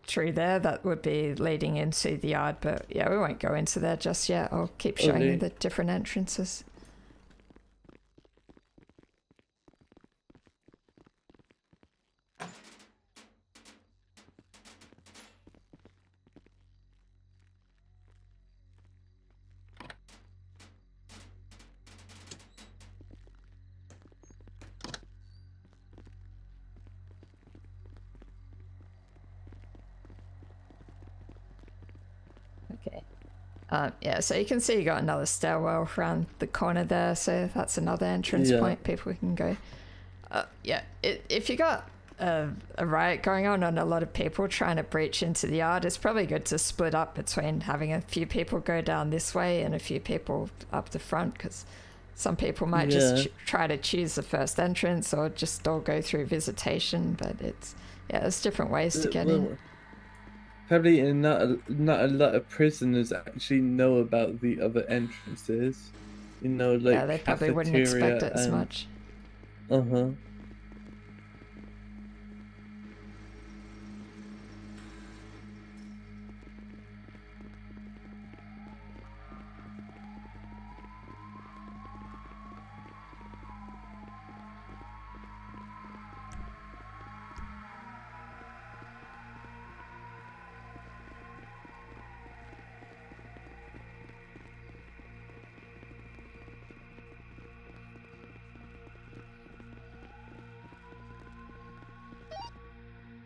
through there, that would be leading into the yard, but yeah, we won't go into there just yet. I'll keep showing you the different entrances. Okay. Yeah, so you can see you got another stairwell around the corner there, so that's another entrance point people can go. Yeah, if you got a riot going on and a lot of people trying to breach into the yard, it's probably good to split up between having a few people go down this way and a few people up the front, because some people might just try to choose the first entrance or just all go through visitation, but there's different ways to get in. Probably not a lot of prisoners actually know about the other entrances. You know, like yeah, they probably wouldn't expect it as much. Uh-huh.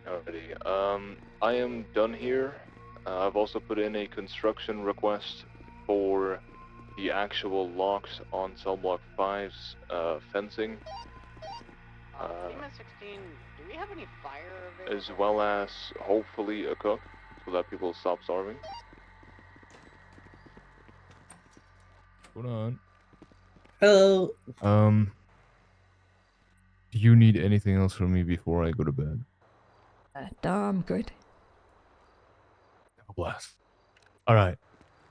Alrighty, I am done here. I've also put in a construction request for the actual locks on cell block 5's fencing. Lima 16, do we have any fire available? As well as hopefully a cook, so that people stop starving. Hold on. Hello. Do you need anything else from me before I go to bed? No, I'm good. Bless. All right.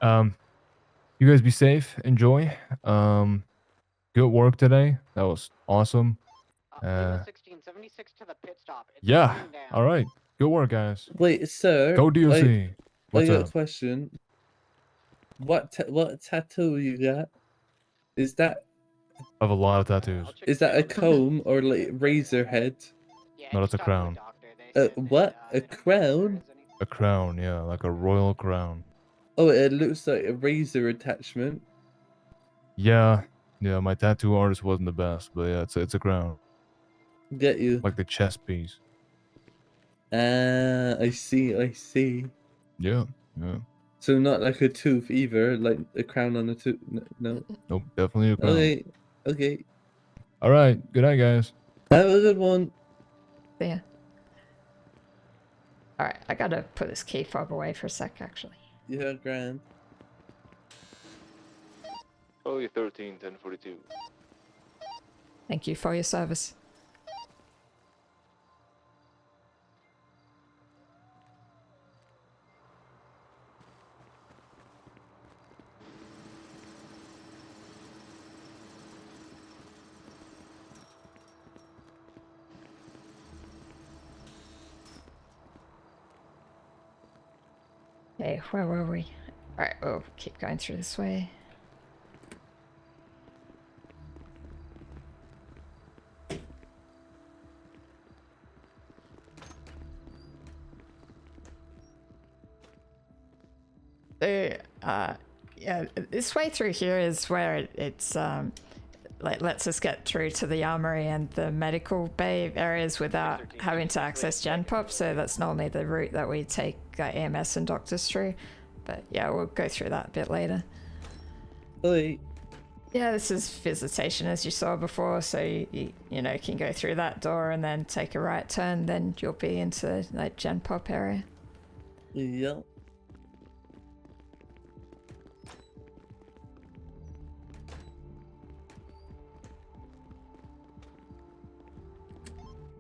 You guys be safe. Enjoy. Good work today. That was awesome. Lima 16, 76 to the pit stop. It's Yeah. coming down. All right. Good work, guys. Wait, sir. Go DLC. What's I got up? a question. What tattoo you got? Is that I have a lot of tattoos. is that a comb or like razor head? No, that's a crown. What? A crown? A crown, yeah, like a royal crown. Oh, it looks like a razor attachment. Yeah, my tattoo artist wasn't the best, but yeah, it's a crown. Get you. Like the chest piece. I see. Yeah. So not like a tooth either, like a crown on a tooth. No. Nope, definitely a crown. Okay. All right. Good night, guys. Have a good one. clear. Alright, I gotta put this key fob away for a sec, actually. Yeah, grand. Oh, you're 13, 1042. Thank you for your service. Okay, where were we? Alright, we'll keep going through this way. So, yeah, this way through here is where it's, like, lets us get through to the armory and the medical bay areas without having to access gen pop, so that's normally the route that we take EMS and doctors through. But yeah, we'll go through that a bit later. Hey. Yeah, this is visitation as you saw before, so you know, can go through that door and then take a right turn, then you'll be into like gen pop area. Yeah.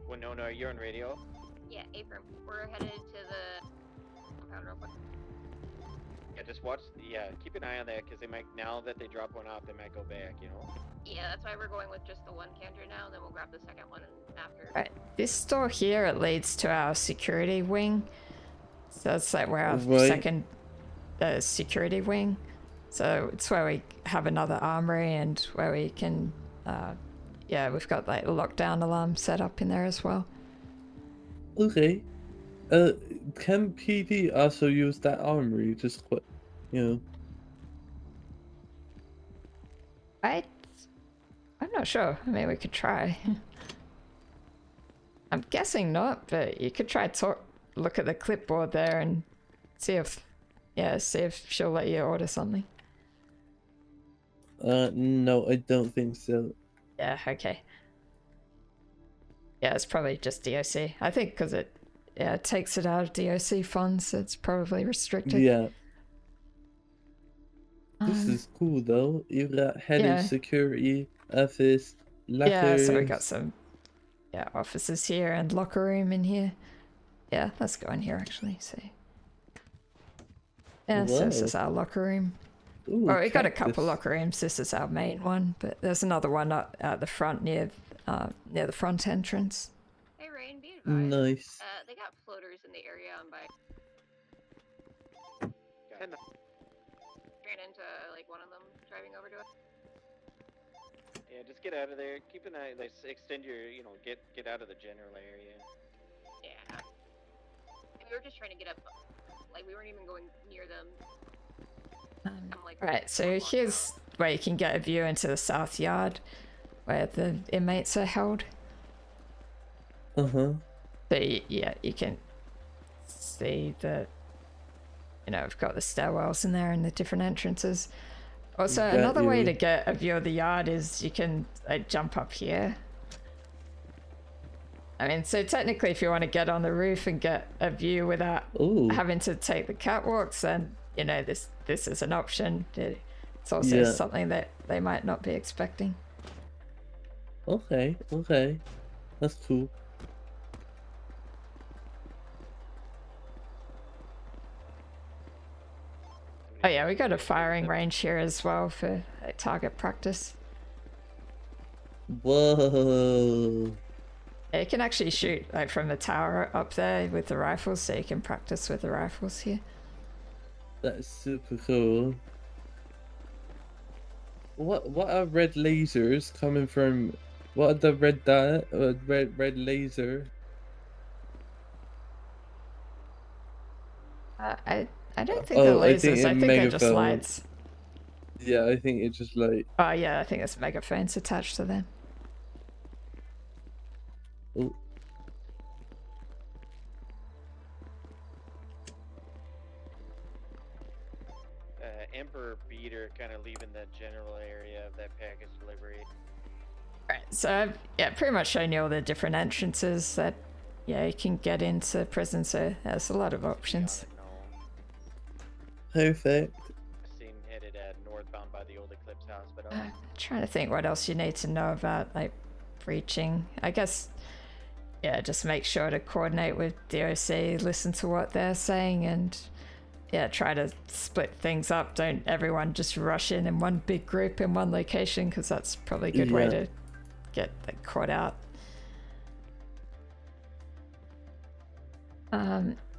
Winona, you're on radio? Yeah, Abram. We're headed to the compound real quick. Yeah, just watch. Yeah, keep an eye on that because they might, now that they drop one off, they might go back. You know. Yeah, that's why we're going with just the one canter now. Then we'll grab the second one after. Right, this door here, it leads to our security wing. So it's like we're our second security wing. So it's where we have another armory and where we can, yeah, we've got like a lockdown alarm set up in there as well. Okay. Can PD also use that armory? Just quit, you know. I'm not sure. I mean, we could try. I'm guessing not, but you could try look at the clipboard there and see if she'll let you order something. No, I don't think so. Yeah, okay. Yeah, it's probably just DOC. I think because it takes it out of DOC funds, so it's probably restricted. Yeah. This is cool though. You've got head of security, office, lockers. Yeah, so we got some offices here and locker room in here. Yeah, let's go in here actually, see. Yeah, so this is our locker room. Ooh, well, we got a couple locker rooms. This is our main one, but there's another one at the front near the front entrance. Hey Rain, be advised. Nice. They got floaters in the area on by. Ran into like one of them driving over to us. Yeah, just get out of there. Keep an eye. Like, extend your, get out of the general area. Yeah. We were just trying to get up. Like we weren't even going near them. Right, so here's where you can get a view into the south yard, where the inmates are held. So yeah, you can see the, we've got the stairwells in there and the different entrances. Also, another way to get a view of the yard is you can jump up here. I mean, so technically if you want to get on the roof and get a view without having to take the catwalks, then, this is an option. It's also something that they might not be expecting. Okay. That's cool. Oh yeah, we got a firing range here as well for target practice. Whoa. Yeah, you can actually shoot from the tower up there with the rifles, so you can practice with the rifles here. That's super cool. What are red lasers coming from? What are the red laser? I don't think they're lasers. I think they're just lights. Yeah, I think it's just like. Oh yeah, I think there's megaphones attached to them. Oh. Emperor Beater kind of leaving the general area of that package delivery. Right, so I've pretty much shown you all the different entrances that yeah, you can get into prison, so there's a lot of options. Perfect. Same headed northbound by the old Eclipse house, but Trying to think what else you need to know about, like, breaching. I guess, yeah, just make sure to coordinate with DOC, listen to what they're saying, and yeah, try to split things up. Don't everyone just rush in one big group in one location, because that's probably a good way to get caught out.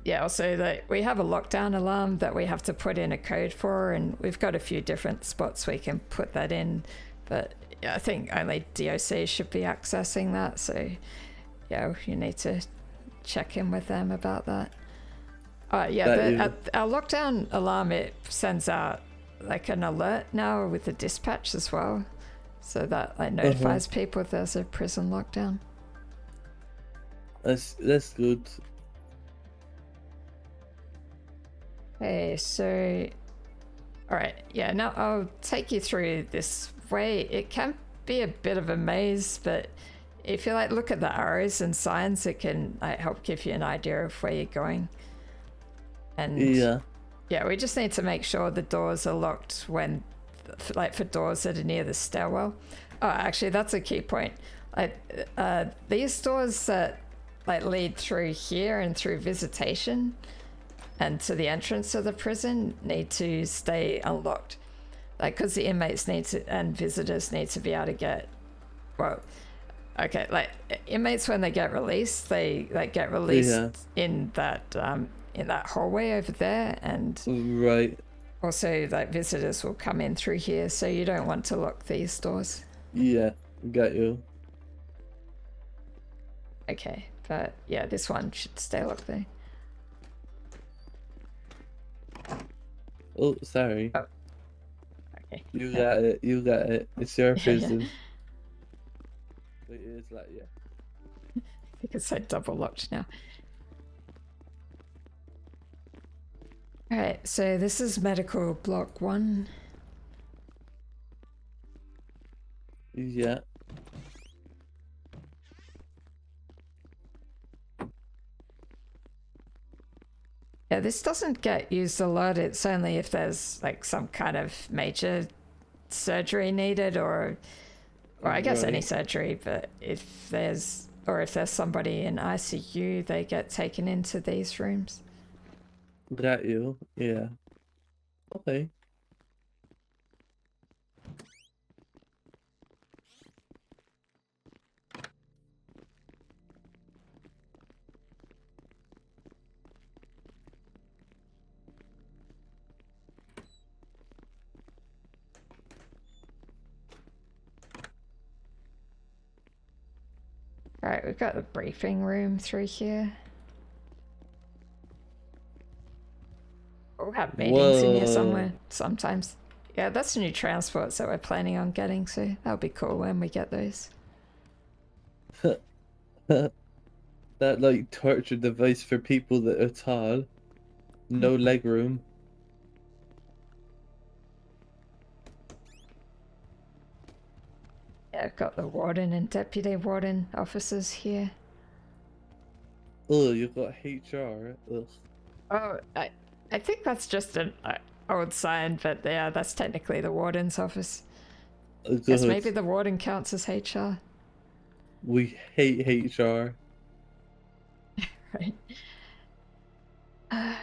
Yeah, also that we have a lockdown alarm that we have to put in a code for, and we've got a few different spots we can put that in, but yeah, I think only DOC should be accessing that, so yeah, you need to check in with them about that. Yeah, our lockdown alarm, it sends out like an alert now with the dispatch as well, so that like notifies people if there's a prison lockdown. That's good. Okay, so alright, yeah, now I'll take you through this way. It can be a bit of a maze, but if you like look at the arrows and signs, it can like help give you an idea of where you're going. And yeah, we just need to make sure the doors are locked when, like, for doors that are near the stairwell. Oh, actually, that's a key point. Like, these doors that like lead through here and through visitation and to the entrance of the prison need to stay unlocked, like, because the inmates need to, and visitors need to be able to get, well, okay, like inmates when they get released, they like get released in that hallway over there, and also like visitors will come in through here, so you don't want to lock these doors. Yeah, got you. Okay, but yeah, this one should stay locked though. Oh, sorry. Oh. Okay. You got it. You got it. It's your prison. It is like, yeah. Because I double locked now. Alright, so this is medical block 1. Yeah. Yeah, this doesn't get used a lot. It's only if there's like some kind of major surgery needed, or I guess any surgery, but if there's somebody in ICU, they get taken into these rooms. Got you. Yeah. Okay. Alright, we've got the briefing room through here. We'll have meetings in here somewhere, sometimes. Yeah, that's new transports that we're planning on getting, so that'll be cool when we get those. That like torture device for people that are tall. No leg room. Yeah, I've got the warden and deputy warden officers here. Oh, you've got HR. Ugh. Oh, I think that's just an old sign, but yeah, that's technically the warden's office. Guess maybe the warden counts as HR. We hate HR. Right.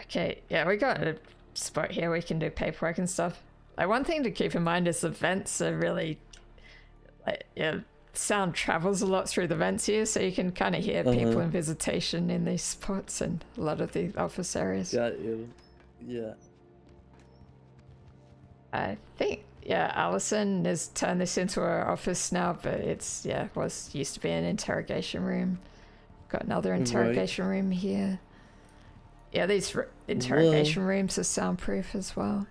Okay, yeah, we got a spot here we can do paperwork and stuff. Like, one thing to keep in mind is the vents are really, like, yeah, sound travels a lot through the vents here, so you can kind of hear people in visitation in these spots and a lot of the office areas. Got you. Yeah. I think, yeah, Allison has turned this into her office now, but it's, yeah, used to be an interrogation room. Got another interrogation room here. Yeah, these interrogation rooms are soundproof as well.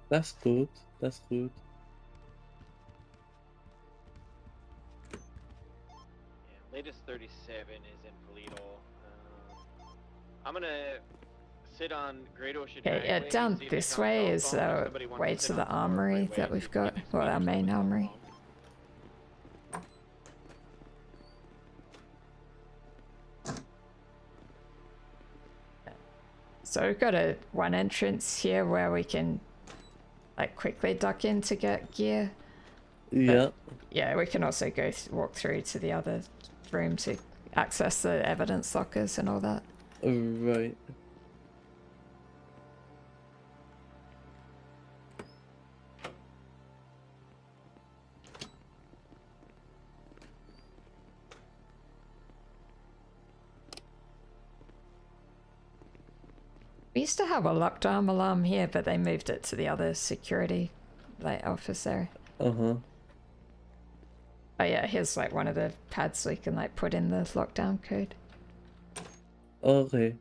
That's good. That's good. Yeah, latest 37 is in Polito. I'm gonna sit on Great Ocean. Okay, yeah, down this way is way to the armory that we've got, or our main armory. So we've got one entrance here where we can like quickly duck in to get gear. Yeah. Yeah, we can also walk through to the other room to access the evidence lockers and all that. Right. We used to have a lockdown alarm here, but they moved it to the other security like office area. Uh-huh. Oh yeah, here's like one of the pads so we can like put in the lockdown code. Okay.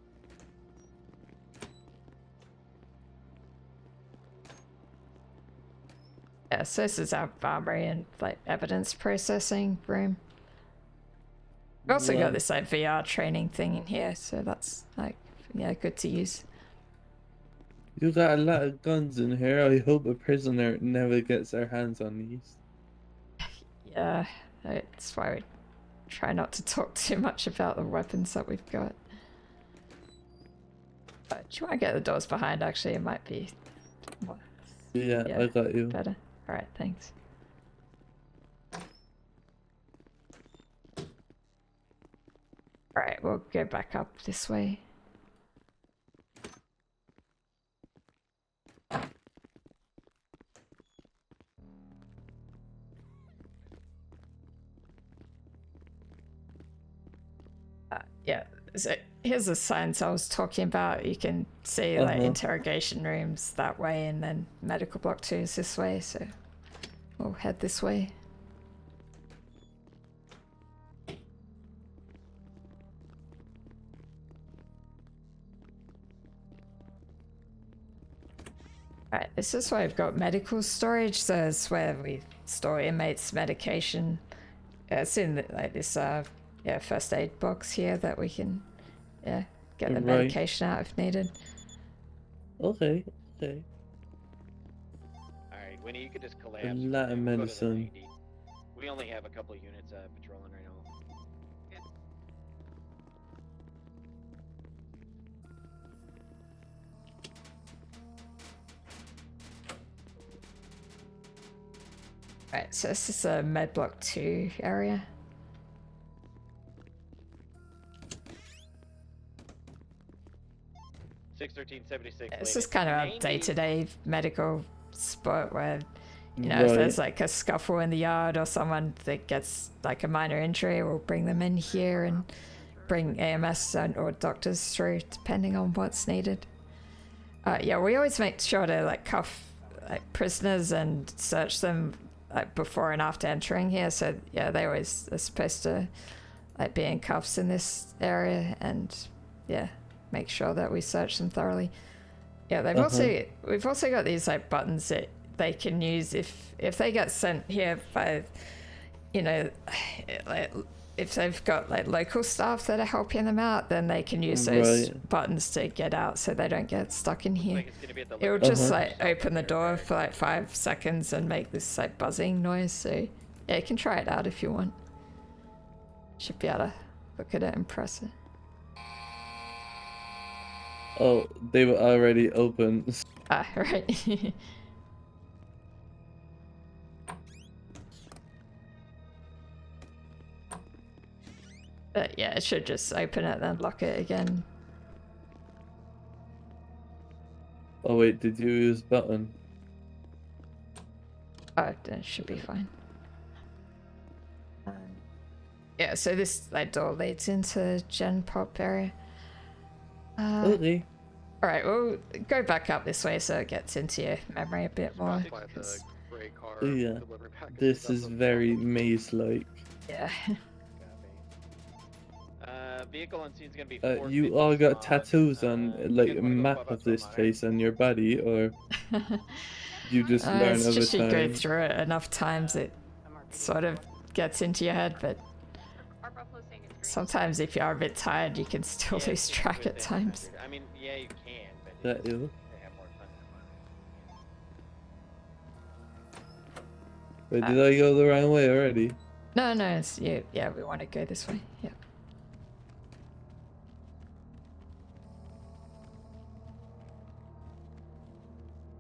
Yeah, so this is our armory and like evidence processing room. We've also got this like VR training thing in here, so that's like, yeah, good to use. You got a lot of guns in here. I hope a prisoner never gets their hands on these. Yeah, that's why we try not to talk too much about the weapons that we've got. But do you want to get the doors behind? Actually, it might be more, Yeah, I got you. better. Alright, thanks. Alright, we'll go back up this way. Yeah, so here's the signs I was talking about. You can see like interrogation rooms that way, and then medical block 2 is this way, so we'll head this way. Alright, this is where we've got medical storage, so it's where we store inmates' medication. It's in like this yeah, first aid box here that we can get the medication out if needed. Okay. Alright, Winnie, you could just collapse. A lot of medicine. We only have a couple of units patrolling right now. Right, so this is a med block 2 area. This is kind of a day-to-day medical spot where, you know, if there's like a scuffle in the yard or someone that gets like a minor injury, we'll bring them in here and bring AMS or doctors through depending on what's needed. Yeah, we always make sure to like cuff like prisoners and search them like before and after entering here. So yeah, they always are supposed to like be in cuffs in this area, and yeah, make sure that we search them thoroughly. Yeah, we've also got these like buttons that they can use if they get sent here by, you know, like if they've got like local staff that are helping them out, then they can use those buttons to get out so they don't get stuck in here. It will just like open the door for like 5 seconds and make this like buzzing noise. So yeah, you can try it out if you want. Should be able to look at it and press it. Oh, they were already open. Ah, right. But yeah, it should just open it then lock it again. Oh wait, did you use button? Oh, it should be fine. Yeah, so this like door leads into Gen Pop area. Okay. Alright, we'll go back up this way so it gets into your memory a bit more. Yeah, this is very maze-like. Yeah. Vehicle on scene is gonna be. You all got tattoos on like a map of this place on your body, or you just learn it's over just time? You go through it enough times, it sort of gets into your head, but sometimes if you are a bit tired, you can still lose track at times. I mean, yeah, you can, but that you. Wait, did I go the wrong way already? No, it's yeah, we want to go this way. Yeah.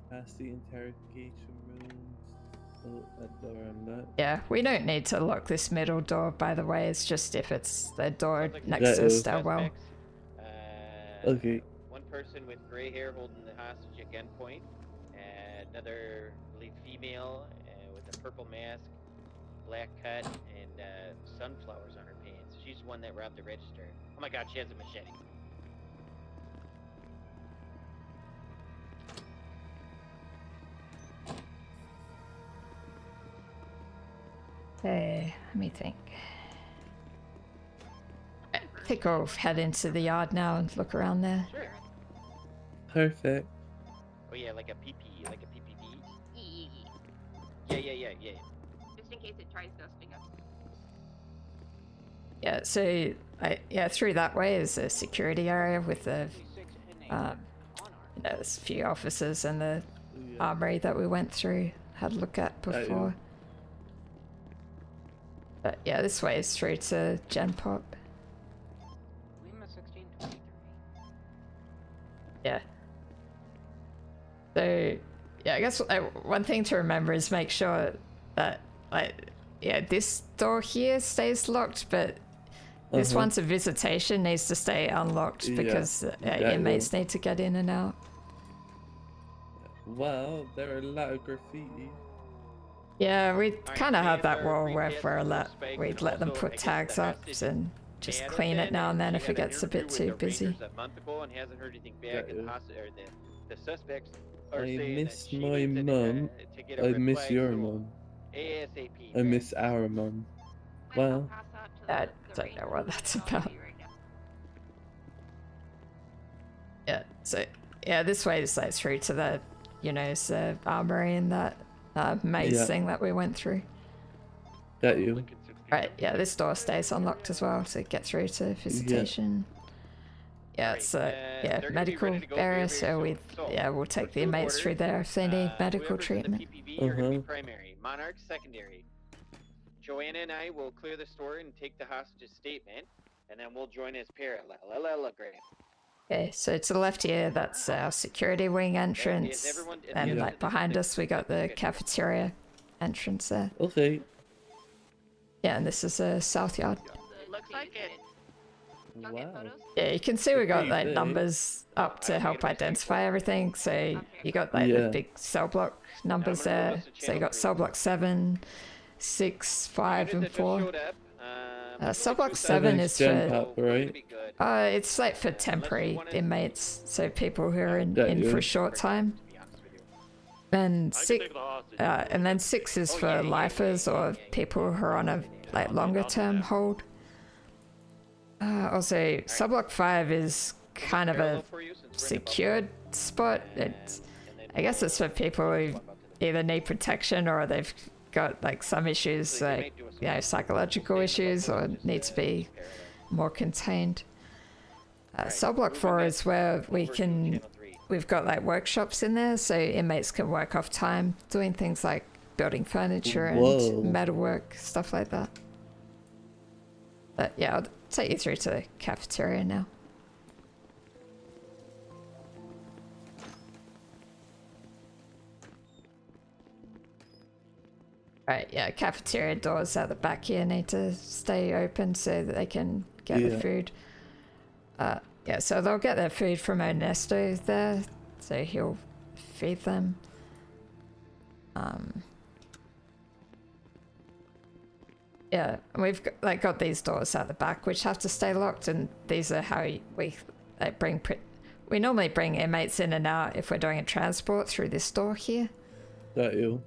Past the interrogation rooms. Oh, that door unlocked. Yeah, we don't need to lock this middle door, by the way. It's just if it's the door next That to the is. stairwell. Okay. One person with gray hair holding the hostage at gunpoint, and another, I believe, female with a purple mask, black cut, and sunflowers on her pants. She's the one that robbed the register. Oh my god, she has a machete. Hey, let me think. I think I'll head into the yard now and look around there. Sure. Perfect. Oh yeah, like a PP, like a PPV. Yeah. Just in case it tries ghosting us. Yeah, so through that way is a security area with the there's a few officers and the armory that we went through, had a look at before. But yeah, this way is through to Gen Pop. Yeah. So yeah, I guess one thing to remember is make sure that this door here stays locked, but this one's a visitation needs to stay unlocked because inmates need to get in and out. Well, there are a lot of graffiti. Yeah, we kind of had that wall where we'd let them put tags up and just clean it now and then if it gets a bit too busy. A month ago and hasn't heard anything back, and the suspects are I saying miss that she my needs mum. to get a I red miss flag, your so mum. ASAP. I miss our mum. Well, I don't know what that's about. Yeah, so this way is like through to the, it's the armory and that maze thing that we went through. Got you. Right, yeah, this door stays unlocked as well to get through to visitation. Yeah, it's medical area, so we'll take the inmates through there if they need medical treatment. Primary, Monarch secondary. Joanna and I will clear the store and take the hostage's statement, and then we'll join as parallel. Okay, so to the left here, that's our security wing entrance, and like behind us, we got the cafeteria entrance there. Okay. Yeah, and this is a south yard. Looks like it. Wow. Yeah, you can see we got like numbers up to help identify everything. So you got like the big cell block numbers there. So you got cell block 7, 6, 5, and 4. Cell block 7 is for it's like for temporary inmates, so people who are in for a short time. And 6 is for lifers or people who are on a like longer term hold. Also, subblock 5 is kind of a secured spot. I guess it's for people who either need protection or they've got like some issues, like psychological issues, or need to be more contained. Subblock 4 is where we've got like workshops in there, so inmates can work off time doing things like building furniture and metalwork, stuff like that. But yeah, I'll take you through to the cafeteria now. Right, yeah, cafeteria doors at the back here need to stay open so that they can get the food. Yeah, so they'll get their food from Ernesto there, so he'll feed them. Yeah, and we've got these doors at the back which have to stay locked, and these are how we normally bring inmates in and out if we're doing a transport through this door here. Got you.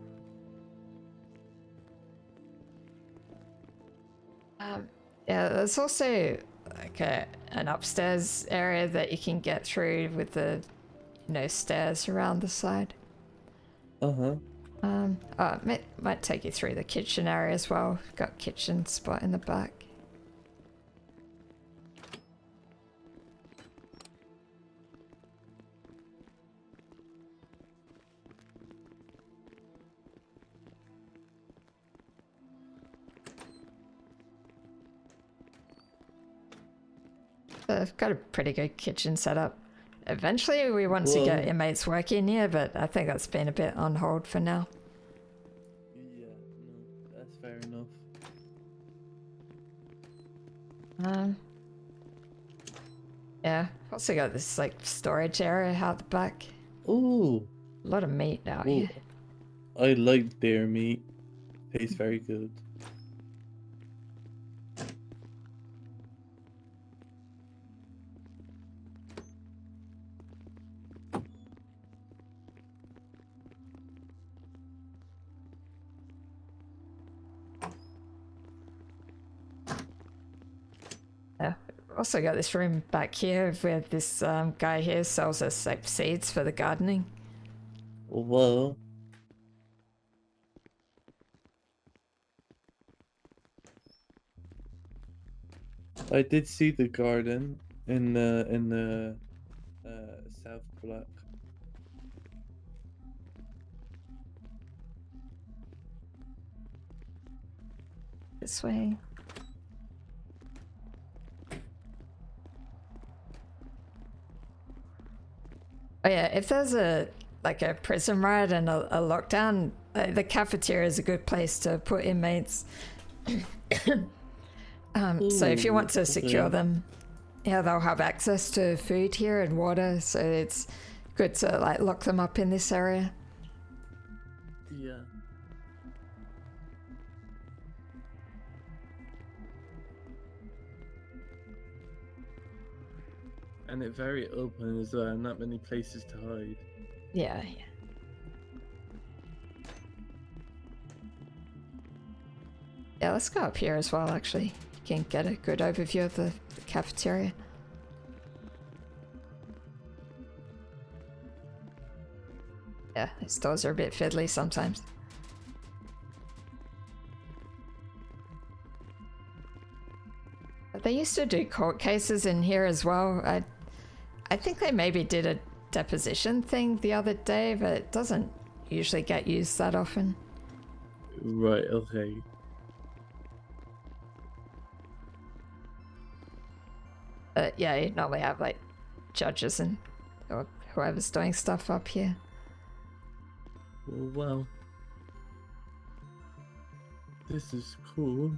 Yeah, there's also like an upstairs area that you can get through with the stairs around the side. Might take you through the kitchen area as well. Got kitchen spot in the back. I've got a pretty good kitchen setup. Eventually, we want to get Well- inmates working here, but I think that's been a bit on hold for now. Yeah, no, that's fair enough. Yeah. Also got this like storage area out the back. Ooh. A lot of meat out Ooh. here. I like deer meat. Tastes very good. Yeah. Also got this room back here where this guy here sells us like seeds for the gardening. Well. I did see the garden in the south block. This way. Oh yeah, if there's a prison riot and a lockdown, the cafeteria is a good place to put inmates. So if you want to secure okay. them, yeah, they'll have access to food here and water, so it's good to like lock them up in this area. Yeah. And it's very open as well, not many places to hide. Yeah, yeah. Yeah, let's go up here as well, actually. You can get a good overview of the cafeteria. Yeah, these doors are a bit fiddly sometimes. But they used to do court cases in here as well. I think they maybe did a deposition thing the other day, but it doesn't usually get used that often. Right, okay. Yeah, you normally have like judges and or whoever's doing stuff up here. Well, this is cool.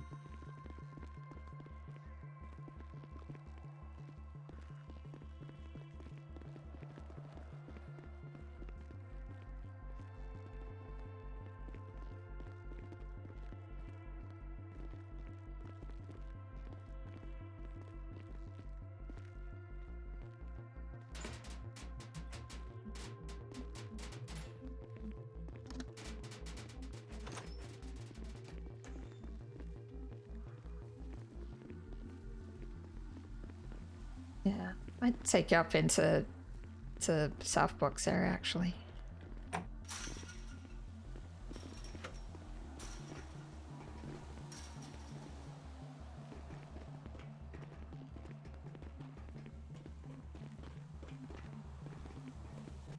Yeah, I'd take you up into South Box area actually.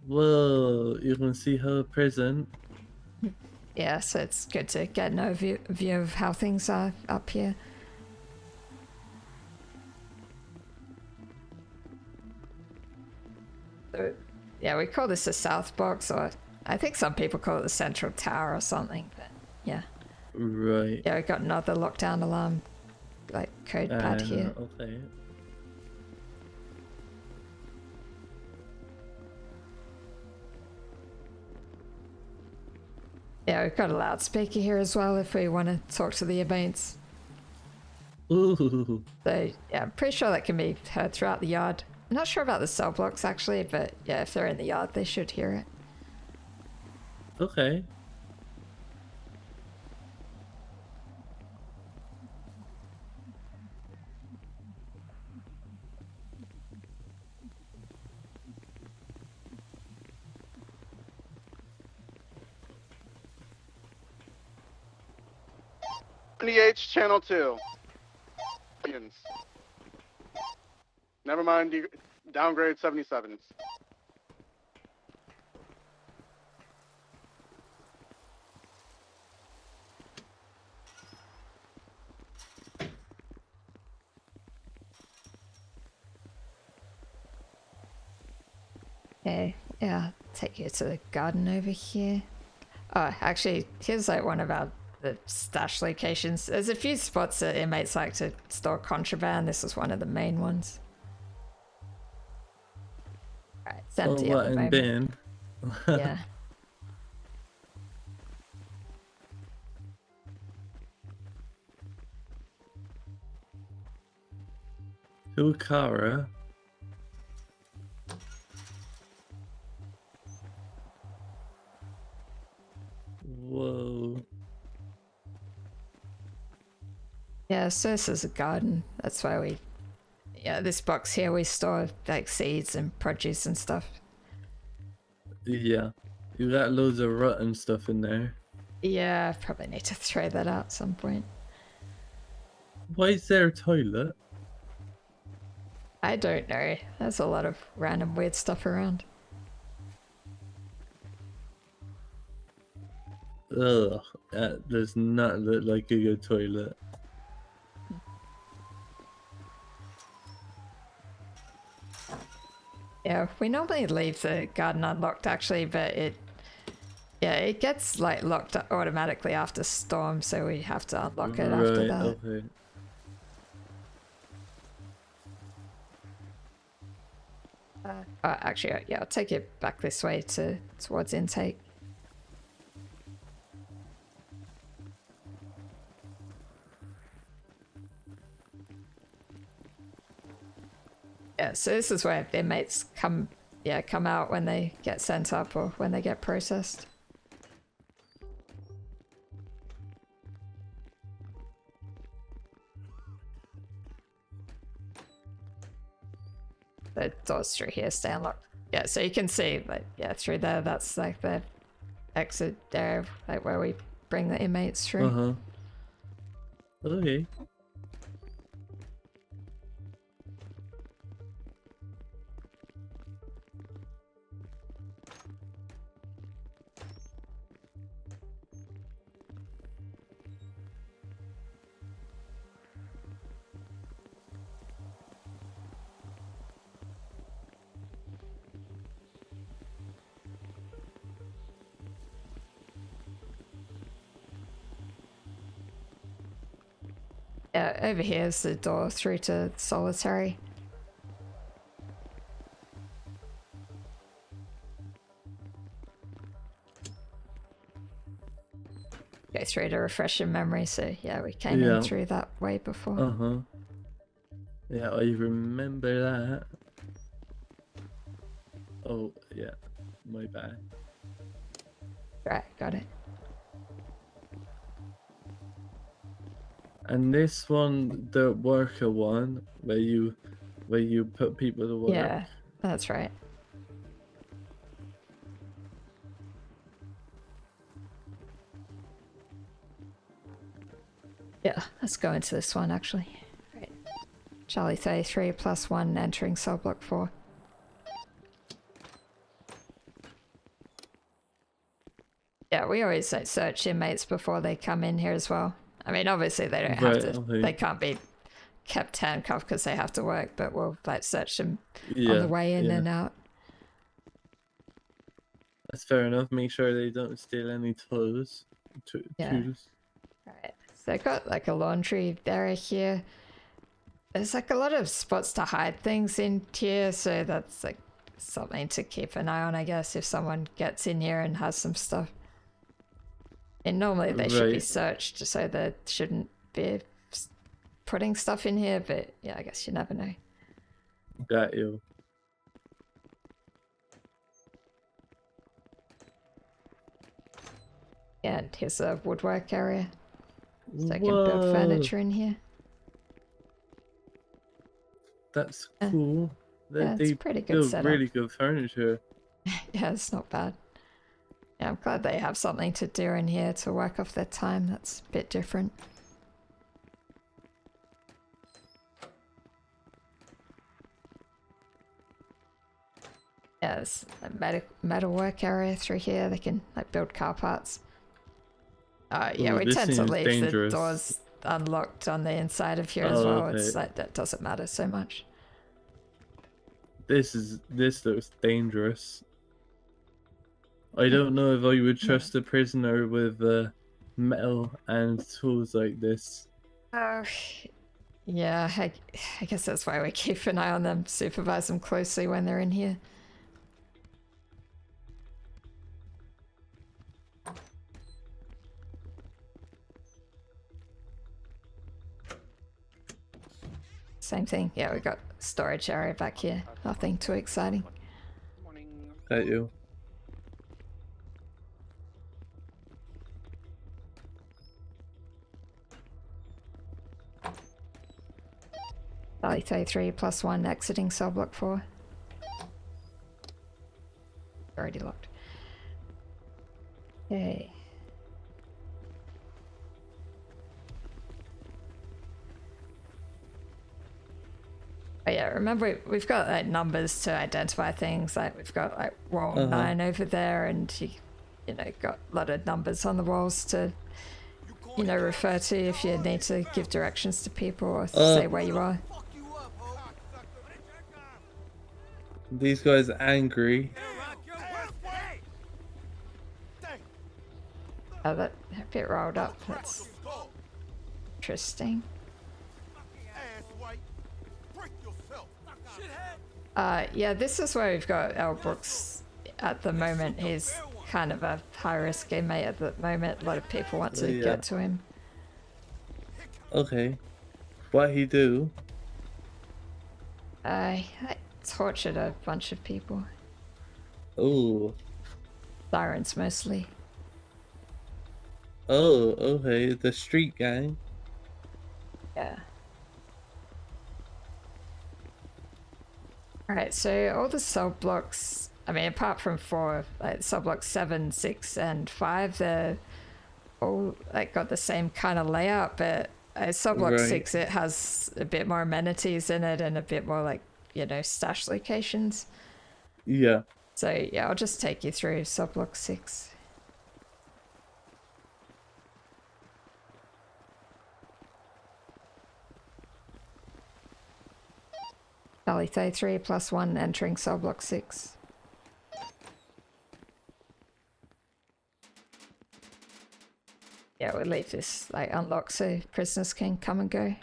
Whoa, you can see her prison. Yeah, so it's good to get an overview of how things are up here. So, yeah, we call this the South Box, or I think some people call it the Central Tower or something, but yeah. Right. Yeah, we got another lockdown alarm, like, code pad here. Okay. Yeah, we've got a loudspeaker here as well if we want to talk to the inmates. Ooh. So, yeah, I'm pretty sure that can be heard throughout the yard. I'm not sure about the cell blocks actually, but yeah, if they're in the yard, they should hear it. Okay. Channel 2. Never mind, downgrade 77s. Okay, yeah, take you to the garden over here. Oh, actually, here's like one of the stash locations. There's a few spots that inmates like to store contraband. This is one of the main ones. Right, it's empty at the and moment. Ben. Yeah. Hukara. Whoa. Yeah, so this is a garden. That's why we... Yeah, this box here we store like seeds and produce and stuff. Yeah. You got loads of rotten stuff in there. Yeah, I probably need to throw that out at some point. Why is there a toilet? I don't know. There's a lot of random weird stuff around. Ugh, that does not look like a good toilet. Yeah, we normally leave the garden unlocked actually, but it gets like locked automatically after storm, so we have to unlock it after that. Okay. Actually, yeah, I'll take it back this way towards intake. Yeah, so this is where inmates come out when they get sent up or when they get processed. The doors through here stay unlocked. Yeah, so you can see, like, yeah, through there, that's like the exit there, like where we bring the inmates through. Okay. Yeah, over here is the door through to solitary. Go through to refresh your memory, so yeah, we came in through that way before. Yeah, I remember that. Oh, yeah, my bad. Right, got it. And this one, the worker one, where you put people to work. Yeah, that's right. Yeah, let's go into this one actually. Right. Charlie 33 +1 entering cell block 4. Yeah, we always like search inmates before they come in here as well. I mean, obviously they don't have to, they can't be kept handcuffed because they have to work, but we'll like search them on the way in and out. That's fair enough. Make sure they don't steal any tools. Tools. Right. So I've got like a laundry area here. There's like a lot of spots to hide things in here, so that's like something to keep an eye on, I guess, if someone gets in here and has some stuff. And normally they should be searched, so they shouldn't be putting stuff in here, but yeah, I guess you never know. Got you. And here's a woodwork area. So I can build furniture in here. That's cool. Yeah, it's pretty good setup. Really good furniture. Yeah, it's not bad. Yeah, I'm glad they have something to do in here to work off their time. That's a bit different. Yeah, there's a metal work area through here. They can like build car parts. Yeah, we tend to leave the doors unlocked on the inside of here as well. It's like that doesn't matter so much. This looks dangerous. I don't know if I would trust a prisoner with metal and tools like this. Yeah, I guess that's why we keep an eye on them, supervise them closely when they're in here. Same thing. Yeah, we got storage area back here. Nothing too exciting. Got you. Valley 33 +1 exiting cell block 4. Already locked. Okay. Oh yeah, remember we've got like numbers to identify things. Like we've got like wall 9 over there, and you know, got a lot of numbers on the walls to, you know, refer to if you need to give directions to people or say where you are. These guys are angry. Oh, that a bit rolled up. That's interesting. Yeah, this is where we've got Earl Brooks at the moment. He's kind of a high-risk inmate at the moment. A lot of people want to get to him. Okay. What he do? I tortured a bunch of people. Oh. Sirens mostly. Oh, okay. The street gang. Yeah. Alright, so all the cell blocks, I mean, apart from 4, like cell blocks 7, 6, and 5, they're all like got the same kind of layout, but cell block 6, it has a bit more amenities in it and a bit more like, you know, stash locations. Yeah. So yeah, I'll just take you through cell block 6. Valley 33 +1 entering cell block 6. Yeah, we'll leave this like unlocked so prisoners can come and go.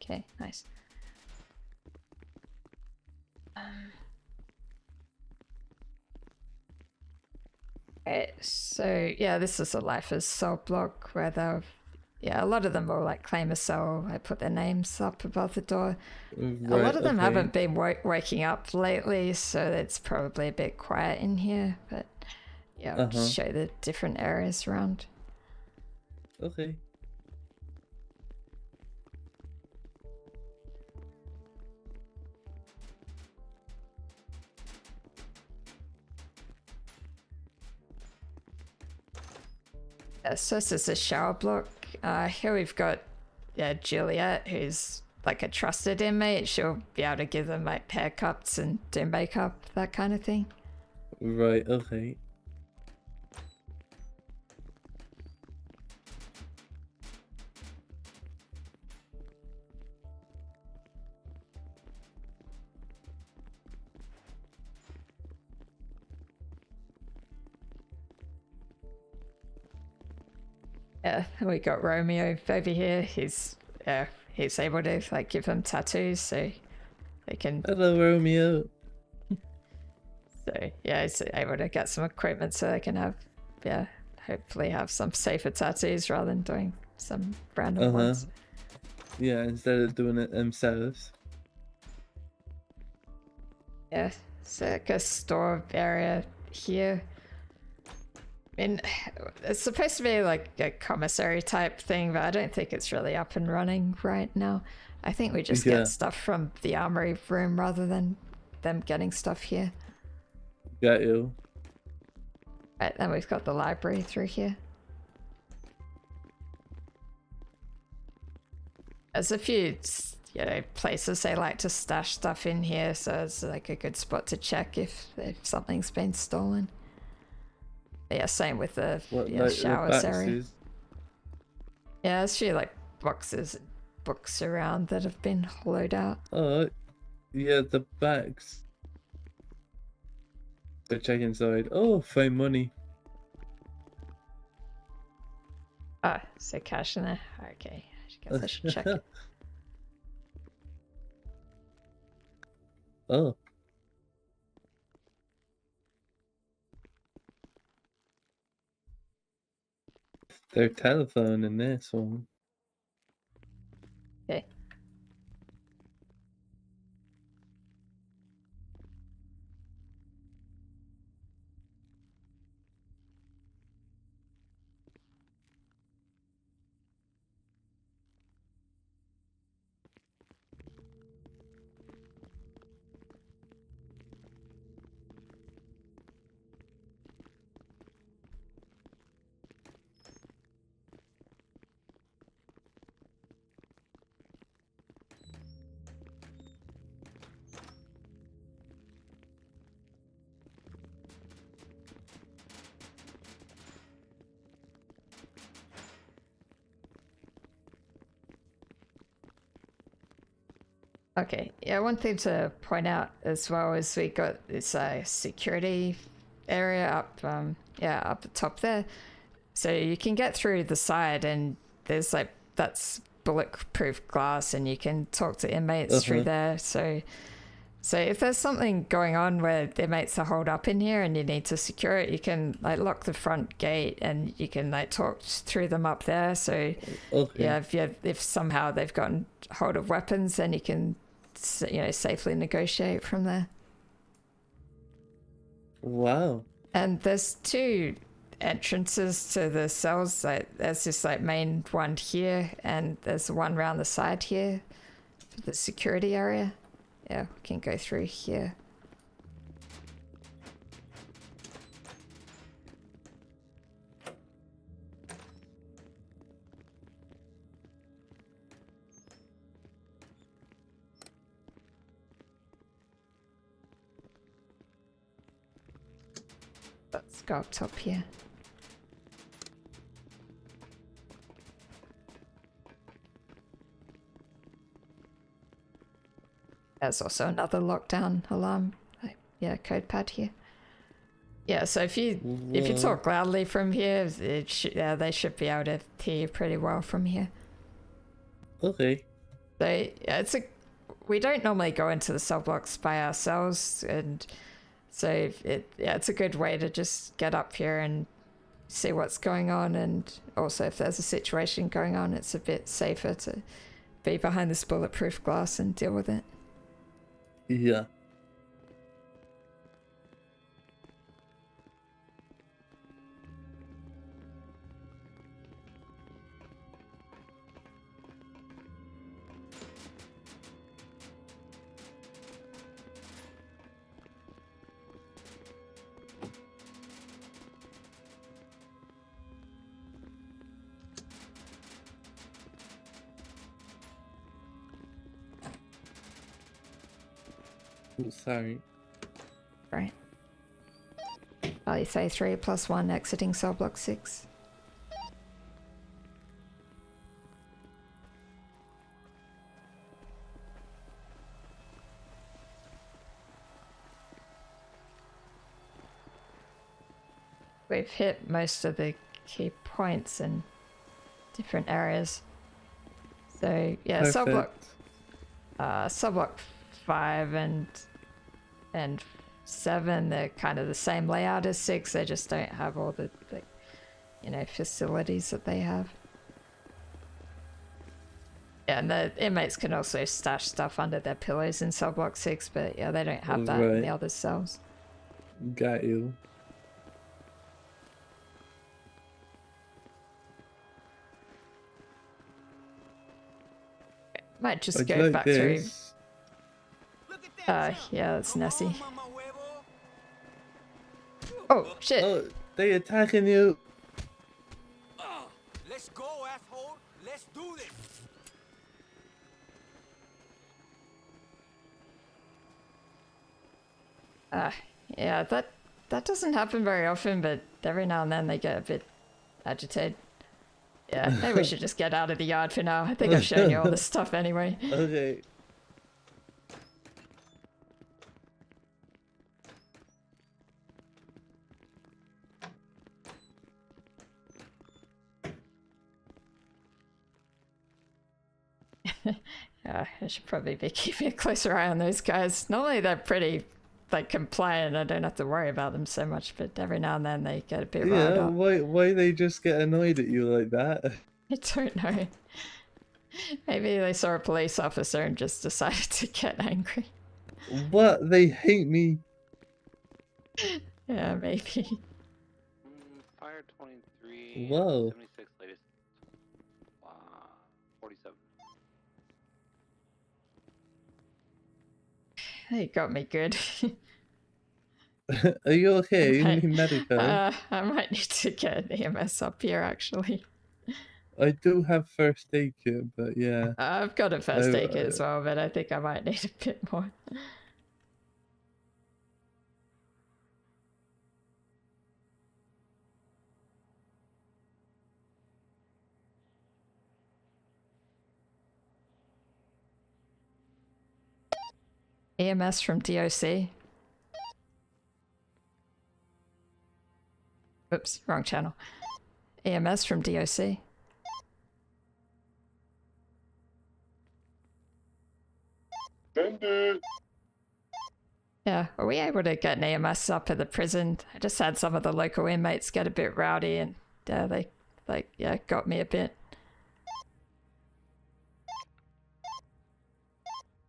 Okay, nice. Okay, so yeah, this is a lifers cell block where they'll, yeah, a lot of them will like claim a cell. I put their names up above the door. Right, a lot of them haven't been waking up lately, so it's probably a bit quiet in here. But yeah, I'll just show the different areas around. Okay. So this is a shower block. Here we've got Juliet, who's like a trusted inmate. She'll be able to give them like haircuts and do makeup, that kind of thing. Right, okay. Yeah, we got Romeo over here. He's able to like give them tattoos, so they can. Hello, Romeo. So yeah, he's able to get some equipment so they can have, hopefully have some safer tattoos rather than doing some random ones. Yeah, instead of doing it themselves. Yeah, circus store area here. I mean, it's supposed to be like a commissary type thing, but I don't think it's really up and running right now. I think we just get stuff from the armory room rather than them getting stuff here. Got you. Right, then we've got the library through here. There's a few, places they like to stash stuff in here, so it's like a good spot to check if something's been stolen. Yeah, same with the showers area. Yeah, there's a few like boxes and books around that have been hollowed out. Oh, Yeah, the backs. So check inside. Oh, find money. Oh, so cash in there? Okay, I guess I should check it. Oh. Their telephone in this one. Okay. Okay, yeah, one thing to point out as well is we got this security area up, up the top there. So you can get through the side and there's like, that's bulletproof glass and you can talk to inmates through there. So if there's something going on where the inmates are holed up in here and you need to secure it, you can like lock the front gate and you can like talk through them up there. So yeah, if somehow they've gotten hold of weapons, then you can, you know, safely negotiate from there. Wow. And there's two entrances to the cells. Like there's this like main one here and there's one around the side here for the security area. Yeah, we can go through here. Let's go up top here. There's also another lockdown alarm. Yeah, code pad here. Yeah, so if you talk loudly from here, they should be able to hear you pretty well from here. Okay. So yeah, we don't normally go into the cell blocks by ourselves, and so it's a good way to just get up here and see what's going on, and also if there's a situation going on, it's a bit safer to be behind this bulletproof glass and deal with it. Yeah. Oh, sorry. Right. Value 33 plus 1 exiting cell block 6. We've hit most of the key points in different areas. So yeah, cell block 5 and 7, they're kind of the same layout as 6. They just don't have all the facilities that they have. Yeah, and the inmates can also stash stuff under their pillows in cell block 6, but yeah, they don't have that in the other cells. Got you. Might just go back through. Yeah, that's Nessie. Oh, shit. Oh, they attacking you. Let's go, asshole. Let's do this. Yeah, that doesn't happen very often, but every now and then they get a bit agitated. Yeah, maybe we should just get out of the yard for now. I think I've shown you all this stuff anyway. Okay. Yeah, I should probably be keeping a closer eye on those guys. Normally they're pretty, like, compliant. I don't have to worry about them so much, but every now and then they get a bit riled Yeah, up. why they just get annoyed at you like that? I don't know. Maybe they saw a police officer and just decided to get angry. What? They hate me. Yeah, maybe. Fire 23. Whoa. 76 latest. 47. They got me good. Are you okay? You need medical? I might need to get an EMS up here, actually. I do have first aid kit, but yeah. I've got a first aid kit as well, but I think I might need a bit more. EMS from DOC. Oops, wrong channel. EMS from DOC. Send it. Yeah, are we able to get an EMS up at the prison? I just had some of the local inmates get a bit rowdy and they, like, yeah, got me a bit.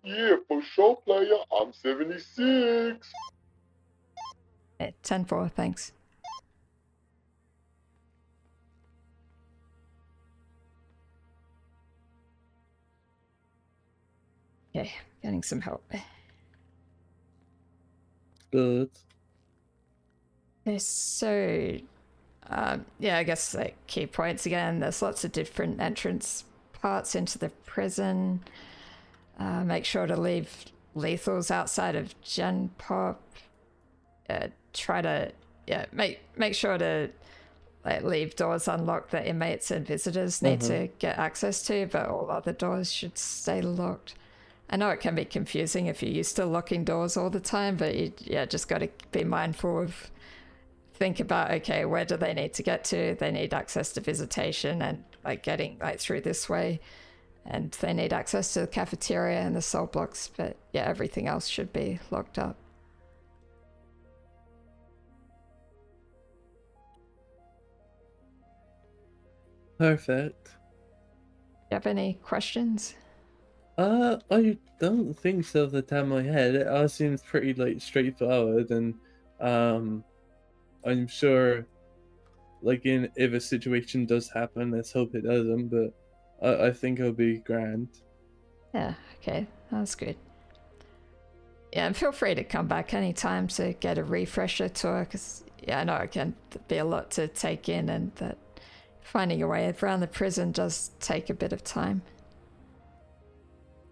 Yeah, for sure, player. I'm 76. Hey, 10-4, thanks. Okay, getting some help. Good. Okay, so, yeah, I guess, like, key points again. There's lots of different entrance parts into the prison. Make sure to leave lethals outside of Gen Pop. Try to, yeah, make sure to, like, leave doors unlocked that inmates and visitors need to get access to, but all other doors should stay locked. I know it can be confusing if you're used to locking doors all the time, but you, yeah, just got to be mindful of, think about, okay, where do they need to get to? They need access to visitation and, like, getting, like, through this way. And they need access to the cafeteria and the cell blocks, but yeah, everything else should be locked up. Perfect. Do you have any questions? I don't think so off the top of my head. It all seems pretty, like, straightforward, and I'm sure, like, if a situation does happen, let's hope it doesn't, but I think it'll be grand. Yeah, okay, that's good. Yeah, and feel free to come back anytime to get a refresher tour, because, yeah, I know it can be a lot to take in, and that finding your way around the prison does take a bit of time.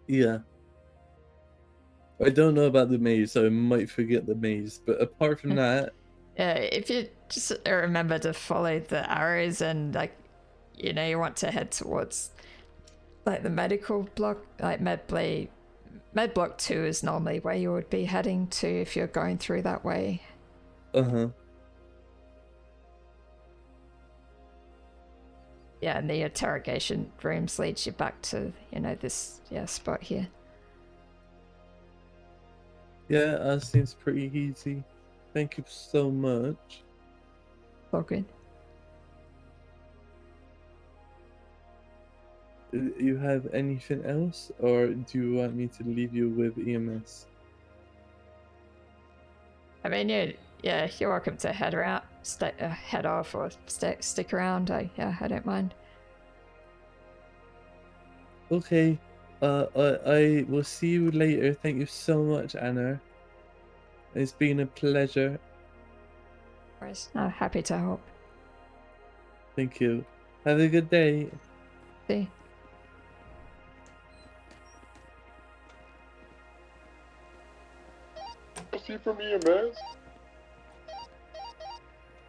Yeah. I don't know about the maze, so I might forget the maze, but apart from that... Yeah, if you just remember to follow the arrows and, like, you know, you want to head towards, like, the medical block, like med block 2 is normally where you would be heading to if you're going through that way. Uh-huh. Yeah, and the interrogation rooms leads you back to, you know, this, yeah, spot here. Yeah, that seems pretty easy. Thank you so much. All good. You have anything else, or do you want me to leave you with EMS? I mean, yeah, you're welcome to head around, head off, or stick around. Yeah, I don't mind. Okay, I will see you later. Thank you so much, Anna. It's been a pleasure. No, happy to help. Thank you. Have a good day. See. See from EMS?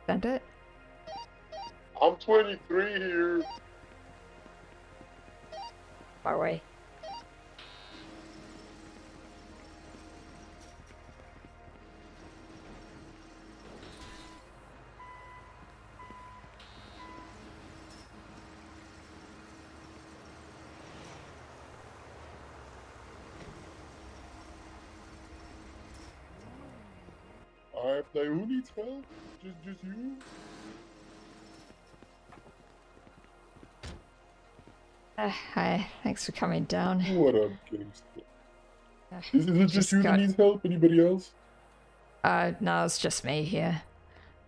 Send it? I'm 23 here. My way. Alright, like, who needs help? Just you? Hi, thanks for coming down. What up, gangster? Is it just you that needs help? Anybody else? No, it's just me here.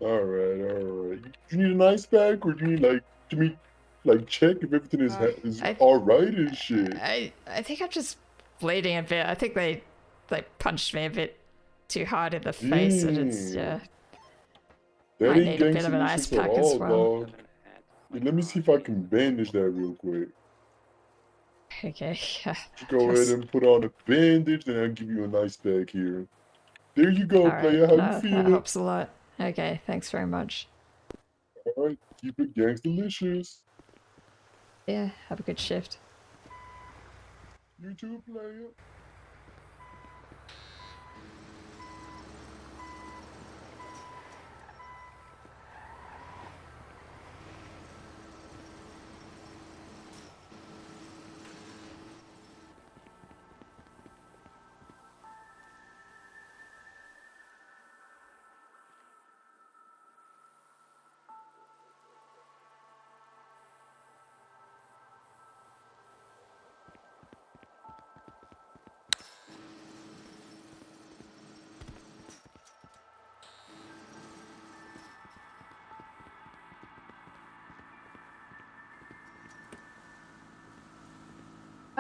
Alright, alright. Do you need an ice pack, or do you need, like, to me, like, check if everything is alright and shit? I think I'm just bleeding a bit. I think they punched me a bit too hard in the face, and it's, That I ain't need a bit of an ice gangster pack at as all, well. dog. Yeah, let me see if I can bandage that real quick. Okay. Just go ahead and put on a bandage, and I'll give you an ice pack here. There you go, Alright, player. How no, you that feeling? helps a lot. Okay, thanks very much. Alright, keep it gangsta-licious. Yeah, have a good shift. You too, player.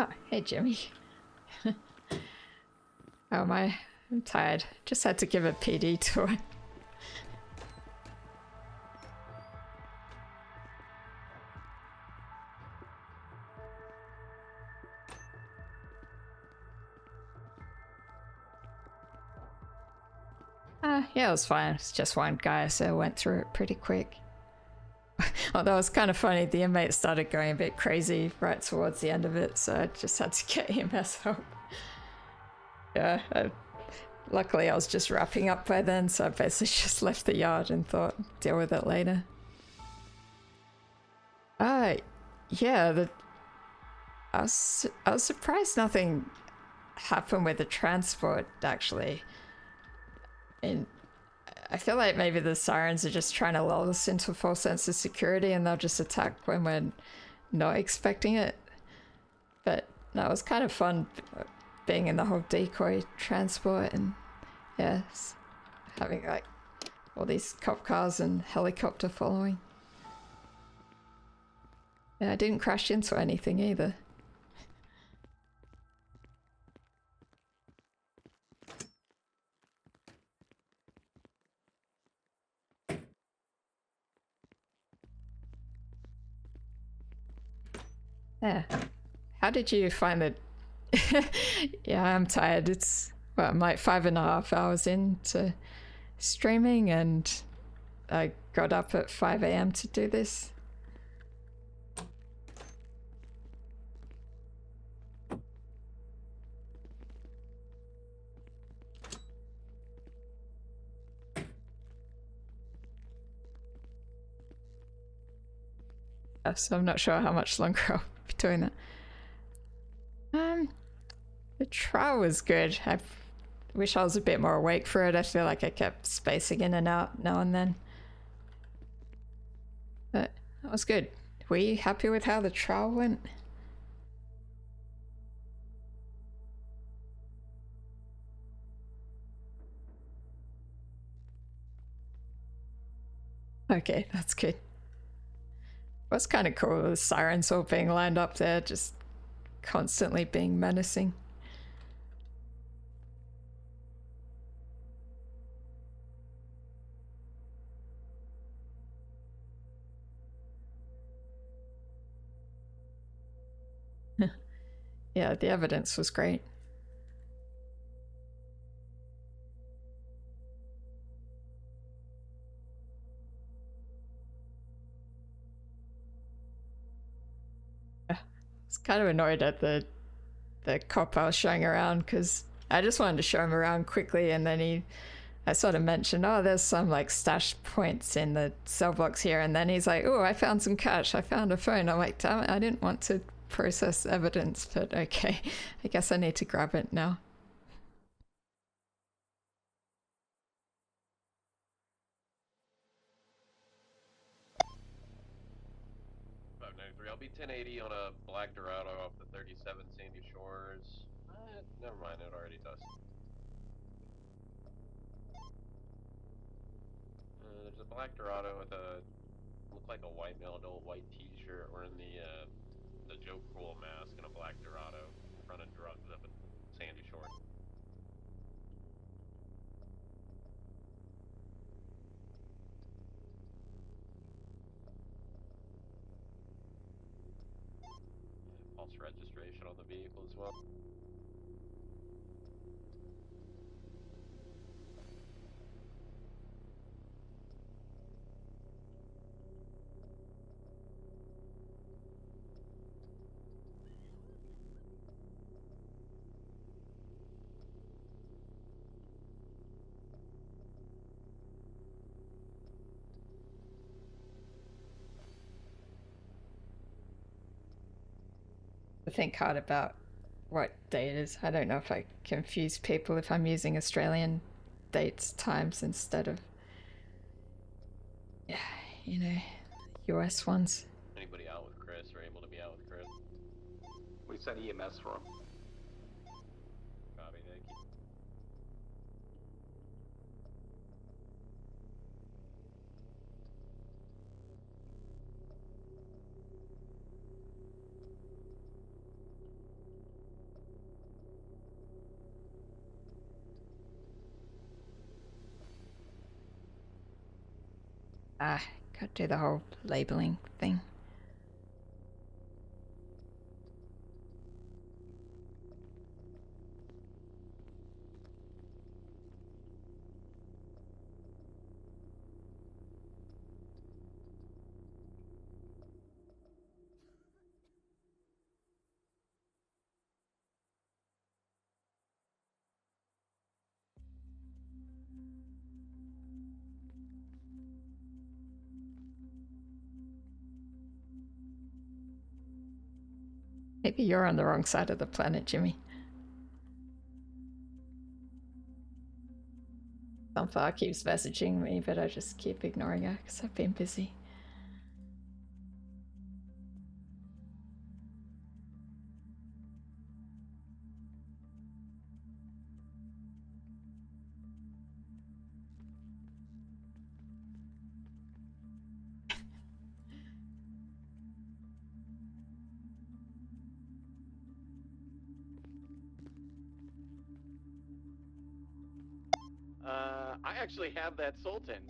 Oh, hey, Jimmy. How am I? I'm tired. Just had to give a PD tour. Yeah, it was fine. It's just one guy, so I went through it pretty quick. Although it was kind of funny, the inmate started going a bit crazy right towards the end of it, so I just had to get him as help. Yeah, luckily I was just wrapping up by then, so I basically just left the yard and thought, deal with it later. Yeah, I was surprised nothing happened with the transport, actually. And I feel like maybe the Sirens are just trying to lull us into a false sense of security, and they'll just attack when we're not expecting it. But no, it was kind of fun being in the whole decoy transport, and yeah, having like all these cop cars and helicopter following. Yeah, I didn't crash into anything either. Yeah. How did you find it? Yeah, I'm tired. It's, well, I'm like 5.5 hours into streaming, and I got up at 5 AM to do this. So I'm not sure how much longer I'll be doing that. The trial was good. I wish I was a bit more awake for it. I feel like I kept spacing in and out now and then. But that was good. Were you happy with how the trial went? Okay, that's good. What's kind of cool, the Sirens all being lined up there, just constantly being menacing. Yeah, the evidence was great. I was kind of annoyed at the cop I was showing around, because I just wanted to show him around quickly, and then I sort of mentioned, oh, there's some like stash points in the cell blocks here, and then he's like, oh, I found some cash, I found a phone. I'm like, damn it, I didn't want to process evidence, but okay, I guess I need to grab it now. 1080 on a black Dorado off the 37 Sandy Shores. Never mind, it already does. There's a black Dorado with a look like a white male adult white T-shirt wearing the Joe Cool mask and a black Dorado in front of Sandy Shores. False registration on the vehicle as well. To think hard about what day it is. I don't know if I confuse people if I'm using Australian dates, times instead of, yeah, you know, US ones. Anybody out with Chris or able to be out with Chris? We sent EMS for him. Copy, thank you. Gotta do the whole labeling thing. Maybe you're on the wrong side of the planet, Jimmy. Sunflower keeps messaging me, but I just keep ignoring her because I've been busy. I actually have that Sultan.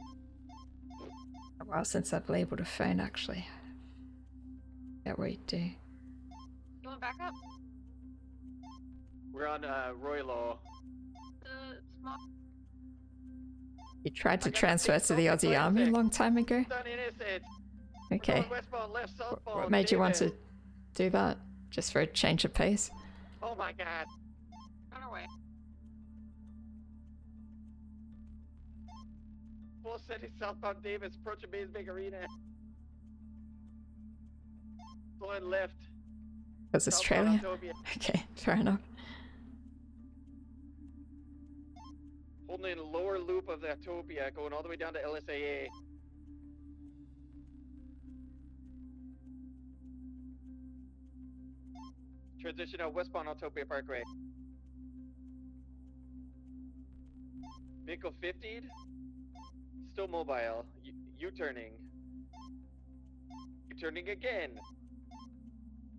A while since I've labeled a phone, actually. Yeah, wait, do. You want backup? We're on Roylo. The small. You tried to transfer to the Aussie Army a long time ago? Okay. What made you want to do that? Just for a change of pace? Oh my god. Run away. Full city southbound Davis, approaching Mays Big Arena. Going left. Because Australia? Okay, fair enough. Holding in the lower loop of the Autopia, going all the way down to LSAA. Transition out westbound Autopia Parkway. Vehicle 50'd. Still mobile. U-turning. U-turning again.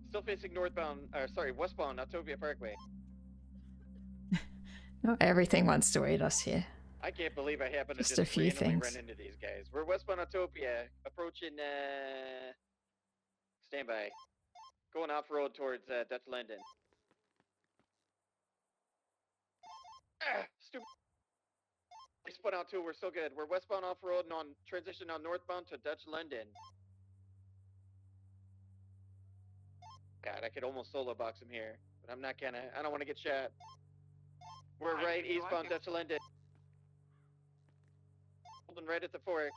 Still facing westbound Autopia Parkway. Not everything wants to aid us here. I can't believe I happened to Just just a few randomly things. run into these guys. We're westbound Autopia, approaching, standby. Going off-road towards, Dutch Linden. Stupid. We spun out too, we're still good. We're westbound off-road and on transition on northbound to Dutch Linden. God, I could almost solo box him here, but I'm not gonna. I don't want to get shot. We're right eastbound Dutch Linden. Holding right at the fork.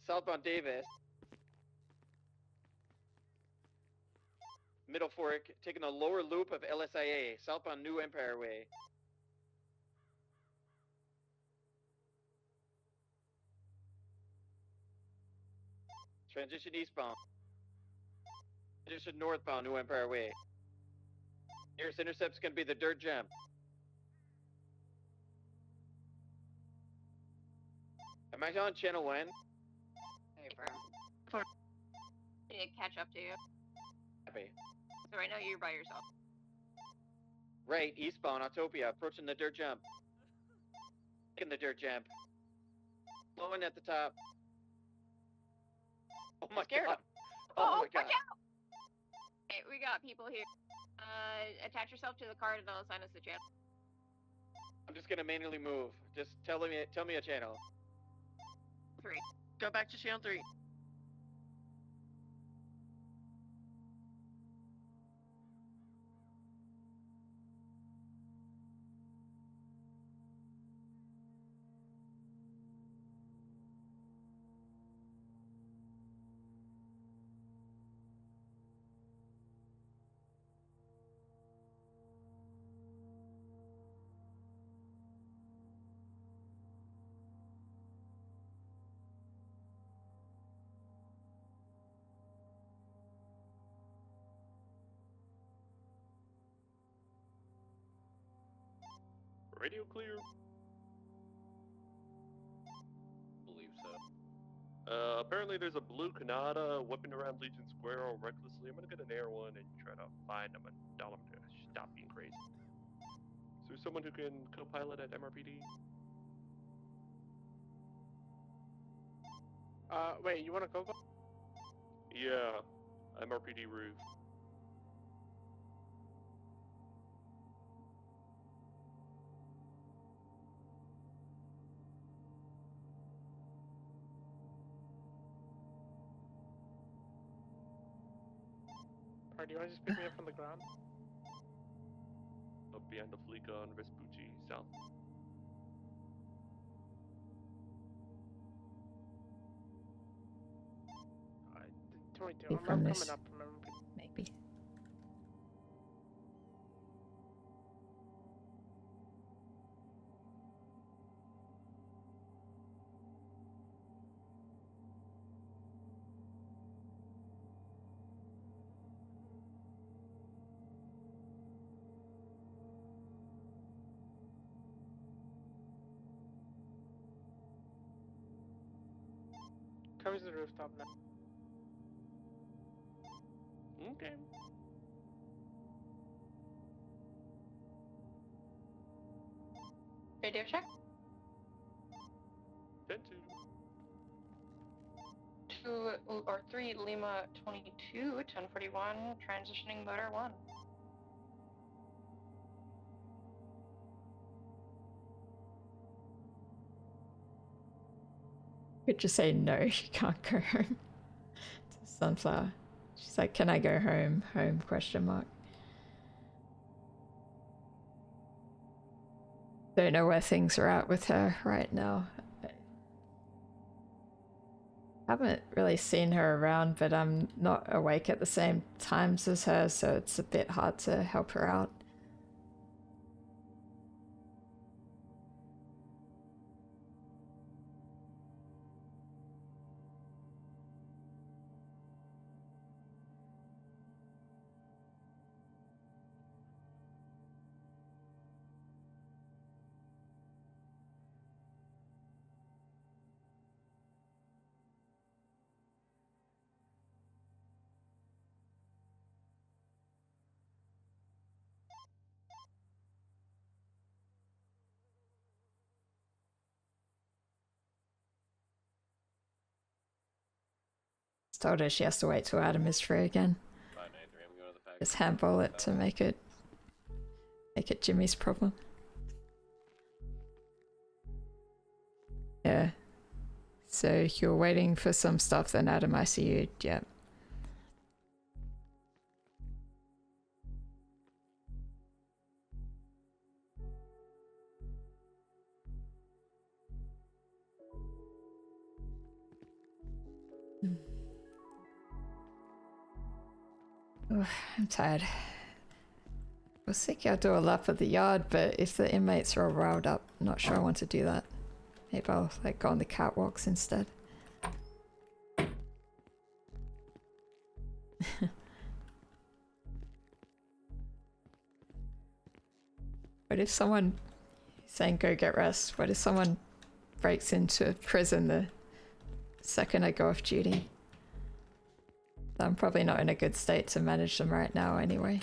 Southbound Davis. Middle fork, taking the lower loop of LSIA, southbound New Empire Way. Transition eastbound. Transition northbound, New Empire Way. Nearest intercept's gonna be the dirt jump. Am I on channel 1? Hey, firm. Need to catch up to you. Happy. So right now you're by yourself. Right, eastbound, Autopia, approaching the dirt jump. Taking the dirt jump. Blowing at the top. Oh my Scared god. him. Oh my watch god. out! Hey, we got people here. Attach yourself to the card and they'll assign us the channel. I'm just gonna manually move. Just tell me a channel. 3. Go back to channel 3. Radio clear. Believe so. Apparently there's a blue Canada whipping around Legion Square recklessly. I'm gonna get an air one and try to find him and tell him to stop being crazy. Is there someone who can co-pilot at MRPD? Wait, you wanna go? Yeah, MRPD roof. Or do you wanna just pick me up from the ground? Up behind the Fleeka on Vespucci South. I 22. Be I'm from not this. coming up from everybody. Maybe. Covers the rooftop now. Okay. Radio check. 10-2. 2 or 3 Lima 22 1041 transitioning motor 1. Could just say no, you can't go home. To Sunflower. She's like, can I go home? Home question mark. Don't know where things are at with her right now. Haven't really seen her around, but I'm not awake at the same times as her, so it's a bit hard to help her out. Told her she has to wait till Adam is free again. 593, I'm going to the pack. Just handball it to make it Jimmy's problem. Yeah. So you're waiting for some stuff, then Adam ICU'd, yeah. Oh, I'm tired. I was thinking I'd do a lap of the yard, but if the inmates are all riled up, I'm not sure I want to do that. Maybe I'll like go on the catwalks instead. What if someone saying go get rest? What if someone breaks into prison the second I go off duty? I'm probably not in a good state to manage them right now anyway.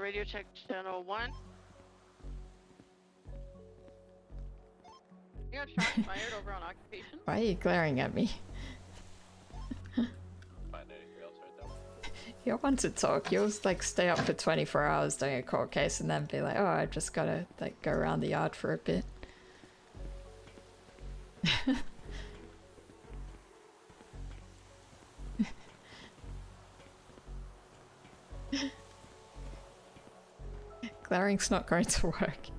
Radio check channel 1. You got shots fired over on occupation? Why are you glaring at me? You'll want to talk. You'll like stay up for 24 hours doing a court case and then be like, oh, I just gotta like go around the yard for a bit. Glaring's not going to work.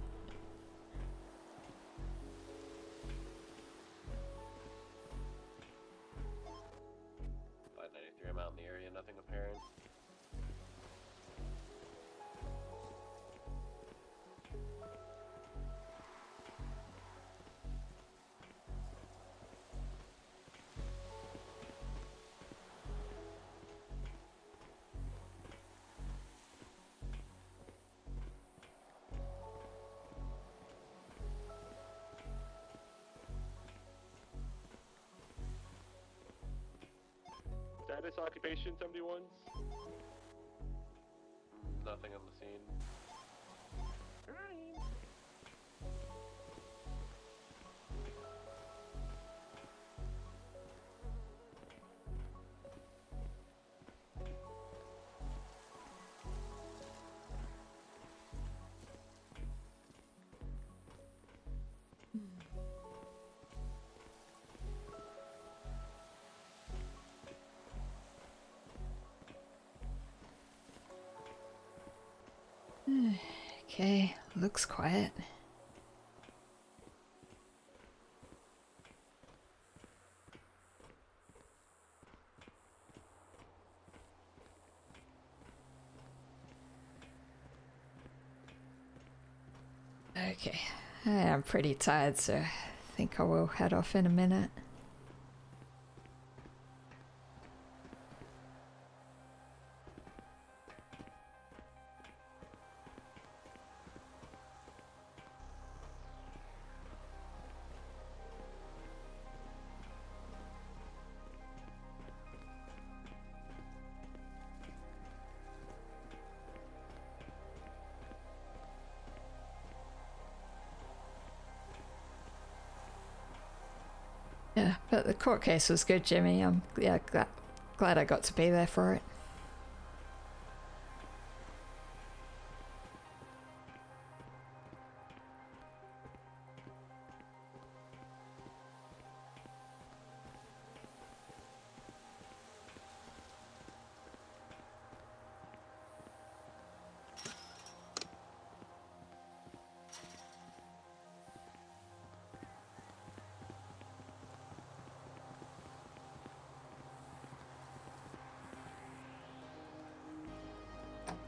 593, I'm out in the area, nothing apparent. Status occupation 71s? Nothing on the scene. Okay, looks quiet. Okay, I am pretty tired, so I think I will head off in a minute. Yeah, but the court case was good, Jimmy. I'm glad I got to be there for it.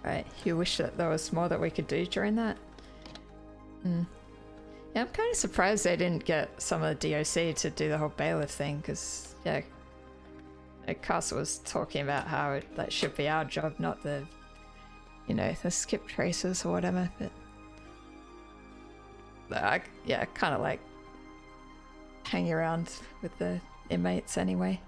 Right, you wish that there was more that we could do during that? Yeah, I'm kind of surprised they didn't get some of the DOC to do the whole bailiff thing, because, yeah, Castle was talking about how that should be our job, not the, you know, the skip traces or whatever, but I kind of like hanging around with the inmates anyway.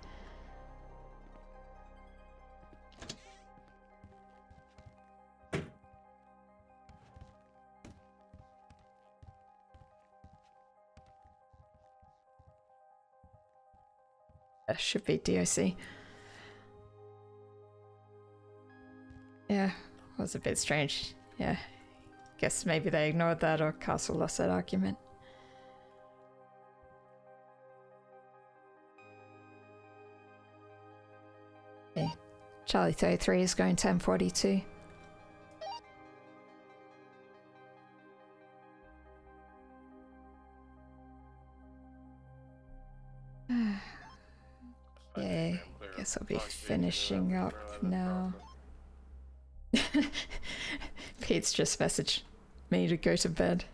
Should be DOC. Yeah, was a bit strange. Yeah, guess maybe they ignored that or Castle lost that argument. Okay, Charlie 33 is going 1042. Yeah, guess I'll be finishing up now. Pete's just messaged me to go to bed.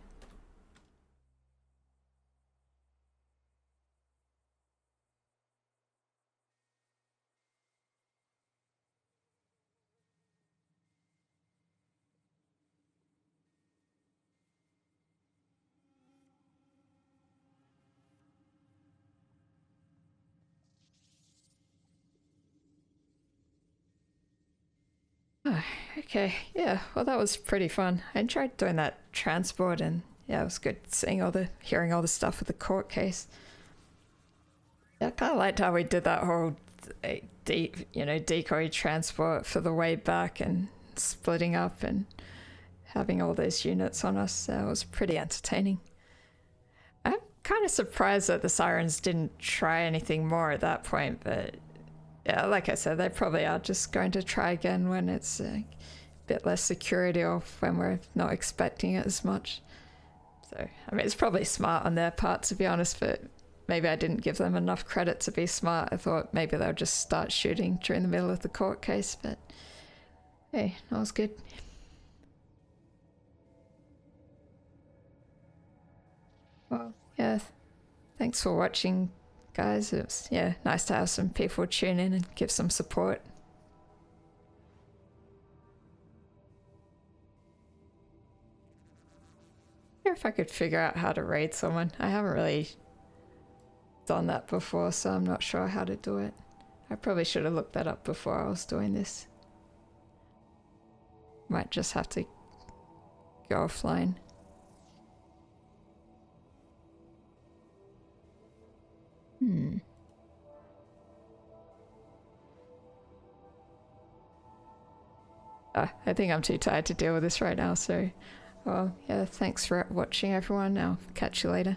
Oh, okay, yeah, well that was pretty fun. I enjoyed doing that transport, and yeah, it was good hearing all the stuff with the court case. Yeah, I kind of liked how we did that whole decoy transport for the way back and splitting up and having all those units on us. It was pretty entertaining. I'm kind of surprised that the Sirens didn't try anything more at that point, but yeah, like I said, they probably are just going to try again when it's a bit less security or when we're not expecting it as much. So, I mean, it's probably smart on their part, to be honest, but maybe I didn't give them enough credit to be smart. I thought maybe they'll just start shooting during the middle of the court case, but hey, that was good. Well, yeah, thanks for watching, guys. It was, yeah, nice to have some people tune in and give some support. I wonder if I could figure out how to raid someone. I haven't really done that before, so I'm not sure how to do it. I probably should have looked that up before I was doing this. Might just have to go offline. I think I'm too tired to deal with this right now, so well, yeah, thanks for watching everyone. I'll catch you later.